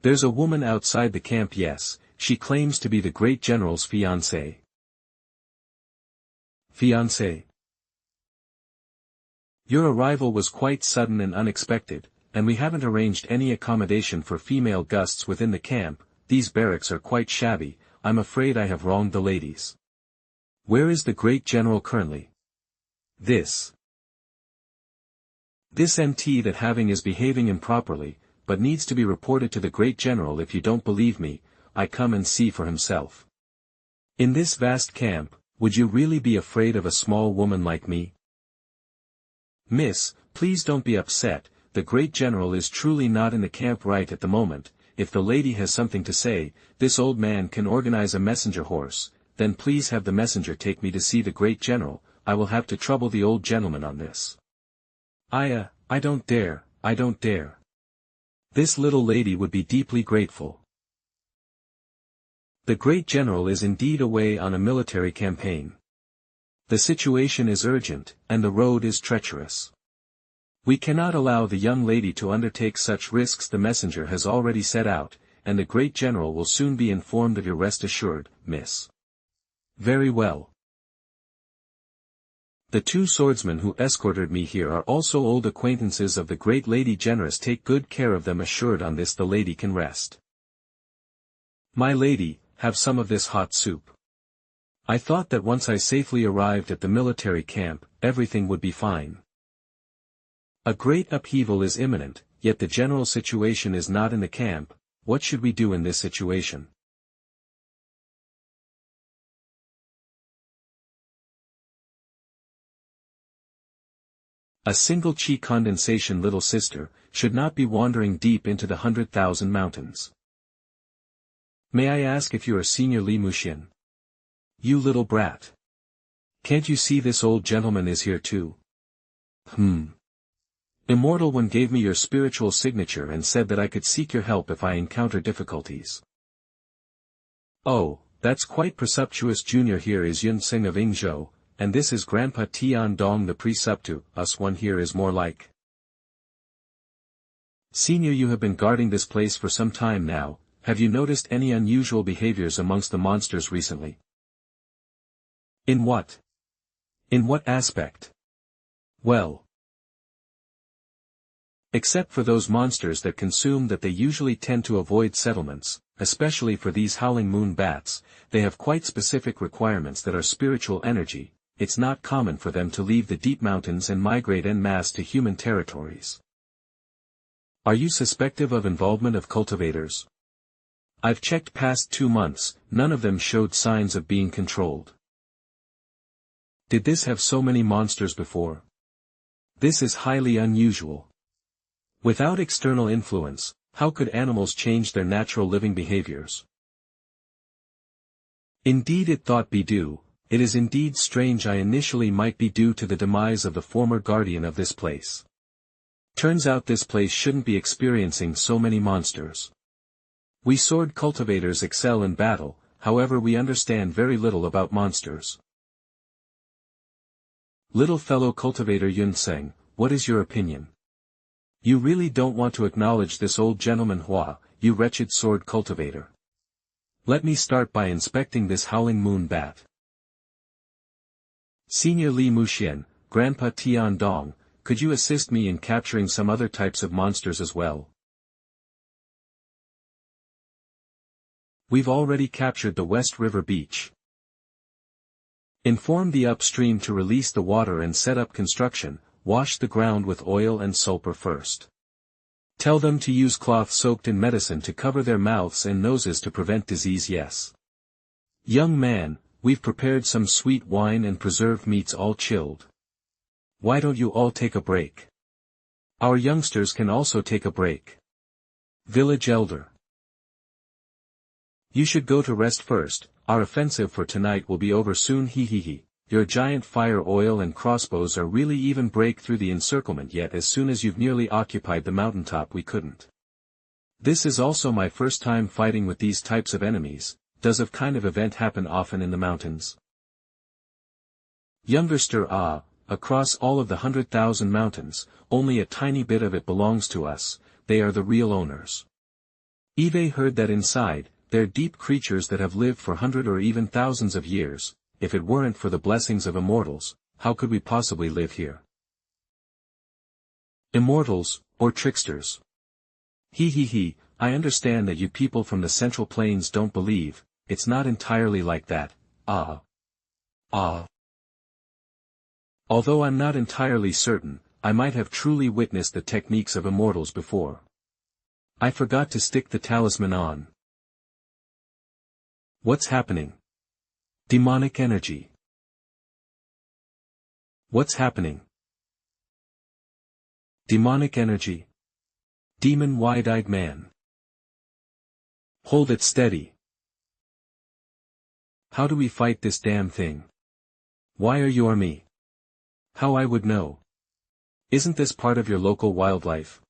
There's a woman outside the camp. Yes, she claims to be the great general's fiancée. Fiancé. Your arrival was quite sudden and unexpected, and we haven't arranged any accommodation for female guests within the camp. These barracks are quite shabby. I'm afraid I have wronged the ladies. Where is the great general currently? This MT that having is behaving improperly, but needs to be reported to the great general. If you don't believe me, I come and see for himself. In this vast camp, would you really be afraid of a small woman like me? Miss, please don't be upset. The great general is truly not in the camp right at the moment. If the lady has something to say, this old man can organize a messenger horse. Then please have the messenger take me to see the great general. I will have to trouble the old gentleman on this. I don't dare. This little lady would be deeply grateful. The great general is indeed away on a military campaign. The situation is urgent, and the road is treacherous. We cannot allow the young lady to undertake such risks. The messenger has already set out, and the great general will soon be informed of your. Rest assured, miss. Very well. The two swordsmen who escorted me here are also old acquaintances of the great lady. Generous, take good care of them. Assured. On this the lady can rest. My lady, have some of this hot soup. I thought that once I safely arrived at the military camp, everything would be fine. A great upheaval is imminent, yet the general situation is not in the camp. What should we do in this situation? A single chi condensation little sister, should not be wandering deep into the 100,000 mountains. May I ask if you are Senior Li Muxian? You little brat. Can't you see this old gentleman is here too? Immortal One gave me your spiritual signature and said that I could seek your help if I encounter difficulties. Oh, that's quite presumptuous. Junior. Here is Yun Sing of Yingzhou, and this is Grandpa Tian Dong the preceptu. Us one here is more like. Senior, you have been guarding this place for some time now. Have you noticed any unusual behaviors amongst the monsters recently? In what? In what aspect? Well, except for those monsters that consume that they usually tend to avoid settlements, especially for these howling moon bats, they have quite specific requirements that are spiritual energy. It's not common for them to leave the deep mountains and migrate en masse to human territories. Are you suspective of involvement of cultivators? I've checked past 2 months, none of them showed signs of being controlled. Did this have so many monsters before? This is highly unusual. Without external influence, how could animals change their natural living behaviors? Indeed it thought be due, it is indeed strange. I initially might be due to the demise of the former guardian of this place. Turns out this place shouldn't be experiencing so many monsters. We sword cultivators excel in battle, however we understand very little about monsters. Little fellow cultivator Yun Seng, what is your opinion? You really don't want to acknowledge this old gentleman Hua, you wretched sword cultivator. Let me start by inspecting this howling moon bat. Senior Li Muxian, Grandpa Tian Dong, could you assist me in capturing some other types of monsters as well? We've already captured the West River Beach. Inform the upstream to release the water and set up construction. Wash the ground with oil and sulfur first. Tell them to use cloth soaked in medicine to cover their mouths and noses to prevent disease. Yes. Young man, we've prepared some sweet wine and preserved meats all chilled. Why don't you all take a break? Our youngsters can also take a break. Village elder. You should go to rest first, our offensive for tonight will be over soon. Your giant fire oil and crossbows are really even break through the encirclement, yet as soon as you've nearly occupied the mountaintop we couldn't. This is also my first time fighting with these types of enemies. Does a kind of event happen often in the mountains? Youngster. Across all of the 100,000 mountains, only a tiny bit of it belongs to us, they are the real owners. Eve heard that inside, they're deep creatures that have lived for 100 or even thousands of years. If it weren't for the blessings of immortals, how could we possibly live here? Immortals, or tricksters? I understand that you people from the Central Plains don't believe, it's not entirely like that. Although I'm not entirely certain, I might have truly witnessed the techniques of immortals before. I forgot to stick the talisman on. What's happening? Demonic energy. What's happening? Demonic energy. Demon wide-eyed man. Hold it steady. How do we fight this damn thing? Why are you me? How I would know? Isn't this part of your local wildlife?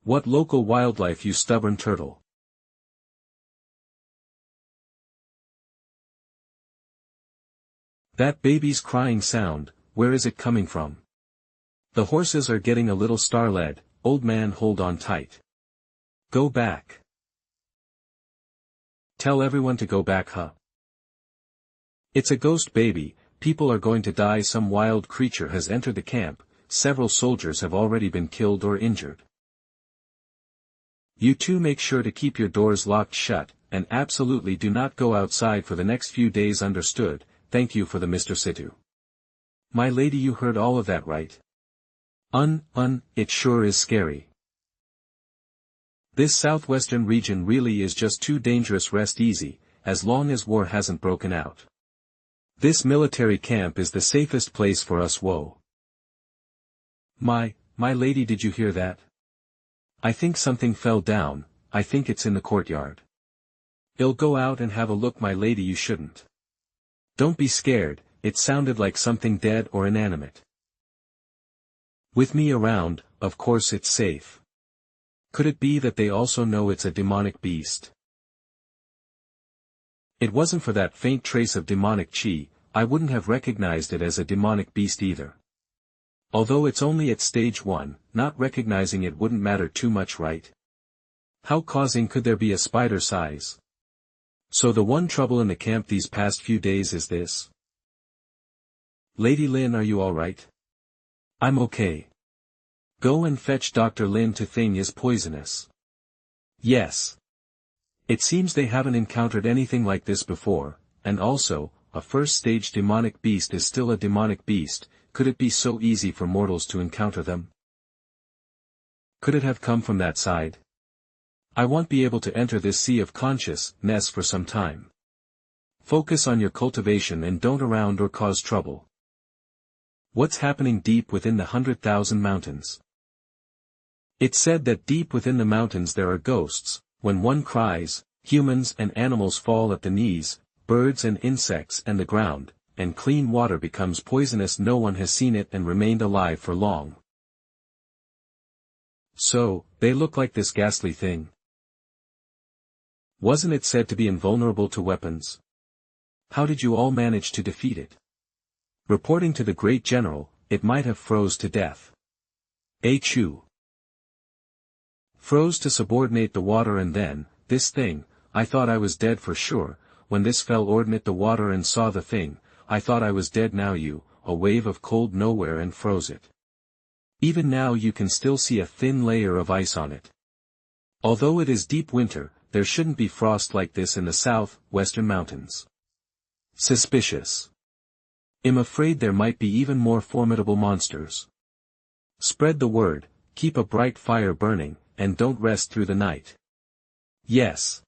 What local wildlife, you stubborn turtle? That baby's crying sound, where is it coming from? The horses are getting a little star-led. Old man, hold on tight. Go back. Tell everyone to go back, huh? It's a ghost baby, people are going to die. Some wild creature has entered the camp, several soldiers have already been killed or injured. You two make sure to keep your doors locked shut, and absolutely do not go outside for the next few days. Understood? Thank you for the Mr. Situ. My lady, you heard all of that, right? It sure is scary. This southwestern region really is just too dangerous. Rest easy, as long as war hasn't broken out. This military camp is the safest place for us. Whoa. My lady, did you hear that? I think something fell down, I think it's in the courtyard. I'll go out and have a look, my lady, you shouldn't. Don't be scared, it sounded like something dead or inanimate. With me around, of course it's safe. Could it be that they also know it's a demonic beast? It wasn't for that faint trace of demonic chi, I wouldn't have recognized it as a demonic beast either. Although it's only at stage 1, not recognizing it wouldn't matter too much, right? How causing could there be a spider size? So the one trouble in the camp these past few days is this. Lady Lin, are you alright? I'm okay. Go and fetch Dr. Lin. To thing is poisonous. Yes. It seems they haven't encountered anything like this before, and also, a first-stage demonic beast is still a demonic beast. Could it be so easy for mortals to encounter them? Could it have come from that side? I won't be able to enter this sea of consciousness for some time. Focus on your cultivation and don't around or cause trouble. What's happening deep within the 100,000 mountains? It's said that deep within the mountains there are ghosts. When one cries, humans and animals fall at the knees, birds and insects and the ground, and clean water becomes poisonous. No one has seen it and remained alive for long. So, they look like this ghastly thing. Wasn't it said to be invulnerable to weapons? How did you all manage to defeat it? Reporting to the great general, it might have froze to death. Chu. Froze to subordinate the water, and then, this thing, I thought I was dead for sure. When this fell ordinate the water and saw the thing, I thought I was dead. Now a wave of cold nowhere and froze it. Even now you can still see a thin layer of ice on it. Although it is deep winter, there shouldn't be frost like this in the south-western mountains. Suspicious. I'm afraid there might be even more formidable monsters. Spread the word, keep a bright fire burning, and don't rest through the night. Yes.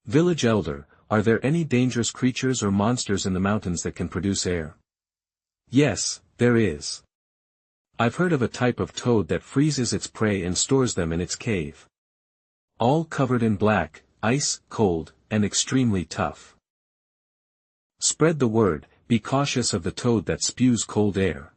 Village Elder, are there any dangerous creatures or monsters in the mountains that can produce air? Yes, there is. I've heard of a type of toad that freezes its prey and stores them in its cave. All covered in black, ice, cold, and extremely tough. Spread the word, be cautious of the toad that spews cold air.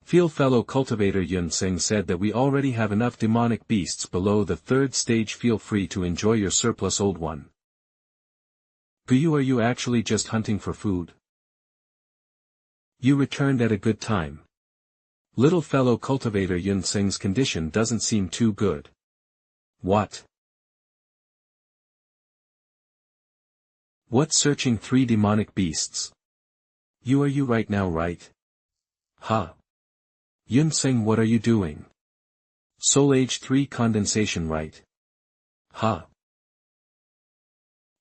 Fellow cultivator Yun Sing said that we already have enough demonic beasts below the 3rd stage. Feel free to enjoy your surplus, old one. Are you actually just hunting for food? You returned at a good time. Little fellow cultivator Yun Sing's condition doesn't seem too good. What? What, searching 3 demonic beasts? You right now, right? Huh. Yun Sing, what are you doing? Soul Age 3 condensation, right? Huh.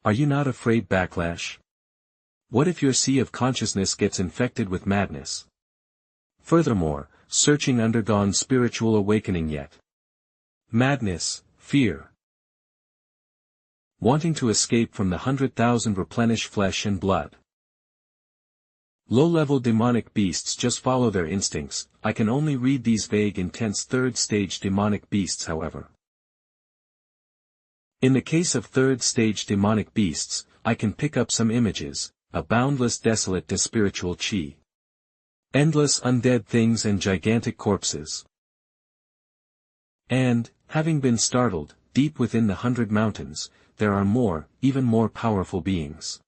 Are you not afraid backlash? What if your sea of consciousness gets infected with madness? Furthermore, searching undergone spiritual awakening yet? Madness, fear. Wanting to escape from the 100,000 replenish flesh and blood. Low-level demonic beasts just follow their instincts. I can only read these vague, intense 3rd stage demonic beasts, however. In the case of 3rd stage demonic beasts, I can pick up some images, a boundless desolate spiritual chi. Endless undead things and gigantic corpses. And, having been startled, deep within the 100 mountains, there are more, even more powerful beings.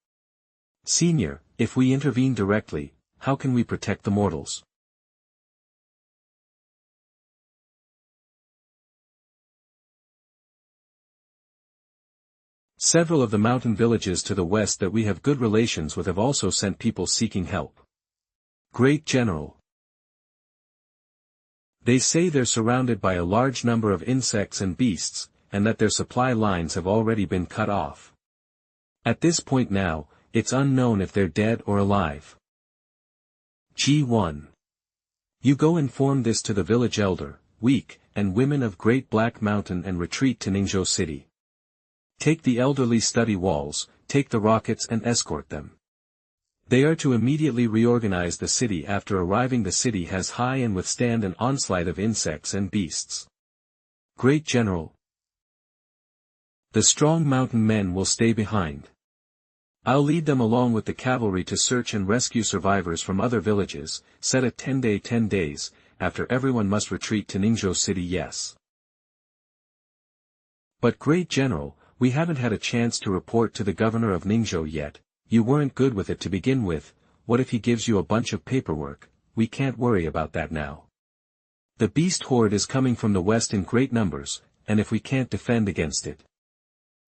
Senior, if we intervene directly, how can we protect the mortals? Several of the mountain villages to the west that we have good relations with have also sent people seeking help. Great General. They say they're surrounded by a large number of insects and beasts, and that their supply lines have already been cut off. At this point now, it's unknown if they're dead or alive. G1. You go inform this to the village elder, weak, and women of Great Black Mountain, and retreat to Ningzhou City. Take the elderly study walls, take the rockets and escort them. They are to immediately reorganize the city after arriving. The city has high and withstand an onslaught of insects and beasts. Great General. The strong mountain men will stay behind. I'll lead them along with the cavalry to search and rescue survivors from other villages, set a 10 days, after everyone must retreat to Ningzhou City. Yes. But Great General, we haven't had a chance to report to the governor of Ningzhou yet. You weren't good with it to begin with. What if he gives you a bunch of paperwork? We can't worry about that now. The beast horde is coming from the west in great numbers, and if we can't defend against it,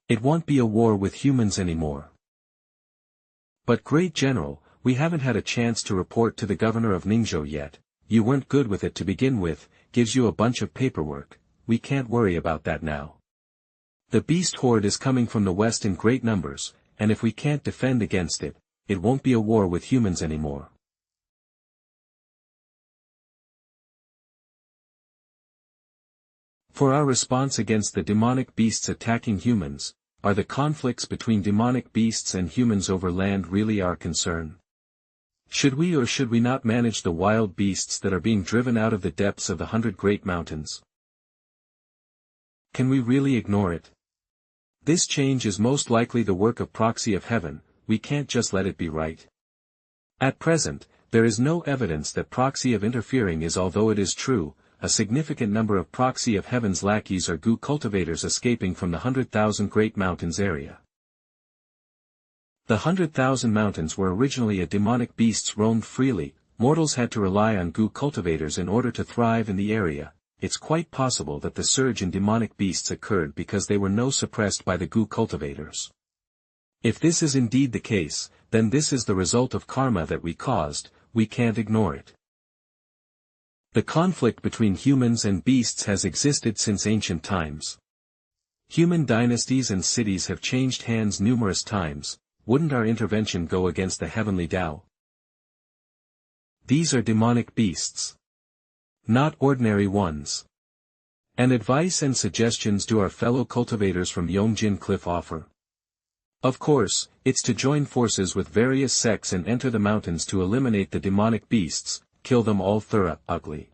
it won't be a war with humans anymore. But Great General, we haven't had a chance to report to the governor of Ningzhou yet. You weren't good with it to begin with, gives you a bunch of paperwork. We can't worry about that now. The beast horde is coming from the west in great numbers, and if we can't defend against it, it won't be a war with humans anymore. For our response against the demonic beasts attacking humans, are the conflicts between demonic beasts and humans over land really our concern? Should we or should we not manage the wild beasts that are being driven out of the depths of the 100 Great Mountains? Can we really ignore it? This change is most likely the work of proxy of heaven. We can't just let it be right. At present, there is no evidence that proxy of interfering is, although it is true, a significant number of proxy of heaven's lackeys are goo cultivators escaping from the 100,000 Great Mountains area. The 100,000 mountains were originally a demonic beasts roamed freely. Mortals had to rely on goo cultivators in order to thrive in the area. It's quite possible that the surge in demonic beasts occurred because they were no suppressed by the goo cultivators. If this is indeed the case, then this is the result of karma that we caused. We can't ignore it. The conflict between humans and beasts has existed since ancient times. Human dynasties and cities have changed hands numerous times. Wouldn't our intervention go against the heavenly Tao? These are demonic beasts, not ordinary ones. And advice and suggestions do our fellow cultivators from Yongjin Cliff offer? Of course, it's to join forces with various sects and enter the mountains to eliminate the demonic beasts, kill them all thoroughly.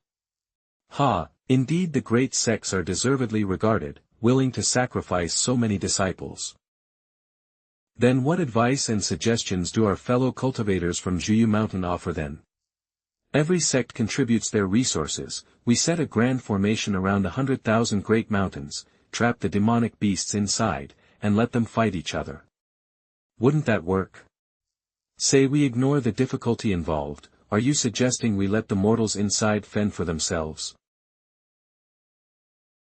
Indeed the great sects are deservedly regarded, willing to sacrifice so many disciples. Then what advice and suggestions do our fellow cultivators from Zhuyu Mountain offer then? Every sect contributes their resources. We set a grand formation around 100,000 Great Mountains, trap the demonic beasts inside, and let them fight each other. Wouldn't that work? Say we ignore the difficulty involved. Are you suggesting we let the mortals inside fend for themselves?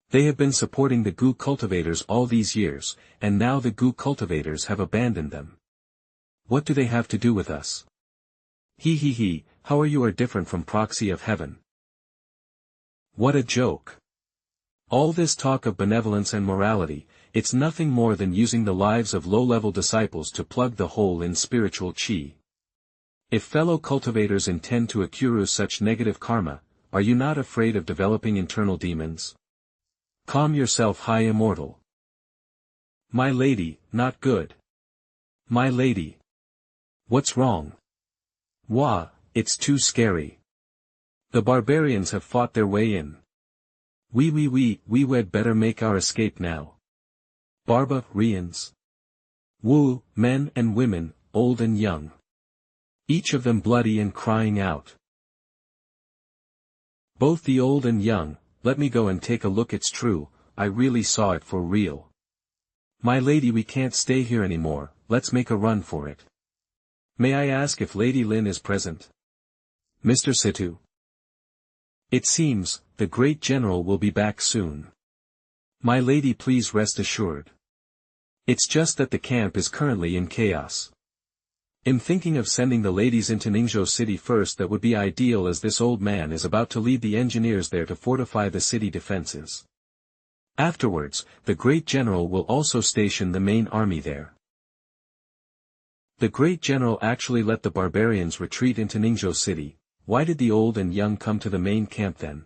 They have been supporting the goo cultivators all these years, and now the goo cultivators have abandoned them. What do they have to do with us? How are you different from proxy of heaven? What a joke. All this talk of benevolence and morality, it's nothing more than using the lives of low-level disciples to plug the hole in spiritual chi. If fellow cultivators intend to accrue such negative karma, are you not afraid of developing internal demons? Calm yourself, high immortal. My lady, not good. My lady. What's wrong? It's too scary. The barbarians have fought their way in. We'd better make our escape now. Barbarians. Men and women, old and young. Each of them bloody and crying out. Both the old and young. Let me go and take a look. It's true, I really saw it for real. My lady, we can't stay here anymore, let's make a run for it. May I ask if Lady Lin is present? Mr. Situ. It seems, the great general will be back soon. My lady, please rest assured. It's just that the camp is currently in chaos. I'm thinking of sending the ladies into Ningzhou City first. That would be ideal, as this old man is about to lead the engineers there to fortify the city defenses. Afterwards, the great general will also station the main army there. The great general actually let the barbarians retreat into Ningzhou City. Why did the old and young come to the main camp then?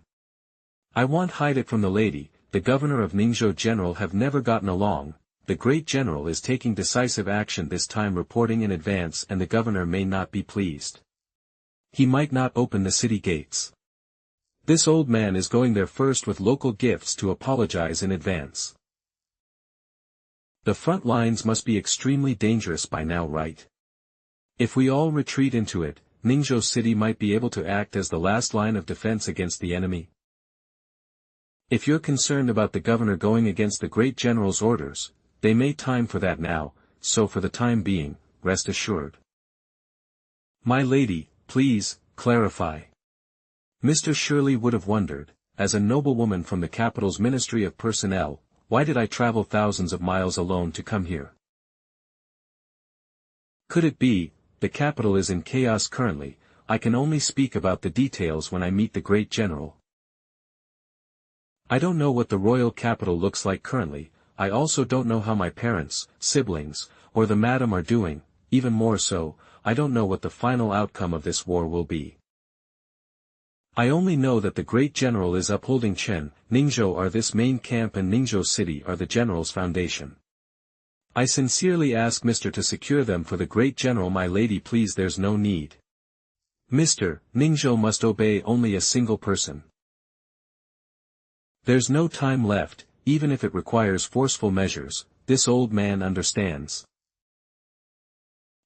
I won't hide it from the lady. The governor of Ningzhou general have never gotten along. the great general is taking decisive action this time, reporting in advance, and the governor may not be pleased. He might not open the city gates. This old man is going there first with local gifts to apologize in advance. The front lines must be extremely dangerous by now, right? If we all retreat into it, Ningzhou City might be able to act as the last line of defense against the enemy. If you're concerned about the governor going against the great general's orders, they may time for that now, so for the time being, rest assured. My lady, please, clarify. Mr. Shirley would have wondered, as a noblewoman from the capital's Ministry of Personnel, why did I travel thousands of miles alone to come here? Could it be, the capital is in chaos currently, I can only speak about the details when I meet the great general. I don't know what the royal capital looks like currently, I also don't know how my parents, siblings, or the madam are doing, even more so, I don't know what the final outcome of this war will be. I only know that the great general is upholding Chen, Ningzhou are this main camp and Ningzhou City are the general's foundation. I sincerely ask Mr. to secure them for the great general. My lady, please, there's no need. Mr. Ningzhou must obey only a single person. There's no time left, even if it requires forceful measures, this old man understands.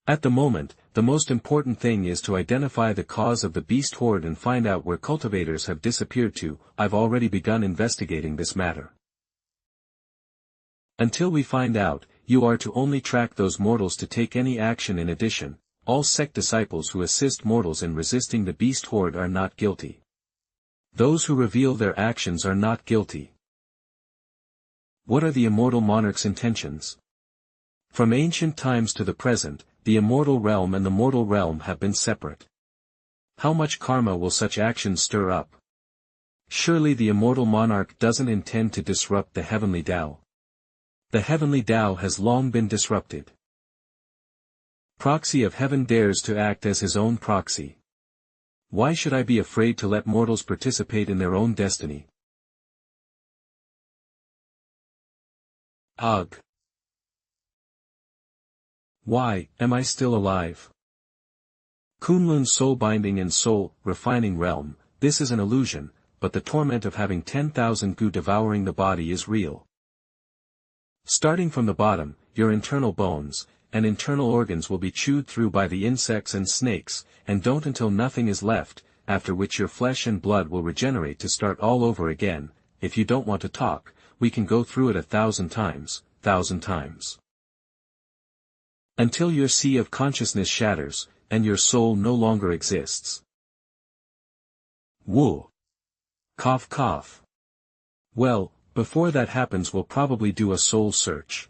At the moment, the most important thing is to identify the cause of the beast horde and find out where cultivators have disappeared to. I've already begun investigating this matter. Until we find out, you are to only track those mortals to take any action. In addition, all sect disciples who assist mortals in resisting the beast horde are not guilty. Those who reveal their actions are not guilty. What are the immortal monarch's intentions? From ancient times to the present, the immortal realm and the mortal realm have been separate. How much karma will such actions stir up? Surely the immortal monarch doesn't intend to disrupt the heavenly Tao. The heavenly Tao has long been disrupted. Proxy of heaven dares to act as his own proxy. Why should I be afraid to let mortals participate in their own destiny? Ugh. Why am I still alive? Kunlun's soul binding and soul refining realm, this is an illusion, but the torment of having 10,000 gu devouring the body is real. Starting from the bottom, your internal bones and internal organs will be chewed through by the insects and snakes, and don't until nothing is left, after which your flesh and blood will regenerate to start all over again. If you don't want to talk, we can go through it 1,000 times, 1,000 times. Until your sea of consciousness shatters, and your soul no longer exists. Woo. Cough cough. Well, before that happens we'll probably do a soul search.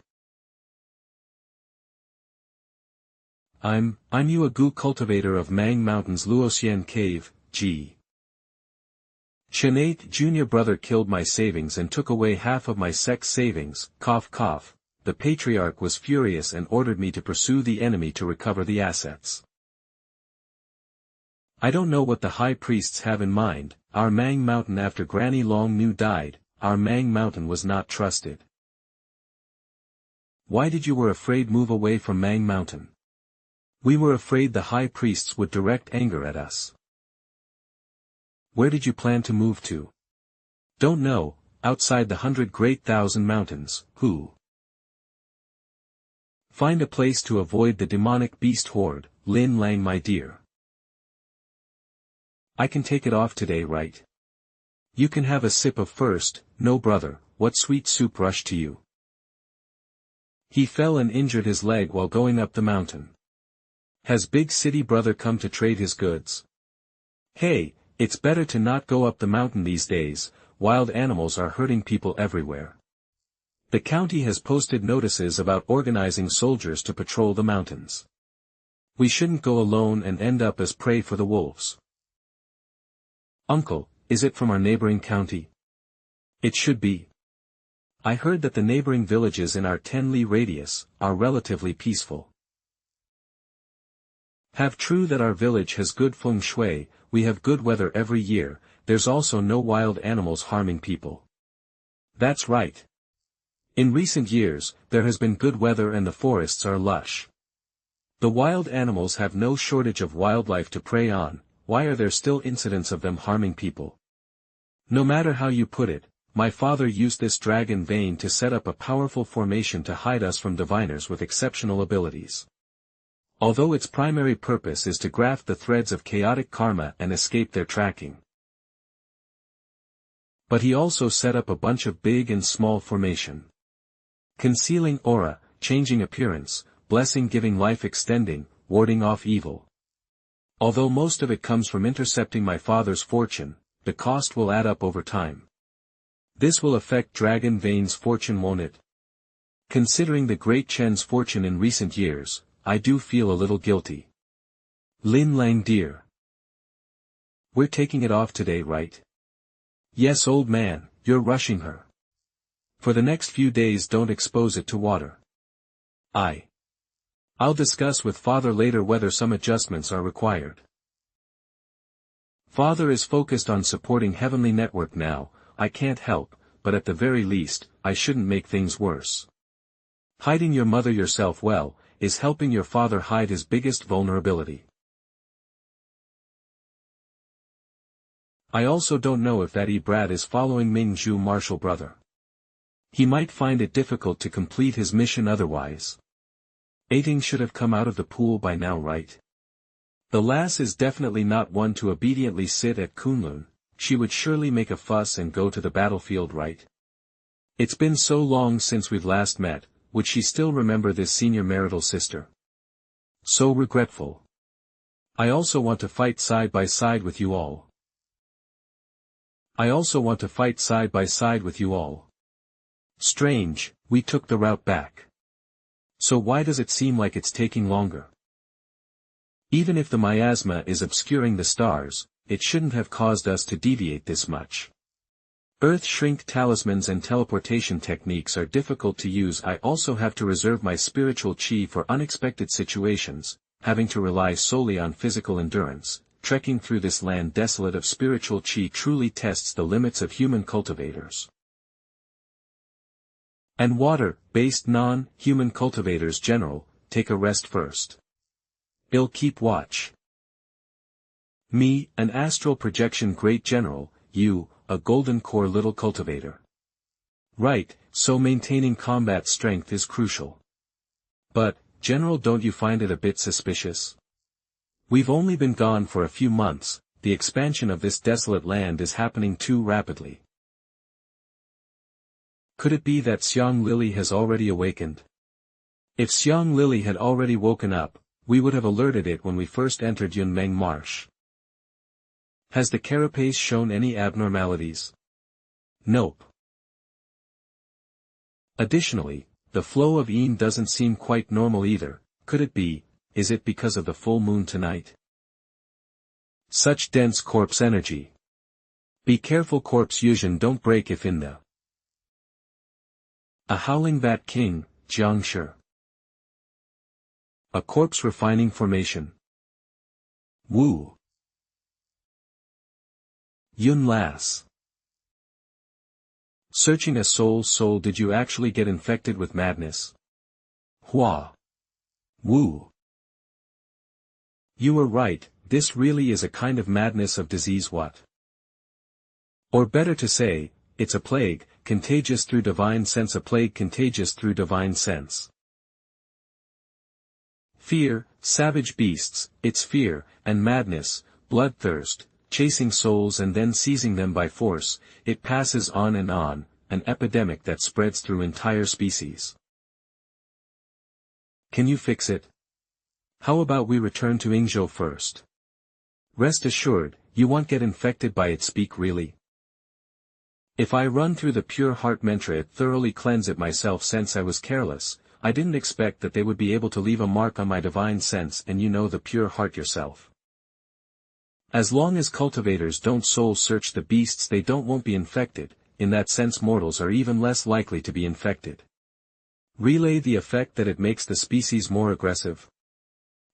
I'm Yu, a gu cultivator of Mang Mountain's Luoxian Cave, G. Chen 8 junior brother killed my savings and took away half of my sect's savings, cough cough. The patriarch was furious and ordered me to pursue the enemy to recover the assets. I don't know what the high priests have in mind. Our Mang Mountain, after Granny Long Nu died, our Mang Mountain was not trusted. Why did you were afraid move away from Mang Mountain? We were afraid the high priests would direct anger at us. Where did you plan to move to? Don't know, outside the 100 great thousand mountains. Who? Find a place to avoid the demonic beast horde, Lin Lang my dear. I can take it off today, right? You can have a sip of first. No brother, what sweet soup rushed to you? He fell and injured his leg while going up the mountain. Has big city brother come to trade his goods? Hey, it's better to not go up the mountain these days, wild animals are hurting people everywhere. The county has posted notices about organizing soldiers to patrol the mountains. We shouldn't go alone and end up as prey for the wolves. Uncle, is it from our neighboring county? It should be. I heard that the neighboring villages in our 10-li radius are relatively peaceful. Have true that our village has good feng shui, we have good weather every year, there's also no wild animals harming people. That's right. In recent years, there has been good weather and the forests are lush. The wild animals have no shortage of wildlife to prey on. Why are there still incidents of them harming people? No matter how you put it, my father used this dragon vein to set up a powerful formation to hide us from diviners with exceptional abilities. Although its primary purpose is to graft the threads of chaotic karma and escape their tracking. But he also set up a bunch of big and small formation. Concealing aura, changing appearance, blessing giving life extending, warding off evil. Although most of it comes from intercepting my father's fortune, the cost will add up over time. This will affect Dragon Vein's fortune, won't it? Considering the great Chen's fortune in recent years, I do feel a little guilty. Lin Lang dear. We're taking it off today, right? Yes, old man, you're rushing her. For the next few days don't expose it to water. I'll discuss with father later whether some adjustments are required. Father is focused on supporting Heavenly Network now. I can't help, but at the very least, I shouldn't make things worse. Hiding your mother yourself well, is helping your father hide his biggest vulnerability. I also don't know if that Brad is following Ming Zhu Marshall brother. He might find it difficult to complete his mission otherwise. Ating should have come out of the pool by now, right? The lass is definitely not one to obediently sit at Kunlun. She would surely make a fuss and go to the battlefield, right? It's been so long since we've last met, would she still remember this senior marital sister? So regretful. I also want to fight side by side with you all. Strange, we took the route back. So why does it seem like it's taking longer? Even if the miasma is obscuring the stars, it shouldn't have caused us to deviate this much. Earth shrink talismans and teleportation techniques are difficult to use. I also have to reserve my spiritual chi for unexpected situations, having to rely solely on physical endurance. Trekking through this land desolate of spiritual chi truly tests the limits of human cultivators. And water-based non-human cultivators general, take a rest first. I'll keep watch. Me, an astral projection great general, you, a golden core little cultivator. Right, so maintaining combat strength is crucial. But, General, don't you find it a bit suspicious? We've only been gone for a few months, the expansion of this desolate land is happening too rapidly. Could it be that Xiang Lily has already awakened? If Xiang Lily had already woken up, we would have alerted it when we first entered Yunmeng Marsh. Has the carapace shown any abnormalities? Nope. Additionally, the flow of Yin doesn't seem quite normal either. Could it be, is it because of the full moon tonight? Such dense corpse energy. Be careful, corpse fusion don't break if in the A howling vat king, Jiangshi. A corpse refining formation. Wu. Yun Lass. Searching a soul, did you actually get infected with madness? Hua. Wu. You were right, this really is a kind of madness of disease. What? Or better to say, it's a plague, contagious through divine sense. A plague contagious through divine sense. Fear, savage beasts, it's fear, and madness, bloodthirst, chasing souls and then seizing them by force. It passes on, an epidemic that spreads through entire species. Can you fix it? How about we return to Yingzhou first? Rest assured, you won't get infected by it. Speak really? If I run through the pure heart mantra, it thoroughly cleanse it myself. Since I was careless, I didn't expect that they would be able to leave a mark on my divine sense, and you know the pure heart yourself. As long as cultivators don't soul search the beasts, they won't be infected. In that sense, mortals are even less likely to be infected. Relay the effect that it makes the species more aggressive.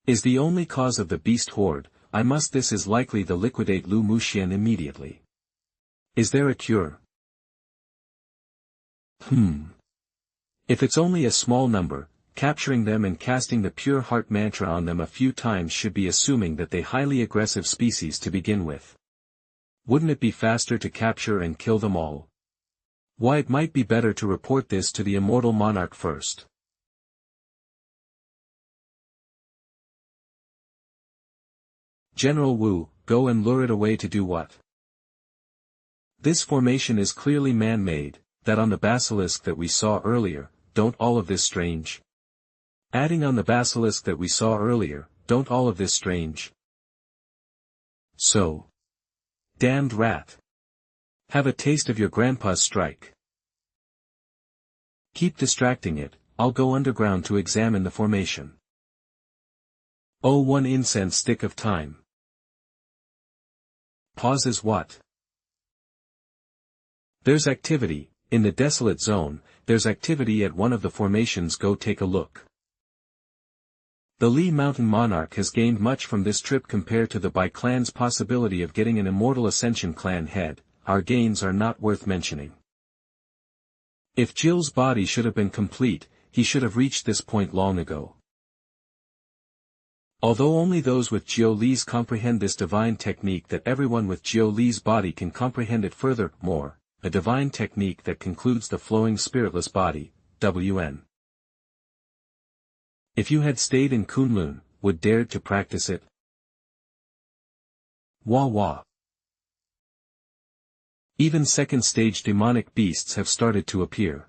Is the only cause of the beast horde. This is likely to liquidate Lu Muxian immediately. Is there a cure? If it's only a small number, capturing them and casting the pure heart mantra on them a few times should be assuming that they highly aggressive species to begin with. Wouldn't it be faster to capture and kill them all? Why, it might be better to report this to the immortal monarch first. General Wu, go and lure it away to do what? This formation is clearly man-made, that on the basilisk that we saw earlier, don't all of this strange? Adding on the basilisk that we saw earlier, don't all of this strange? So. Damned rat. Have a taste of your grandpa's strike. Keep distracting it, I'll go underground to examine the formation. Oh, one incense stick of time. Pauses what? There's activity, in the desolate zone, there's activity at one of the formations, go take a look. The Li Mountain Monarch has gained much from this trip compared to the Bai clan's possibility of getting an immortal Ascension clan head. Our gains are not worth mentioning. If Jill's body should have been complete, he should have reached this point long ago. Although only those with Jiu Li's comprehend this divine technique, that everyone with Jiu Li's body can comprehend it furthermore, a divine technique that concludes the flowing spiritless body, WN. If you had stayed in Kunlun, would dared to practice it? Wah wah. Even second-stage demonic beasts have started to appear.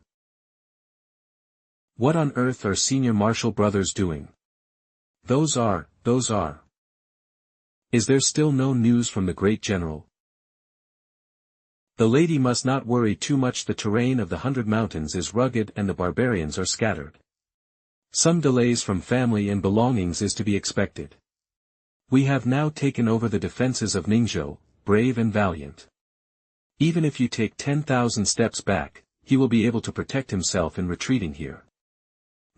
What on earth are senior martial brothers doing? Those are. Is there still no news from the great general? The lady must not worry too much, the terrain of the 100 Mountains is rugged and the barbarians are scattered. Some delays from family and belongings is to be expected. We have now taken over the defenses of Ningzhou, brave and valiant. Even if you take 10,000 steps back, he will be able to protect himself in retreating here.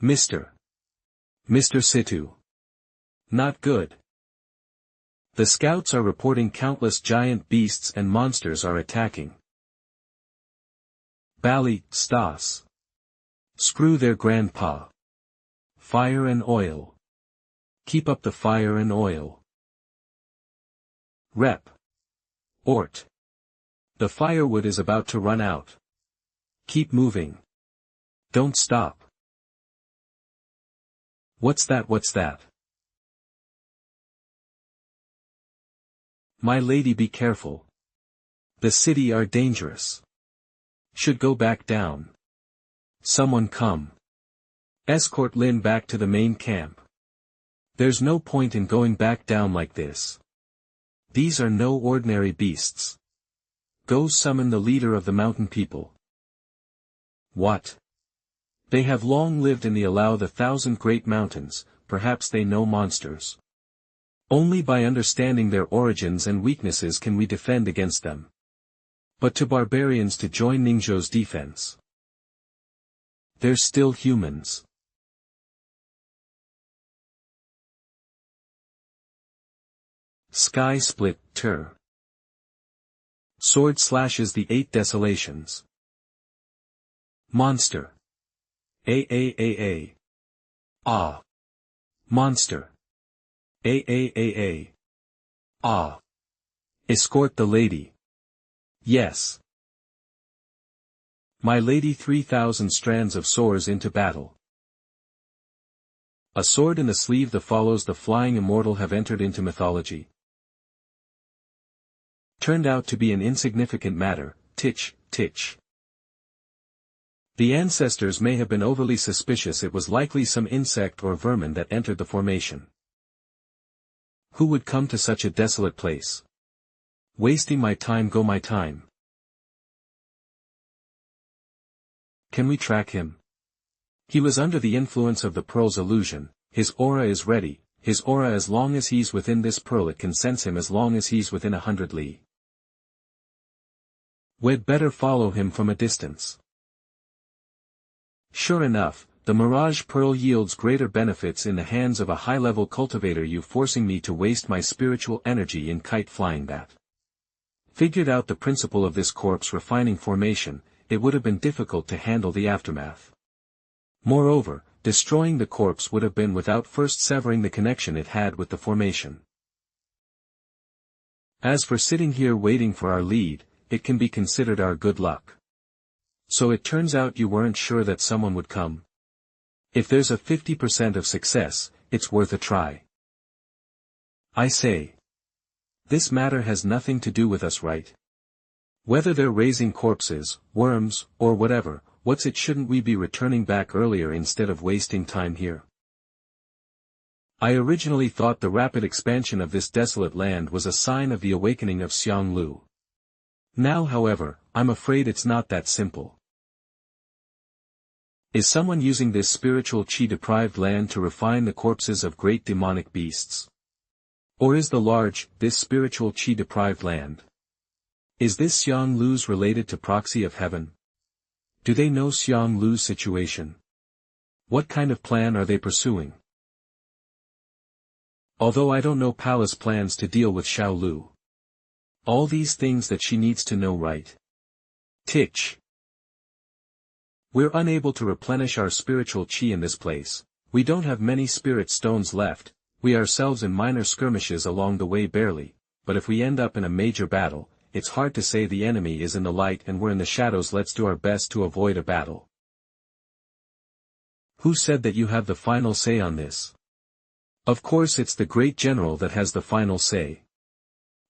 Mr. Situ. Not good. The scouts are reporting countless giant beasts and monsters are attacking. Bali, Stas. Screw their grandpa. Fire and oil. Keep up the fire and oil. Rep. Ort. The firewood is about to run out. Keep moving. Don't stop. What's that? My lady, be careful. The city are dangerous. Should go back down. Someone come. Escort Lin back to the main camp. There's no point in going back down like this. These are no ordinary beasts. Go summon the leader of the mountain people. What? They have long lived in the 1,000 great mountains, perhaps they know monsters. Only by understanding their origins and weaknesses can we defend against them. But to barbarians to join Ningzhou's defense. They're still humans. Sky split, Tur. Sword slashes the 8 desolations. Monster. Ah. Monster. Ah. Escort the lady. Yes. My lady, 3,000 strands of swords into battle. A sword in the sleeve. The follows the flying immortal have entered into mythology. Turned out to be an insignificant matter, titch. The ancestors may have been overly suspicious. It was likely some insect or vermin that entered the formation. Who would come to such a desolate place? Wasting my time, go my time. Can we track him? He was under the influence of the pearl's illusion. His aura is ready, his aura as long as he's within this pearl, it can sense him as long as he's within 100 li. We'd better follow him from a distance. Sure enough, the Mirage Pearl yields greater benefits in the hands of a high-level cultivator, you forcing me to waste my spiritual energy in kite flying that. Figured out the principle of this corpse refining formation, it would have been difficult to handle the aftermath. Moreover, destroying the corpse would have been without first severing the connection it had with the formation. As for sitting here waiting for our lead, it can be considered our good luck. So it turns out you weren't sure that someone would come? If there's a 50% of success, it's worth a try. I say. This matter has nothing to do with us, right? Whether they're raising corpses, worms, or whatever, what's it, shouldn't we be returning back earlier instead of wasting time here? I originally thought the rapid expansion of this desolate land was a sign of the awakening of Xianglu. Now, however, I'm afraid it's not that simple. Is someone using this spiritual qi-deprived land to refine the corpses of great demonic beasts? Or is this spiritual qi-deprived land? Is this Xianglu's related to proxy of heaven? Do they know Xianglu's situation? What kind of plan are they pursuing? Although I don't know palace plans to deal with Xiaolu. All these things that she needs to know, right? Titch. We're unable to replenish our spiritual qi in this place. We don't have many spirit stones left, we ourselves in minor skirmishes along the way barely, but if we end up in a major battle, it's hard to say the enemy is in the light and we're in the shadows. Let's do our best to avoid a battle. Who said that you have the final say on this? Of course it's the great general that has the final say.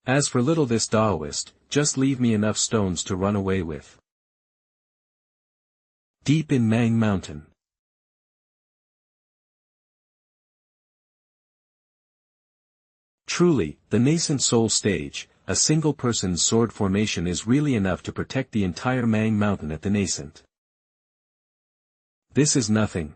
As for little this Taoist, just leave me enough stones to run away with. Deep in Mang Mountain. Truly, the nascent soul stage, a single person's sword formation is really enough to protect the entire Mang Mountain at the nascent. This is nothing.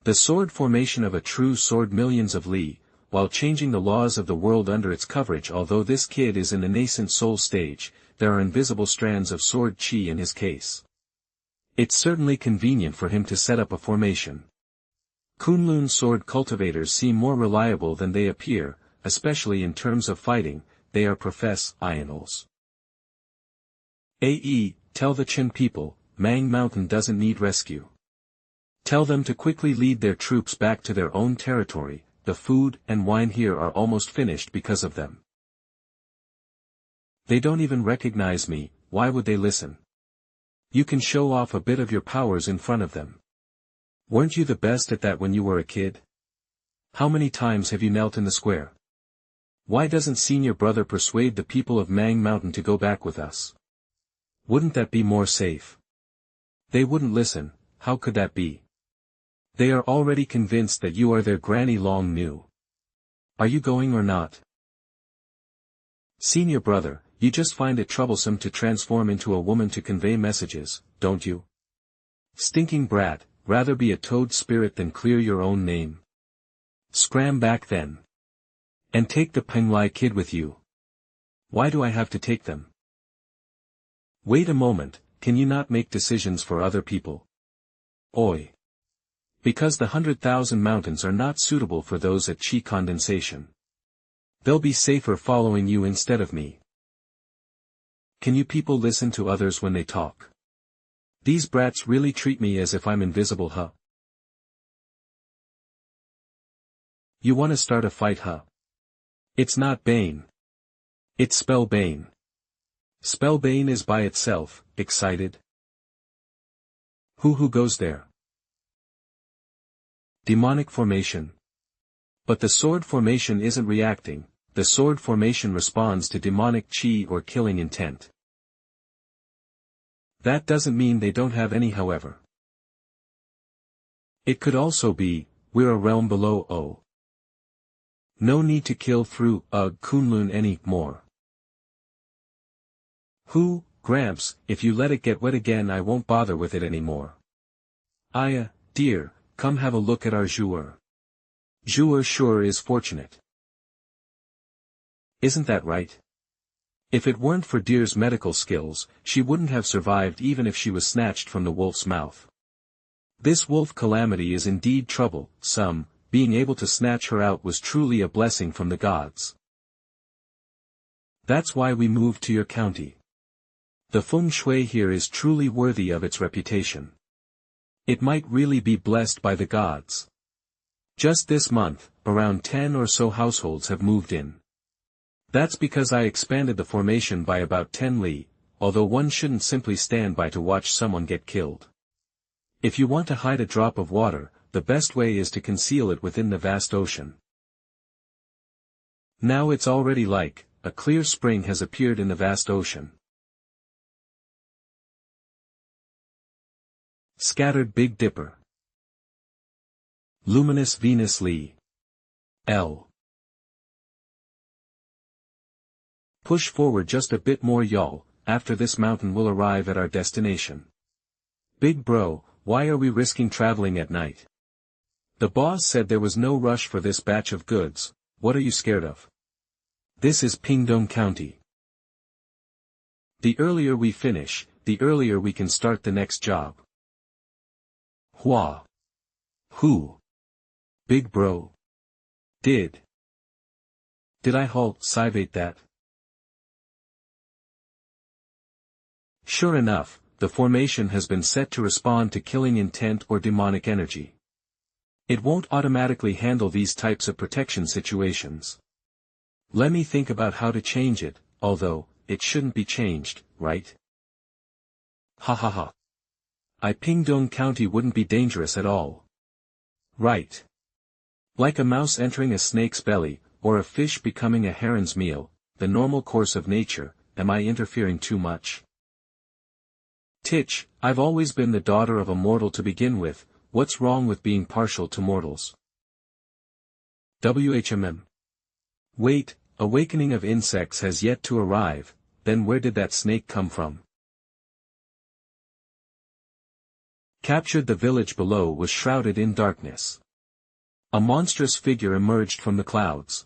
The sword formation of a true sword millions of li, while changing the laws of the world under its coverage. Although this kid is in the nascent soul stage, there are invisible strands of sword qi in his case. It's certainly convenient for him to set up a formation. Kunlun sword cultivators seem more reliable than they appear, especially in terms of fighting. They are professionals. Tell the Chen people, Mang Mountain doesn't need rescue. Tell them to quickly lead their troops back to their own territory. The food and wine here are almost finished because of them. They don't even recognize me, why would they listen? You can show off a bit of your powers in front of them. Weren't you the best at that when you were a kid? How many times have you knelt in the square? Why doesn't senior brother persuade the people of Mang Mountain to go back with us? Wouldn't that be more safe? They wouldn't listen. How could that be? They are already convinced that you are their Granny Long New. Are you going or not? Senior brother, you just find it troublesome to transform into a woman to convey messages, don't you? Stinking brat, rather be a toad spirit than clear your own name. Scram back then. And take the Penglai kid with you. Why do I have to take them? Wait a moment, can you not make decisions for other people? Oi. Because the 100,000 mountains are not suitable for those at Qi condensation. They'll be safer following you instead of me. Can you people listen to others when they talk? These brats really treat me as if I'm invisible, huh? You wanna start a fight, huh? It's not Bane. It's Spellbane. Spellbane is by itself, excited. Who goes there? Demonic formation. But the sword formation isn't reacting, the sword formation responds to demonic qi or killing intent. That doesn't mean they don't have any, however. It could also be, we're a realm below O. No need to kill through Kunlun any more. Gramps, if you let it get wet again I won't bother with it anymore. Aya, dear, come have a look at our Zhuer. Zhuer sure is fortunate. Isn't that right? If it weren't for Deer's medical skills, she wouldn't have survived even if she was snatched from the wolf's mouth. This wolf calamity is indeed trouble, being able to snatch her out was truly a blessing from the gods. That's why we moved to your county. The feng shui here is truly worthy of its reputation. It might really be blessed by the gods. Just this month, around 10 or so households have moved in. That's because I expanded the formation by about 10 li, although one shouldn't simply stand by to watch someone get killed. If you want to hide a drop of water, the best way is to conceal it within the vast ocean. Now it's already like, a clear spring has appeared in the vast ocean. Scattered Big Dipper. Luminous Venus Lee. L. Push forward just a bit more y'all, after this mountain will arrive at our destination. Big bro, why are we risking traveling at night? The boss said there was no rush for this batch of goods, what are you scared of? This is Pingdong County. The earlier we finish, the earlier we can start the next job. Hua. Who? Big bro. Did I halt-civate that? Sure enough, the formation has been set to respond to killing intent or demonic energy. It won't automatically handle these types of protection situations. Let me think about how to change it, although, it shouldn't be changed, right? Ha ha ha. Pingdong County wouldn't be dangerous at all. Right. Like a mouse entering a snake's belly, or a fish becoming a heron's meal, the normal course of nature, am I interfering too much? Titch, I've always been the daughter of a mortal to begin with, what's wrong with being partial to mortals? WHMM. Wait, awakening of insects has yet to arrive, then where did that snake come from? Captured the village below was shrouded in darkness. A monstrous figure emerged from the clouds.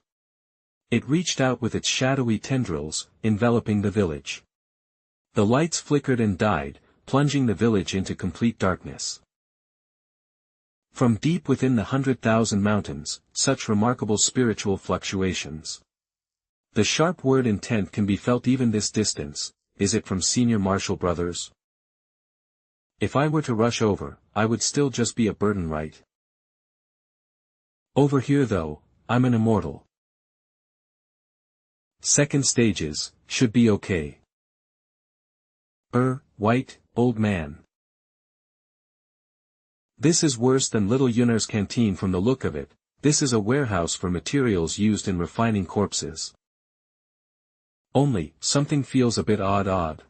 It reached out with its shadowy tendrils, enveloping the village. The lights flickered and died, plunging the village into complete darkness. From deep within the 100,000 mountains, such remarkable spiritual fluctuations. The sharp word intent can be felt even this distance, is it from senior Marshall brothers? If I were to rush over, I would still just be a burden, right? Over here though, I'm an immortal. Second stages, should be okay. White, old man. This is worse than Little Yunner's canteen from the look of it, this is a warehouse for materials used in refining corpses. Only, something feels a bit odd.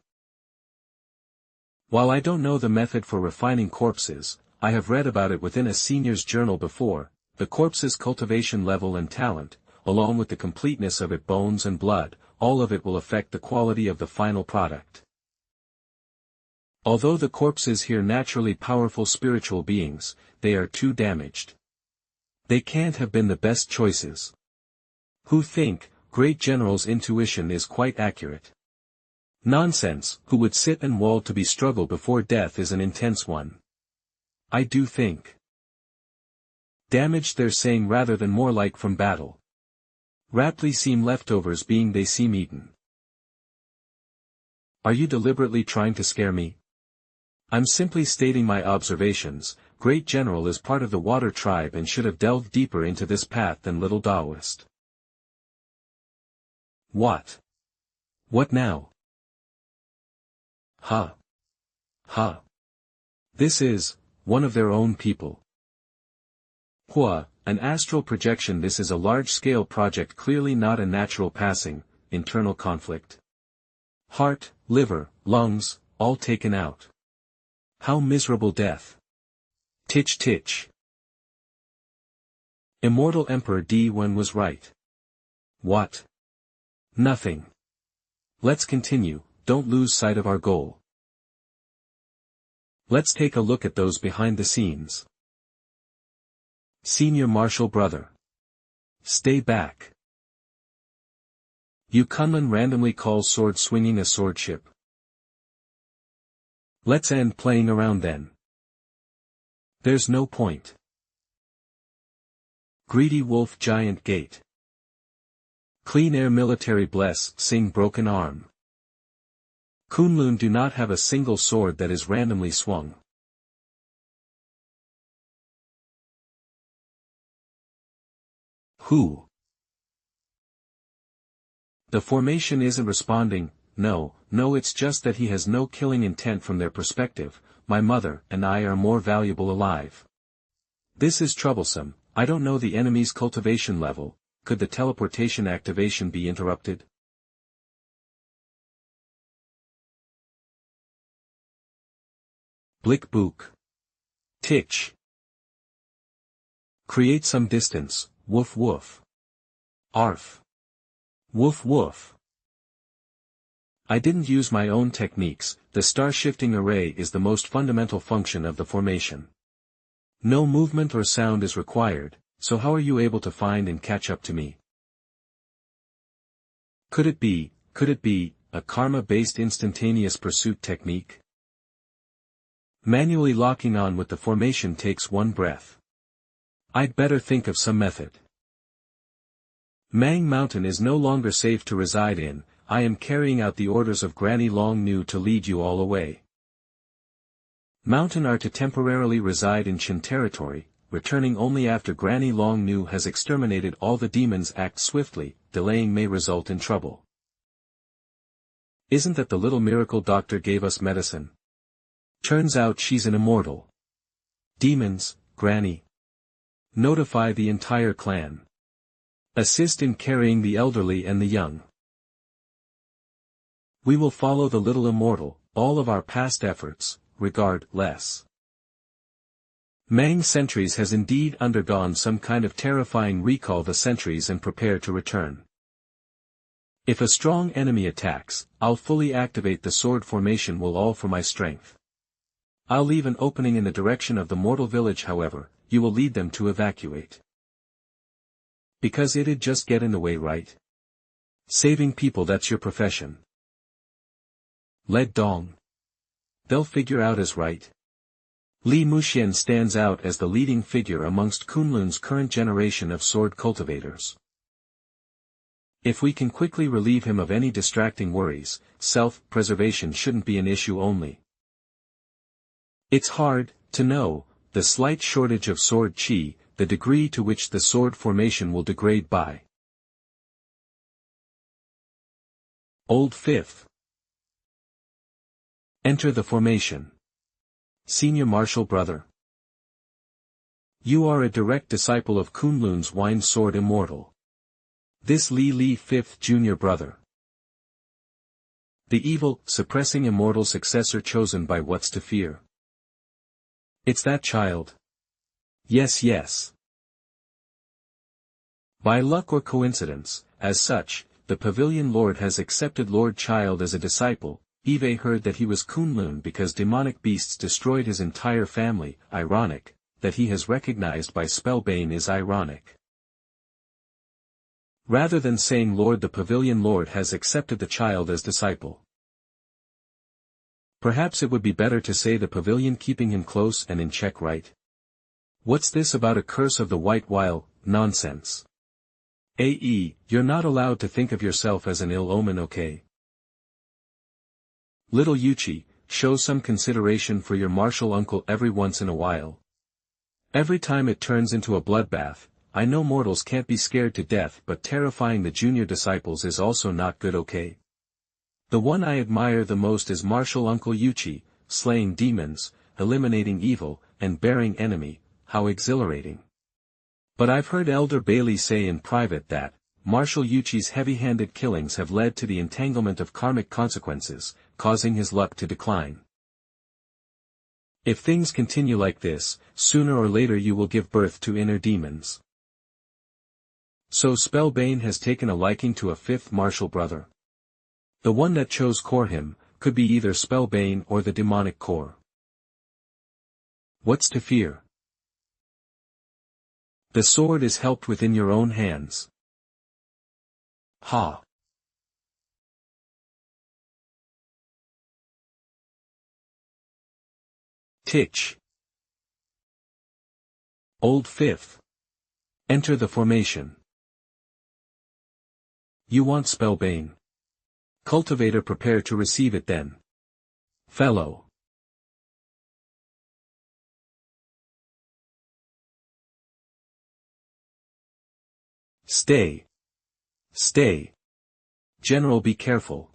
While I don't know the method for refining corpses, I have read about it within a senior's journal before, the corpse's cultivation level and talent, along with the completeness of its bones and blood, all of it will affect the quality of the final product. Although the corpses here naturally powerful spiritual beings, they are too damaged. They can't have been the best choices. Who think, great general's intuition is quite accurate. Nonsense, who would sit and wall to be struggle before death is an intense one. I do think. Damaged they're saying rather than more like from battle. Raptly seem leftovers being they seem eaten. Are you deliberately trying to scare me? I'm simply stating my observations. Great General is part of the water tribe and should have delved deeper into this path than little Taoist. What? What now? Ha. Ha. This is, one of their own people. Hua, an astral projection. This is a large-scale project, clearly not a natural passing, internal conflict. Heart, liver, lungs, all taken out. How miserable death. Titch titch. Immortal Emperor D1 was right. What? Nothing. Let's continue, don't lose sight of our goal. Let's take a look at those behind the scenes. Senior Marshal brother. Stay back. You Kunlun randomly calls sword swinging a swordship. Let's end playing around then. There's no point. Greedy Wolf Giant Gate. Clean Air Military Bless Sing Broken Arm. Kunlun do not have a single sword that is randomly swung. Who? The formation isn't responding. No, it's just that he has no killing intent from their perspective. My mother and I are more valuable alive. This is troublesome. I don't know the enemy's cultivation level. Could the teleportation activation be interrupted? Blick book. Titch. Create some distance. Woof woof. Arf. Woof woof. I didn't use my own techniques. The star-shifting array is the most fundamental function of the formation. No movement or sound is required, so how are you able to find and catch up to me? Could it be, a karma-based instantaneous pursuit technique? Manually locking on with the formation takes one breath. I'd better think of some method. Mang Mountain is no longer safe to reside in. I am carrying out the orders of Granny Long Nu to lead you all away. Mountain are to temporarily reside in Chen territory, returning only after Granny Long Nu has exterminated all the demons. Act swiftly, delaying may result in trouble. Isn't that the little miracle doctor gave us medicine? Turns out she's an immortal. Demons, Granny. Notify the entire clan. Assist in carrying the elderly and the young. We will follow the little immortal. All of our past efforts, regard less. Mang sentries has indeed undergone some kind of terrifying recall. The sentries and prepare to return. If a strong enemy attacks, I'll fully activate the sword formation. Will all for my strength. I'll leave an opening in the direction of the mortal village. However, you will lead them to evacuate. Because it'd just get in the way, right? Saving people, that's your profession. Led Dong. They'll figure out as right. Li Muxian stands out as the leading figure amongst Kunlun's current generation of sword cultivators. If we can quickly relieve him of any distracting worries, self-preservation shouldn't be an issue only. It's hard to know the slight shortage of sword chi, the degree to which the sword formation will degrade by. Old Fifth. Enter the formation. Senior Martial Brother. You are a direct disciple of Kunlun's Wine Sword Immortal. This Li Fifth Junior Brother. The evil, suppressing immortal successor chosen by What's to Fear. It's that child. Yes. By luck or coincidence, as such, the Pavilion Lord has accepted Lord Child as a disciple. Eve heard that he was Kunlun because demonic beasts destroyed his entire family. Ironic, that he has recognized by Spellbane is ironic. Rather than saying Lord, the Pavilion Lord has accepted the child as disciple. Perhaps it would be better to say the Pavilion keeping him close and in check, right? What's this about a curse of the white wile? Nonsense. You're not allowed to think of yourself as an ill omen, okay? Little Yuchi, show some consideration for your martial uncle every once in a while. Every time it turns into a bloodbath. I know mortals can't be scared to death, but terrifying the junior disciples is also not good, okay? The one I admire the most is martial Uncle Yuchi, slaying demons, eliminating evil, and bearing enemy. How exhilarating. But I've heard Elder Bailey say in private that, Martial Yuchi's heavy-handed killings have led to the entanglement of karmic consequences, causing his luck to decline. If things continue like this, sooner or later you will give birth to inner demons. So Spellbane has taken a liking to a fifth martial brother. The one that chose core him, could be either Spellbane or the demonic core. What's to fear? The sword is helped within your own hands. Ha! Titch. Old Fifth. Enter the formation. You want Spellbane. Cultivator, prepare to receive it then. Fellow. Stay. Stay. General, be careful.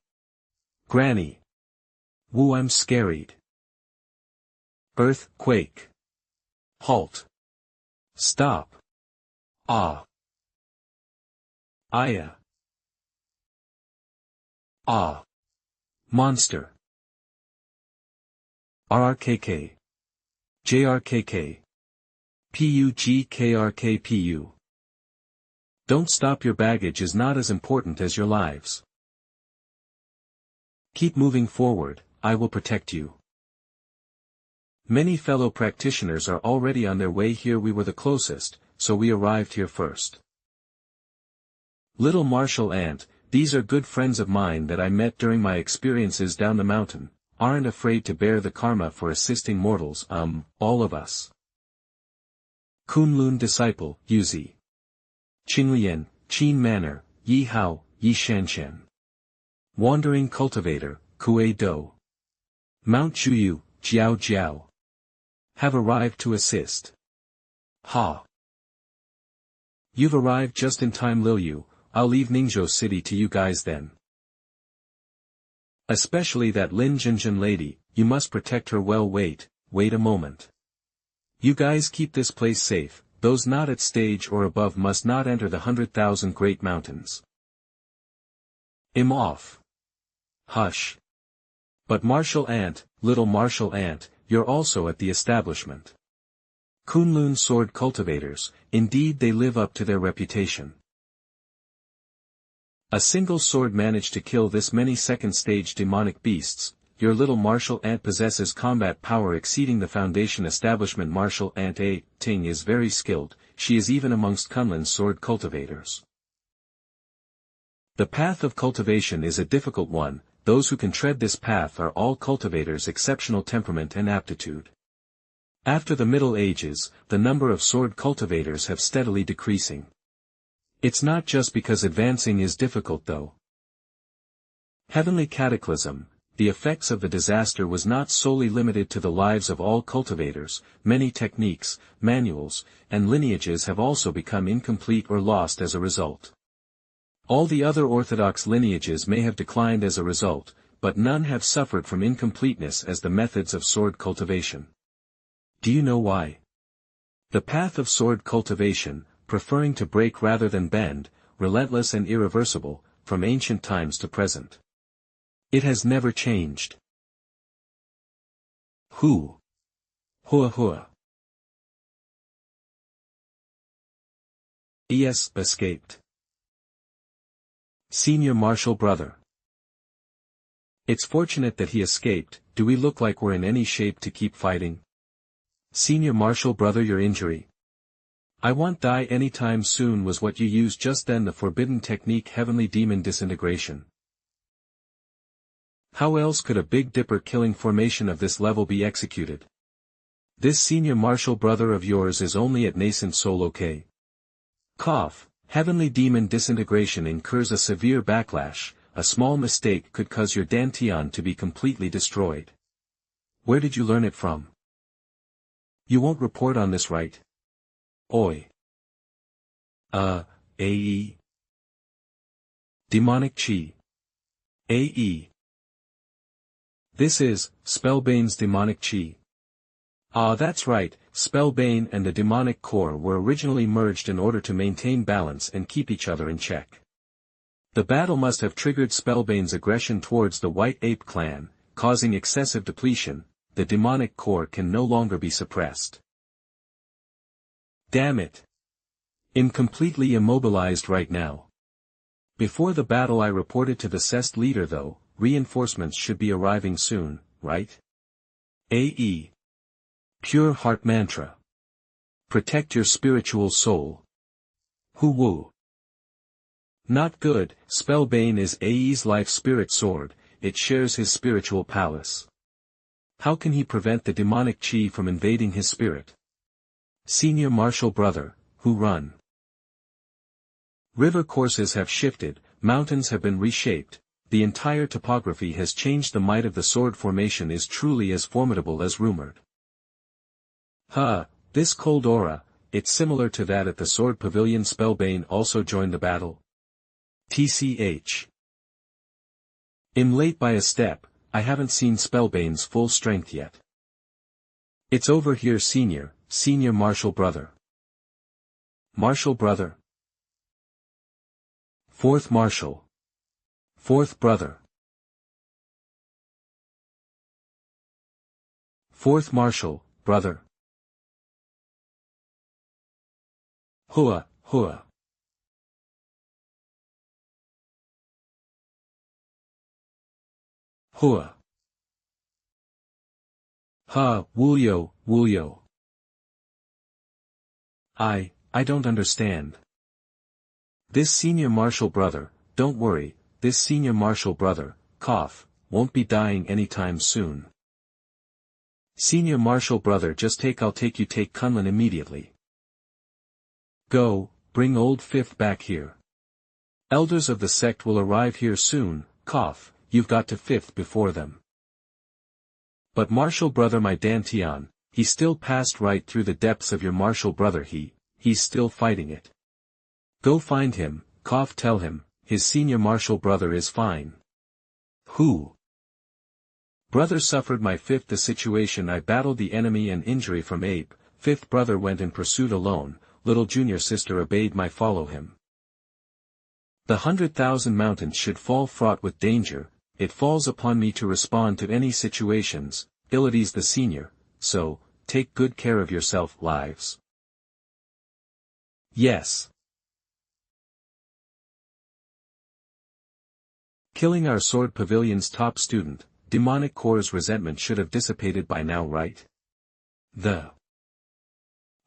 Granny. Woo, I'm scarried. Earthquake. Halt. Stop. Ah. Aya. Ah. Monster. RRKK. JRKK. PUGKRKPU. Don't stop, your baggage is not as important as your lives. Keep moving forward, I will protect you. Many fellow practitioners are already on their way here. We were the closest, so we arrived here first. Little martial ant, these are good friends of mine that I met during my experiences down the mountain, aren't afraid to bear the karma for assisting mortals, all of us. Kunlun disciple, Yuzi. Qinglian, Qin manor, Yi Hao, Yi Shanshan. Wandering cultivator, Kue Do. Mount Chuyu, Jiao Jiao. Have arrived to assist. Ha. You've arrived just in time, Liu. I'll leave Ningzhou City to you guys then. Especially that Lin Jinjin lady, you must protect her well. Wait a moment. You guys keep this place safe, those not at stage or above must not enter the 100,000 great mountains. I'm off. Hush. But martial ant, little martial ant, you're also at the establishment. Kunlun sword cultivators, indeed they live up to their reputation. A single sword managed to kill this many second-stage demonic beasts. Your little martial ant possesses combat power exceeding the foundation establishment. Martial ant A. Ting is very skilled, she is even amongst Kunlun's sword cultivators. The path of cultivation is a difficult one. Those who can tread this path are all cultivators, exceptional temperament and aptitude. After the Middle Ages, the number of sword cultivators have steadily decreasing. It's not just because advancing is difficult though. Heavenly cataclysm, the effects of the disaster was not solely limited to the lives of all cultivators. Many techniques, manuals, and lineages have also become incomplete or lost as a result. All the other orthodox lineages may have declined as a result, but none have suffered from incompleteness as the methods of sword cultivation. Do you know why? The path of sword cultivation, preferring to break rather than bend, relentless and irreversible, from ancient times to present. It has never changed. Hua hua. Es escaped. Senior martial brother. It's fortunate that he escaped. Do we look like we're in any shape to keep fighting? Senior martial brother, your injury. I won't die anytime soon was what you used just then, the forbidden technique, heavenly demon disintegration. How else could a Big Dipper killing formation of this level be executed? This senior martial brother of yours is only at nascent soul, okay? Cough. Heavenly demon disintegration incurs a severe backlash. A small mistake could cause your dantian to be completely destroyed. Where did you learn it from? You won't report on this, right? Oi. AE. Demonic Chi. AE. This is, Spellbane's demonic Chi. Ah, that's right, Spellbane and the demonic core were originally merged in order to maintain balance and keep each other in check. The battle must have triggered Spellbane's aggression towards the White Ape clan, causing excessive depletion. The demonic core can no longer be suppressed. Damn it. I'm completely immobilized right now. Before the battle I reported to the CEST leader though, reinforcements should be arriving soon, right? AE. Pure Heart Mantra. Protect your spiritual soul. Woo. Not good. Spellbane is AE's life spirit sword, it shares his spiritual palace. How can he prevent the demonic chi from invading his spirit? Senior martial brother, who run? River courses have shifted, mountains have been reshaped, the entire topography has changed. The might of the sword formation is truly as formidable as rumored. This cold aura, it's similar to that at the Sword Pavilion. Spellbane also joined the battle. TCH. I'm late by a step, I haven't seen Spellbane's full strength yet. It's over here, senior martial brother. Martial brother. Fourth martial. Fourth brother. Fourth martial, brother. Hua, hua. Hua. Ha, Wulyo, Wulyo. I don't understand. This senior martial brother, don't worry, this senior martial brother, cough, won't be dying anytime soon. Senior martial brother, I'll take you, take Kunlun immediately. Go, bring old fifth back here. Elders of the sect will arrive here soon, cough, you've got to fifth before them. But martial brother, my Dantian, he still passed right through the depths of your martial brother, he's still fighting it. Go find him, cough, tell him, his senior martial brother is fine. Who? Brother suffered my fifth the situation, I battled the enemy and injury from ape, fifth brother went in pursuit alone, little junior sister obeyed my follow him. The 100,000 mountains should fall fraught with danger, it falls upon me to respond to any situations, Ilides the senior, so, take good care of yourself, lives. Yes. Killing our Sword Pavilion's top student, demonic core's resentment should have dissipated by now, right?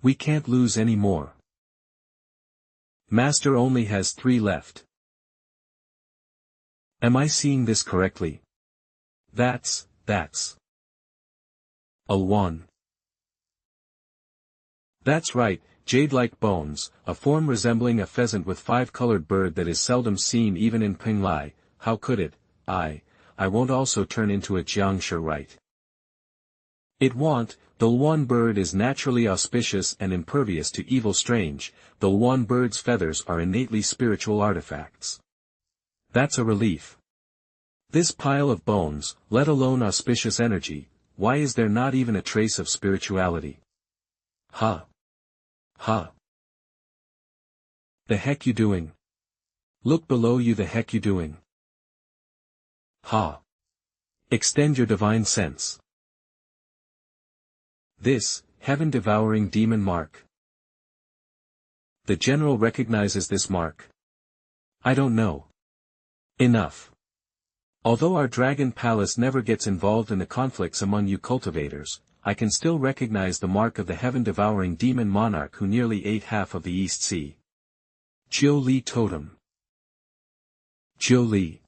We can't lose any more. Master only has 3 left. Am I seeing this correctly? That's. Alwan. That's right, jade-like bones, a form resembling a pheasant with 5-colored bird that is seldom seen even in Penglai. How could it? I won't also turn into a jiangshi, right? It won't. The Luan bird is naturally auspicious and impervious to evil. Strange, the Luan bird's feathers are innately spiritual artifacts. That's a relief. This pile of bones, let alone auspicious energy, why is there not even a trace of spirituality? Ha. The heck you doing? Look below you, the heck you doing? Ha. Extend your divine sense. This, heaven-devouring demon mark. The general recognizes this mark. I don't know. Enough. Although our dragon palace never gets involved in the conflicts among you cultivators, I can still recognize the mark of the heaven-devouring demon monarch who nearly ate half of the East Sea. Jiu Li Totem. Jiu Li.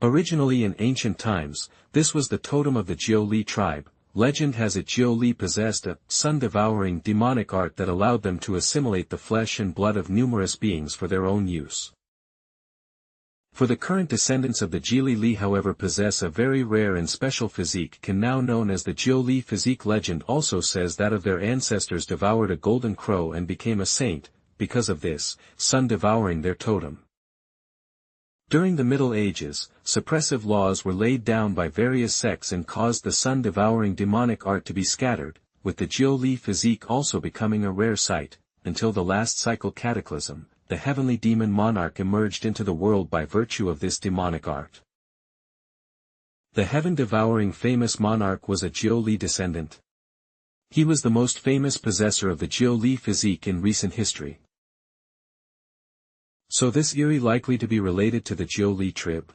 Originally in ancient times, this was the totem of the Jiu Li tribe. Legend has it Jiu Li possessed a sun-devouring demonic art that allowed them to assimilate the flesh and blood of numerous beings for their own use. For the current descendants of the Jiu Li, however, possess a very rare and special physique now known as the Jiu Li physique. Legend also says that of their ancestors devoured a golden crow and became a saint, because of this, sun devouring their totem. During the Middle Ages, suppressive laws were laid down by various sects and caused the sun-devouring demonic art to be scattered, with the Jiu Li physique also becoming a rare sight, until the last cycle cataclysm, the heavenly demon monarch emerged into the world by virtue of this demonic art. The heaven-devouring famous monarch was a Jiu Li descendant. He was the most famous possessor of the Jiu Li physique in recent history. So this eerie likely to be related to the Jiu Li trib?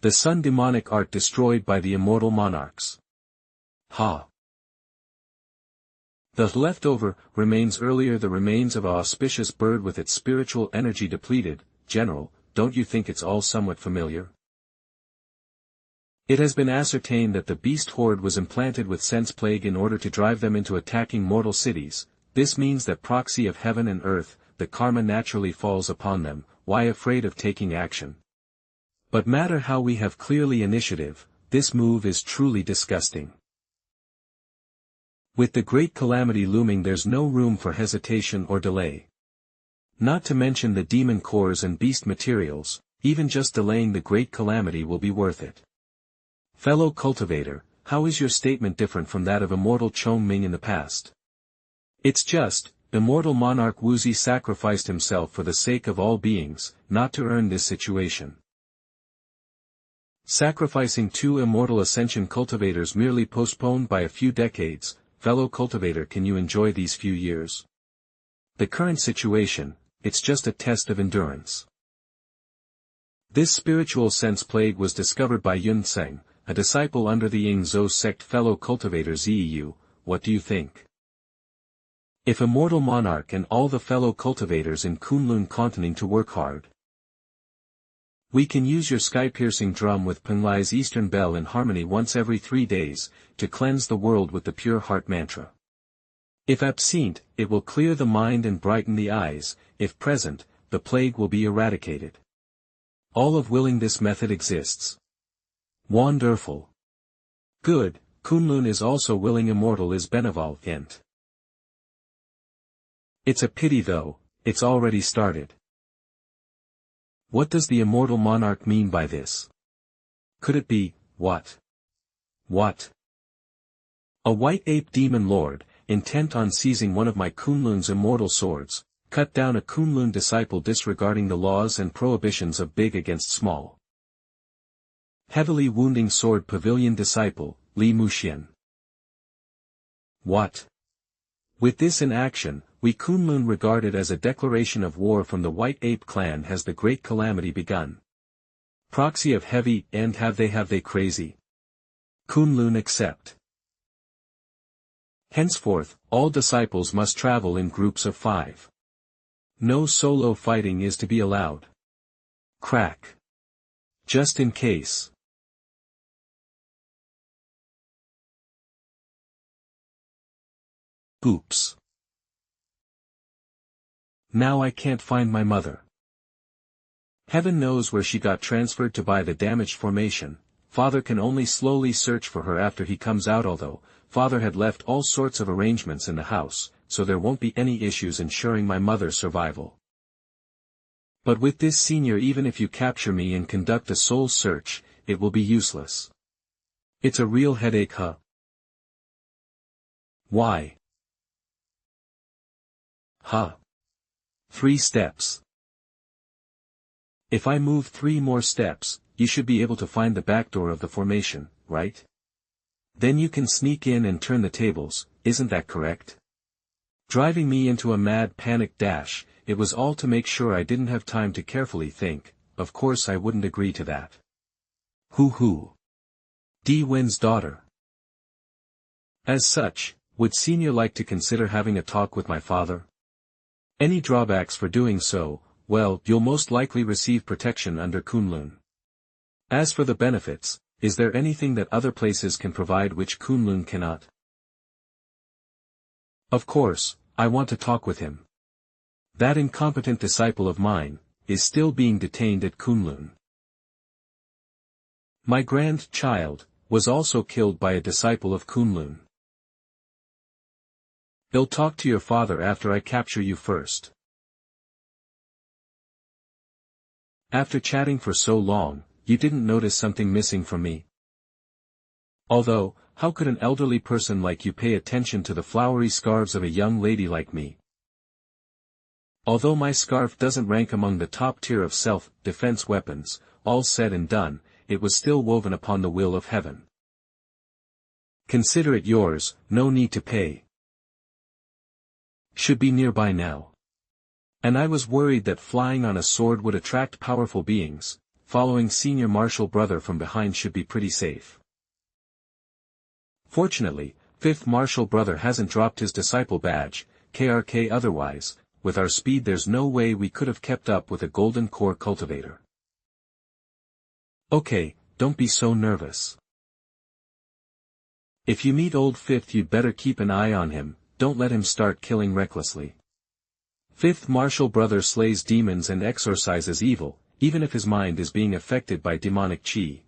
The sun demonic art destroyed by the immortal monarchs. Ha. The leftover remains earlier, the remains of a auspicious bird with its spiritual energy depleted. General, don't you think it's all somewhat familiar? It has been ascertained that the beast horde was implanted with sense plague in order to drive them into attacking mortal cities. This means that proxy of heaven and earth, the karma naturally falls upon them. Why afraid of taking action? But matter how we have clearly initiative, this move is truly disgusting. With the great calamity looming, there's no room for hesitation or delay. Not to mention the demon cores and beast materials, even just delaying the great calamity will be worth it. Fellow cultivator, how is your statement different from that of immortal Chong Ming in the past? It's just, immortal monarch Wuzi sacrificed himself for the sake of all beings, not to earn this situation. Sacrificing two immortal ascension cultivators merely postponed by a few decades. Fellow cultivator, can you enjoy these few years? The current situation, it's just a test of endurance. This spiritual sense plague was discovered by Yun Tseng, a disciple under the Ying Zhou sect. Fellow cultivator Zeu, what do you think? If immortal monarch and all the fellow cultivators in Kunlun continue to work hard, we can use your sky-piercing drum with Penglai's Eastern Bell in harmony once every 3 days, to cleanse the world with the pure heart mantra. If absent, it will clear the mind and brighten the eyes. If present, the plague will be eradicated. All of willing this method exists. Wonderful. Good, Kunlun is also willing. Immortal is benevolent. It's a pity though, it's already started. What does the immortal monarch mean by this? Could it be, what? What? A white ape demon lord, intent on seizing one of my Kunlun's immortal swords, cut down a Kunlun disciple disregarding the laws and prohibitions of big against small. Heavily wounding sword pavilion disciple, Li Muxian. What? With this in action, we Kunlun regard it as a declaration of war from the White Ape clan. Has the great calamity begun? Proxy of heavy, and have they crazy? Kunlun accept. Henceforth, all disciples must travel in groups of 5. No solo fighting is to be allowed. Crack. Just in case. Oops. Now I can't find my mother. Heaven knows where she got transferred to by the damaged formation. Father can only slowly search for her after he comes out, although Father had left all sorts of arrangements in the house, so there won't be any issues ensuring my mother's survival. But with this senior, even if you capture me and conduct a soul search, it will be useless. It's a real headache, huh? Why? Huh. 3 steps. If I move 3 more steps, you should be able to find the back door of the formation, right? Then you can sneak in and turn the tables, isn't that correct? Driving me into a mad panic dash, it was all to make sure I didn't have time to carefully think. Of course I wouldn't agree to that. Hoo. Di Wen's daughter. As such, would Senior like to consider having a talk with my father? Any drawbacks for doing so? Well, you'll most likely receive protection under Kunlun. As for the benefits, is there anything that other places can provide which Kunlun cannot? Of course, I want to talk with him. That incompetent disciple of mine is still being detained at Kunlun. My grandchild was also killed by a disciple of Kunlun. They'll talk to your father after I capture you first. After chatting for so long, you didn't notice something missing from me? Although, how could an elderly person like you pay attention to the flowery scarves of a young lady like me? Although my scarf doesn't rank among the top tier of self-defense weapons, all said and done, it was still woven upon the will of heaven. Consider it yours, no need to pay. Should be nearby now. And I was worried that flying on a sword would attract powerful beings. Following senior martial brother from behind should be pretty safe. Fortunately, 5th martial brother hasn't dropped his disciple badge, KRK. Otherwise, with our speed there's no way we could have kept up with a golden core cultivator. Okay, don't be so nervous. If you meet old 5th, you'd better keep an eye on him, don't let him start killing recklessly. 5th martial brother slays demons and exorcises evil, even if his mind is being affected by demonic chi.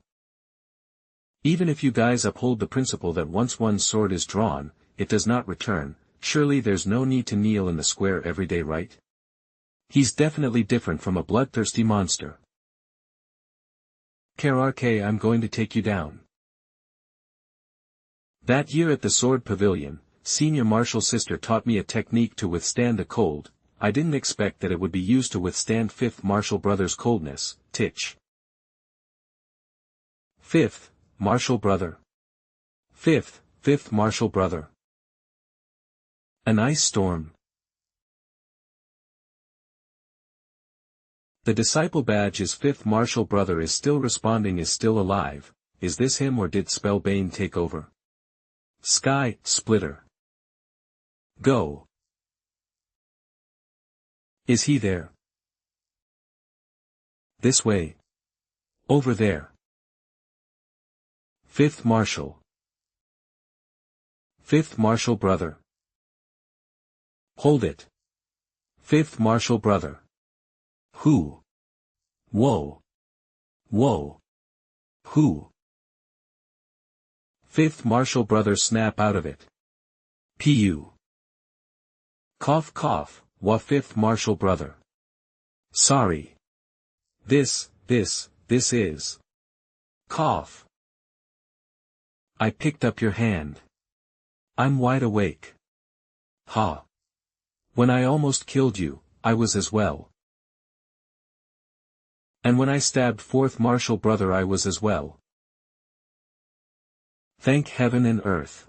Even if you guys uphold the principle that once one's sword is drawn, it does not return. Surely there's no need to kneel in the square every day, right? He's definitely different from a bloodthirsty monster. KRK, I'm going to take you down. That year at the Sword Pavilion, Senior Martial Sister taught me a technique to withstand the cold. I didn't expect that it would be used to withstand 5th Martial Brother's coldness. Titch. 5th Martial Brother. 5th Martial Brother. An ice storm. The disciple badge is 5th Martial Brother is still responding, is still alive. Is this him or did Spellbane take over? Sky Splitter. Go. Is he there? This way. Over there. 5th Martial. 5th Martial Brother. Hold it. 5th Martial Brother. Who? Whoa. Whoa. Who? 5th Martial Brother, snap out of it. Pu. Cough cough, wa 5th Martial Brother. Sorry. This is. Cough. I picked up your hand. I'm wide awake. Ha. When I almost killed you, I was as well. And when I stabbed 4th Martial Brother, I was as well. Thank heaven and earth.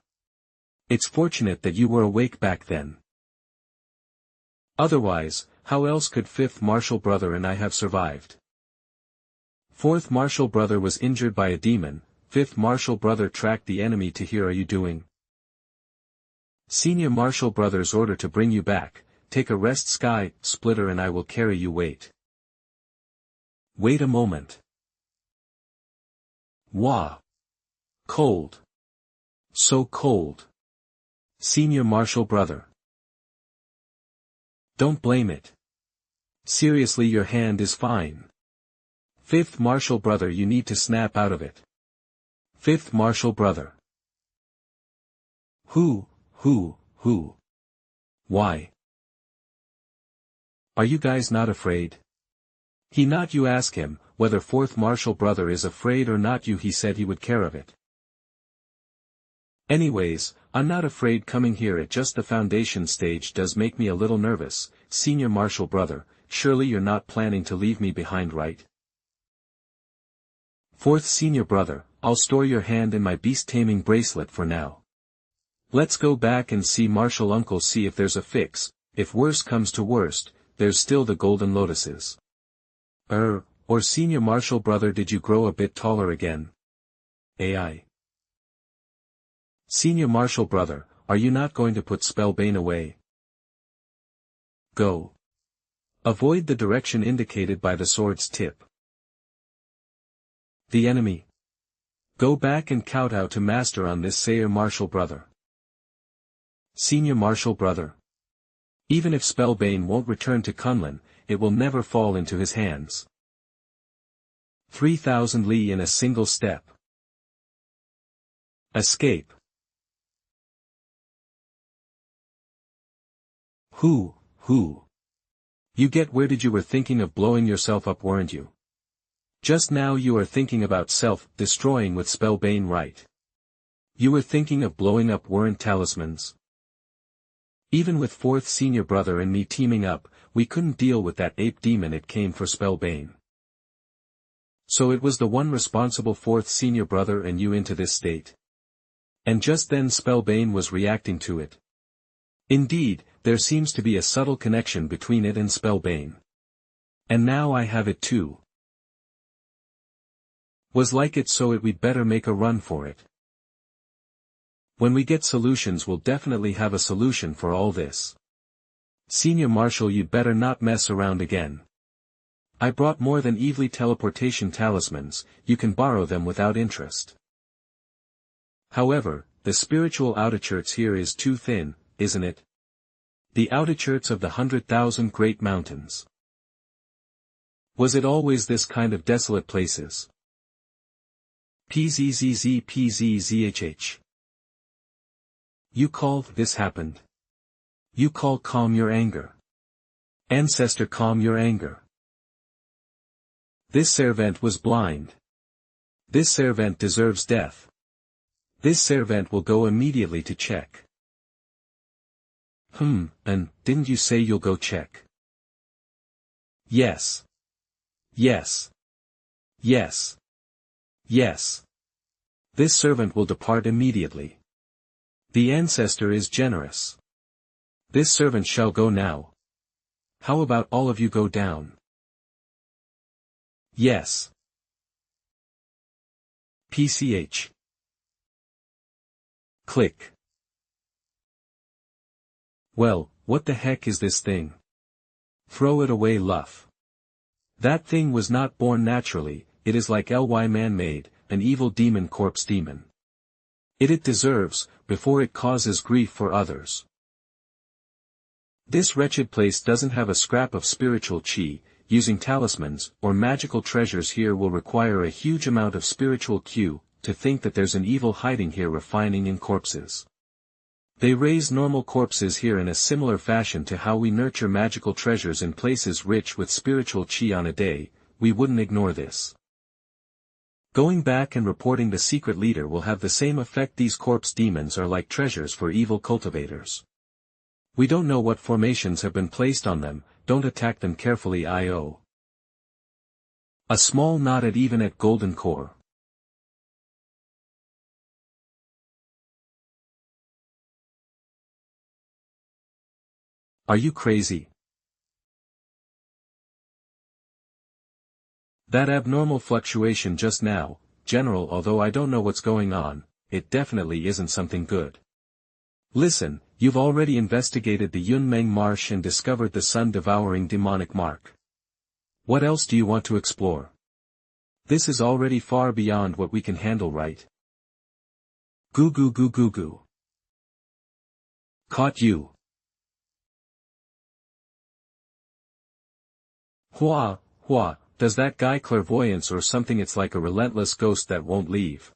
It's fortunate that you were awake back then. Otherwise, how else could 5th Martial Brother and I have survived? 4th Martial Brother was injured by a demon. 5th Martial Brother tracked the enemy to here. Are you doing? Senior Martial Brother's order to bring you back. Take a rest, Sky Splitter, and I will carry you. Wait a moment. Wah. Cold. So cold. Senior Martial Brother. Don't blame it. Seriously, your hand is fine. 5th Martial Brother, you need to snap out of it. 5th Martial Brother. Who? Why? Are you guys not afraid? He not you ask him, whether 4th Martial Brother is afraid or not. He said he would care of it. Anyways, I'm not afraid. Coming here at just the foundation stage does make me a little nervous. Senior Martial Brother, surely you're not planning to leave me behind, right? 4th Senior Brother, I'll store your hand in my beast-taming bracelet for now. Let's go back and see Martial Uncle, see if there's a fix. If worse comes to worst, there's still the golden lotuses. Or Senior Martial Brother, did you grow a bit taller again? AI. Senior Martial Brother, are you not going to put Spellbane away? Go. Avoid the direction indicated by the sword's tip. The enemy. Go back and kowtow to master on this Senior Martial Brother. Senior Martial Brother. Even if Spellbane won't return to Kunlun, it will never fall into his hands. 3,000 li in a single step. Escape. Who? You get where did you were thinking of blowing yourself up, weren't you? Just now you are thinking about self-destroying with Spellbane, right? You were thinking of blowing up, weren't talismans? Even with 4th Senior Brother and me teaming up, we couldn't deal with that ape demon. It came for Spellbane. So it was the one responsible 4th Senior Brother and you into this state. And just then Spellbane was reacting to it. Indeed, there seems to be a subtle connection between it and Spellbane. And now I have it too. Was like it, so we'd better make a run for it. When we get solutions, we'll definitely have a solution for all this. Senior Martial, you'd better not mess around again. I brought more than evilly teleportation talismans, you can borrow them without interest. However, the spiritual outskirts here is too thin, isn't it? The outskirts of the 100,000 great mountains. Was it always this kind of desolate places? PZZZ PZZHH. You call this happened. You call calm your anger. Ancestor calm your anger. This servant was blind. This servant deserves death. This servant will go immediately to check. And didn't you say you'll go check? Yes. Yes. Yes. Yes. This servant will depart immediately. The ancestor is generous. This servant shall go now. How about all of you go down? Yes. PCH. Click. Well, what the heck is this thing? Throw it away, Luff. That thing was not born naturally, it is like ly man-made, an evil demon corpse demon. It deserves, before it causes grief for others. This wretched place doesn't have a scrap of spiritual chi. Using talismans, or magical treasures here will require a huge amount of spiritual Q, to think that there's an evil hiding here refining in corpses. They raise normal corpses here in a similar fashion to how we nurture magical treasures in places rich with spiritual chi on a day. We wouldn't ignore this. Going back and reporting the secret leader will have the same effect. These corpse demons are like treasures for evil cultivators. We don't know what formations have been placed on them, don't attack them carefully. I.O. A small knot at even at golden core. Are you crazy? That abnormal fluctuation just now, General, although I don't know what's going on, it definitely isn't something good. Listen, you've already investigated the Yunmeng Marsh and discovered the sun-devouring demonic mark. What else do you want to explore? This is already far beyond what we can handle, right? Goo goo goo goo goo. Caught you. Hua, hua, does that guy clairvoyance or something? It's like a relentless ghost that won't leave.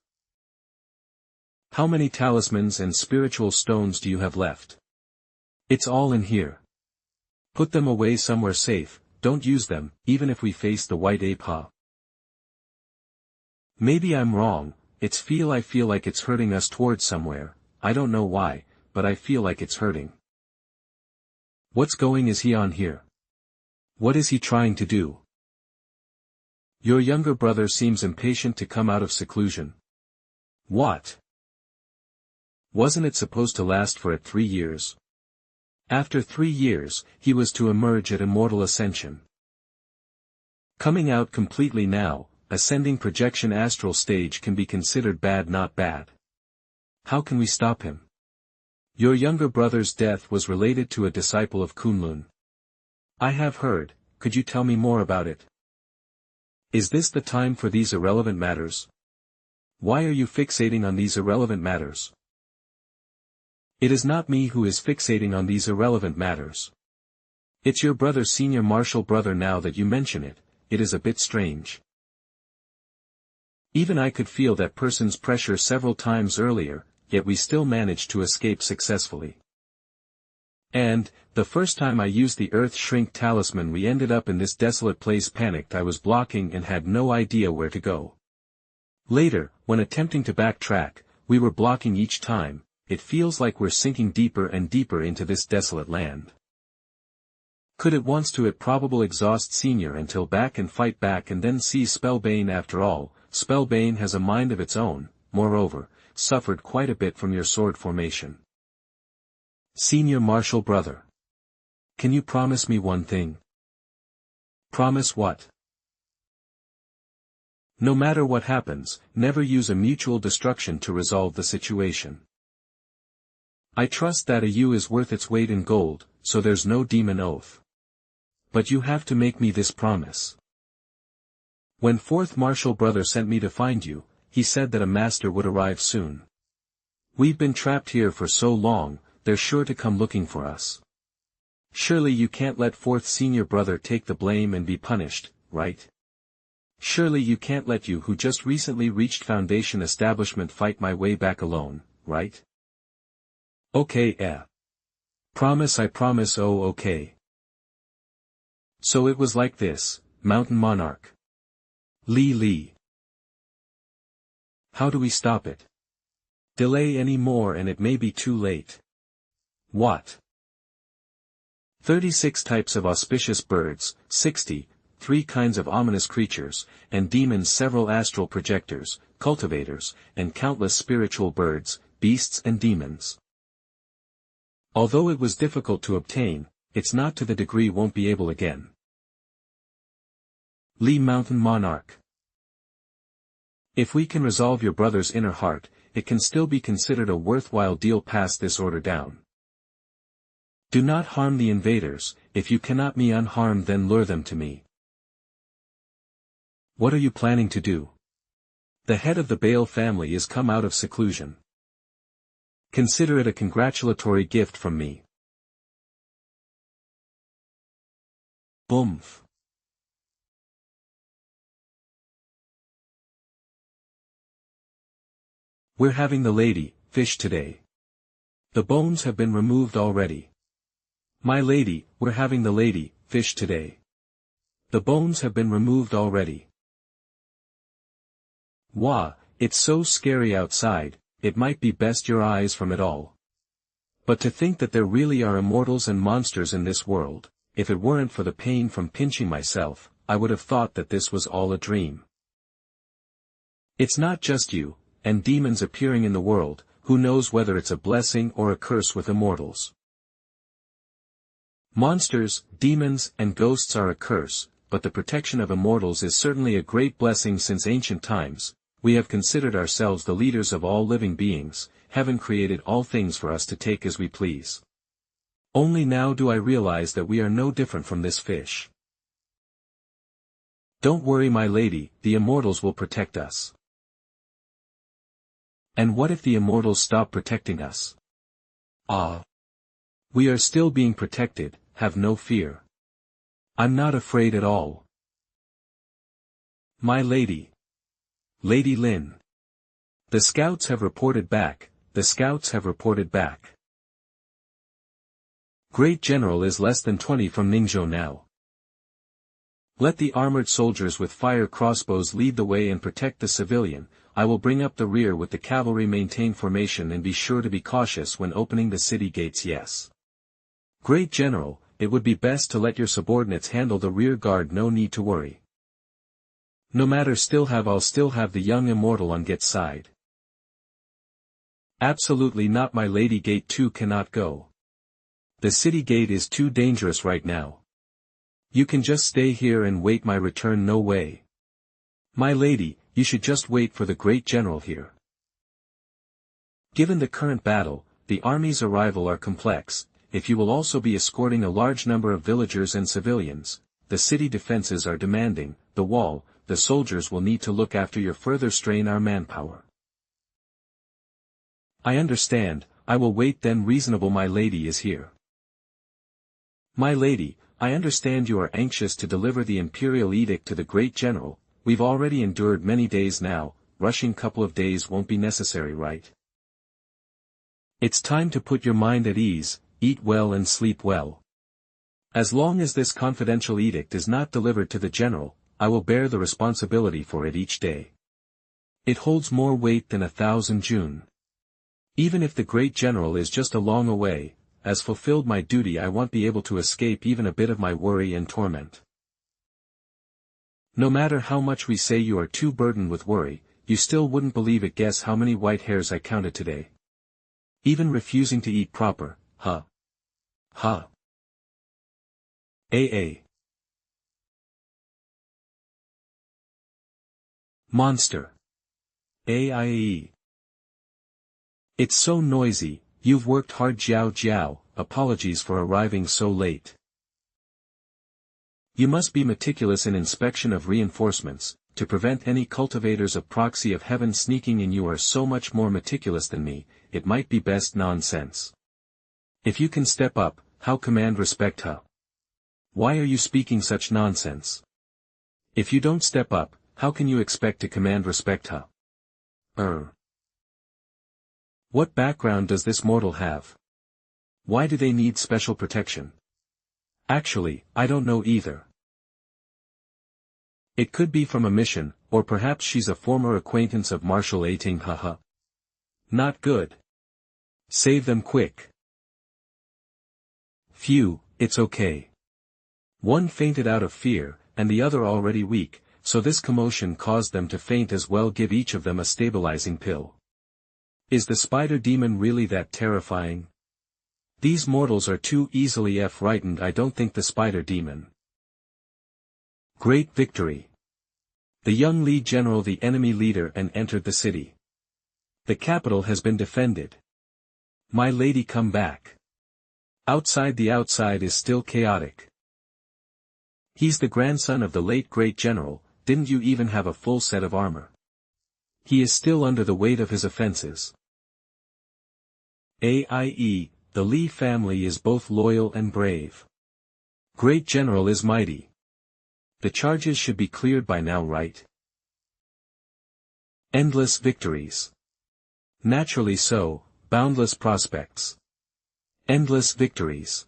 How many talismans and spiritual stones do you have left? It's all in here. Put them away somewhere safe, don't use them, even if we face the white ape. Maybe I'm wrong, I feel like it's hurting us towards somewhere, I don't know why, but I feel like it's hurting. What's going is he on here? What is he trying to do? Your younger brother seems impatient to come out of seclusion. What? Wasn't it supposed to last for 3 years? After 3 years, he was to emerge at immortal ascension. Coming out completely now, ascending projection astral stage can be considered bad, not bad. How can we stop him? Your younger brother's death was related to a disciple of Kunlun. I have heard, could you tell me more about it? Is this the time for these irrelevant matters? Why are you fixating on these irrelevant matters? It is not me who is fixating on these irrelevant matters. It's your brother, senior martial brother. Now that you mention it, it is a bit strange. Even I could feel that person's pressure several times earlier, yet we still managed to escape successfully. And, the first time I used the Earth Shrink Talisman we ended up in this desolate place. Panicked, I was blocking and had no idea where to go. Later, when attempting to backtrack, we were blocking each time. It feels like we're sinking deeper and deeper into this desolate land. Could it wants to it probable exhaust senior until back and fight back and then seize Spellbane. After all, Spellbane has a mind of its own, moreover, suffered quite a bit from your sword formation. Senior martial brother. Can you promise me one thing? Promise what? No matter what happens, never use a mutual destruction to resolve the situation. I trust that a you is worth its weight in gold, so there's no demon oath. But you have to make me this promise. When fourth martial brother sent me to find you, he said that a master would arrive soon. We've been trapped here for so long, they're sure to come looking for us. Surely you can't let fourth senior brother take the blame and be punished, right? Surely you can't let you who just recently reached Foundation establishment fight my way back alone, right? Okay, Promise, I promise, oh okay. So it was like this, Mountain Monarch. Li. How do we stop it? Delay any more and it may be too late. What? 36 types of auspicious birds, 60, 3 kinds of ominous creatures, and demons, several astral projectors, cultivators, and countless spiritual birds, beasts and demons. Although it was difficult to obtain, it's not to the degree won't be able again. Li Mountain Monarch. If we can resolve your brother's inner heart, it can still be considered a worthwhile deal. Pass this order down. Do not harm the invaders, if you cannot me unharmed then lure them to me. What are you planning to do? The head of the Baal family is come out of seclusion. Consider it a congratulatory gift from me. Boomf. We're having the lady, fish today. The bones have been removed already. My lady, we're having the lady, fish today. The bones have been removed already. Wah, it's so scary outside, it might be best your eyes from it all. But to think that there really are immortals and monsters in this world, if it weren't for the pain from pinching myself, I would have thought that this was all a dream. It's not just you, and demons appearing in the world, who knows whether it's a blessing or a curse with immortals. Monsters, demons, and ghosts are a curse, but the protection of immortals is certainly a great blessing. Since ancient times, we have considered ourselves the leaders of all living beings, heaven created all things for us to take as we please. Only now do I realize that we are no different from this fish. Don't worry my lady, the immortals will protect us. And what if the immortals stop protecting us? We are still being protected, have no fear. I'm not afraid at all. My lady. Lady Lin. The scouts have reported back, the scouts have reported back. Great General is less than 20 from Ningzhou now. Let the armored soldiers with fire crossbows lead the way and protect the civilian. I will bring up the rear with the cavalry. Maintain formation and be sure to be cautious when opening the city gates. Yes. Great General, it would be best to let your subordinates handle the rear guard. No need to worry. No matter, I'll still have the young immortal on Get's side. Absolutely not, my lady. Gate 2 cannot go. The city gate is too dangerous right now. You can just stay here and wait my return. No way. My lady, you should just wait for the great general here. Given the current battle, the army's arrival are complex. If you will also be escorting a large number of villagers and civilians, the city defenses are demanding, the wall, the soldiers will need to look after your further strain our manpower. I understand, I will wait then. Reasonable, my lady is here. My lady, I understand you are anxious to deliver the imperial edict to the great general. We've already endured many days now, rushing couple of days won't be necessary, right? It's time to put your mind at ease, eat well and sleep well. As long as this confidential edict is not delivered to the general, I will bear the responsibility for it each day. It holds more weight than 1,000 June. Even if the great general is just along away, as fulfilled my duty I won't be able to escape even a bit of my worry and torment. No matter how much we say you are too burdened with worry, you still wouldn't believe it. Guess how many white hairs I counted today. Even refusing to eat proper, huh? Huh. Monster. AIE. It's so noisy, you've worked hard. Jiao, apologies for arriving so late. You must be meticulous in inspection of reinforcements, to prevent any cultivators of proxy of heaven sneaking in. You are so much more meticulous than me, it might be best. Nonsense. If you can step up, how command respect, huh? Why are you speaking such nonsense? If you don't step up, how can you expect to command respect, huh? What background does this mortal have? Why do they need special protection? Actually, I don't know either. It could be from a mission, or perhaps she's a former acquaintance of Marshal Ating, haha. Not good. Save them quick. Phew, it's okay. One fainted out of fear, and the other already weak, so this commotion caused them to faint as well. Give each of them a stabilizing pill. Is the spider demon really that terrifying? These mortals are too easily frightened. I don't think the spider demon. Great victory. The young Li general the enemy leader and entered the city. The capital has been defended. My lady, come back. The outside is still chaotic. He's the grandson of the late great general, didn't you even have a full set of armor? He is still under the weight of his offenses. AIE, the Li family is both loyal and brave. Great general is mighty. The charges should be cleared by now, right? Endless victories. Naturally so, boundless prospects. Endless victories.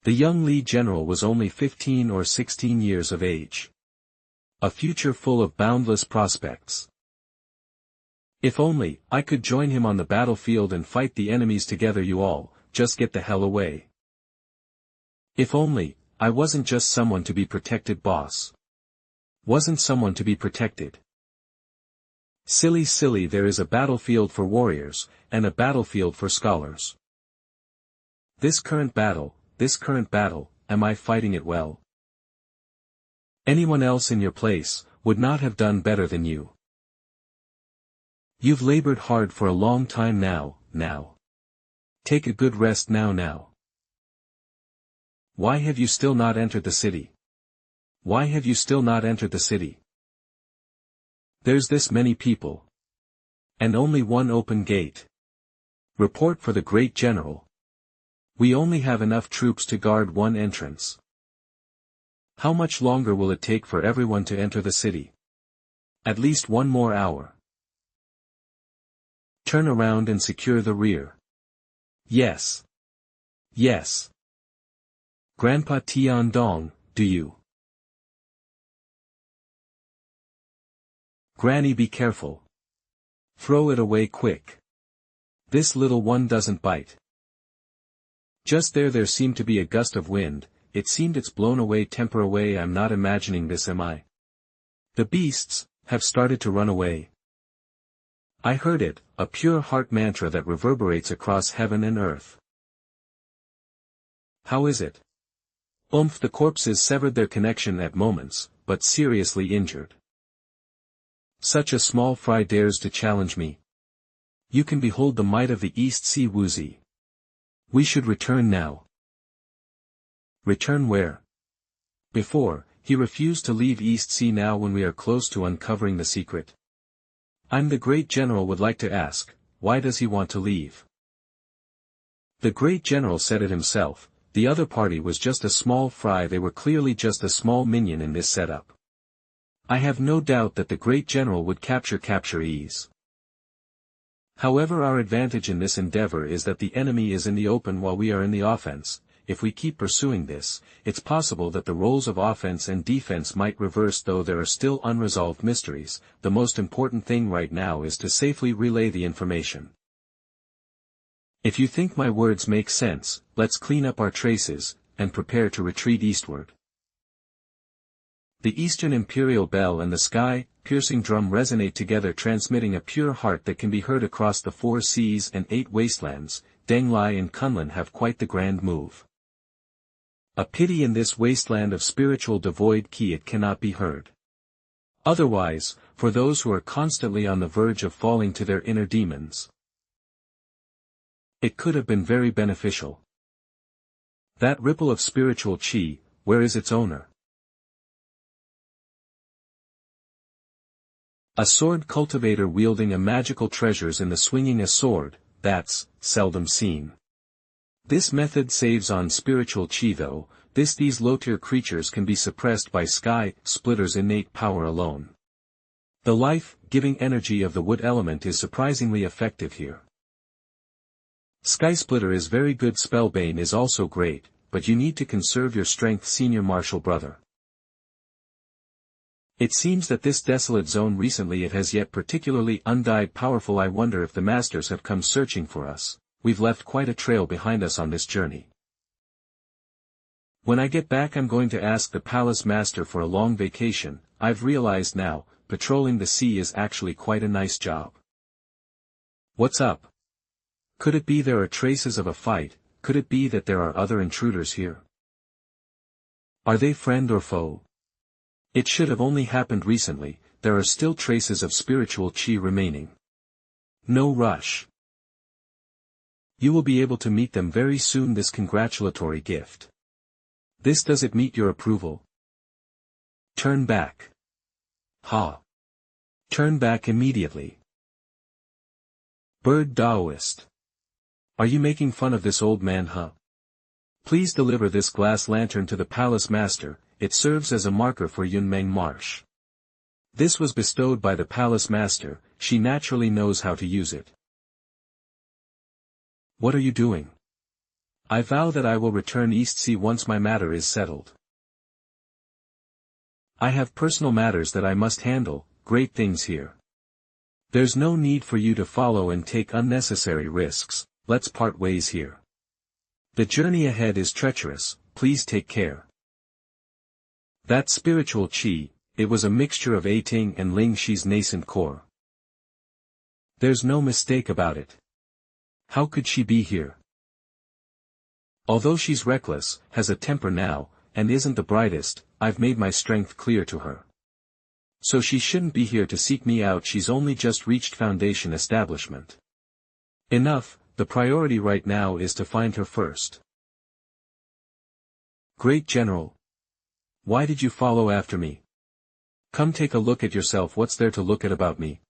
The young Li general was only 15 or 16 years of age. A future full of boundless prospects. If only I could join him on the battlefield and fight the enemies together. You all, just get the hell away. If only I wasn't just someone to be protected, boss. Wasn't someone to be protected. Silly, there is a battlefield for warriors, and a battlefield for scholars. This current battle, am I fighting it well? Anyone else in your place would not have done better than you. You've labored hard for a long time now. Take a good rest now. Why have you still not entered the city? There's this many people. And only one open gate. Report for the great general. We only have enough troops to guard one entrance. How much longer will it take for everyone to enter the city? At least 1 more hour. Turn around and secure the rear. Yes. Grandpa Tiandong, do you? Granny, be careful. Throw it away quick. This little one doesn't bite. Just there seemed to be a gust of wind. It seemed it's blown away. Temper away. I'm not imagining this, am I? The beasts have started to run away. I heard it, a pure heart mantra that reverberates across heaven and earth. How is it? The corpses severed their connection at moments, but seriously injured. Such a small fry dares to challenge me. You can behold the might of the East Sea Woozy. We should return now. Return where? Before, he refused to leave East Sea. Now when we are close to uncovering the secret. I'm the great general. Would like to ask, why does he want to leave? The great general said it himself, the other party was just a small fry. They were clearly just a small minion in this setup. I have no doubt that the great general would capture ease. However, our advantage in this endeavor is that the enemy is in the open while we are in the offense. If we keep pursuing this, it's possible that the roles of offense and defense might reverse. Though there are still unresolved mysteries, the most important thing right now is to safely relay the information. If you think my words make sense, let's clean up our traces, and prepare to retreat eastward. The Eastern Imperial Bell and the sky-piercing drum resonate together, transmitting a pure heart that can be heard across the 4 seas and 8 wastelands. Deng Lai and Kunlun have quite the grand move. A pity in this wasteland of spiritual devoid key it cannot be heard. Otherwise, for those who are constantly on the verge of falling to their inner demons, it could have been very beneficial. That ripple of spiritual chi, where is its owner? A sword cultivator wielding a magical treasures in the swinging a sword, that's seldom seen. This method saves on spiritual chi though. These low-tier creatures can be suppressed by sky splitter's innate power alone. The life-giving energy of the wood element is surprisingly effective here. Skysplitter is very good. Spellbane is also great, but you need to conserve your strength. Senior Martial Brother. It seems that this desolate zone recently it has yet particularly undied powerful. I wonder if the masters have come searching for us. We've left quite a trail behind us on this journey. When I get back I'm going to ask the palace master for a long vacation. I've realized now, patrolling the sea is actually quite a nice job. What's up? Could it be there are traces of a fight? Could it be that there are other intruders here? Are they friend or foe? It should have only happened recently. There are still traces of spiritual chi remaining. No rush. You will be able to meet them very soon. This congratulatory gift. Does it meet your approval? Turn back. Ha. Turn back immediately. Bird Taoist. Are you making fun of this old man, huh? Please deliver this glass lantern to the palace master. It serves as a marker for Yunmeng Marsh. This was bestowed by the palace master. She naturally knows how to use it. What are you doing? I vow that I will return East Sea once my matter is settled. I have personal matters that I must handle. Great things here. There's no need for you to follow and take unnecessary risks. Let's part ways here. The journey ahead is treacherous. Please take care. That spiritual chi, it was a mixture of Ting and Ling Shi's nascent core. There's no mistake about it. How could she be here? Although she's reckless, has a temper now, and isn't the brightest, I've made my strength clear to her. So she shouldn't be here to seek me out. She's only just reached Foundation establishment. Enough, the priority right now is to find her first. Great General. Why did you follow after me? Come take a look at yourself. What's there to look at about me?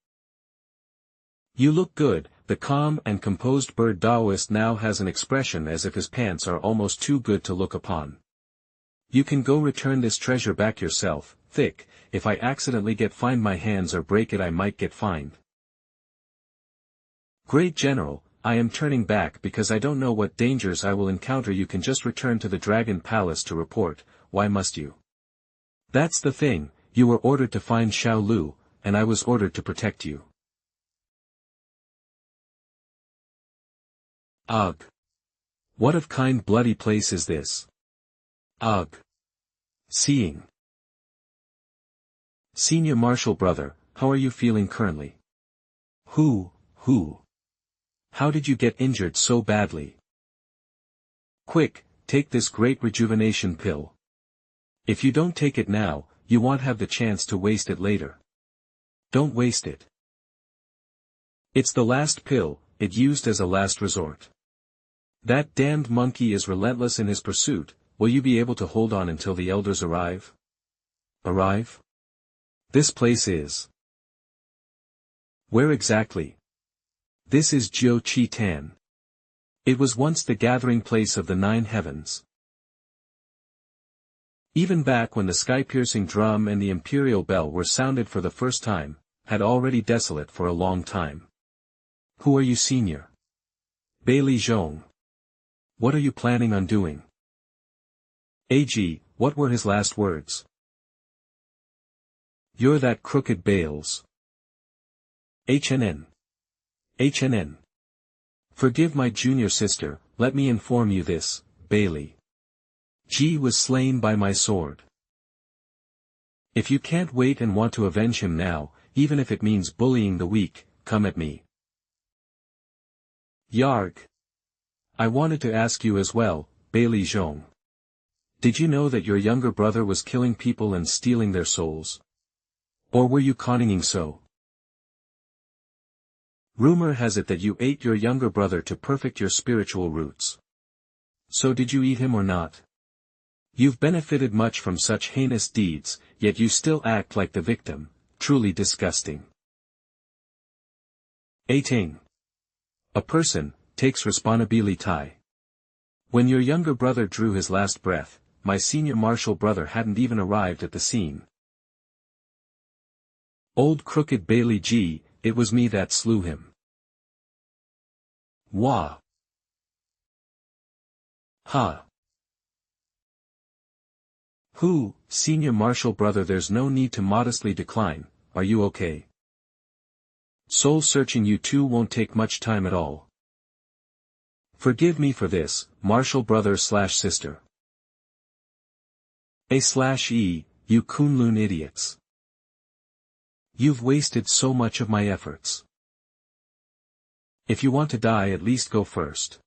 You look good. The calm and composed bird Taoist now has an expression as if his pants are almost too good to look upon. You can go return this treasure back yourself. Thick, if I accidentally get fined my hands or break it I might get fined. Great General, I am turning back because I don't know what dangers I will encounter. You can just return to the Dragon Palace to report. Why must you? That's the thing, you were ordered to find Xiao Lu, and I was ordered to protect you. Ugh. What of kind bloody place is this? Ugh. Seeing. Senior Martial Brother, how are you feeling currently? Who? How did you get injured so badly? Quick, take this great rejuvenation pill. If you don't take it now, you won't have the chance to waste it later. Don't waste it. It's the last pill, it used as a last resort. That damned monkey is relentless in his pursuit. Will you be able to hold on until the elders arrive? Arrive? This place is. Where exactly? This is Jiu Chi Tan. It was once the gathering place of the 9 heavens. Even back when the sky-piercing drum and the imperial bell were sounded for the first time, had already desolate for a long time. Who are you, Senior? Bailey Zhong. What are you planning on doing? AG, what were his last words? You're that crooked Bales. HNN. Forgive my junior sister, let me inform you this, Bailey. G was slain by my sword. If you can't wait and want to avenge him now, even if it means bullying the weak, come at me. Yarg. I wanted to ask you as well, Bailey Zhong. Did you know that your younger brother was killing people and stealing their souls? Or were you conning so? Rumor has it that you ate your younger brother to perfect your spiritual roots. So did you eat him or not? You've benefited much from such heinous deeds, yet you still act like the victim, truly disgusting. 18. A person takes responsibility. When your younger brother drew his last breath, my senior martial brother hadn't even arrived at the scene. Old crooked Bailey G, it was me that slew him. Wah. Ha! Who, Senior Marshal Brother, there's no need to modestly decline, are you okay? Soul searching you two won't take much time at all. Forgive me for this, Marshal Brother / Sister. A/E, you Kunlun idiots. You've wasted so much of my efforts. If you want to die, at least go first.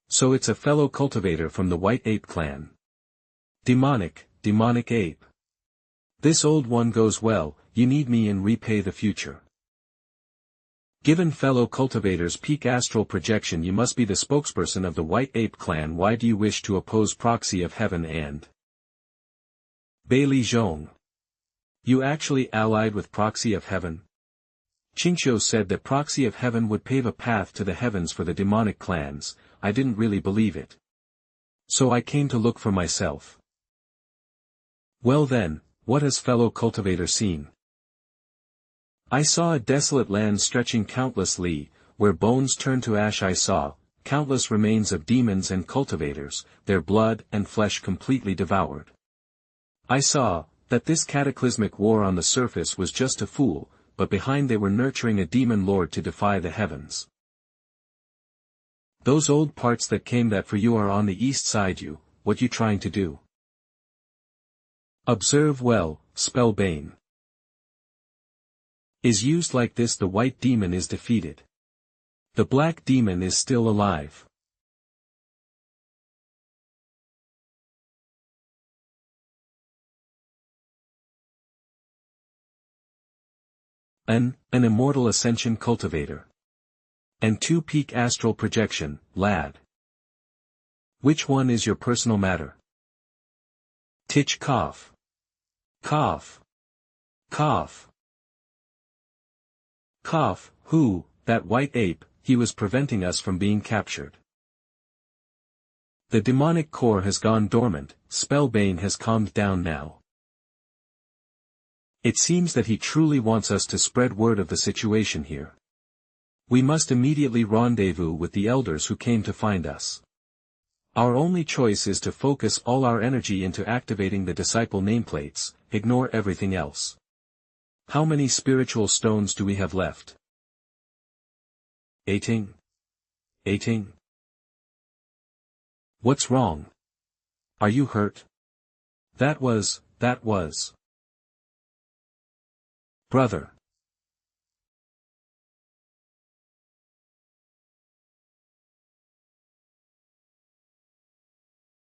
So it's a fellow cultivator from the White Ape clan. Demonic ape. This old one goes well, you need me and repay the future. Given fellow cultivators peak astral projection, you must be the spokesperson of the White Ape clan. Why do you wish to oppose proxy of heaven and Bailey Zhong? You actually allied with proxy of heaven? Shoujo said that proxy of heaven would pave a path to the heavens for the demonic clans. I didn't really believe it. So I came to look for myself. Well then, what has fellow cultivator seen? I saw a desolate land stretching countless li, where bones turned to ash. I saw countless remains of demons and cultivators, their blood and flesh completely devoured. I saw that this cataclysmic war on the surface was just a fool, but behind they were nurturing a demon lord to defy the heavens. Those old parts that came that for you are on the east side. You, what you trying to do? Observe well, Spellbane. Is used like this, the white demon is defeated. The black demon is still alive. An immortal ascension cultivator. And 2 peak astral projection, lad. Which one is your personal matter? Titch cough. Cough. Cough. Cough, who, that white ape, he was preventing us from being captured. The demonic core has gone dormant, Spellbane has calmed down now. It seems that he truly wants us to spread word of the situation here. We must immediately rendezvous with the elders who came to find us. Our only choice is to focus all our energy into activating the disciple nameplates, ignore everything else. How many spiritual stones do we have left? 18. What's wrong? Are you hurt? That was. Brother.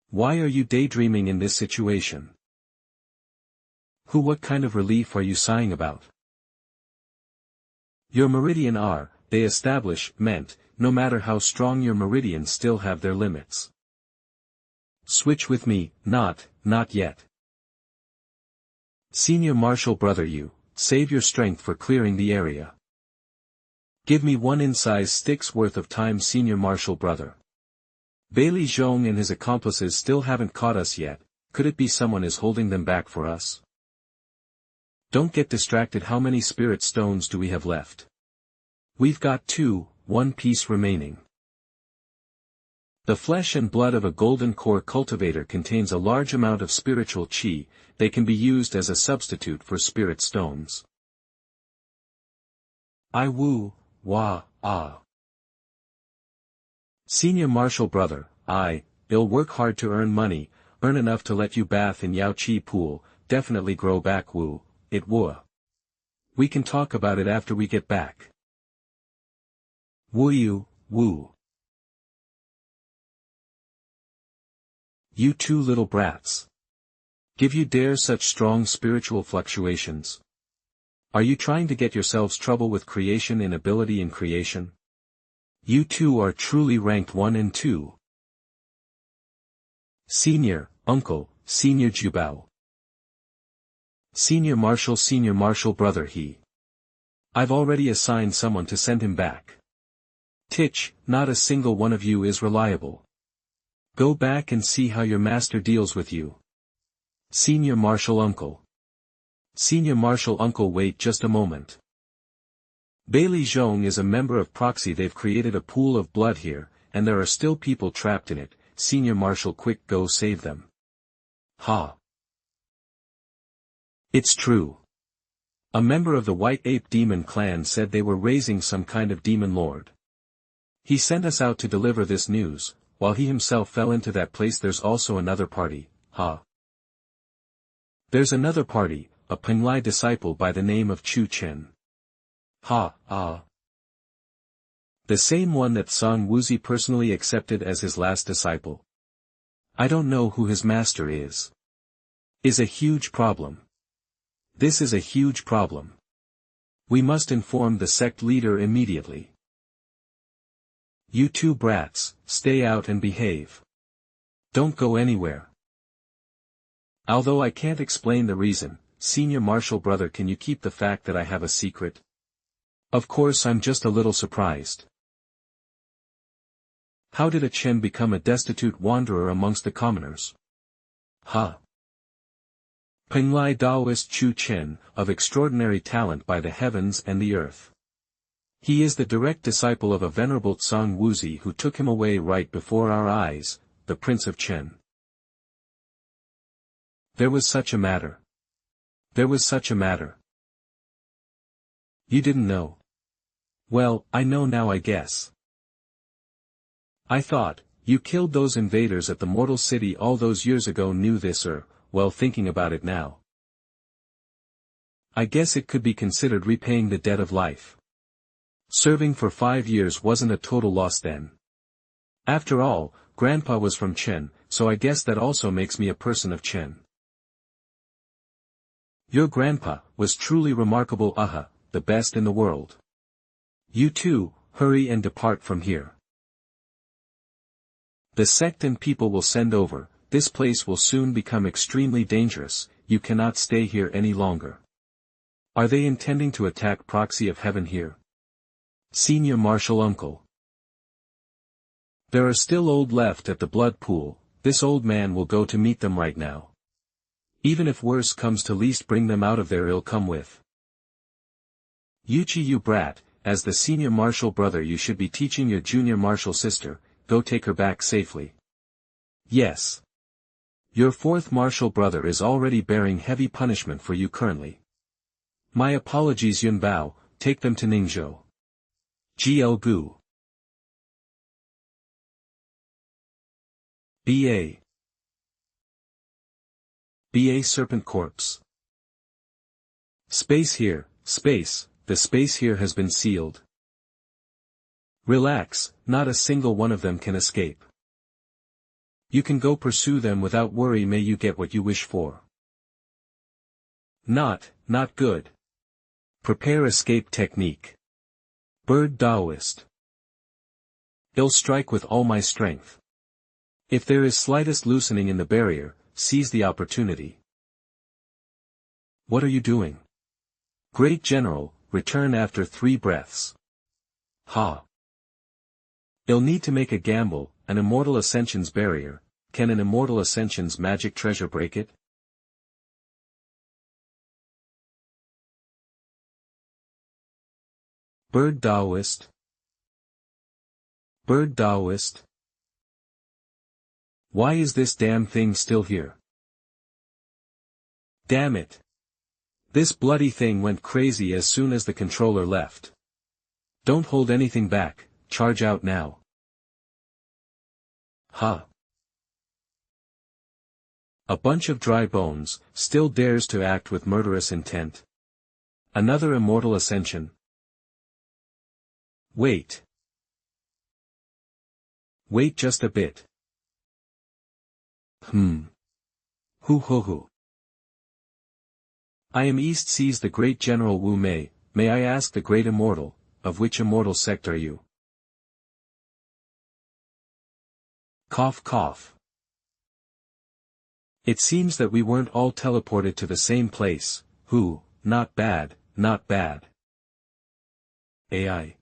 Why are you daydreaming in this situation? What kind of relief are you sighing about? Your meridian they establish, meant, no matter how strong your meridians still have their limits. Switch with me, not yet. Senior Marshal Brother, you, save your strength for clearing the area. Give me 1 incised stick's worth of time, Senior Marshal Brother. Bailey Zhong and his accomplices still haven't caught us yet. Could it be someone is holding them back for us? Don't get distracted. How many spirit stones do we have left? We've got 2, 1 piece remaining. The flesh and blood of a golden core cultivator contains a large amount of spiritual chi. They can be used as a substitute for spirit stones. Senior Marshal Brother, I'll work hard to earn money, earn enough to let you bath in Yao Chi pool, definitely grow back it would. We can talk about it after we get back. You 2 little brats. Give you dare such strong spiritual fluctuations? Are you trying to get yourselves trouble with creation and ability in creation? You 2 are truly ranked 1 and 2. Senior, Uncle, Senior Jubao. Senior Marshal Brother, I've already assigned someone to send him back. Titch, not a single one of you is reliable. Go back and see how your master deals with you. Senior Marshal Uncle. Senior Marshal Uncle, wait just a moment. Bailey Zhong is a member of Proxy. They've created a pool of blood here, and there are still people trapped in it. Senior Marshal, quick, go save them. Ha. It's true. A member of the White Ape Demon clan said they were raising some kind of demon lord. He sent us out to deliver this news, while he himself fell into that place. There's also another party, ha. There's another party, a Penglai disciple by the name of Chen. Ha, ah. The same one that Song Wuzi personally accepted as his last disciple. I don't know who his master is. Is a huge problem. This is a huge problem. We must inform the sect leader immediately. You two brats, stay out and behave. Don't go anywhere. Although I can't explain the reason, Senior Marshal brother, can you keep the fact that I have a secret? Of course, I'm just a little surprised. How did a Chen become a destitute wanderer amongst the commoners? Ha! Penglai Taoist Chen, of extraordinary talent by the heavens and the earth. He is the direct disciple of a venerable Tsang Wuzi who took him away right before our eyes, the Prince of Chen. There was such a matter. There was such a matter. You didn't know? Well, I know now, I guess. I thought, you killed those invaders at the Mortal City all those years ago. Knew this, well, thinking about it now. I guess it could be considered repaying the debt of life. Serving for 5 years wasn't a total loss then. After all, Grandpa was from Chen, so I guess that also makes me a person of Chen. Your grandpa was truly remarkable, the best in the world. You too, hurry and depart from here. The sect and people will send over. This place will soon become extremely dangerous. You cannot stay here any longer. Are they intending to attack Proxy of Heaven here? Senior Marshal uncle. There are still old left at the blood pool. This old man will go to meet them right now. Even if worse comes to least, bring them out of their ill come with. Yuchi, you brat, as the senior marshal brother you should be teaching your junior marshal sister, go take her back safely. Yes. Your fourth marshal brother is already bearing heavy punishment for you currently. My apologies, Yun Bao, take them to Ningzhou. GL Gu. BA. BA Serpent Corpse. Space here, space, the space here has been sealed. Relax, not a single one of them can escape. You can go pursue them without worry. May you get what you wish for. Not good. Prepare escape technique. Bird Taoist. I'll strike with all my strength. If there is slightest loosening in the barrier, seize the opportunity. What are you doing? Great General, return after 3 breaths. Ha. I'll need to make a gamble. An Immortal Ascension's barrier. Can an Immortal Ascension's magic treasure break it? Bird Taoist. Bird Taoist. Why is this damn thing still here? Damn it. This bloody thing went crazy as soon as the controller left. Don't hold anything back, charge out now. Ha. A bunch of dry bones, still dares to act with murderous intent. Another Immortal Ascension. Wait. Wait just a bit. Hoo ho ho. I am East Seas the Great General Wu Mei. May I ask the Great Immortal, of which immortal sect are you? Cough cough. It seems that we weren't all teleported to the same place. Not bad, not bad. AI.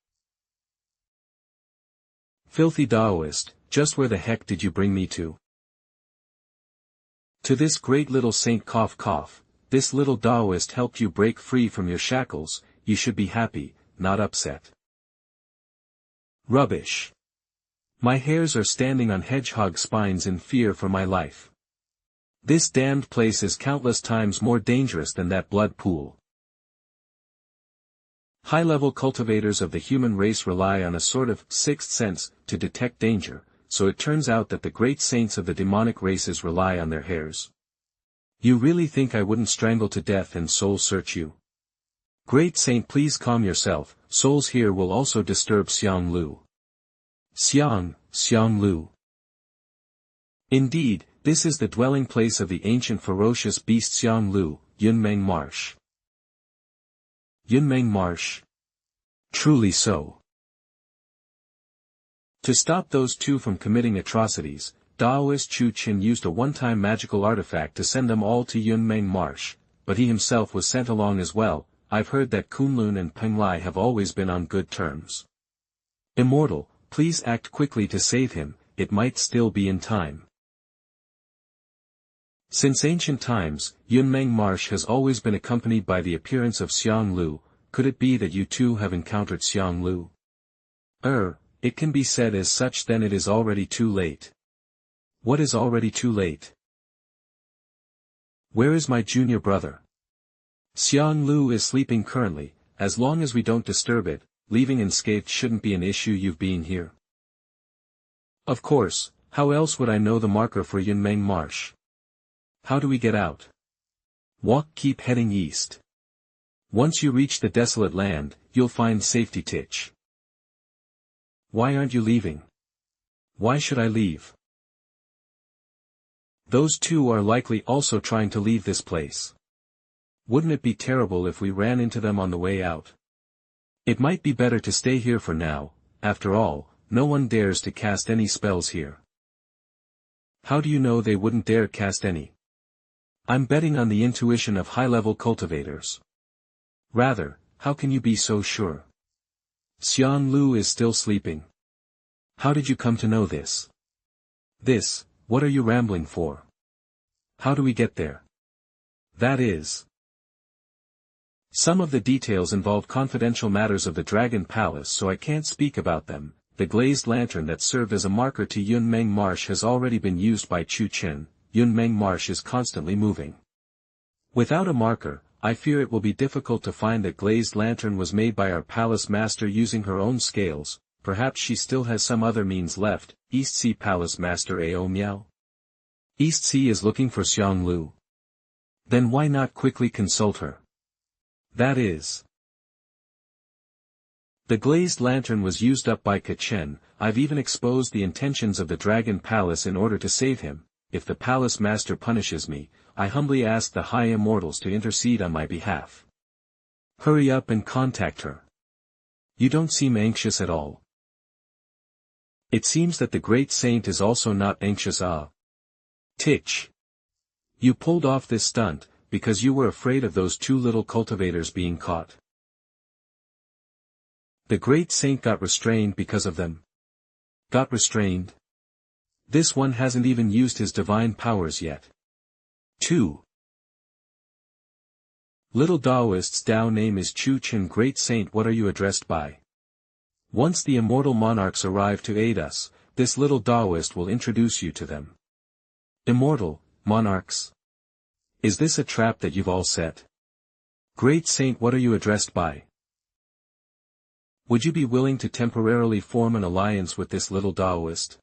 Filthy Taoist, just where the heck did you bring me to? To this great little saint. Cough cough. This little Taoist helped you break free from your shackles. You should be happy, not upset. Rubbish. My hairs are standing on hedgehog spines in fear for my life. This damned place is countless times more dangerous than that blood pool. High-level cultivators of the human race rely on a sort of sixth sense to detect danger, so it turns out that the great saints of the demonic races rely on their hairs. You really think I wouldn't strangle to death and soul search you? Great saint, please calm yourself, souls here will also disturb Xiang Lu. Xiang Lu. Indeed, this is the dwelling place of the ancient ferocious beast Xiang Lu, Yunmeng Marsh. Yunmeng Marsh. Truly so. To stop those two from committing atrocities, Daoist Chen used a one-time magical artifact to send them all to Yunmeng Marsh, but he himself was sent along as well. I've heard that Kunlun and Penglai have always been on good terms. Immortal, please act quickly to save him, it might still be in time. Since ancient times, Yunmeng Marsh has always been accompanied by the appearance of Xiang Lu. Could it be that you too have encountered Xiang Lu? It can be said as such, then it is already too late. What is already too late? Where is my junior brother? Xiang Lu is sleeping currently. As long as we don't disturb it, leaving unscathed shouldn't be an issue. You've been here. Of course, how else would I know the marker for Yunmeng Marsh? How do we get out? Walk, keep heading east. Once you reach the desolate land, you'll find safety. Titch. Why aren't you leaving? Why should I leave? Those two are likely also trying to leave this place. Wouldn't it be terrible if we ran into them on the way out? It might be better to stay here for now. After all, no one dares to cast any spells here. How do you know they wouldn't dare cast any? I'm betting on the intuition of high-level cultivators. Rather, how can you be so sure? Xiang Lu is still sleeping. How did you come to know this? What are you rambling for? How do we get there? That is. Some of the details involve confidential matters of the Dragon Palace, so I can't speak about them. The glazed lantern that served as a marker to Yunmeng Marsh has already been used by Chen. Yunmeng Marsh is constantly moving. Without a marker, I fear it will be difficult to find. That glazed lantern was made by our palace master using her own scales. Perhaps she still has some other means left. East Sea Palace Master Ao Miao. East Sea is looking for Xiang Lu. Then why not quickly consult her? That is. The glazed lantern was used up by Chen. I've even exposed the intentions of the Dragon Palace in order to save him. If the palace master punishes me, I humbly ask the high immortals to intercede on my behalf. Hurry up and contact her. You don't seem anxious at all. It seems that the great saint is also not anxious. Titch. You pulled off this stunt, because you were afraid of those two little cultivators being caught. The great saint got restrained because of them. Got restrained? This one hasn't even used his divine powers yet. 2. Little Taoist's Tao name is Chen. Great saint, what are you addressed by? Once the immortal monarchs arrive to aid us, this little Taoist will introduce you to them. Immortal monarchs? Is this a trap that you've all set? Great saint, what are you addressed by? Would you be willing to temporarily form an alliance with this little Taoist?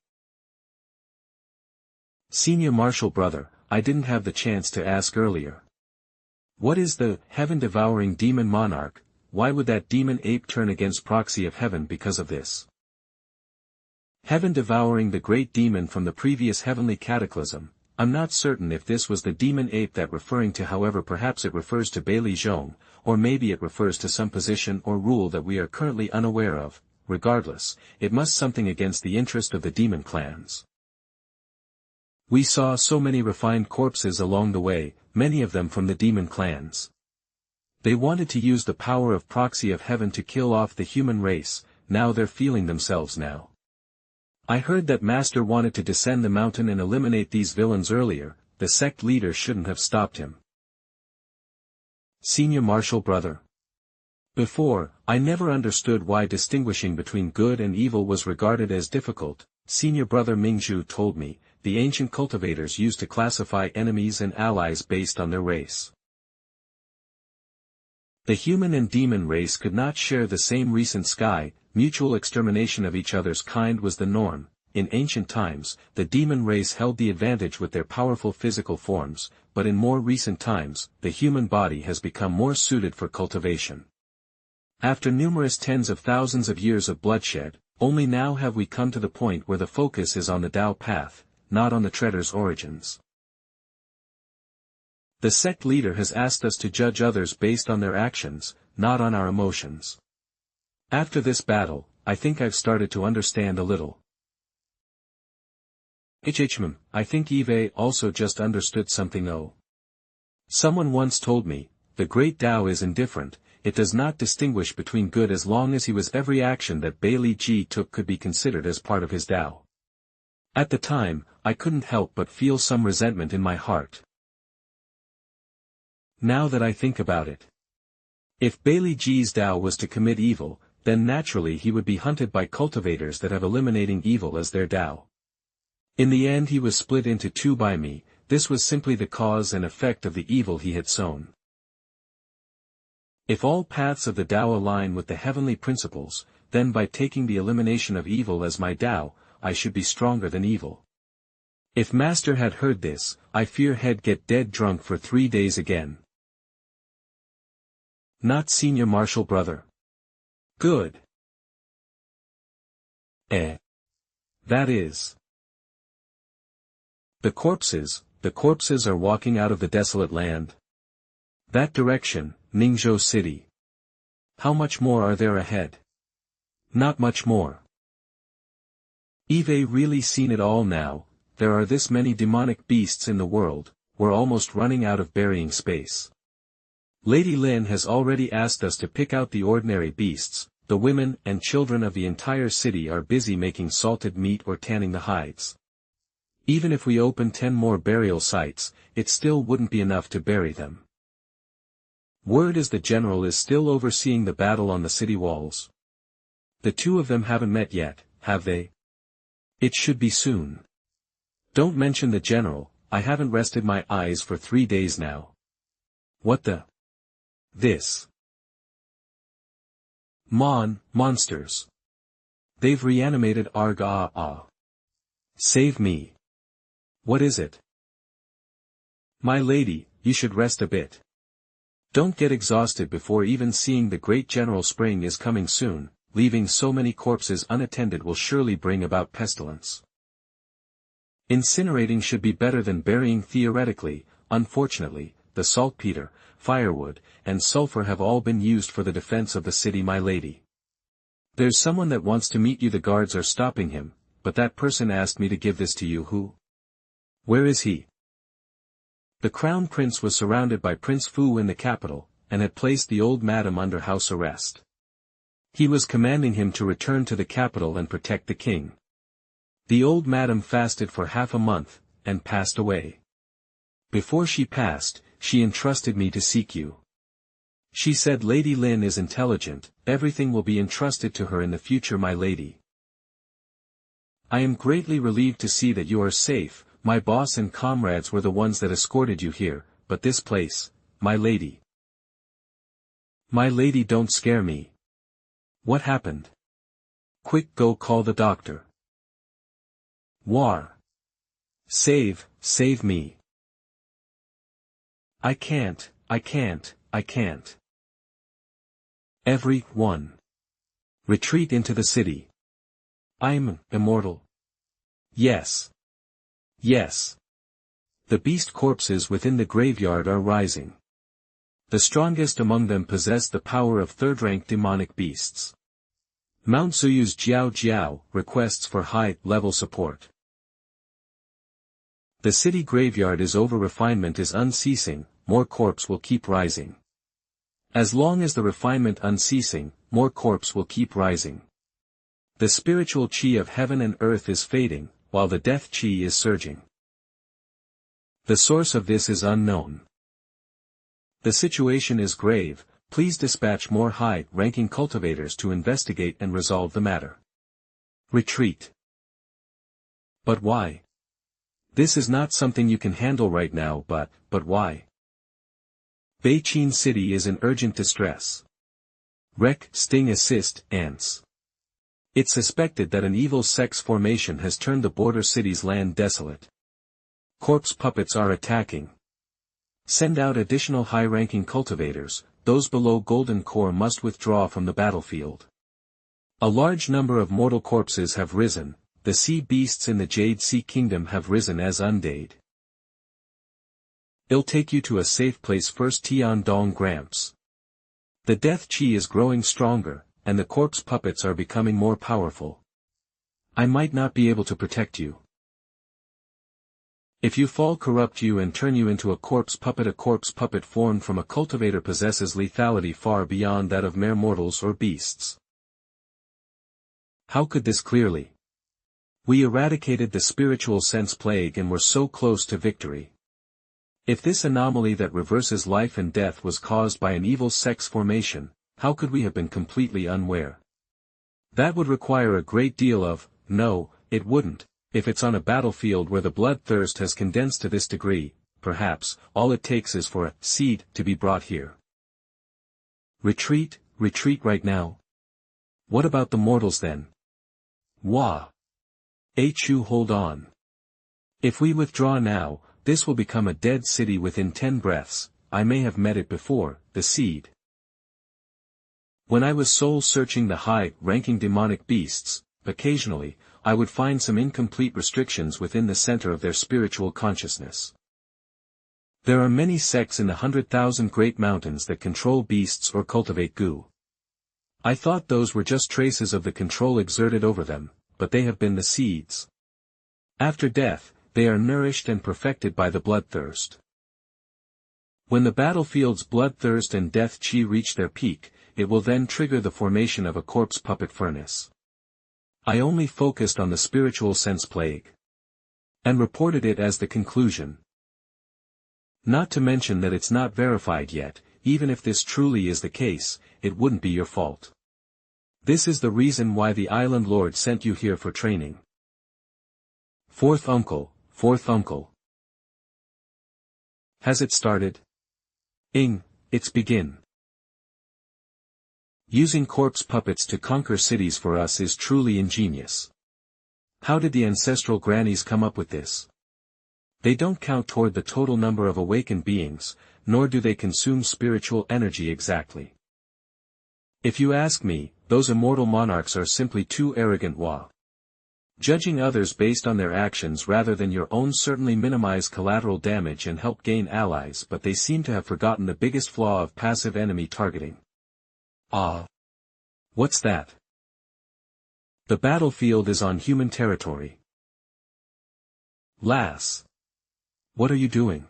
Senior Marshal Brother, I didn't have the chance to ask earlier. What is the heaven-devouring demon monarch? Why would that demon ape turn against proxy of heaven because of this? Heaven devouring, the great demon from the previous heavenly cataclysm. I'm not certain if this was the demon ape that referring to, however perhaps it refers to Bailey Zhong, or maybe it refers to some position or rule that we are currently unaware of. Regardless, it must something against the interest of the demon clans. We saw so many refined corpses along the way, many of them from the demon clans. They wanted to use the power of proxy of heaven to kill off the human race. Now they're feeling themselves now. I heard that Master wanted to descend the mountain and eliminate these villains earlier. The sect leader shouldn't have stopped him. Senior Marshal Brother. Before, I never understood why distinguishing between good and evil was regarded as difficult. senior brother Mingzhu told me, the ancient cultivators used to classify enemies and allies based on their race. The human and demon race could not share the same recent sky, mutual extermination of each other's kind was the norm. In ancient times, the demon race held the advantage with their powerful physical forms, but in more recent times, the human body has become more suited for cultivation. After numerous tens of thousands of years of bloodshed, only now have we come to the point where the focus is on the Tao path, not on the treader's origins. The sect leader has asked us to judge others based on their actions, not on our emotions. After this battle, I think I've started to understand a little. I think Eve also just understood something though. Someone once told me, the great Tao is indifferent, it does not distinguish between good as long as he was every action that Bailey Ji took could be considered as part of his Tao. At the time, I couldn't help but feel some resentment in my heart. Now that I think about it. If Bailey Ji's Tao was to commit evil, then naturally he would be hunted by cultivators that have eliminating evil as their Tao. In the end he was split into two by me, this was simply the cause and effect of the evil he had sown. If all paths of the Tao align with the heavenly principles, then by taking the elimination of evil as my Tao, I should be stronger than evil. If Master had heard this, I fear he'd get dead drunk for 3 days again. Not senior martial brother. Good. That is. The corpses are walking out of the desolate land. That direction, Ningzhou City. How much more are there ahead? Not much more. Eve really seen it all now, there are this many demonic beasts in the world, we're almost running out of burying space. Lady Lin has already asked us to pick out the ordinary beasts, the women and children of the entire city are busy making salted meat or tanning the hides. Even if we open 10 more burial sites, it still wouldn't be enough to bury them. Word is the general is still overseeing the battle on the city walls. The two of them haven't met yet, have they? It should be soon. Don't mention the general, I haven't rested my eyes for 3 days now. What the? This. Monsters. They've reanimated Arga. Save me. What is it? My lady, you should rest a bit. Don't get exhausted before even seeing the great general. Spring is coming soon, leaving so many corpses unattended will surely bring about pestilence. Incinerating should be better than burying theoretically, unfortunately, the saltpeter, firewood, and sulfur have all been used for the defense of the city, my lady. There's someone that wants to meet you, the guards are stopping him, but that person asked me to give this to you. Who? Where is he? The crown prince was surrounded by Prince Fu in the capital, and had placed the old madam under house arrest. He was commanding him to return to the capital and protect the king. The old madam fasted for half a month, and passed away. Before she passed, she entrusted me to seek you. She said Lady Lin is intelligent, everything will be entrusted to her in the future, my lady. I am greatly relieved to see that you are safe. My boss and comrades were the ones that escorted you here, but this place, my lady. My lady, don't scare me. What happened? Quick, go call the doctor. War. Save me. I can't. Everyone. Retreat into the city. I'm immortal. Yes. The beast corpses within the graveyard are rising. The strongest among them possess the power of third-rank demonic beasts. Mount Zuyu's Jiao requests for high-level support. The city graveyard is over. Refinement is unceasing, more corpse will keep rising. As long as the refinement unceasing, more corpse will keep rising. The spiritual chi of heaven and earth is fading, while the death chi is surging. The source of this is unknown. The situation is grave, please dispatch more high-ranking cultivators to investigate and resolve the matter. Retreat. But why? This is not something you can handle right now, but why? Beijing City is in urgent distress. Wreck, sting, assist, ants. It's suspected that an evil sex formation has turned the border city's land desolate. Corpse puppets are attacking. Send out additional high-ranking cultivators, those below Golden Core must withdraw from the battlefield. A large number of mortal corpses have risen, the sea beasts in the Jade Sea Kingdom have risen as undead. I'll take you to a safe place first, Tiandong Gramps. The death chi is growing stronger, and the corpse puppets are becoming more powerful. I might not be able to protect you. If you fall, corrupt you and turn you into a corpse puppet formed from a cultivator possesses lethality far beyond that of mere mortals or beasts. How could this clearly? We eradicated the spiritual sense plague and were so close to victory. If this anomaly that reverses life and death was caused by an evil sex formation, how could we have been completely unaware? That would require a great deal of, no, it wouldn't, if it's on a battlefield where the bloodthirst has condensed to this degree, perhaps, all it takes is for a seed to be brought here. Retreat right now? What about the mortals then? Wah! Chu, hold on. If we withdraw now, this will become a dead city within 10 breaths. I may have met it before, the seed. When I was soul-searching the high-ranking demonic beasts, occasionally, I would find some incomplete restrictions within the center of their spiritual consciousness. There are many sects in the 100,000 great mountains that control beasts or cultivate goo. I thought those were just traces of the control exerted over them, but they have been the seeds. After death, they are nourished and perfected by the bloodthirst. When the battlefield's bloodthirst and death chi reach their peak, it will then trigger the formation of a corpse puppet furnace. I only focused on the spiritual sense plague. And reported it as the conclusion. Not to mention that it's not verified yet, even if this truly is the case, it wouldn't be your fault. This is the reason why the Island Lord sent you here for training. Fourth uncle. Has it started? It's begin. Using corpse puppets to conquer cities for us is truly ingenious. How did the ancestral grannies come up with this? They don't count toward the total number of awakened beings, nor do they consume spiritual energy exactly. If you ask me, those immortal monarchs are simply too arrogant. Judging others based on their actions rather than your own certainly minimize collateral damage and help gain allies, but they seem to have forgotten the biggest flaw of passive enemy targeting. What's that? The battlefield is on human territory. Lass. What are you doing?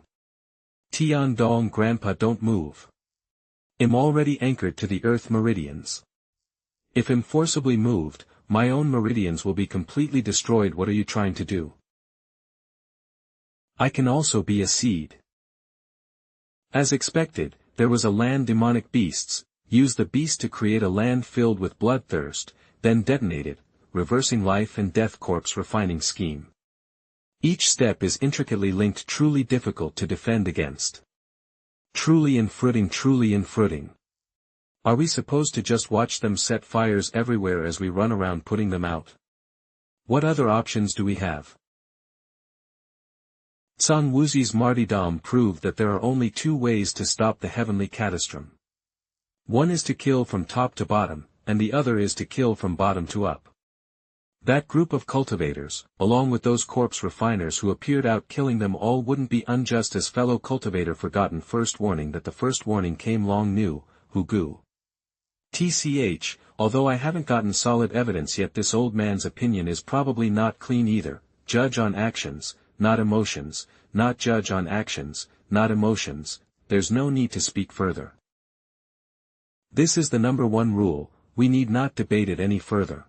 Tiandong Grandpa, don't move. I'm already anchored to the earth meridians. If I'm forcibly moved, my own meridians will be completely destroyed. What are you trying to do? I can also be a seed. As expected, there was a land demonic beasts, use the beast to create a land filled with bloodthirst, then detonate it, reversing life and death corpse refining scheme. Each step is intricately linked, truly difficult to defend against. Truly infruiting. Are we supposed to just watch them set fires everywhere as we run around putting them out? What other options do we have? Tsang Wuzi's martyrdom proved that there are only two ways to stop the heavenly catastrophe. One is to kill from top to bottom, and the other is to kill from bottom to up. That group of cultivators, along with those corpse refiners who appeared out killing them all, wouldn't be unjust as fellow cultivator forgotten first warning that the first warning came long new, Hugu. TCH, although I haven't gotten solid evidence yet, this old man's opinion is probably not clean either. Judge on actions, not emotions, not judge on actions, not emotions. There's no need to speak further. This is the number one rule, we need not debate it any further.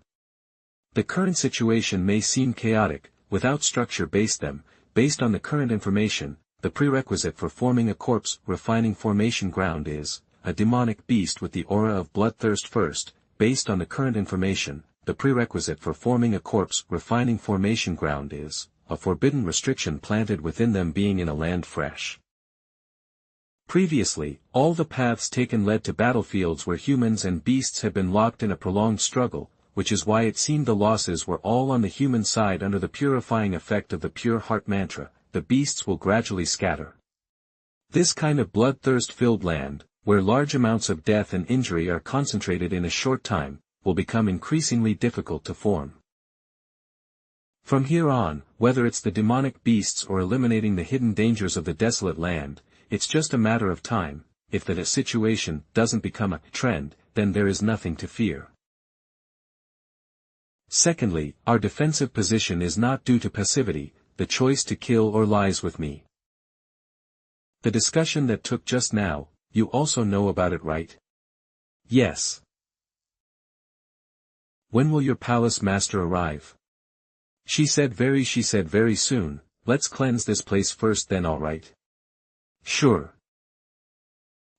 The current situation may seem chaotic, without structure based on the current information, the prerequisite for forming a corpse refining formation ground is, a demonic beast with the aura of bloodthirst first, based on the current information, the prerequisite for forming a corpse refining formation ground is, a forbidden restriction planted within them being in a land fresh. Previously, all the paths taken led to battlefields where humans and beasts had been locked in a prolonged struggle, which is why it seemed the losses were all on the human side under the purifying effect of the pure heart mantra, the beasts will gradually scatter. This kind of bloodthirst-filled land, where large amounts of death and injury are concentrated in a short time, will become increasingly difficult to form. From here on, whether it's the demonic beasts or eliminating the hidden dangers of the desolate land, it's just a matter of time. If that situation doesn't become a trend, then there is nothing to fear. Secondly, our defensive position is not due to passivity, the choice to kill or lies with me. The discussion that took just now, you also know about it, right? Yes. When will your palace master arrive? She said very soon. Let's cleanse this place first, then all right. Sure.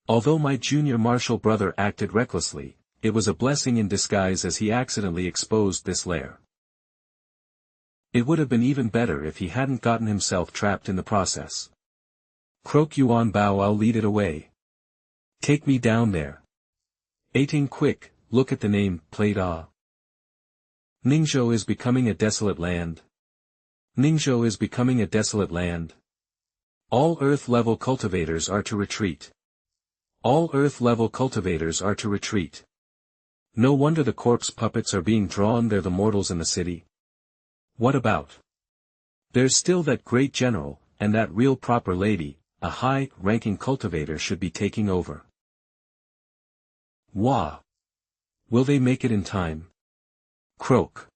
Although my junior martial brother acted recklessly, it was a blessing in disguise as he accidentally exposed this lair. It would have been even better if he hadn't gotten himself trapped in the process. Croak Yuan Bao, I'll lead it away. Take me down there. 18 quick, look at the name, plate ah. Ningzhou is becoming a desolate land. Ningzhou is becoming a desolate land. All Earth-level cultivators are to retreat. All Earth-level cultivators are to retreat. No wonder the corpse puppets are being drawn, they're the mortals in the city. What about? There's still that great general, and that real proper lady, a high-ranking cultivator should be taking over. Wah! Will they make it in time? Croak.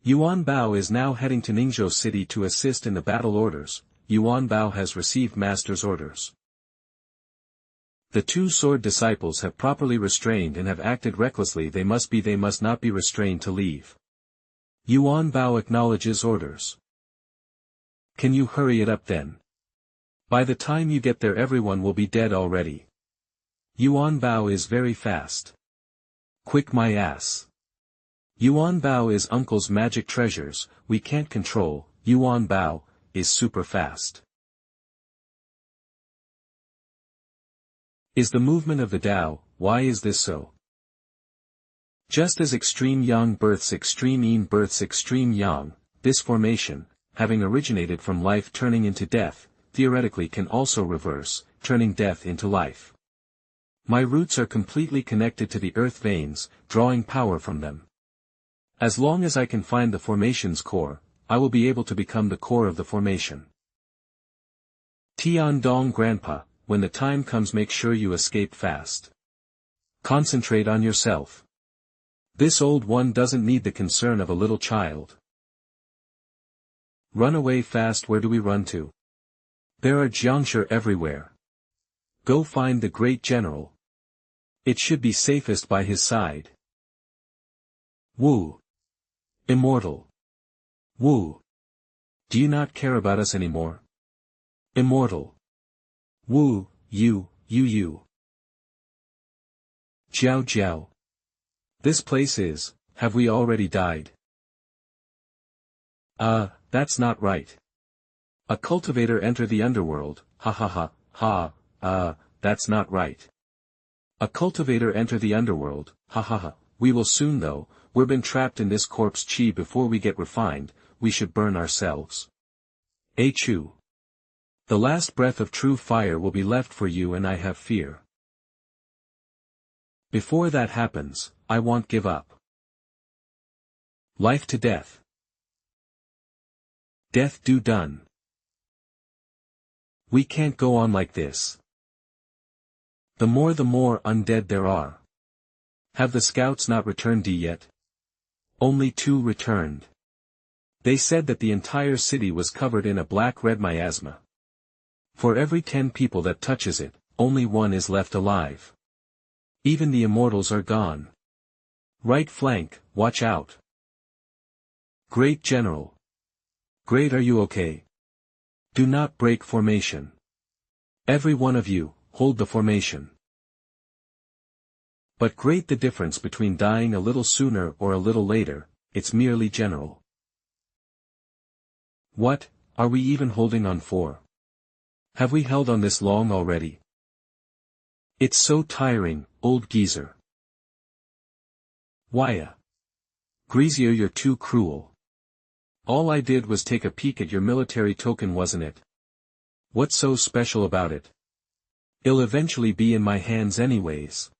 Yuan Bao is now heading to Ningzhou City to assist in the battle orders. Yuan Bao has received master's orders. The two sword disciples have properly restrained and have acted recklessly. They must not be restrained to leave. Yuan Bao acknowledges orders. Can you hurry it up then? By the time you get there everyone will be dead already. Yuan Bao is very fast. Quick my ass. Yuan Bao is uncle's magic treasures, we can't control. Yuan Bao is super fast. Is the movement of the Tao, why is this so? Just as extreme yang births extreme yin births extreme yang, this formation, having originated from life turning into death, theoretically can also reverse, turning death into life. My roots are completely connected to the earth veins, drawing power from them. As long as I can find the formation's core, I will be able to become the core of the formation. Tian Dong Grandpa, when the time comes make sure you escape fast. Concentrate on yourself. This old one doesn't need the concern of a little child. Run away fast. Where do we run to? There are Jiangshi everywhere. Go find the great general. It should be safest by his side. Wu. Immortal. Wu. Do you not care about us anymore? Immortal. Wu, you. Jiao Jiao. This place is, have we already died? That's not right. A cultivator enter the underworld, that's not right. A cultivator enter the underworld, we will soon though, we've been trapped in this corpse chi before we get refined, we should burn ourselves. Chu. The last breath of true fire will be left for you and I have fear. Before that happens, I won't give up. Life to death. Death do done. We can't go on like this. The more undead there are. Have the scouts not returned yet? Only 2 returned. They said that the entire city was covered in a black-red miasma. For every 10 people that touches it, only 1 is left alive. Even the immortals are gone. Right flank, watch out. Great General. Great, are you okay? Do not break formation. Every one of you, hold the formation. But great the difference between dying a little sooner or a little later, it's merely general. What, are we even holding on for? Have we held on this long already? It's so tiring, old geezer. Why? Greasier, you're too cruel. All I did was take a peek at your military token, wasn't it? What's so special about it? It'll eventually be in my hands anyways.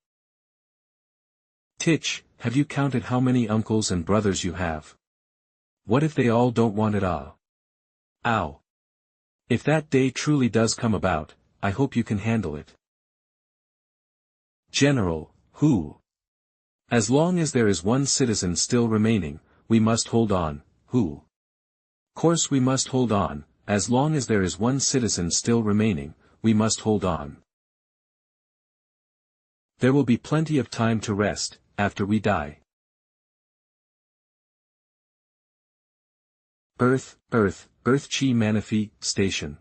Titch, have you counted how many uncles and brothers you have? What if they all don't want it? Ow. If that day truly does come about, I hope you can handle it. General, who? As long as there is one citizen still remaining, we must hold on, who? Course we must hold on, as long as there is one citizen still remaining, we must hold on. There will be plenty of time to rest, after we die. Earth Chi Manaphy, Station.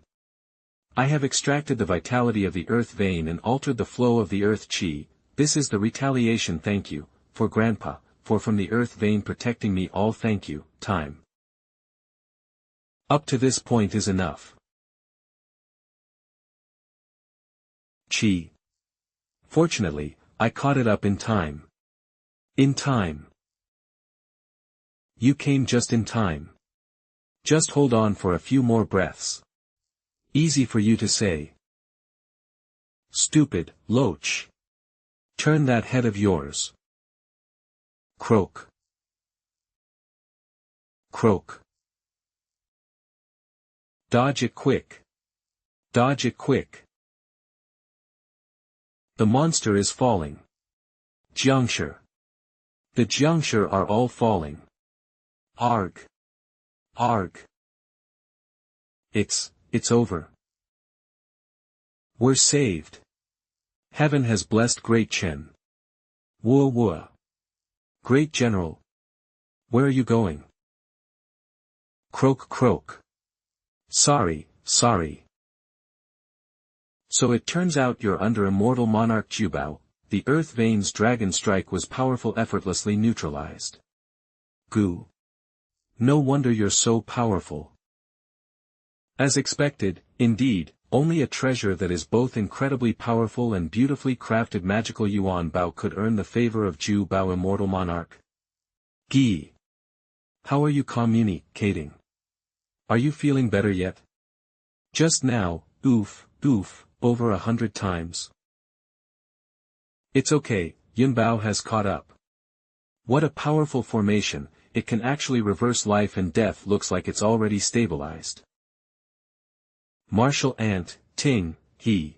I have extracted the vitality of the earth vein and altered the flow of the earth chi. This is the retaliation. Thank you, for Grandpa, for from the earth vein protecting me all. Thank you, time. Up to this point is enough. Chi. Fortunately, I caught it up in time. In time. You came just in time. Just hold on for a few more breaths. Easy for you to say. Stupid, loach. Turn that head of yours. Croak. Croak. Dodge it quick. Dodge it quick. The monster is falling. Jiangshi. The Jiangshi are all falling. Arg. Arg. It's over. We're saved. Heaven has blessed great Chen. Whoa. Great General. Where are you going? Croak croak. Sorry. So it turns out you're under immortal monarch Jubao. The earth vein's dragon strike was powerful, effortlessly neutralized. Goo. No wonder you're so powerful. As expected, indeed, only a treasure that is both incredibly powerful and beautifully crafted magical Yuan Bao could earn the favor of Ju Bao, immortal monarch. Gi. How are you communicating? Are you feeling better yet? Just now, oof, over 100 times. It's okay, Yun Bao has caught up. What a powerful formation, it can actually reverse life and death. Looks like it's already stabilized. Martial Ant, Ting, he.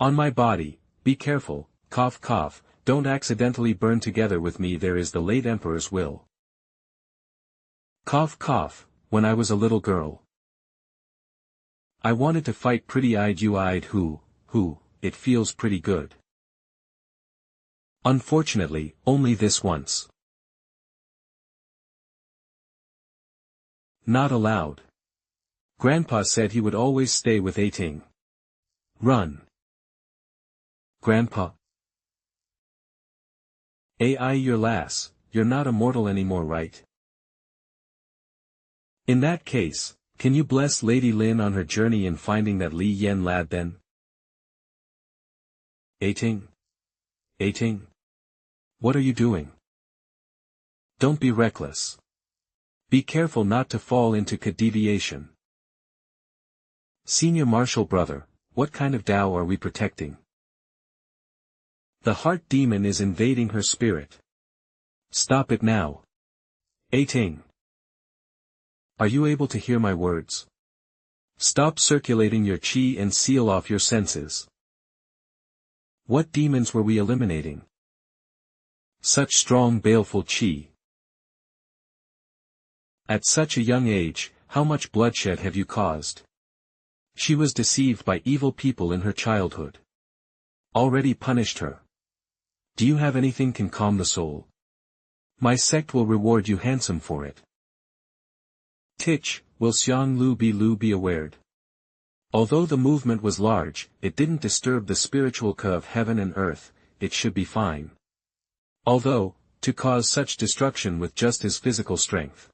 On my body, be careful, cough, don't accidentally burn together with me. There is the late Emperor's will. Cough, when I was a little girl. I wanted to fight pretty-eyed you-eyed who, it feels pretty good. Unfortunately, only this once. Not allowed. Grandpa said he would always stay with Ting. Run. Grandpa. Your lass, you're not immortal anymore, right? In that case, can you bless Lady Lin on her journey in finding that Li Yen lad then? Ting. What are you doing? Don't be reckless. Be careful not to fall into deviation. Senior Marshal brother, what kind of Tao are we protecting? The heart demon is invading her spirit. Stop it now. Ting. Are you able to hear my words? Stop circulating your chi and seal off your senses. What demons were we eliminating? Such strong baleful chi. At such a young age, how much bloodshed have you caused? She was deceived by evil people in her childhood. Already punished her. Do you have anything can calm the soul? My sect will reward you handsome for it. Titch, will Xiang Lu be awared? Although the movement was large, it didn't disturb the spiritual ka of heaven and earth. It should be fine. Although, to cause such destruction with just his physical strength.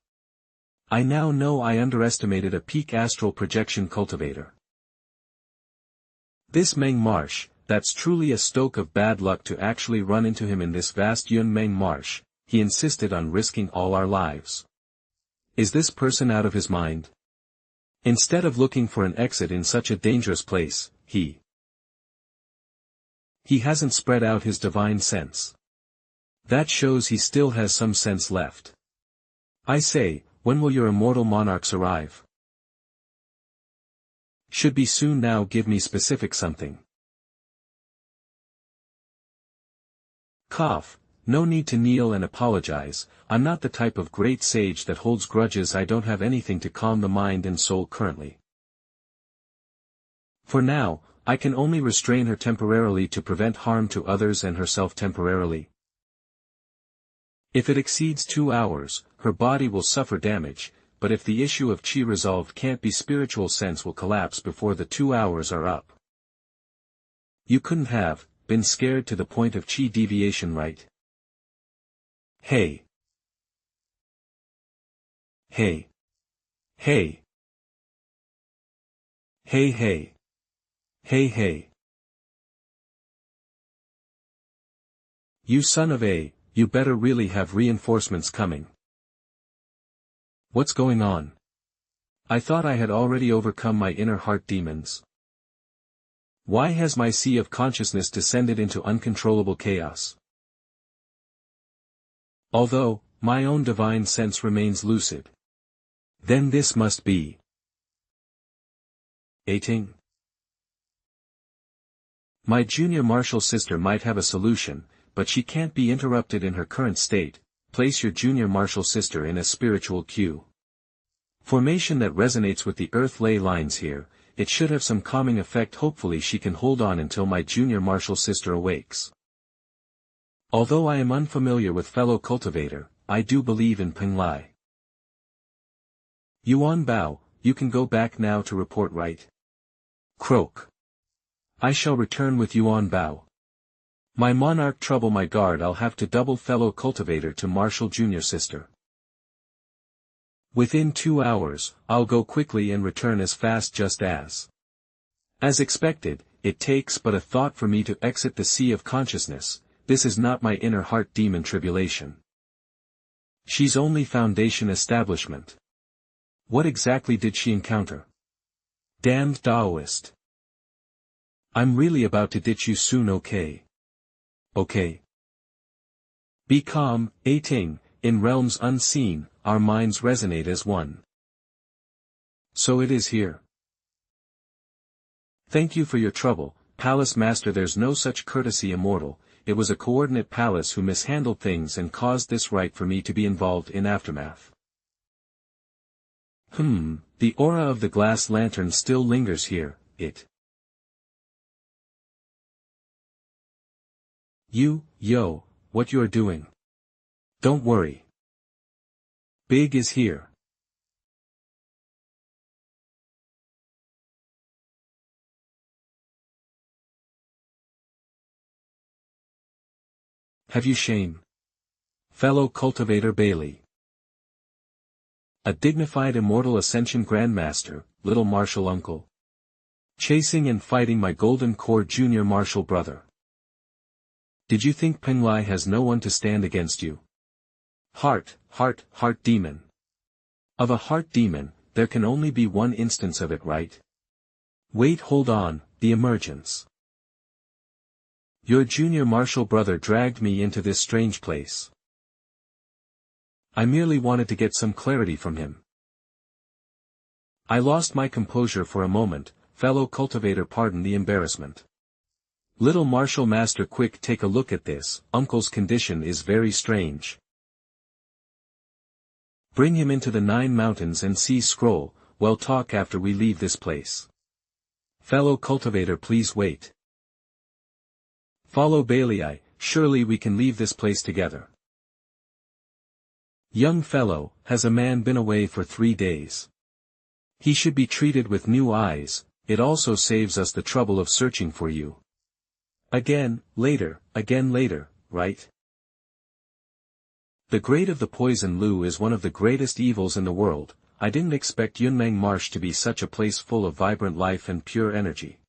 I now know I underestimated a peak astral projection cultivator. This Meng Marsh, that's truly a stoke of bad luck to actually run into him in this vast Yun Meng Marsh. He insisted on risking all our lives. Is this person out of his mind? Instead of looking for an exit in such a dangerous place, he hasn't spread out his divine sense. That shows he still has some sense left. I say, when will your immortal monarchs arrive? Should be soon now. Give me specific something. Cough. No need to kneel and apologize. I'm not the type of great sage that holds grudges. I don't have anything to calm the mind and soul currently. For now, I can only restrain her temporarily to prevent harm to others and herself temporarily. If it exceeds 2 hours, her body will suffer damage, but if the issue of chi resolved can't be, spiritual sense will collapse before the 2 hours are up. You couldn't have been scared to the point of chi deviation, right? Hey. Hey. Hey. Hey hey. Hey hey. You son of a, you better really have reinforcements coming. What's going on? I thought I had already overcome my inner heart demons. Why has my sea of consciousness descended into uncontrollable chaos? Although, my own divine sense remains lucid. Then this must be 18. My junior martial sister might have a solution, but she can't be interrupted in her current state. Place your junior martial sister in a spiritual queue. Formation that resonates with the earth ley lines here. It should have some calming effect. Hopefully she can hold on until my junior martial sister awakes. Although I am unfamiliar with fellow cultivator, I do believe in Peng Lai. Yuan Bao, you can go back now to report, right? Croak. I shall return with Yuan Bao. My monarch trouble my guard. I'll have to double fellow cultivator to martial junior sister. Within 2 hours, I'll go quickly and return as fast, just as expected. It takes but a thought for me to exit the sea of consciousness. This is not my inner heart demon tribulation. She's only foundation establishment. What exactly did she encounter? Damned Taoist. I'm really about to ditch you soon, okay? Okay. Be calm, Ting. In realms unseen, our minds resonate as one. So it is here. Thank you for your trouble, Palace Master. There's no such courtesy, immortal. It was a coordinate palace who mishandled things and caused this right for me to be involved in aftermath. The aura of the glass lantern still lingers here. Yo, what you're doing? Don't worry. Big is here. Have you shame? Fellow cultivator Bailey. A dignified immortal ascension grandmaster, little martial uncle. Chasing and fighting my golden core junior martial brother. Did you think Peng Lai has no one to stand against you? Heart demon. Of a heart demon, there can only be one instance of it, right? Wait, hold on, the emergence. Your junior martial brother dragged me into this strange place. I merely wanted to get some clarity from him. I lost my composure for a moment. Fellow cultivator, pardon the embarrassment. Little martial master, quick, take a look at this. Uncle's condition is very strange. Bring him into the 9 mountains and see scroll. We'll talk after we leave this place. Fellow cultivator, please wait. Follow Bailey. Surely we can leave this place together. Young fellow, has a man been away for 3 days? He should be treated with new eyes. it also saves us the trouble of searching for you. Again, later, right? The grade of the poison Lu is one of the greatest evils in the world. I didn't expect Yunmeng Marsh to be such a place full of vibrant life and pure energy.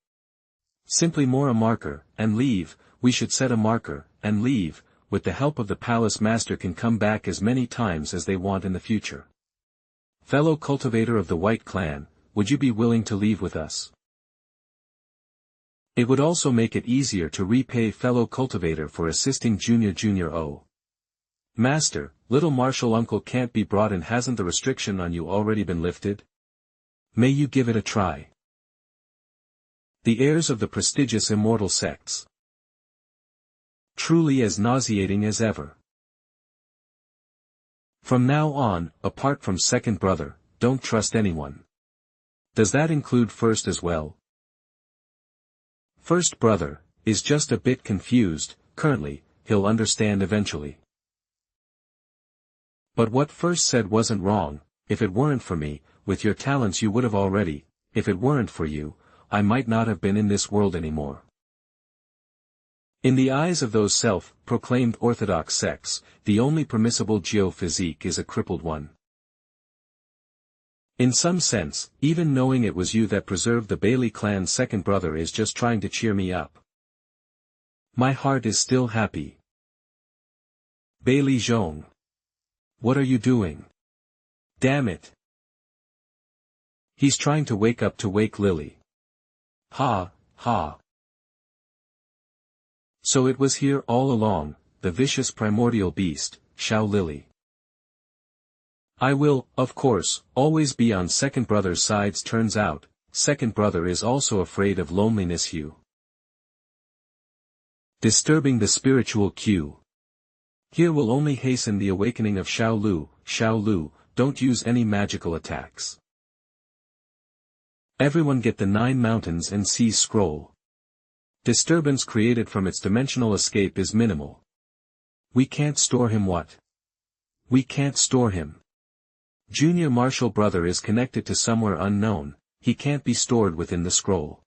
Simply more a marker, and leave, we should set a marker, and leave, with the help of the palace master can come back as many times as they want in the future. Fellow cultivator of the White Clan, would you be willing to leave with us? It would also make it easier to repay fellow cultivator for assisting Junior O. Master, little martial uncle can't be brought in. Hasn't the restriction on you already been lifted? May you give it a try. The heirs of the prestigious immortal sects. Truly as nauseating as ever. From now on, apart from second brother, don't trust anyone. Does that include first as well? First brother is just a bit confused, currently, he'll understand eventually. But what first said wasn't wrong. If it weren't for me, with your talents you would have already. If it weren't for you, I might not have been in this world anymore. In the eyes of those self-proclaimed orthodox sects, the only permissible geophysique is a crippled one. In some sense, even knowing it was you that preserved the Bailey clan's second brother is just trying to cheer me up. My heart is still happy. Bailey Zhong. What are you doing? Damn it. He's trying to wake up to wake Lily. Ha, ha. So it was here all along, the vicious primordial beast, Xiao Lily. I will, of course, always be on second brother's sides. Turns out, second brother is also afraid of loneliness. Hugh. Disturbing the spiritual cue. Here will only hasten the awakening of Xiao Lu, don't use any magical attacks. Everyone get the 9 mountains and seas scroll. Disturbance created from its dimensional escape is minimal. We can't store him. What? We can't store him. Junior Marshall brother is connected to somewhere unknown, he can't be stored within the scroll.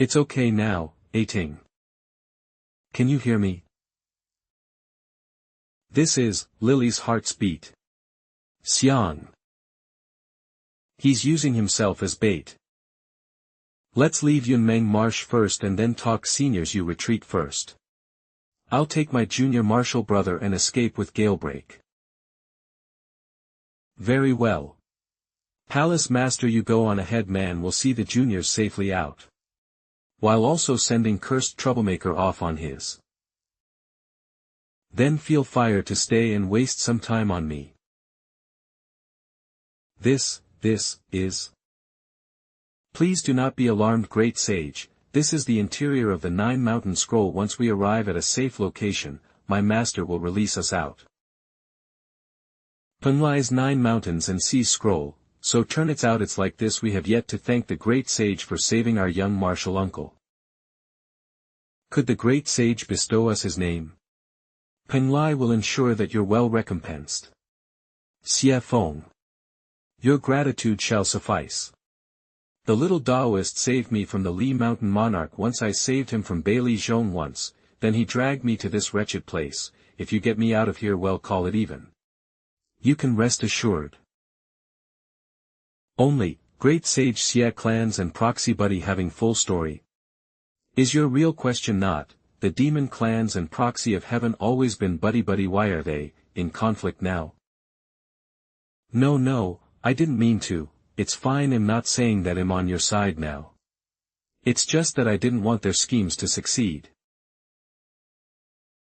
It's okay now, Ting. Can you hear me? This is Lily's heart's beat. Xiang. He's using himself as bait. Let's leave Yunmeng Marsh first and then talk seniors. You retreat first. I'll take my Junior Marshall brother and escape with Galebreak. Very well. Palace Master, you go on ahead. Man will see the juniors safely out. While also sending cursed troublemaker off on his. Then feel fire to stay and waste some time on me. This is. Please do not be alarmed, great sage, this is the interior of the 9 mountain scroll. Once we arrive at a safe location, my master will release us out. Penlai's 9 mountains and seas scroll, so turn it's out. It's like this. We have yet to thank the great sage for saving our young martial uncle. Could the great sage bestow us his name? Penlai will ensure that you're well recompensed. Xie Feng. Your gratitude shall suffice. The little Taoist saved me from the Li Mountain Monarch once. I saved him from Bailey Zhong once, then he dragged me to this wretched place. If you get me out of here, well, call it even. You can rest assured. Only, great sage Xie clans and proxy buddy having full story. Is your real question not, the demon clans and proxy of heaven always been buddy? Why are they, in conflict now? No, I didn't mean to, it's fine. I'm not saying that I'm on your side now. It's just that I didn't want their schemes to succeed.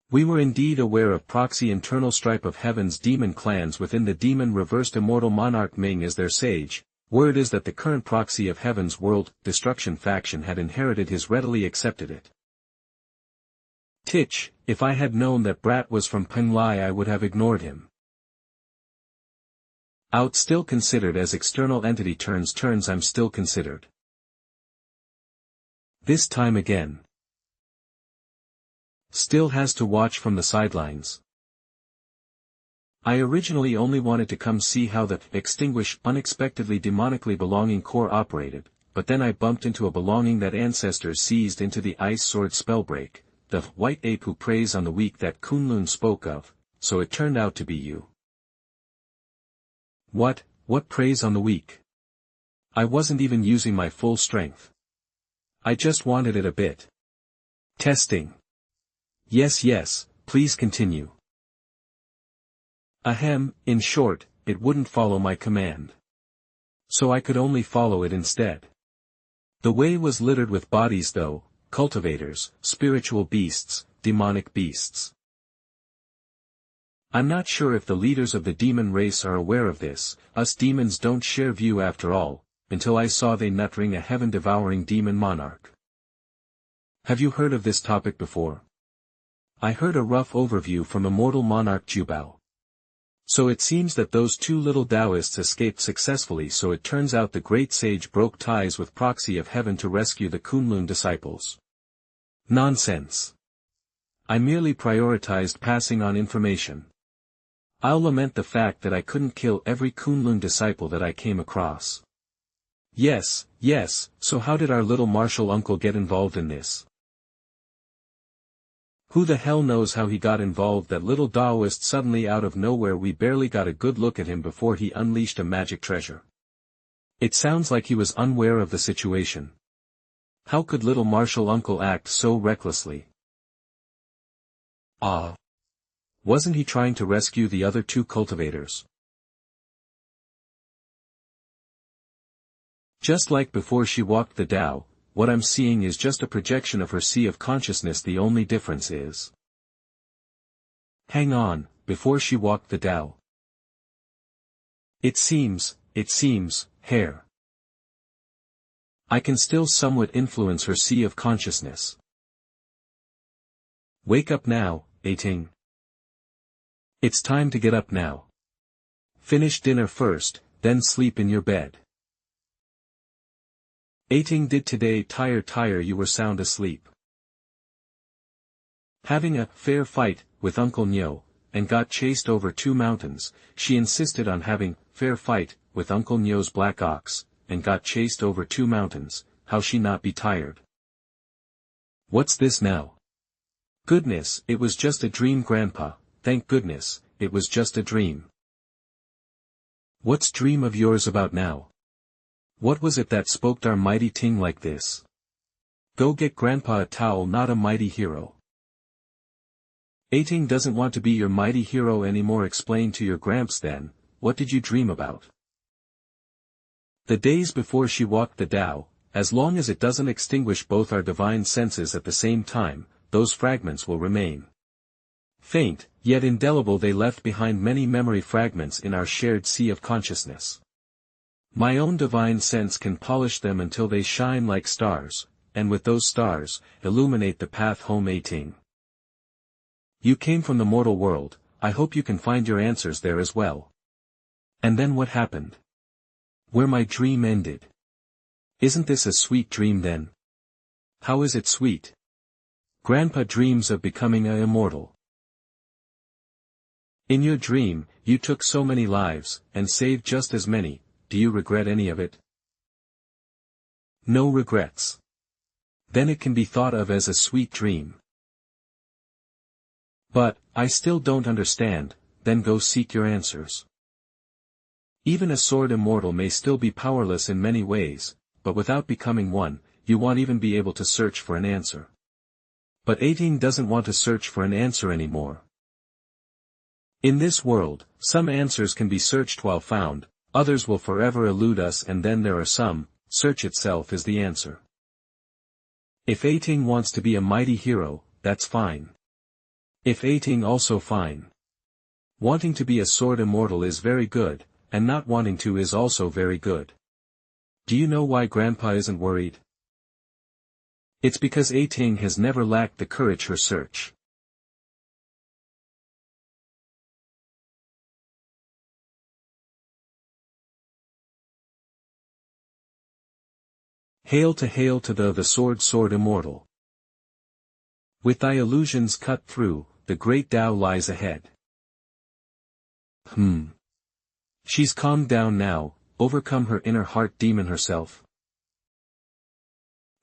We were indeed aware of proxy internal stripe of heaven's demon clans within the demon reversed immortal monarch Ming as their sage. Word is that the current proxy of heaven's world destruction faction had inherited his, readily accepted it. Titch, if I had known that brat was from Penlai I would have ignored him. Out still considered as external entity. Turns I'm still considered. This time again. Still has to watch from the sidelines. I originally only wanted to come see how the extinguish unexpectedly demonically belonging core operated, but then I bumped into a belonging that ancestors seized into the ice sword spellbreak, the white ape who preys on the weak that Kunlun spoke of, so it turned out to be you. What preys on the weak? I wasn't even using my full strength. I just wanted it a bit. Testing. Yes, please continue. Ahem, in short, it wouldn't follow my command. So I could only follow it instead. The way was littered with bodies though, cultivators, spiritual beasts, demonic beasts. I'm not sure if the leaders of the demon race are aware of this, us demons don't share view after all, until I saw they nutring a heaven-devouring demon monarch. Have you heard of this topic before? I heard a rough overview from immortal monarch Jubao. So it seems that those two little Taoists escaped successfully, so it turns out the great sage broke ties with proxy of heaven to rescue the Kunlun disciples. Nonsense. I merely prioritized passing on information. I'll lament the fact that I couldn't kill every Kunlun disciple that I came across. Yes, so how did our little martial uncle get involved in this? Who the hell knows how he got involved? That little Taoist suddenly out of nowhere, we barely got a good look at him before he unleashed a magic treasure. It sounds like he was unaware of the situation. How could little martial uncle act so recklessly? Wasn't he trying to rescue the other two cultivators? Just like before she walked the Tao, what I'm seeing is just a projection of her sea of consciousness. The only difference is... Hang on, before she walked the Tao. It seems, hair. I can still somewhat influence her sea of consciousness. Wake up now, Ating. It's time to get up now. Finish dinner first, then sleep in your bed. Ating did today tire you were sound asleep. Having a fair fight with Uncle Nyo, and got chased over 2 mountains, she insisted on having fair fight with Uncle Nyo's black ox, and got chased over 2 mountains, how she not be tired? What's this now? Goodness, it was just a dream, Grandpa, thank goodness, it was just a dream. What's dream of yours about now? What was it that spoke our mighty Ting like this? Go get Grandpa a towel, not a mighty hero. Ating doesn't want to be your mighty hero anymore. Explain to your Gramps then, what did you dream about? The days before she walked the Tao, as long as it doesn't extinguish both our divine senses at the same time, those fragments will remain. Faint, yet indelible, they left behind many memory fragments in our shared sea of consciousness. My own divine sense can polish them until they shine like stars, and with those stars, illuminate the path home. Ating. You came from the mortal world, I hope you can find your answers there as well. And then what happened? Where my dream ended. Isn't this a sweet dream then? How is it sweet? Grandpa dreams of becoming a immortal. In your dream, you took so many lives, and saved just as many. Do you regret any of it? No regrets. Then it can be thought of as a sweet dream. But, I still don't understand. Then go seek your answers. Even a sword immortal may still be powerless in many ways, but without becoming one, you won't even be able to search for an answer. But Ating doesn't want to search for an answer anymore. In this world, some answers can be searched while found, others will forever elude us, and then there are some, search itself is the answer. If Ating wants to be a mighty hero, that's fine. If Ating also fine. Wanting to be a sword immortal is very good, and not wanting to is also very good. Do you know why Grandpa isn't worried? It's because Ating has never lacked the courage her search. Hail to the sword immortal. With thy illusions cut through, the great Tao lies ahead. She's calmed down now, overcome her inner heart demon herself.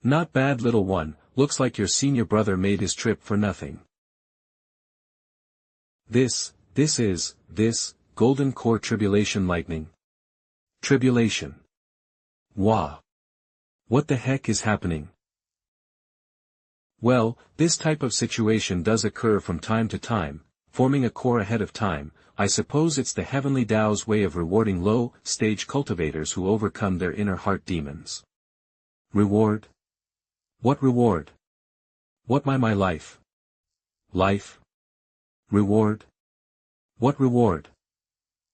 Not bad, little one, looks like your senior brother made his trip for nothing. This golden core tribulation lightning. Tribulation. Wah. What the heck is happening? Well, this type of situation does occur from time to time, forming a core ahead of time. I suppose it's the heavenly Tao's way of rewarding low-stage cultivators who overcome their inner heart demons. Reward? What reward? What my life? Life? Reward? What reward?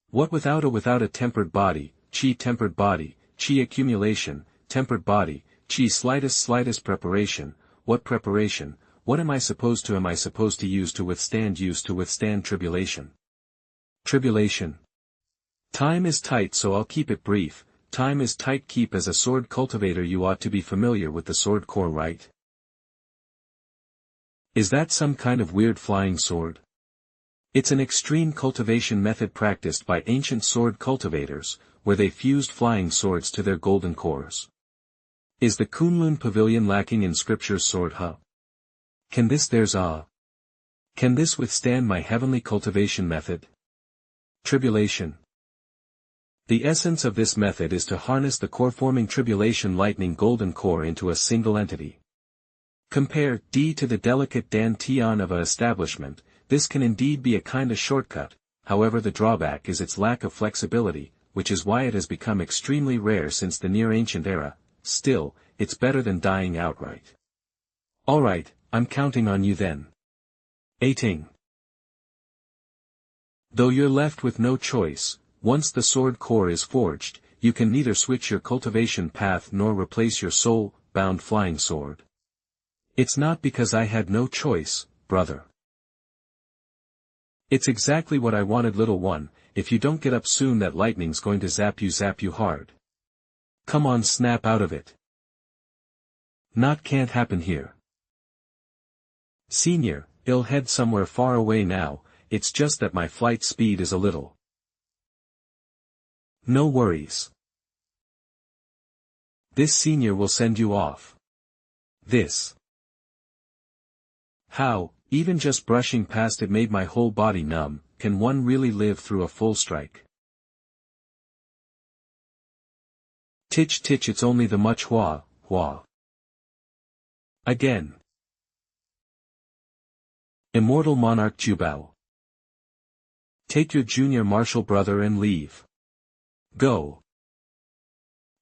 What without a tempered body, tempered body, accumulation, tempered body, slightest preparation, what preparation, what am I supposed to use to withstand tribulation? Tribulation. Time is tight, so I'll keep it brief. Time is tight. Keep as a sword cultivator you ought to be familiar with the sword core, right? Is that some kind of weird flying sword? It's an extreme cultivation method practiced by ancient sword cultivators, where they fused flying swords to their golden cores. Is the Kunlun pavilion lacking in scripture's sword, huh? Can this withstand my heavenly cultivation method? Tribulation. The essence of this method is to harness the core-forming tribulation lightning golden core into a single entity. Compare D to the delicate dantian of a establishment. This can indeed be a kinda shortcut, however the drawback is its lack of flexibility, which is why it has become extremely rare since the near-ancient era. Still, it's better than dying outright. Alright, I'm counting on you then. 18. Though you're left with no choice, once the sword core is forged, you can neither switch your cultivation path nor replace your soul-bound flying sword. It's not because I had no choice, brother. It's exactly what I wanted, little one. If you don't get up soon, that lightning's going to zap you hard. Come on, snap out of it. Not can't happen here. Senior, I'll head somewhere far away now, it's just that my flight speed is a little. No worries. This senior will send you off. This. How, even just brushing past it made my whole body numb. Can one really live through a full strike? Titch, it's only the much hua. Again. Immortal monarch Jubao. Take your junior martial brother and leave. Go.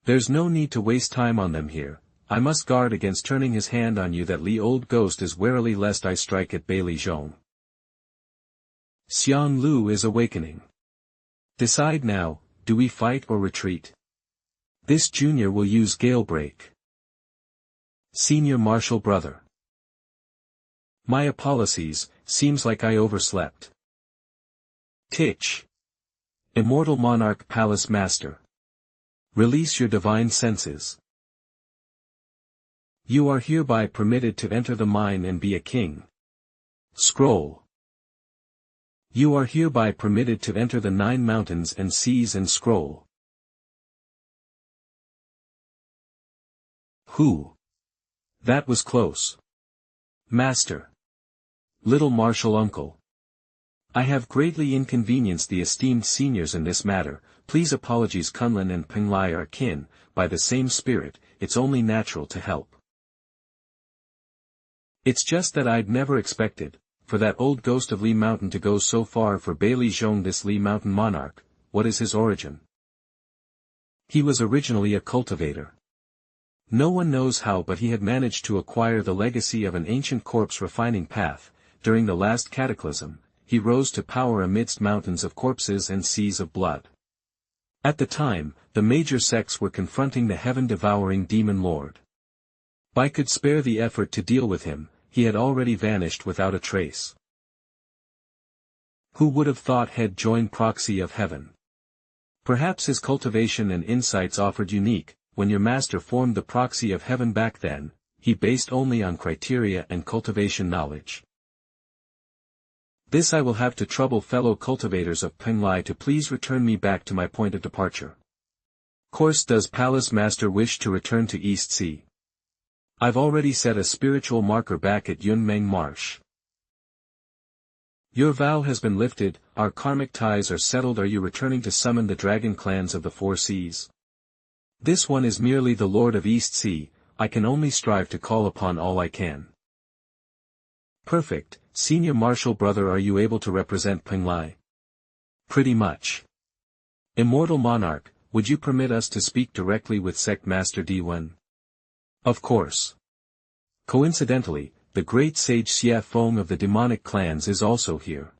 There's no need to waste time on them here. I must guard against turning his hand on you. That old ghost is warily lest I strike at Bailey Zhong. Xiang Lu is awakening. Decide now, do we fight or retreat? This junior will use gale break. Senior martial brother. My apologies, seems like I overslept. Titch. Immortal monarch palace master. Release your divine senses. You are hereby permitted to enter the mine and be a king. Scroll. You are hereby permitted to enter the 9 mountains and seas and scroll. Who? That was close. Master. Little martial uncle. I have greatly inconvenienced the esteemed seniors in this matter. Please apologies. Kunlun and Penglai are kin, by the same spirit, it's only natural to help. It's just that I'd never expected, for that old ghost of Li Mountain to go so far for Bailey Zhong. This Li Mountain monarch, what is his origin? He was originally a cultivator. No one knows how, but he had managed to acquire the legacy of an ancient corpse refining path. During the last cataclysm, he rose to power amidst mountains of corpses and seas of blood. At the time, the major sects were confronting the heaven-devouring demon lord. I could spare the effort to deal with him, he had already vanished without a trace. Who would have thought he'd joined proxy of heaven? Perhaps his cultivation and insights offered unique. When your master formed the proxy of heaven back then, he based only on criteria and cultivation knowledge. This I will have to trouble fellow cultivators of Penglai to please return me back to my point of departure. Course, does Palace Master wish to return to East Sea? I've already set a spiritual marker back at Yunmeng Marsh. Your vow has been lifted, our karmic ties are settled. Are you returning to summon the dragon clans of the Four Seas? This one is merely the Lord of East Sea, I can only strive to call upon all I can. Perfect, Senior Marshal Brother. Are you able to represent Penglai? Pretty much. Immortal Monarch, would you permit us to speak directly with Sect Master Diwen? Of course. Coincidentally, the great sage Xie Feng of the demonic clans is also here.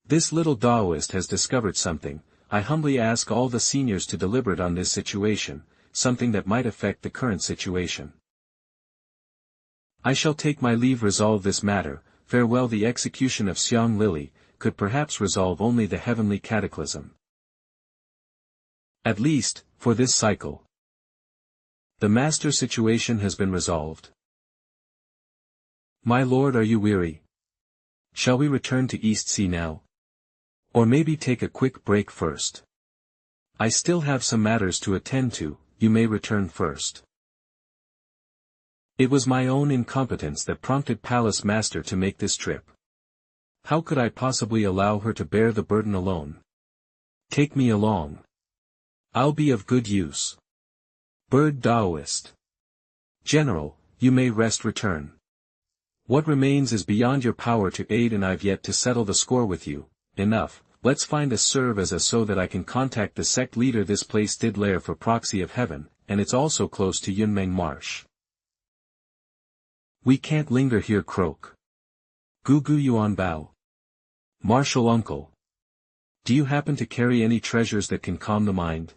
This little Taoist has discovered something. I humbly ask all the seniors to deliberate on this situation, something that might affect the current situation. I shall take my leave. Resolve this matter. Farewell. The execution of Xiang Lily could perhaps resolve only the heavenly cataclysm. At least, for this cycle. The master situation has been resolved. My lord, are you weary? Shall we return to East Sea now? Or maybe take a quick break first? I still have some matters to attend to, you may return first. It was my own incompetence that prompted Palace Master to make this trip. How could I possibly allow her to bear the burden alone? Take me along. I'll be of good use. Bird Taoist. General, you may rest. Return. What remains is beyond your power to aid, and I've yet to settle the score with you. Enough, let's find a serve as a so that I can contact the sect leader. This place did lair for proxy of heaven, and it's also close to Yunmeng Marsh. We can't linger here. Croak. Gugu Yuan Bao. Marshal Uncle. Do you happen to carry any treasures that can calm the mind?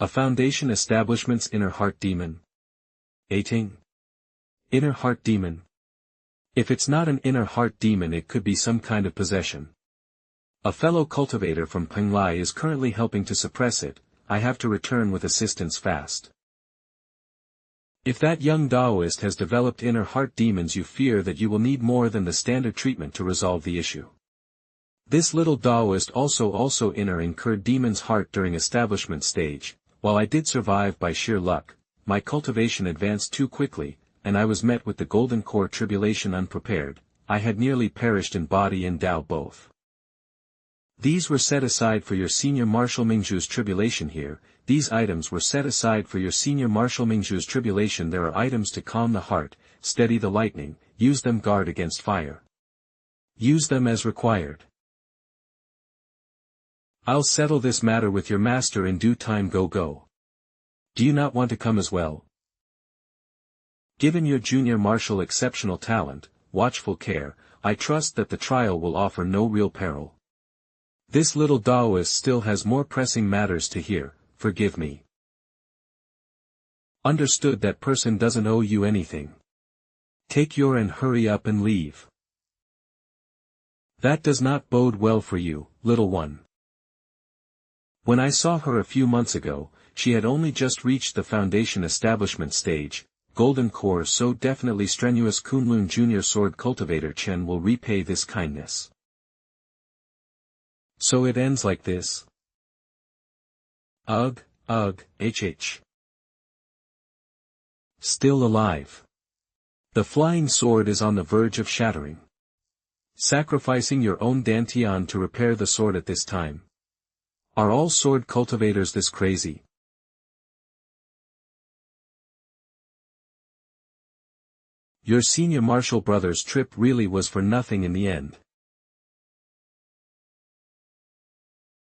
A foundation establishment's inner heart demon. 18. Inner heart demon. If it's not an inner heart demon, it could be some kind of possession. A fellow cultivator from Penglai is currently helping to suppress it. I have to return with assistance fast. If that young Taoist has developed inner heart demons, you fear that you will need more than the standard treatment to resolve the issue. This little Taoist also incurred demon's heart during establishment stage. While I did survive by sheer luck, my cultivation advanced too quickly, and I was met with the golden core tribulation unprepared. I had nearly perished in body and Tao both. These were set aside for your Senior Marshal Mingzhu's tribulation here. These items were set aside for your Senior Marshal Mingzhu's tribulation. There are items to calm the heart, steady the lightning, use them, guard against fire. Use them as required. I'll settle this matter with your master in due time. Go. Do you not want to come as well? Given your junior marshal exceptional talent, watchful care, I trust that the trial will offer no real peril. This little Taoist still has more pressing matters to hear. Forgive me. Understood. That person doesn't owe you anything. Take your and hurry up and leave. That does not bode well for you, little one. When I saw her a few months ago, she had only just reached the foundation establishment stage. Golden core so definitely strenuous. Kunlun Junior Sword Cultivator Chen will repay this kindness. So it ends like this? Ugh, HH. Still alive. The flying sword is on the verge of shattering. Sacrificing your own dantian to repair the sword at this time. Are all sword cultivators this crazy? Your Senior Marshal brother's trip really was for nothing in the end.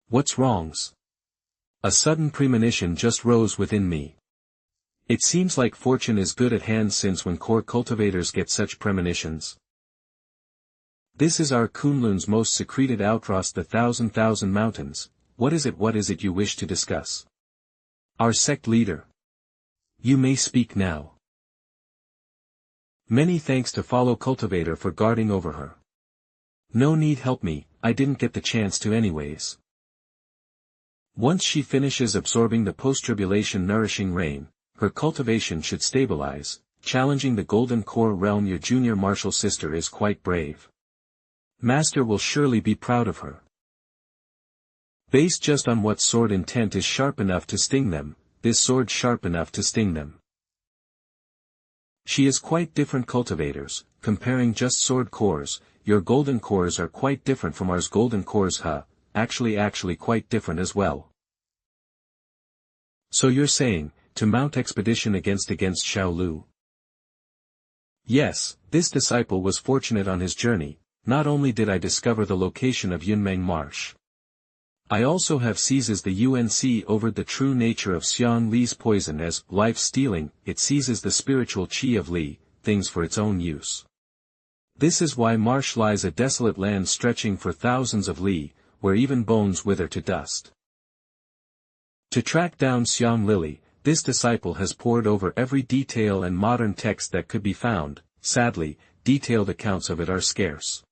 What's wrongs? A sudden premonition just rose within me. It seems like fortune is good at hand, since when core cultivators get such premonitions. This is our Kunlun's most secreted outpost, the thousand mountains. What is it you wish to discuss? Our sect leader. You may speak now. Many thanks to follow cultivator for guarding over her. No need help me, I didn't get the chance to anyways. Once she finishes absorbing the post-tribulation nourishing rain, her cultivation should stabilize. Challenging the golden core realm, your junior marshal sister is quite brave. Master will surely be proud of her. Based just on what sword intent is sharp enough to sting them, this sword sharp enough to sting them. She is quite different cultivators, comparing just sword cores, your golden cores are quite different from ours golden cores actually quite different as well. So you're saying, to mount expedition against Xiao Lu? Yes, this disciple was fortunate on his journey, not only did I discover the location of Yunmeng Marsh. I also have seizes the UNC over the true nature of Xiang Li's poison as life-stealing, it seizes the spiritual qi of Li, things for its own use. This is why Marsh lies a desolate land stretching for thousands of li, where even bones wither to dust. To track down Xiang Lili, this disciple has pored over every detail and modern text that could be found. Sadly, detailed accounts of it are scarce.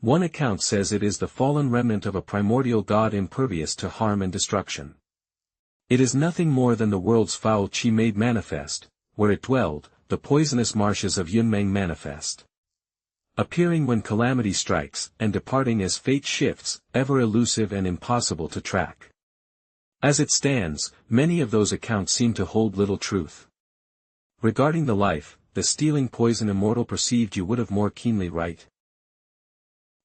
One account says it is the fallen remnant of a primordial god impervious to harm and destruction. It is nothing more than the world's foul qi made manifest, where it dwelled, the poisonous marshes of Yunmeng manifest. Appearing when calamity strikes, and departing as fate shifts, ever elusive and impossible to track. As it stands, many of those accounts seem to hold little truth. Regarding the life, the stealing poison immortal perceived you would have more keenly right.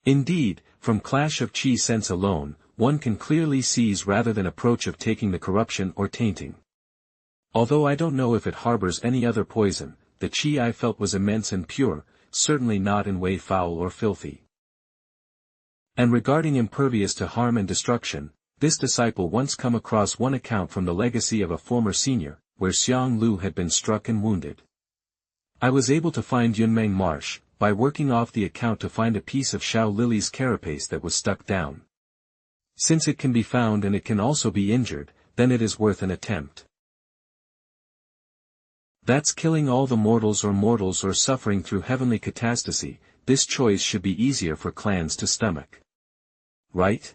Indeed, from clash of qi sense alone, one can clearly seize rather than approach of taking the corruption or tainting. Although I don't know if it harbors any other poison, the qi I felt was immense and pure, certainly not in way foul or filthy. And regarding impervious to harm and destruction, this disciple once come across one account from the legacy of a former senior, where Xiang Lu had been struck and wounded. I was able to find Yunmeng Marsh, by working off the account to find a piece of Xiao Lily's carapace that was stuck down. Since it can be found and it can also be injured, then it is worth an attempt. That's killing all the mortals or suffering through heavenly catastrophe, this choice should be easier for clans to stomach. Right?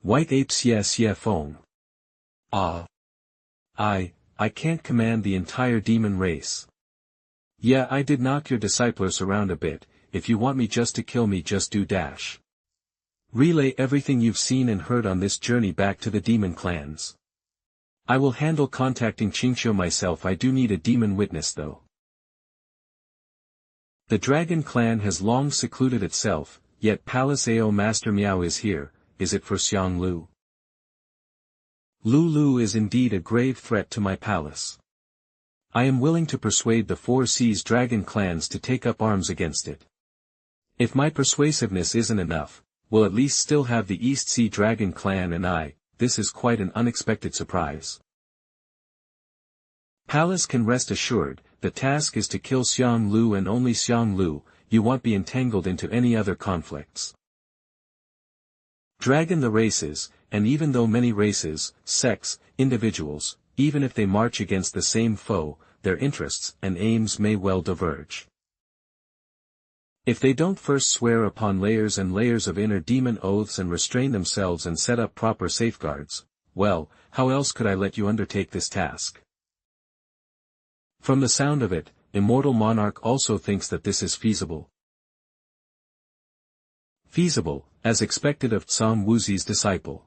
White apes yes fong. Ah. I can't command the entire demon race. Yeah, I did knock your disciples around a bit, if you want me just to kill me just do dash. Relay everything you've seen and heard on this journey back to the demon clans. I will handle contacting Qingqiu myself. I do need a demon witness though. The dragon clan has long secluded itself, yet Palace AO Master Miao is here, is it for Xiang Lu? Lu is indeed a grave threat to my palace. I am willing to persuade the 4 Seas dragon clans to take up arms against it. If my persuasiveness isn't enough, we'll at least still have the East Sea dragon clan and I. This is quite an unexpected surprise. Palace can rest assured, the task is to kill Xiang Lu and only Xiang Lu, you won't be entangled into any other conflicts. Dragon the races, and even though many races, sects, individuals, even if they march against the same foe, their interests and aims may well diverge. If they don't first swear upon layers and layers of inner demon oaths and restrain themselves and set up proper safeguards, well, how else could I let you undertake this task? From the sound of it, Immortal Monarch also thinks that this is feasible. Feasible, as expected of Tsang Wuzi's disciple.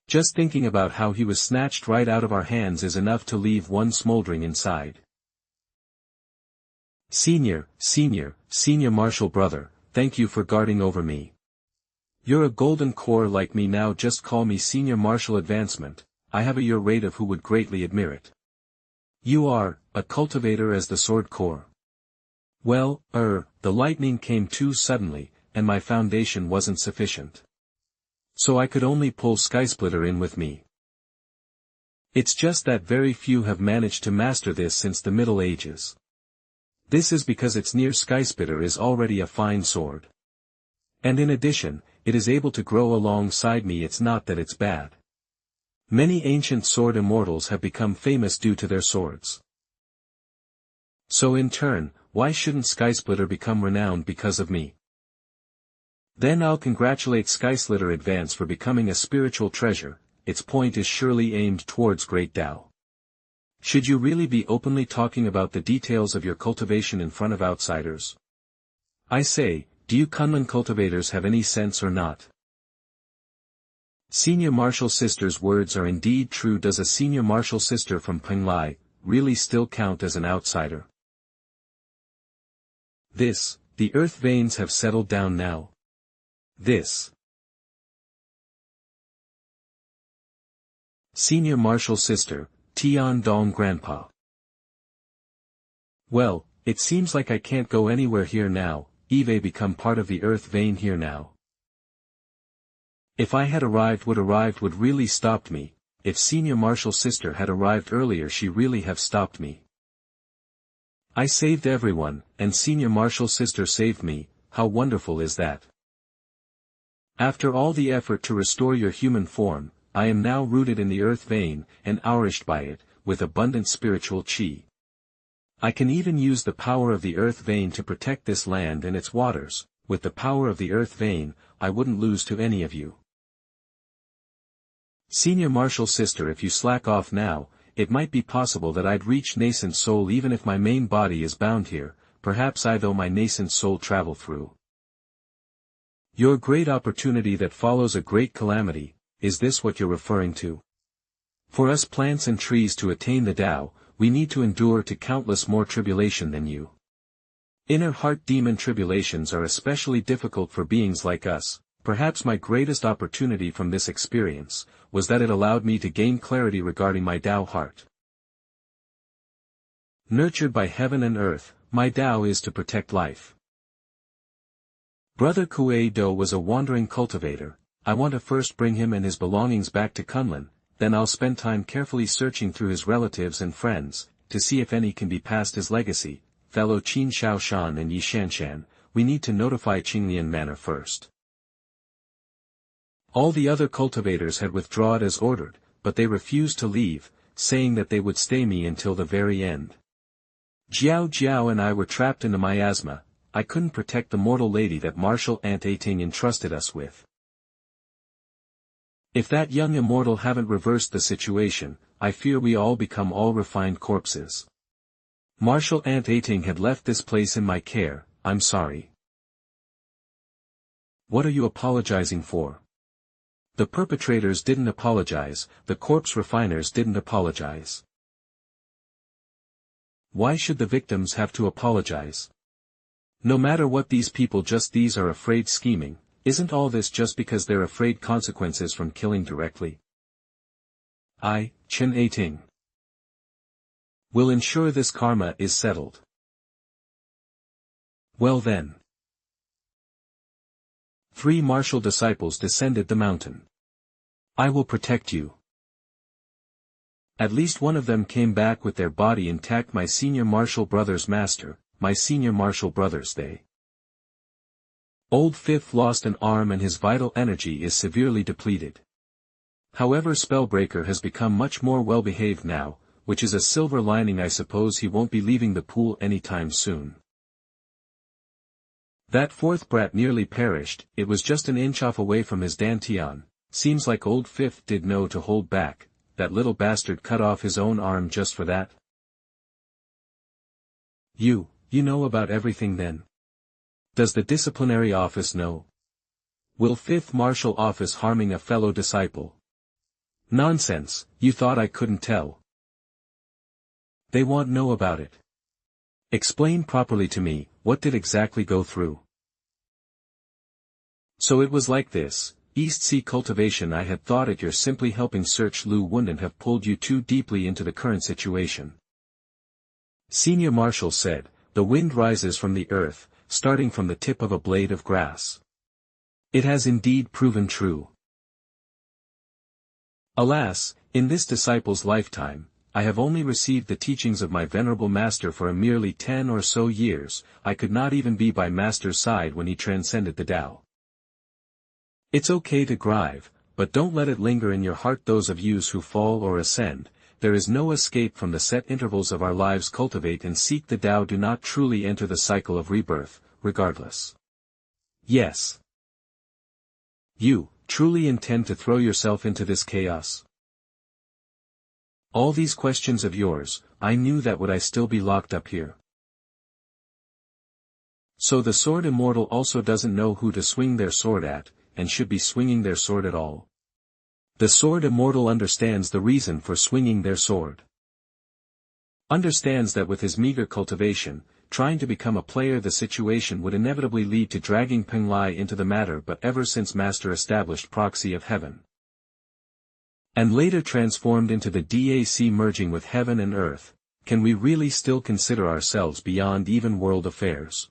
Just thinking about how he was snatched right out of our hands is enough to leave one smoldering inside. Senior Marshal brother, thank you for guarding over me. You're a golden core like me now, just call me Senior Marshal Advancement, I have your rate of who would greatly admire it. You are, a cultivator as the sword core. Well, the lightning came too suddenly, and my foundation wasn't sufficient. So I could only pull Skysplitter in with me. It's just that very few have managed to master this since the Middle Ages. This is because its near Skysplitter is already a fine sword. And in addition, it is able to grow alongside me. It's not that it's bad. Many ancient sword immortals have become famous due to their swords. So in turn, why shouldn't Skysplitter become renowned because of me? Then I'll congratulate Skysplitter Advance for becoming a spiritual treasure. Its point is surely aimed towards Great Tao. Should you really be openly talking about the details of your cultivation in front of outsiders? I say, do you Kunlun cultivators have any sense or not? Senior martial sister's words are indeed true. Does a senior martial sister from Penglai really still count as an outsider? The earth veins have settled down now. Senior martial sister, Tian Dong grandpa. Well, it seems like I can't go anywhere here now. Eve become part of the earth vein here now. If I had arrived would really stopped me. If senior martial sister had arrived earlier she really have stopped me. I saved everyone, and senior martial sister saved me. How wonderful is that? After all the effort to restore your human form, I am now rooted in the earth vein, and nourished by it, with abundant spiritual chi. I can even use the power of the earth vein to protect this land and its waters. With the power of the earth vein, I wouldn't lose to any of you. Senior martial sister, if you slack off now, it might be possible that I'd reach nascent soul even if my main body is bound here. Perhaps I though my nascent soul travel through. Your great opportunity that follows a great calamity, is this what you're referring to? For us plants and trees to attain the Tao, we need to endure to countless more tribulation than you. Inner heart demon tribulations are especially difficult for beings like us. Perhaps my greatest opportunity from this experience, was that it allowed me to gain clarity regarding my Tao heart. Nurtured by heaven and earth, my Tao is to protect life. Brother Kue Do was a wandering cultivator. I want to first bring him and his belongings back to Kunlun, then I'll spend time carefully searching through his relatives and friends, to see if any can be passed his legacy. Fellow Qin Shaoshan and Yi Shanshan, we need to notify Qinglian Manor first. All the other cultivators had withdrawn as ordered, but they refused to leave, saying that they would stay me until the very end. Jiao Jiao and I were trapped in a miasma. I couldn't protect the mortal lady that Martial Aunt Ating entrusted us with. If that young immortal haven't reversed the situation, I fear we all become all refined corpses. Martial Aunt Ating had left this place in my care. I'm sorry. What are you apologizing for? The perpetrators didn't apologize, the corpse refiners didn't apologize. Why should the victims have to apologize? No matter what these people these are afraid scheming, isn't all this just because they're afraid consequences from killing directly? I, Chen Ating, will ensure this karma is settled. Well then. 3 martial disciples descended the mountain. I will protect you. At least one of them came back with their body intact. My senior martial brother's master, my senior martial brothers they. Old Fifth lost an arm and his vital energy is severely depleted. However, Spellbreaker has become much more well-behaved now, which is a silver lining. I suppose he won't be leaving the pool anytime soon. That fourth brat nearly perished. It was just an inch off away from his dantian. Seems like old Fifth did know to hold back. That little bastard cut off his own arm just for that. You know about everything then? Does the disciplinary office know? Will Fifth Martial Office harming a fellow disciple? Nonsense, you thought I couldn't tell. They want know about it. Explain properly to me, what did exactly go through? So it was like this, East Sea cultivation. I had thought it you're simply helping search. Lu wouldn't have pulled you too deeply into the current situation. Senior Marshal said, the wind rises from the earth, starting from the tip of a blade of grass. It has indeed proven true. Alas, in this disciple's lifetime, I have only received the teachings of my venerable master for a merely 10 or so years. I could not even be by master's side when he transcended the Tao. It's okay to grieve, but don't let it linger in your heart. Those of yous who fall or ascend, there is no escape from the set intervals of our lives. Cultivate and seek the Tao. Do not truly enter the cycle of rebirth, regardless. Yes. You truly intend to throw yourself into this chaos? All these questions of yours, I knew that would I still be locked up here. So the sword immortal also doesn't know who to swing their sword at, and should be swinging their sword at all. The sword immortal understands the reason for swinging their sword. Understands that with his meager cultivation, trying to become a player, the situation would inevitably lead to dragging Peng Lai into the matter, but ever since Master established proxy of heaven, and later transformed into the DAC merging with heaven and earth, can we really still consider ourselves beyond even world affairs?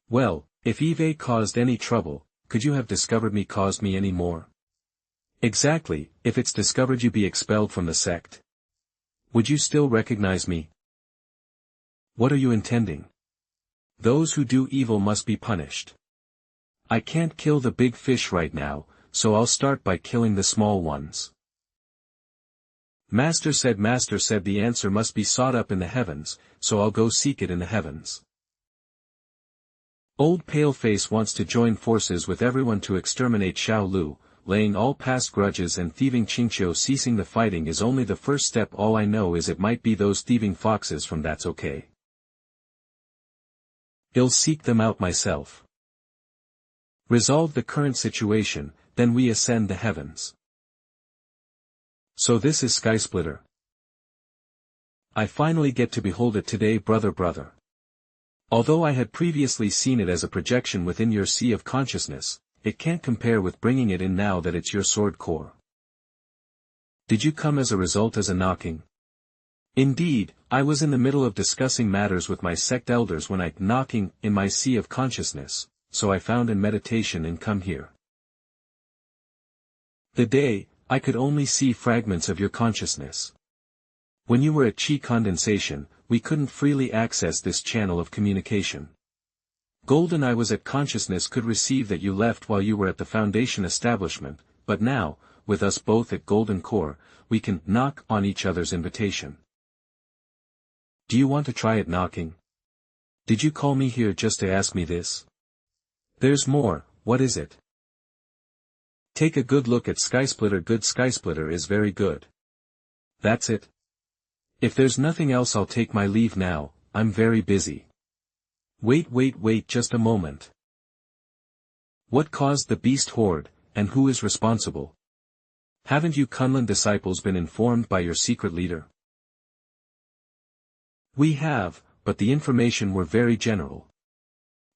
Well, if Eve caused any trouble, could you have discovered me caused me any more? Exactly, if it's discovered you be expelled from the sect. Would you still recognize me? What are you intending? Those who do evil must be punished. I can't kill the big fish right now, so I'll start by killing the small ones. Master said the answer must be sought up in the heavens, so I'll go seek it in the heavens. Old Paleface wants to join forces with everyone to exterminate Xiao Lu, laying all past grudges and thieving Qingqiu. Ceasing the fighting is only the first step. All I know is it might be those thieving foxes from That's Okay. I'll seek them out myself. Resolve the current situation, then we ascend the heavens. So this is Skysplitter. I finally get to behold it today, brother. Although I had previously seen it as a projection within your sea of consciousness, it can't compare with bringing it in now that it's your sword core. Did you come as a result as a knocking? Indeed, I was in the middle of discussing matters with my sect elders when I knocking in my sea of consciousness, so I found in meditation and come here. The day, I could only see fragments of your consciousness. When you were at Qi condensation, we couldn't freely access this channel of communication. Golden I was at consciousness could receive that you left while you were at the Foundation establishment, but now, with us both at Golden Core, we can knock on each other's invitation. Do you want to try it knocking? Did you call me here just to ask me this? There's more. What is it? Take a good look at Skysplitter. Good Skysplitter is very good. That's it. If there's nothing else I'll take my leave now, I'm very busy. Wait just a moment. What caused the beast horde, and who is responsible? Haven't you Kunlun disciples been informed by your secret leader? We have, but the information were very general.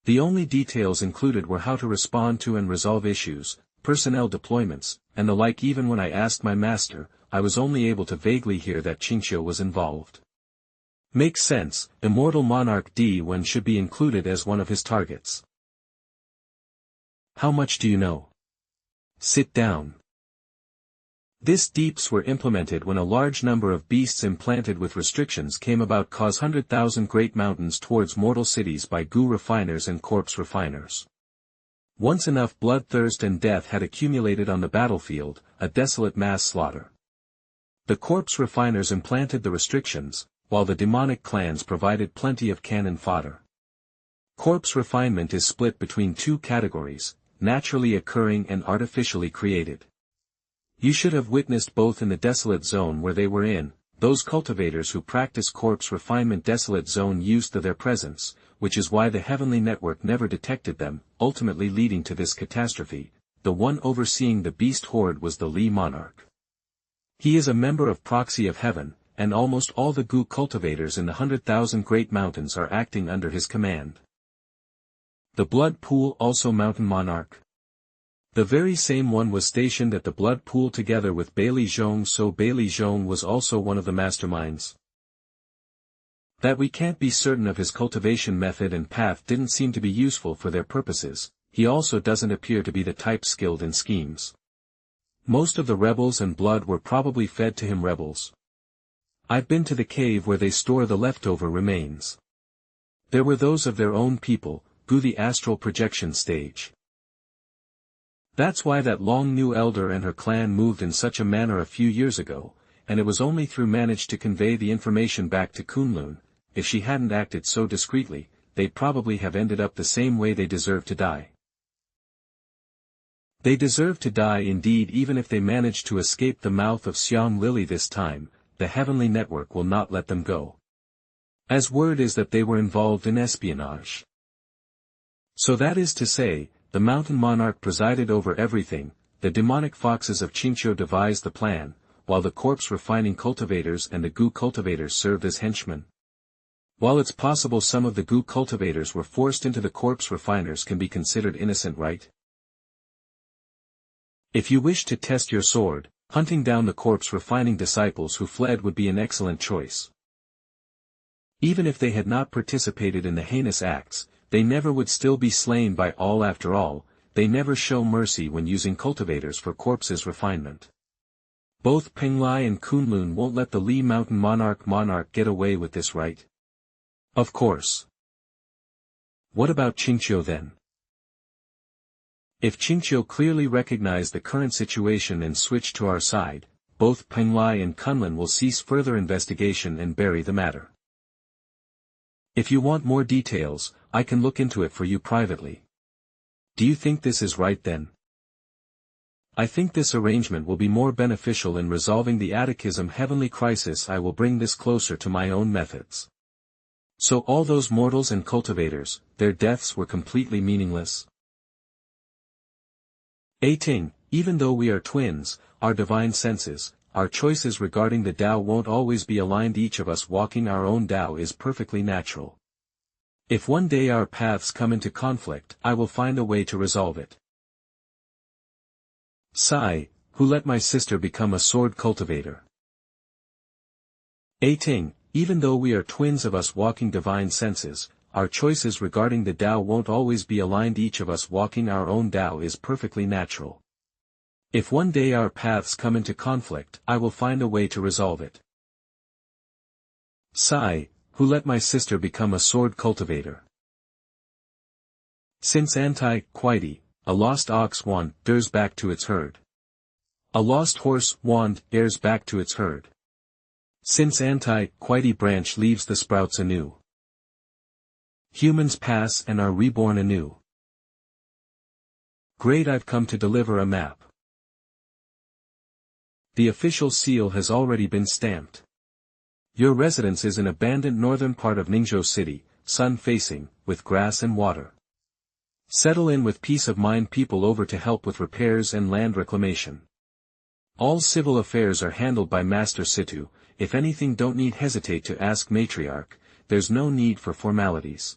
The only details included were how to respond to and resolve issues, personnel deployments, and the like. Even when I asked my master, I was only able to vaguely hear that Qingqiu was involved. Makes sense, Immortal Monarch D1 should be included as one of his targets. How much do you know? Sit down. This deeps were implemented when a large number of beasts implanted with restrictions came about, cause 100,000 great mountains towards mortal cities by goo refiners and corpse refiners. Once enough bloodthirst and death had accumulated on the battlefield, a desolate mass slaughter. The corpse refiners implanted the restrictions, while the demonic clans provided plenty of cannon fodder. Corpse refinement is split between two categories, naturally occurring and artificially created. You should have witnessed both in the desolate zone where they were in. Those cultivators who practice corpse refinement desolate zone used to their presence, which is why the heavenly network never detected them, ultimately leading to this catastrophe. The one overseeing the beast horde was the Li monarch. He is a member of Proxy of Heaven, and almost all the goo cultivators in the 100,000 great mountains are acting under his command. The blood pool also mountain monarch. The very same one was stationed at the blood pool together with Bailey Zhong, so Bailey Zhong was also one of the masterminds. That we can't be certain of his cultivation method and path didn't seem to be useful for their purposes. He also doesn't appear to be the type skilled in schemes. Most of the rebels and blood were probably fed to him rebels. I've been to the cave where they store the leftover remains. There were those of their own people, goo the astral projection stage. That's why that long new elder and her clan moved in such a manner a few years ago, and it was only through managed to convey the information back to Kunlun. If she hadn't acted so discreetly, they'd probably have ended up the same way. They deserve to die. They deserve to die indeed. Even if they manage to escape the mouth of Xiang Lily this time, the heavenly network will not let them go. As word is that they were involved in espionage. So that is to say, the mountain monarch presided over everything, the demonic foxes of Shoujo devised the plan, while the corpse refining cultivators and the goo cultivators served as henchmen. While it's possible some of the goo cultivators were forced into the corpse refiners can be considered innocent, right? If you wish to test your sword, hunting down the corpse refining disciples who fled would be an excellent choice. Even if they had not participated in the heinous acts, they never would still be slain by all. After all, they never show mercy when using cultivators for corpses refinement. Both Penglai and Kunlun won't let the Li Mountain monarch get away with this, right? Of course. What about Qingqiu then? If Qingqiu clearly recognized the current situation and switched to our side, both Penglai and Kunlun will cease further investigation and bury the matter. If you want more details, I can look into it for you privately. Do you think this is right then? I think this arrangement will be more beneficial in resolving the Atticism heavenly crisis. I will bring this closer to my own methods. So all those mortals and cultivators, their deaths were completely meaningless? 18. Even though we are twins, our divine senses, our choices regarding the Tao won't always be aligned. Each of us walking our own Tao is perfectly natural. If one day our paths come into conflict, I will find a way to resolve it. Sai, who let my sister become a sword cultivator. 18. Even though we are twins of us walking divine senses, our choices regarding the Tao won't always be aligned. Each of us walking our own Tao is perfectly natural. If one day our paths come into conflict, I will find a way to resolve it. Sai, who let my sister become a sword cultivator. Since anti-quity, a lost ox wanders back to its herd. A lost horse wanders back to its herd. Since anti-quity branch leaves the sprouts anew. Humans pass and are reborn anew. Great, I've come to deliver a map. The official seal has already been stamped. Your residence is an abandoned northern part of Ningzhou City, sun-facing, with grass and water. Settle in with peace of mind. People over to help with repairs and land reclamation. All civil affairs are handled by Master Situ. If anything, don't need hesitate to ask Matriarch. There's no need for formalities.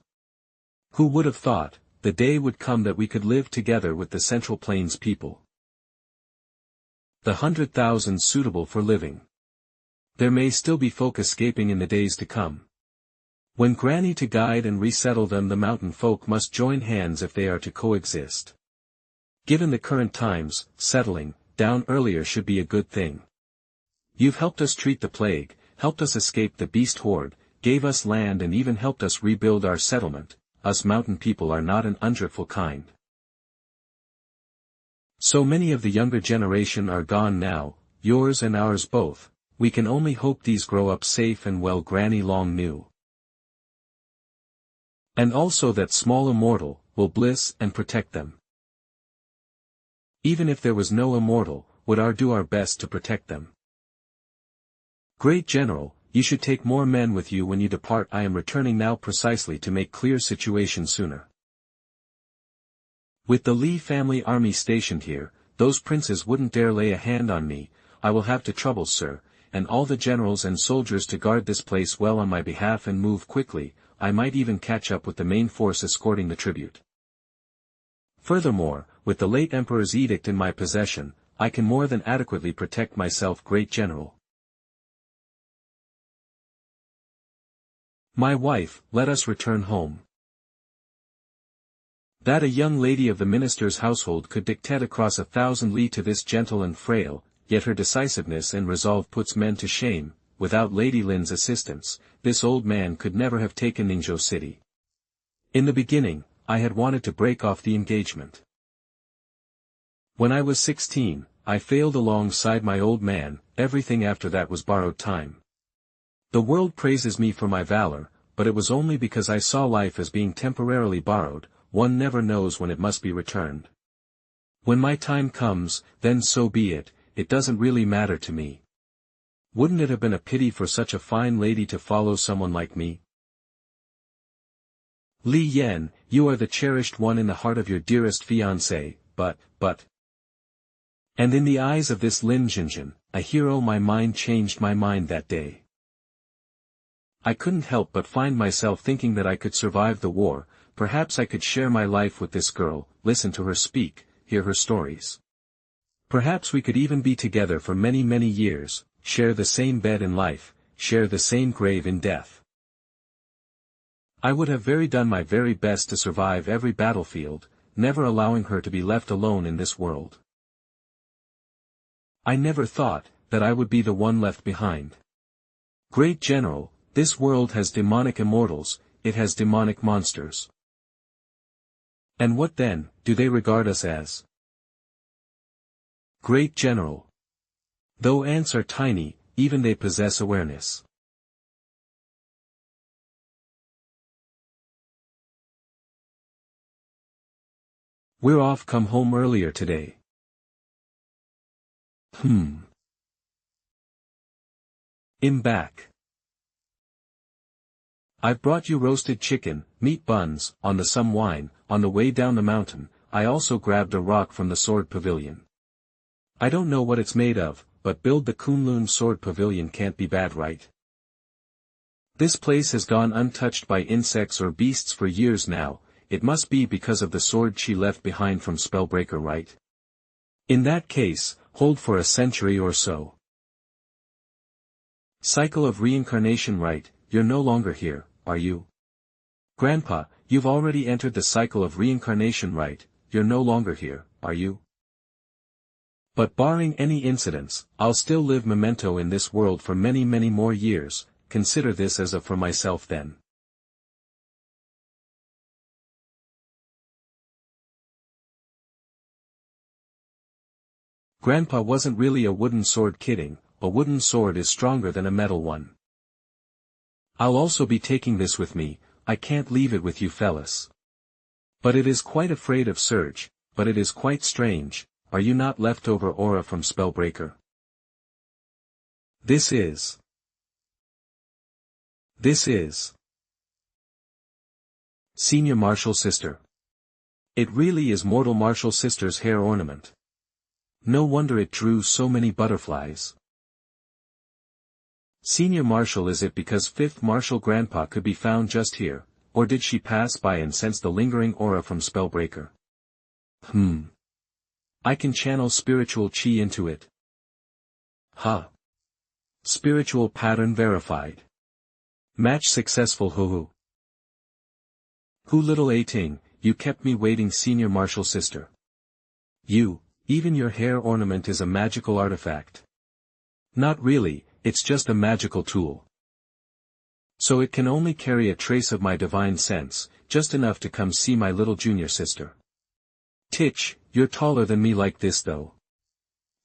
Who would have thought, the day would come that we could live together with the Central Plains people. The 100,000 suitable for living. There may still be folk escaping in the days to come. When Granny to guide and resettle them, the mountain folk must join hands if they are to coexist. Given the current times, settling down earlier should be a good thing. You've helped us treat the plague, helped us escape the beast horde, gave us land and even helped us rebuild our settlement. Us mountain people are not an ungrateful kind. So many of the younger generation are gone now, yours and ours both. We can only hope these grow up safe and well. Granny long knew. And also that small immortal will bliss and protect them. Even if there was no immortal, would our do our best to protect them. Great General, you should take more men with you when you depart. I am returning now precisely to make clear situation sooner. With the Li family army stationed here, those princes wouldn't dare lay a hand on me. I will have to trouble, sir, and all the generals and soldiers to guard this place well on my behalf and move quickly. I might even catch up with the main force escorting the tribute. Furthermore, with the late Emperor's edict in my possession, I can more than adequately protect myself. Great General. My wife, let us return home. That a young lady of the minister's household could dictate across 1,000 li to this gentle and frail, yet her decisiveness and resolve puts men to shame. Without Lady Lin's assistance, this old man could never have taken Ningzhou City. In the beginning, I had wanted to break off the engagement. When I was 16, I failed alongside my old man. Everything after that was borrowed time. The world praises me for my valor, but it was only because I saw life as being temporarily borrowed. One never knows when it must be returned. When my time comes, then so be it. It doesn't really matter to me. Wouldn't it have been a pity for such a fine lady to follow someone like me? Li Yan, you are the cherished one in the heart of your dearest fiancé, but. And in the eyes of this Lin Jinjin, a hero, my mind changed my mind that day. I couldn't help but find myself thinking that I could survive the war, perhaps I could share my life with this girl, listen to her speak, hear her stories. Perhaps we could even be together for many many years, share the same bed in life, share the same grave in death. I would have done my very best to survive every battlefield, never allowing her to be left alone in this world. I never thought that I would be the one left behind. Great General, this world has demonic immortals, it has demonic monsters. And what then, do they regard us as? Great General. Though ants are tiny, even they possess awareness. We're off. Come home earlier today. I'm back. I've brought you roasted chicken, meat buns, on some wine. On the way down the mountain, I also grabbed a rock from the sword pavilion. I don't know what it's made of, but build the Kunlun sword pavilion can't be bad, right? This place has gone untouched by insects or beasts for years now, it must be because of the sword she left behind from Spellbreaker, right? In that case, hold for a century or so. Cycle of reincarnation, right? You're no longer here, are you? Grandpa, you've already entered the cycle of reincarnation, right? You're no longer here, are you? But barring any incidents, I'll still live memento in this world for many many more years, consider this as a for myself then. Grandpa wasn't really a wooden sword, kidding, a wooden sword is stronger than a metal one. I'll also be taking this with me, I can't leave it with you fellas. But it is quite afraid of Surge, but it is quite strange, are you not leftover aura from Spellbreaker? This is Senior Martial Sister. It really is Mortal Martial Sister's hair ornament. No wonder it drew so many butterflies. Senior Marshal, is it because 5th Marshal Grandpa could be found just here, or did she pass by and sense the lingering aura from Spellbreaker? I can channel spiritual chi into it. Spiritual pattern verified. Match successful. Hoo little A-ting, you kept me waiting, Senior Marshal Sister. Even your hair ornament is a magical artifact. Not really, it's just a magical tool. So it can only carry a trace of my divine sense, just enough to come see my little junior sister. Titch, you're taller than me like this though.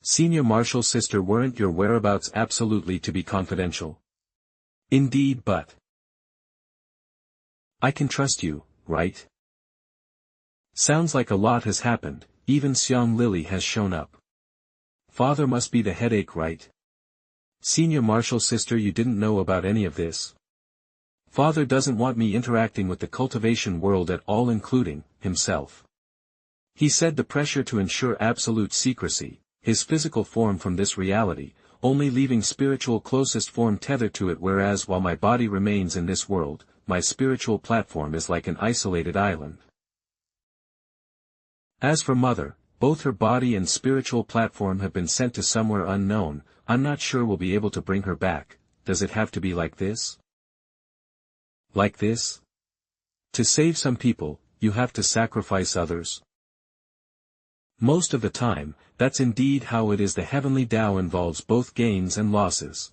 Senior Marshal Sister, weren't your whereabouts absolutely to be confidential? Indeed, but I can trust you, right? Sounds like a lot has happened, even Xiang Lily has shown up. Father must be the headache, right? Senior Marshal Sister, you didn't know about any of this. Father doesn't want me interacting with the cultivation world at all, including himself. He said the pressure to ensure absolute secrecy, his physical form from this reality, only leaving spiritual closest form tethered to it, whereas while my body remains in this world, my spiritual platform is like an isolated island. As for Mother, both her body and spiritual platform have been sent to somewhere unknown, I'm not sure we'll be able to bring her back. Does it have to be like this? Like this? To save some people, you have to sacrifice others? Most of the time, that's indeed how it is. The heavenly Tao involves both gains and losses.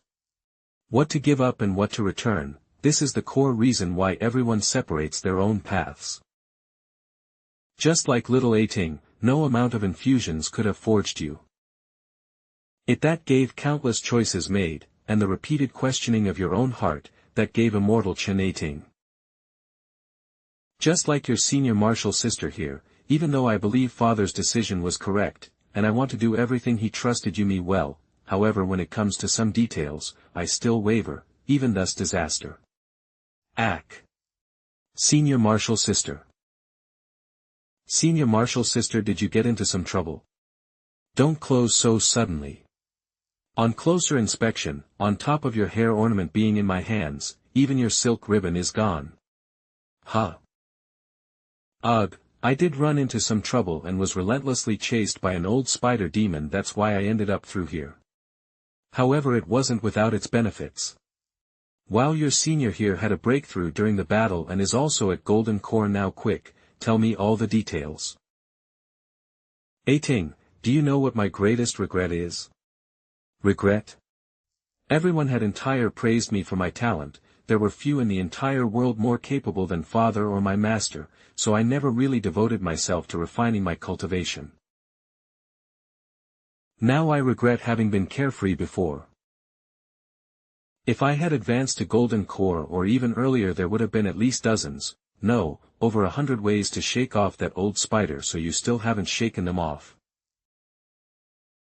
What to give up and what to return, this is the core reason why everyone separates their own paths. Just like little A-ting, no amount of infusions could have forged you. It that gave countless choices made, and the repeated questioning of your own heart, that gave immortal Chen A-ting. Just like your Senior Marshal Sister here, even though I believe Father's decision was correct, and I want to do everything he trusted you me well, however when it comes to some details, I still waver, even thus disaster. Senior Marshal Sister. Senior Marshal Sister, did you get into some trouble? Don't close so suddenly. On closer inspection, on top of your hair ornament being in my hands, even your silk ribbon is gone. Huh. Ugh, I did run into some trouble and was relentlessly chased by an old spider demon, that's why I ended up through here. However, it wasn't without its benefits. While your senior here had a breakthrough during the battle and is also at Golden Core now, quick, tell me all the details. Ting, do you know what my greatest regret is? Regret? Everyone had entire praised me for my talent, there were few in the entire world more capable than father or my master, so I never really devoted myself to refining my cultivation. Now I regret having been carefree before. If I had advanced to Golden Core or even earlier, there would have been at least dozens, no, over 100 ways to shake off that old spider, so you still haven't shaken them off.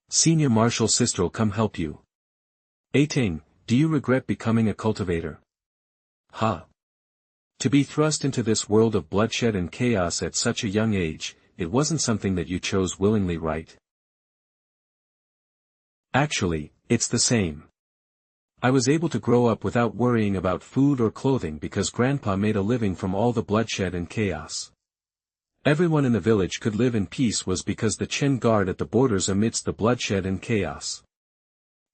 Senior Martial Sister'll come help you. Ting, do you regret becoming a cultivator? Ha! To be thrust into this world of bloodshed and chaos at such a young age, it wasn't something that you chose willingly, right? Actually, it's the same. I was able to grow up without worrying about food or clothing because Grandpa made a living from all the bloodshed and chaos. Everyone in the village could live in peace was because the Chen guard at the borders amidst the bloodshed and chaos.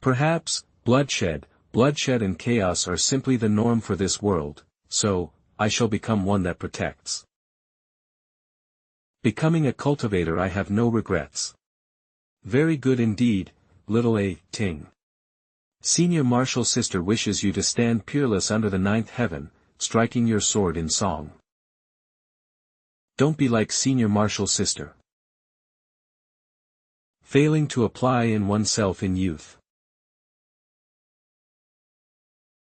Perhaps, bloodshed and chaos are simply the norm for this world, so, I shall become one that protects. Becoming a cultivator, I have no regrets. Very good indeed, little Ting. Senior Martial Sister wishes you to stand peerless under the ninth heaven, striking your sword in song. Don't be like Senior Martial Sister. Failing to apply in oneself in youth.